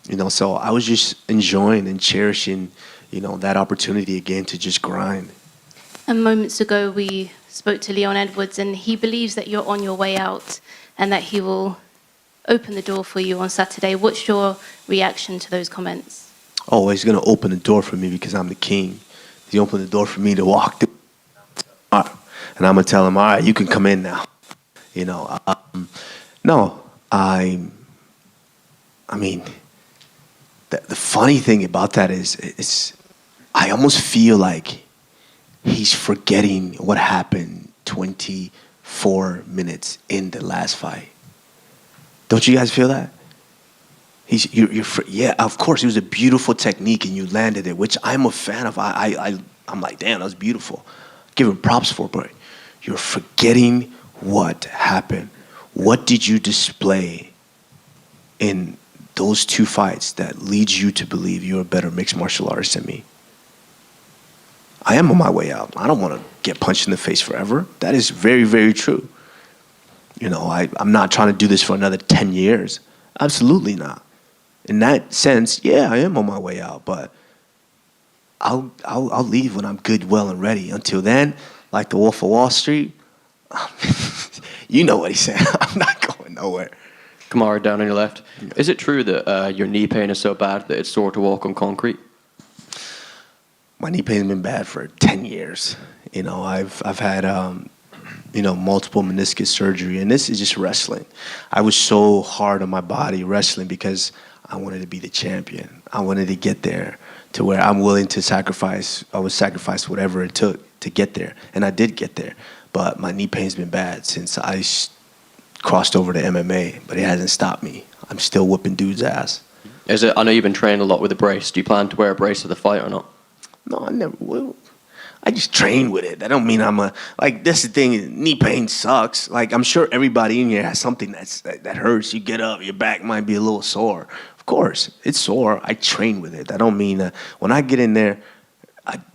You know, so I was just enjoying and cherishing, you know, that opportunity again to just grind. And moments ago, we spoke to Leon Edwards, and he believes that you're on your way out and that he will open the door for you on Saturday. What's your reaction to those comments? Oh, he's going to open the door for me because I'm the king. He opened the door for me to walk through. And I'm going to tell him, all right, you can come in now. You know, no, I mean, the funny thing about that is I almost feel like he's forgetting what happened 24 minutes in the last fight. Don't you guys feel that? Yeah, of course, it was a beautiful technique and you landed it, which I'm a fan of. I'm like, damn, that was beautiful. Give him props for it, but you're forgetting what happened. What did you display in those two fights that leads you to believe you're a better mixed martial artist than me? I am on my way out. I don't want to get punched in the face forever. That is very, very true. You know, I'm not trying to do this for another 10 years. Absolutely not. In that sense, yeah, I am on my way out, but I'll leave when I'm good, well, and ready. Until then, like the Wolf of Wall Street, you know what he said. I'm not going nowhere. Kamaru, down on your left. Is it true that your knee pain is so bad that it's sore to walk on concrete? My knee pain's been bad for 10 years. You know, I've had multiple meniscus surgery, and this is just wrestling. I was so hard on my body wrestling because I wanted to be the champion. I wanted to get there to where I'm willing to sacrifice. I would sacrifice whatever it took to get there, and I did get there. But my knee pain's been bad since I crossed over to MMA, but it hasn't stopped me. I'm still whooping dudes' ass. Is it? I know you've been training a lot with a brace. Do you plan to wear a brace to the fight or not? No, I never will. I just train with it. That don't mean I'm that's the thing, knee pain sucks. Like, I'm sure everybody in here has something that hurts. You get up, your back might be a little sore. Of course, it's sore. I train with it. That don't mean when I get in there,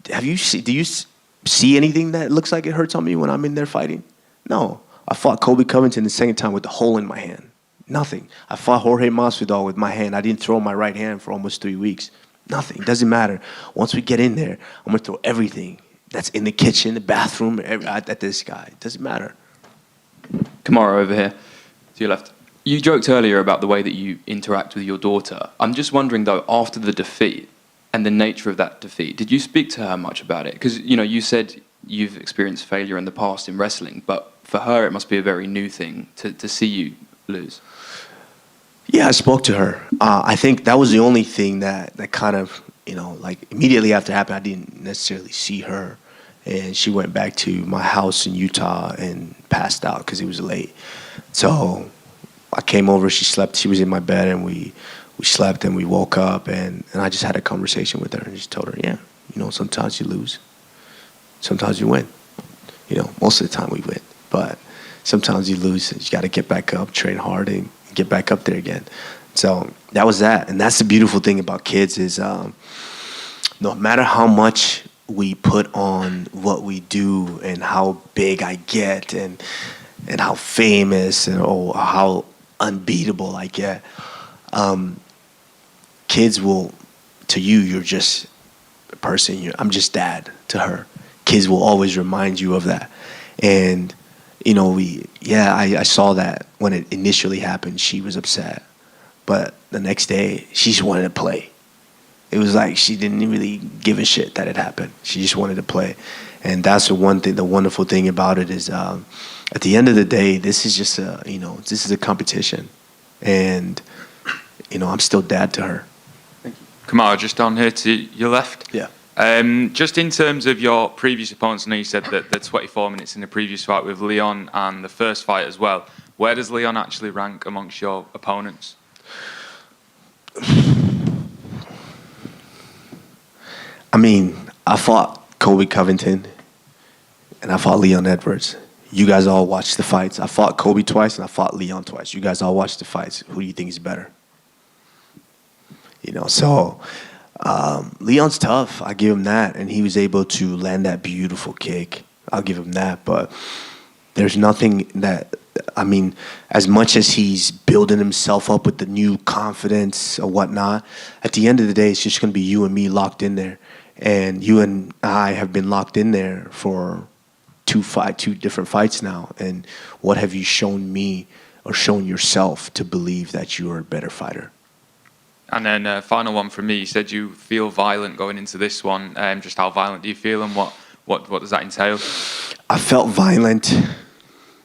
do you see anything that looks like it hurts on me when I'm in there fighting? No. I fought Colby Covington the second time with a hole in my hand. Nothing. I fought Jorge Masvidal with my hand. I didn't throw my right hand for almost 3 weeks. Nothing. It doesn't matter. Once we get in there, I'm going to throw everything that's in the kitchen, the bathroom, at this guy. It doesn't matter. Kamaru over here, to your left. You joked earlier about the way that you interact with your daughter. I'm just wondering, though, after the defeat and the nature of that defeat, did you speak to her much about it? Because, you said you've experienced failure in the past in wrestling, but for her, it must be a very new thing to see you lose. Yeah, I spoke to her. I think that was the only thing that kind of, immediately after it happened, I didn't necessarily see her. And she went back to my house in Utah and passed out because it was late. So I came over, she slept, she was in my bed, and we slept and we woke up, and I just had a conversation with her and just told her, yeah, sometimes you lose. Sometimes you win. Most of the time we win. But sometimes you lose. You got to get back up, train hard, and get back up there again. So that was that. And that's the beautiful thing about kids is no matter how much we put on what we do and how big I get and how famous and how unbeatable I get, kids will, to you, you're just a person. I'm just dad to her. Kids will always remind you of that. And I saw that when it initially happened. She was upset, but the next day she just wanted to play. It was like she didn't really give a shit that it happened. She just wanted to play, and that's the one thing. The wonderful thing about it is, at the end of the day, this is just this is a competition, and I'm still dad to her. Kamaru, just on here to your left. Yeah. Just in terms of your previous opponents, I know you said that the 24 minutes in the previous fight with Leon and the first fight as well. Where does Leon actually rank amongst your opponents? I mean, I fought Colby Covington and I fought Leon Edwards. You guys all watched the fights. I fought Colby twice and I fought Leon twice. You guys all watched the fights. Who do you think is better? So Leon's tough. I give him that. And he was able to land that beautiful kick. I'll give him that. But there's nothing that, as much as he's building himself up with the new confidence or whatnot, at the end of the day, it's just going to be you and me locked in there. And you and I have been locked in there for two different fights now. And what have you shown me or shown yourself to believe that you are a better fighter? And then final one from me. You said you feel violent going into this one. Just how violent do you feel, and what does that entail? I felt violent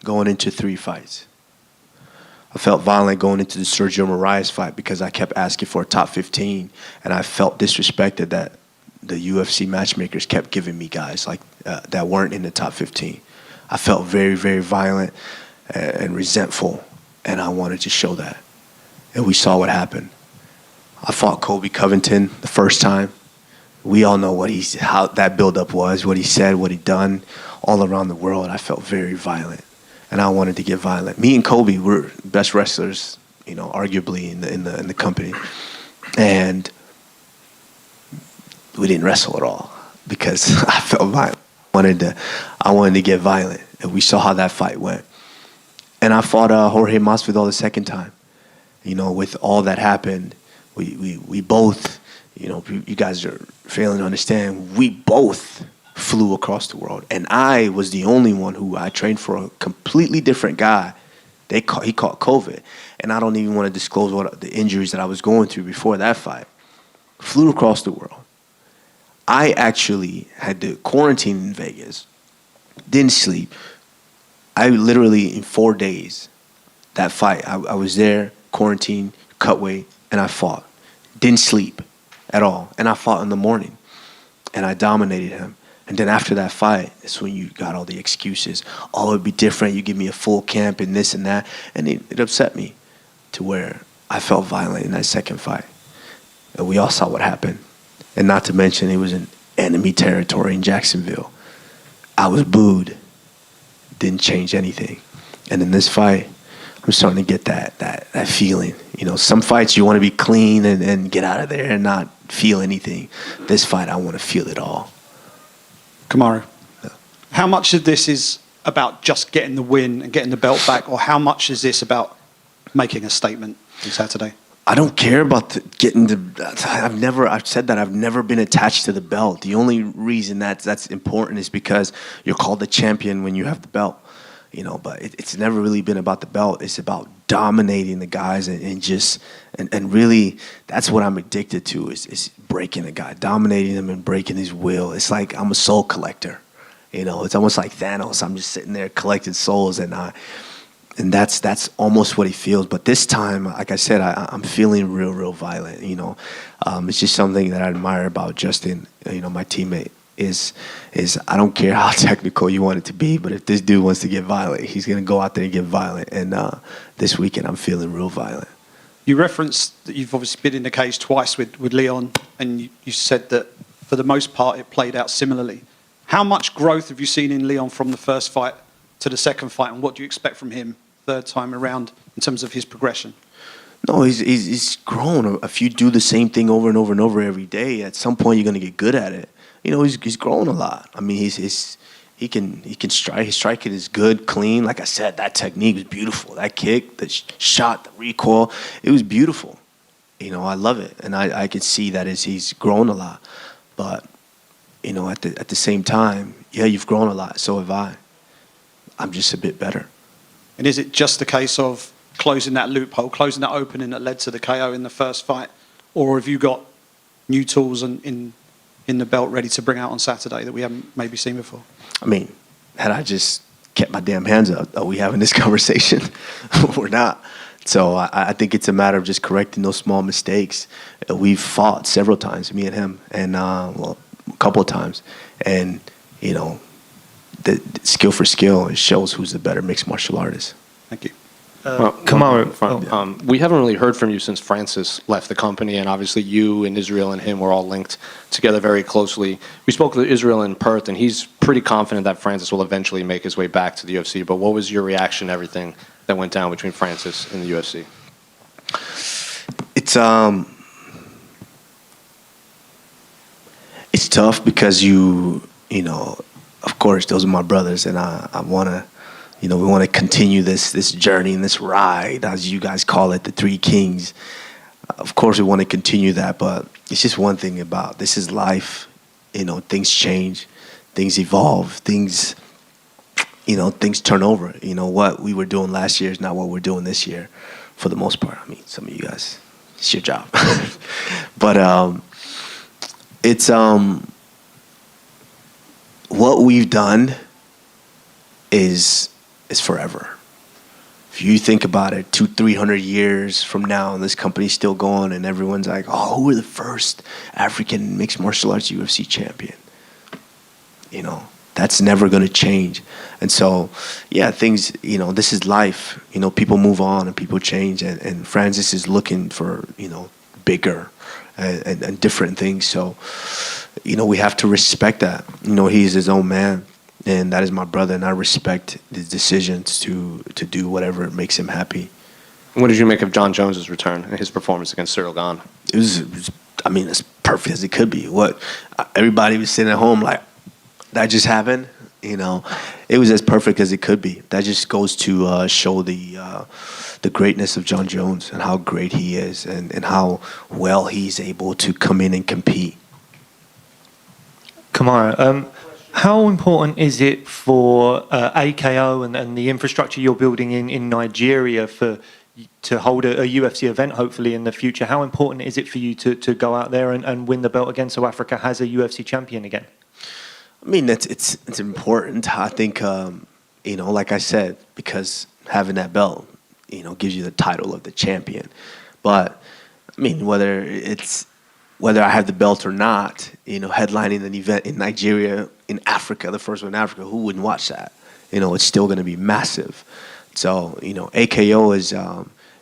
going into 3 fights. I felt violent going into the Sergio Moraes fight because I kept asking for a top 15, and I felt disrespected that the UFC matchmakers kept giving me guys like that weren't in the top 15. I felt very, very violent and resentful, and I wanted to show that. And we saw what happened. I fought Colby Covington the first time. We all know how that buildup was, what he said, what he done all around the world. I felt very violent, and I wanted to get violent. Me and Colby were best wrestlers, arguably in the company, and we didn't wrestle at all because I felt violent. I wanted to get violent, and we saw how that fight went. And I fought Jorge Masvidal the second time. With all that happened, we both, you guys are failing to understand. We both flew across the world, and I was the only one who I trained for a completely different guy. He caught COVID, and I don't even want to disclose what the injuries that I was going through before that fight. Flew across the world. I actually had to quarantine in Vegas. Didn't sleep. I literally, in 4 days, that fight, I was there, quarantined, cut weight, and I fought. Didn't sleep at all. And I fought in the morning. And I dominated him. And then after that fight, that's when you got all the excuses. Oh, it'd be different. You give me a full camp and this and that. And it upset me to where I felt violent in that second fight. And we all saw what happened. And not to mention, it was in enemy territory in Jacksonville. I was booed. Didn't change anything. And in this fight, I'm starting to get that feeling. Some fights you want to be clean and get out of there and not feel anything. This fight, I want to feel it all. Kamaru, how much of this is about just getting the win and getting the belt back, or how much is this about making a statement on Saturday? I don't care about getting the. I've said that I've never been attached to the belt. The only reason that's important is because you're called the champion when you have the belt. But it's never really been about the belt. It's about dominating the guys and really that's what I'm addicted to is breaking a guy, dominating him and breaking his will. It's like I'm a soul collector. It's almost like Thanos. I'm just sitting there collecting souls and that's almost what he feels. But this time, like I said, I'm feeling real violent. It's just something that I admire about Justin, my teammate. Is I don't care how technical you want it to be, but if this dude wants to get violent, he's going to go out there and get violent. And this weekend, I'm feeling real violent. You referenced that you've obviously been in the cage twice with Leon, and you said that for the most part it played out similarly. How much growth have you seen in Leon from the first fight to the second fight, and what do you expect from him third time around in terms of his progression? No, he's grown. If you do the same thing over and over and over every day, at some point you're going to get good at it. He's grown a lot. I mean, he can strike. His striking is good, clean. Like I said, that technique was beautiful. That kick, the shot, the recoil, it was beautiful. I love it, and I could see that as he's grown a lot. But at the same time, yeah, you've grown a lot. So have I. I'm just a bit better. And is it just a case of closing that loophole, closing that opening that led to the KO in the first fight, or have you got new tools in the belt ready to bring out on Saturday that we haven't maybe seen before? I mean, had I just kept my damn hands up, are we having this conversation? We're not. So I think it's a matter of just correcting those small mistakes. We've fought several times, me and him, and a couple of times. And, the skill for skill, it shows who's the better mixed martial artist. Thank you. Kamaru, we haven't really heard from you since Francis left the company, and obviously you and Israel and him were all linked together very closely. We spoke with Israel in Perth, and he's pretty confident that Francis will eventually make his way back to the UFC. But what was your reaction to everything that went down between Francis and the UFC? It's tough because of course, those are my brothers, and I want to. We want to continue this journey and this ride, as you guys call it, the Three Kings. Of course, we want to continue that, but it's just one thing about this is life. Things change, things evolve, things turn over. What we were doing last year is not what we're doing this year, for the most part. I mean, some of you guys, it's your job, but it's what we've done is forever. If you think about it, 200-300 years from now, and this company's still going, and everyone's like, "Oh, who were the first African mixed martial arts UFC champion?" That's never going to change. And so, yeah, things. This is life. People move on and people change, and Francis is looking for bigger and different things. So, we have to respect that. He's his own man. And that is my brother, and I respect his decisions to do whatever makes him happy. What did you make of John Jones's return and his performance against Cyril Gane? It was as perfect as it could be. Everybody was sitting at home like, that just happened? It was as perfect as it could be. That just goes to show the the greatness of John Jones and how great he is and how well he's able to come in and compete. Kamaru, how important is it for AKO and the infrastructure you're building in Nigeria to hold a UFC event hopefully in the future? How important is it for you to go out there and win the belt again so Africa has a UFC champion again? I mean, it's important. I think, like I said, because having that belt, gives you the title of the champion. But, I mean, whether I have the belt or not, headlining an event in Nigeria, in Africa, the first one in Africa, who wouldn't watch that? It's still going to be massive. So, AKO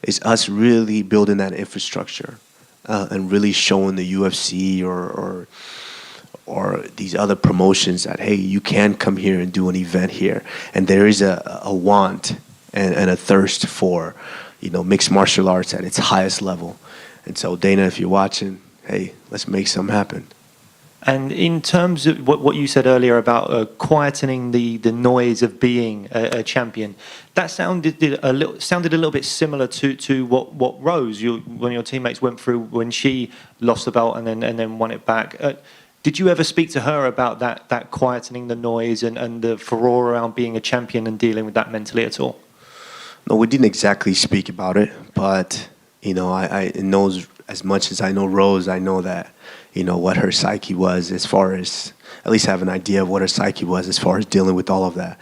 is us really building that infrastructure and really showing the UFC or these other promotions that, hey, you can come here and do an event here. And there is a want and a thirst for, mixed martial arts at its highest level. And so, Dana, if you're watching, hey, let's make something happen. And in terms of what you said earlier about quietening the noise of being a champion, that sounded a little bit similar to what Rose, one of your teammates, went through when she lost the belt and then won it back. Did you ever speak to her about that quietening the noise and the furore around being a champion and dealing with that mentally at all? No, we didn't exactly speak about it, but I know as much as I know Rose, I know that what her psyche was as far as, at least have an idea of what her psyche was as far as dealing with all of that.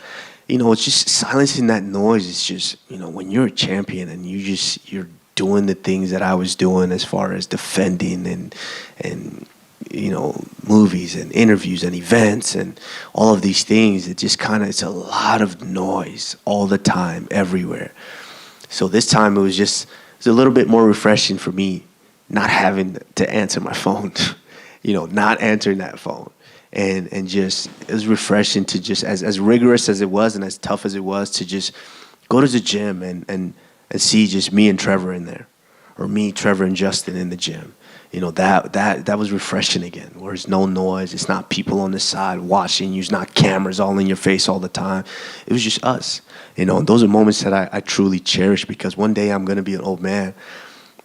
It's just silencing that noise. It's just, when you're a champion and you're doing the things that I was doing as far as defending and movies and interviews and events and all of these things, it's a lot of noise all the time, everywhere. So this time it was a little bit more refreshing for me not having to answer my phone, not answering that phone. And just, it was refreshing to just, as rigorous as it was and as tough as it was, to just go to the gym and see just me and Trevor in there, or me, Trevor, and Justin in the gym. That was refreshing again, where there's no noise, it's not people on the side watching you, it's not cameras all in your face all the time. It was just us, and those are moments that I truly cherish, because one day I'm going to be an old man,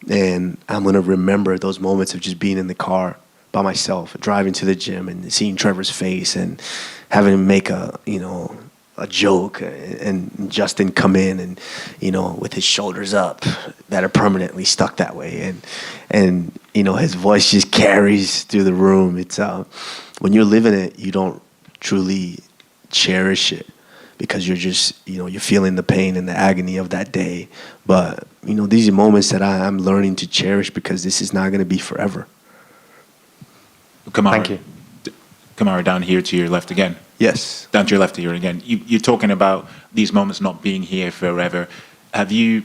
and I'm going to remember those moments of just being in the car by myself, driving to the gym and seeing Trevor's face and having him make a joke, and Justin come in and, with his shoulders up that are permanently stuck that way. And his voice just carries through the room. It's, when you're living it, you don't truly cherish it, because you're just, you're feeling the pain and the agony of that day. But, these are moments that I'm learning to cherish, because this is not going to be forever. Kamaru, Thank you. Kamaru, down here to your left again. Yes. Down to your left here again. You're talking about these moments not being here forever. Have you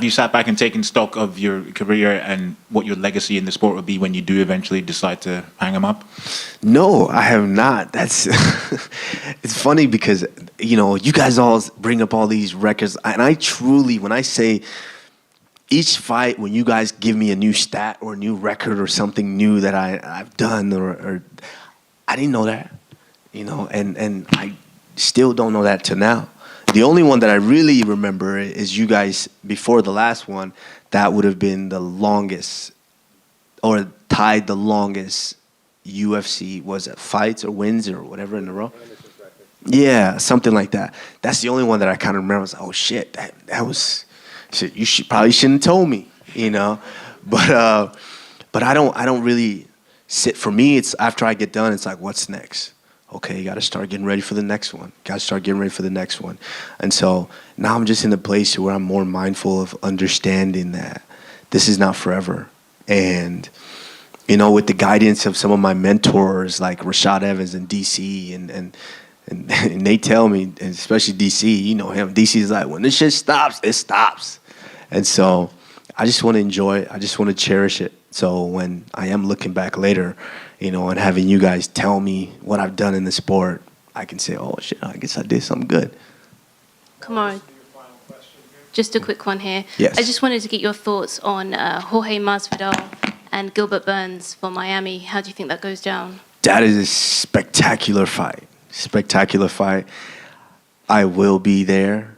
sat back and taken stock of your career and what your legacy in the sport will be when you do eventually decide to hang them up? No, I have not. That's it's funny because you guys all bring up all these records, and I truly, when I say each fight, when you guys give me a new stat or a new record or something new that I've done, or I didn't know that, and I still don't know that till now. The only one that I really remember is you guys, before the last one, that would have been the longest, or tied the longest UFC, was it fights or wins or whatever in a row? Yeah, something like that. That's the only one that I kind of remember. I was like, oh shit, that was shit. You probably shouldn't have told me, But I don't really sit. For me, it's after I get done, it's like, what's next? Okay, you got to start getting ready for the next one. And so now I'm just in a place where I'm more mindful of understanding that this is not forever. And, with the guidance of some of my mentors like Rashad Evans and DC, and they tell me, and especially DC, him, DC is like, when this shit stops, it stops. And so I just want to enjoy it. I just want to cherish it. So when I am looking back later, and having you guys tell me what I've done in the sport, I can say, oh shit, I guess I did something good. Kamaru, just a quick one here. Yes. I just wanted to get your thoughts on Jorge Masvidal and Gilbert Burns for Miami. How do you think that goes down? That is a spectacular fight. I will be there,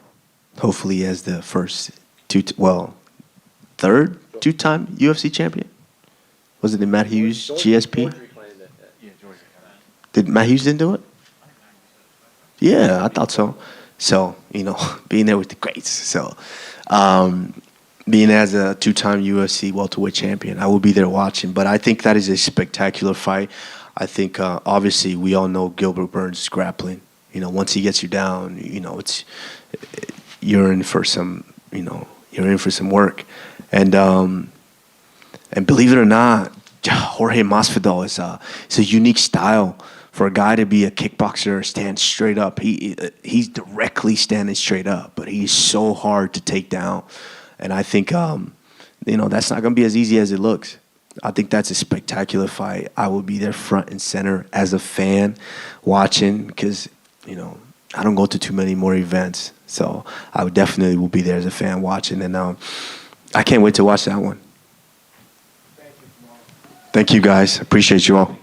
hopefully as the first third two-time UFC champion. Was it Matt Hughes, GSP? Did Matt Hughes didn't do it? Yeah, I thought so. So, you know, being there with the greats. So, being as a two-time UFC welterweight champion, I will be there watching. But I think that is a spectacular fight. I think, obviously, we all know Gilbert Burns' grappling. You know, once he gets you down, you know, you're in for some, you're in for some work. And believe it or not, Jorge Masvidal is a unique style. For a guy to be a kickboxer, stand straight up, he's directly standing straight up, but he's so hard to take down. And I think, that's not going to be as easy as it looks. I think that's a spectacular fight. I will be there front and center as a fan watching because, I don't go to too many more events. So I would definitely will be there as a fan watching. And I can't wait to watch that one. Thank you, guys. Appreciate you all.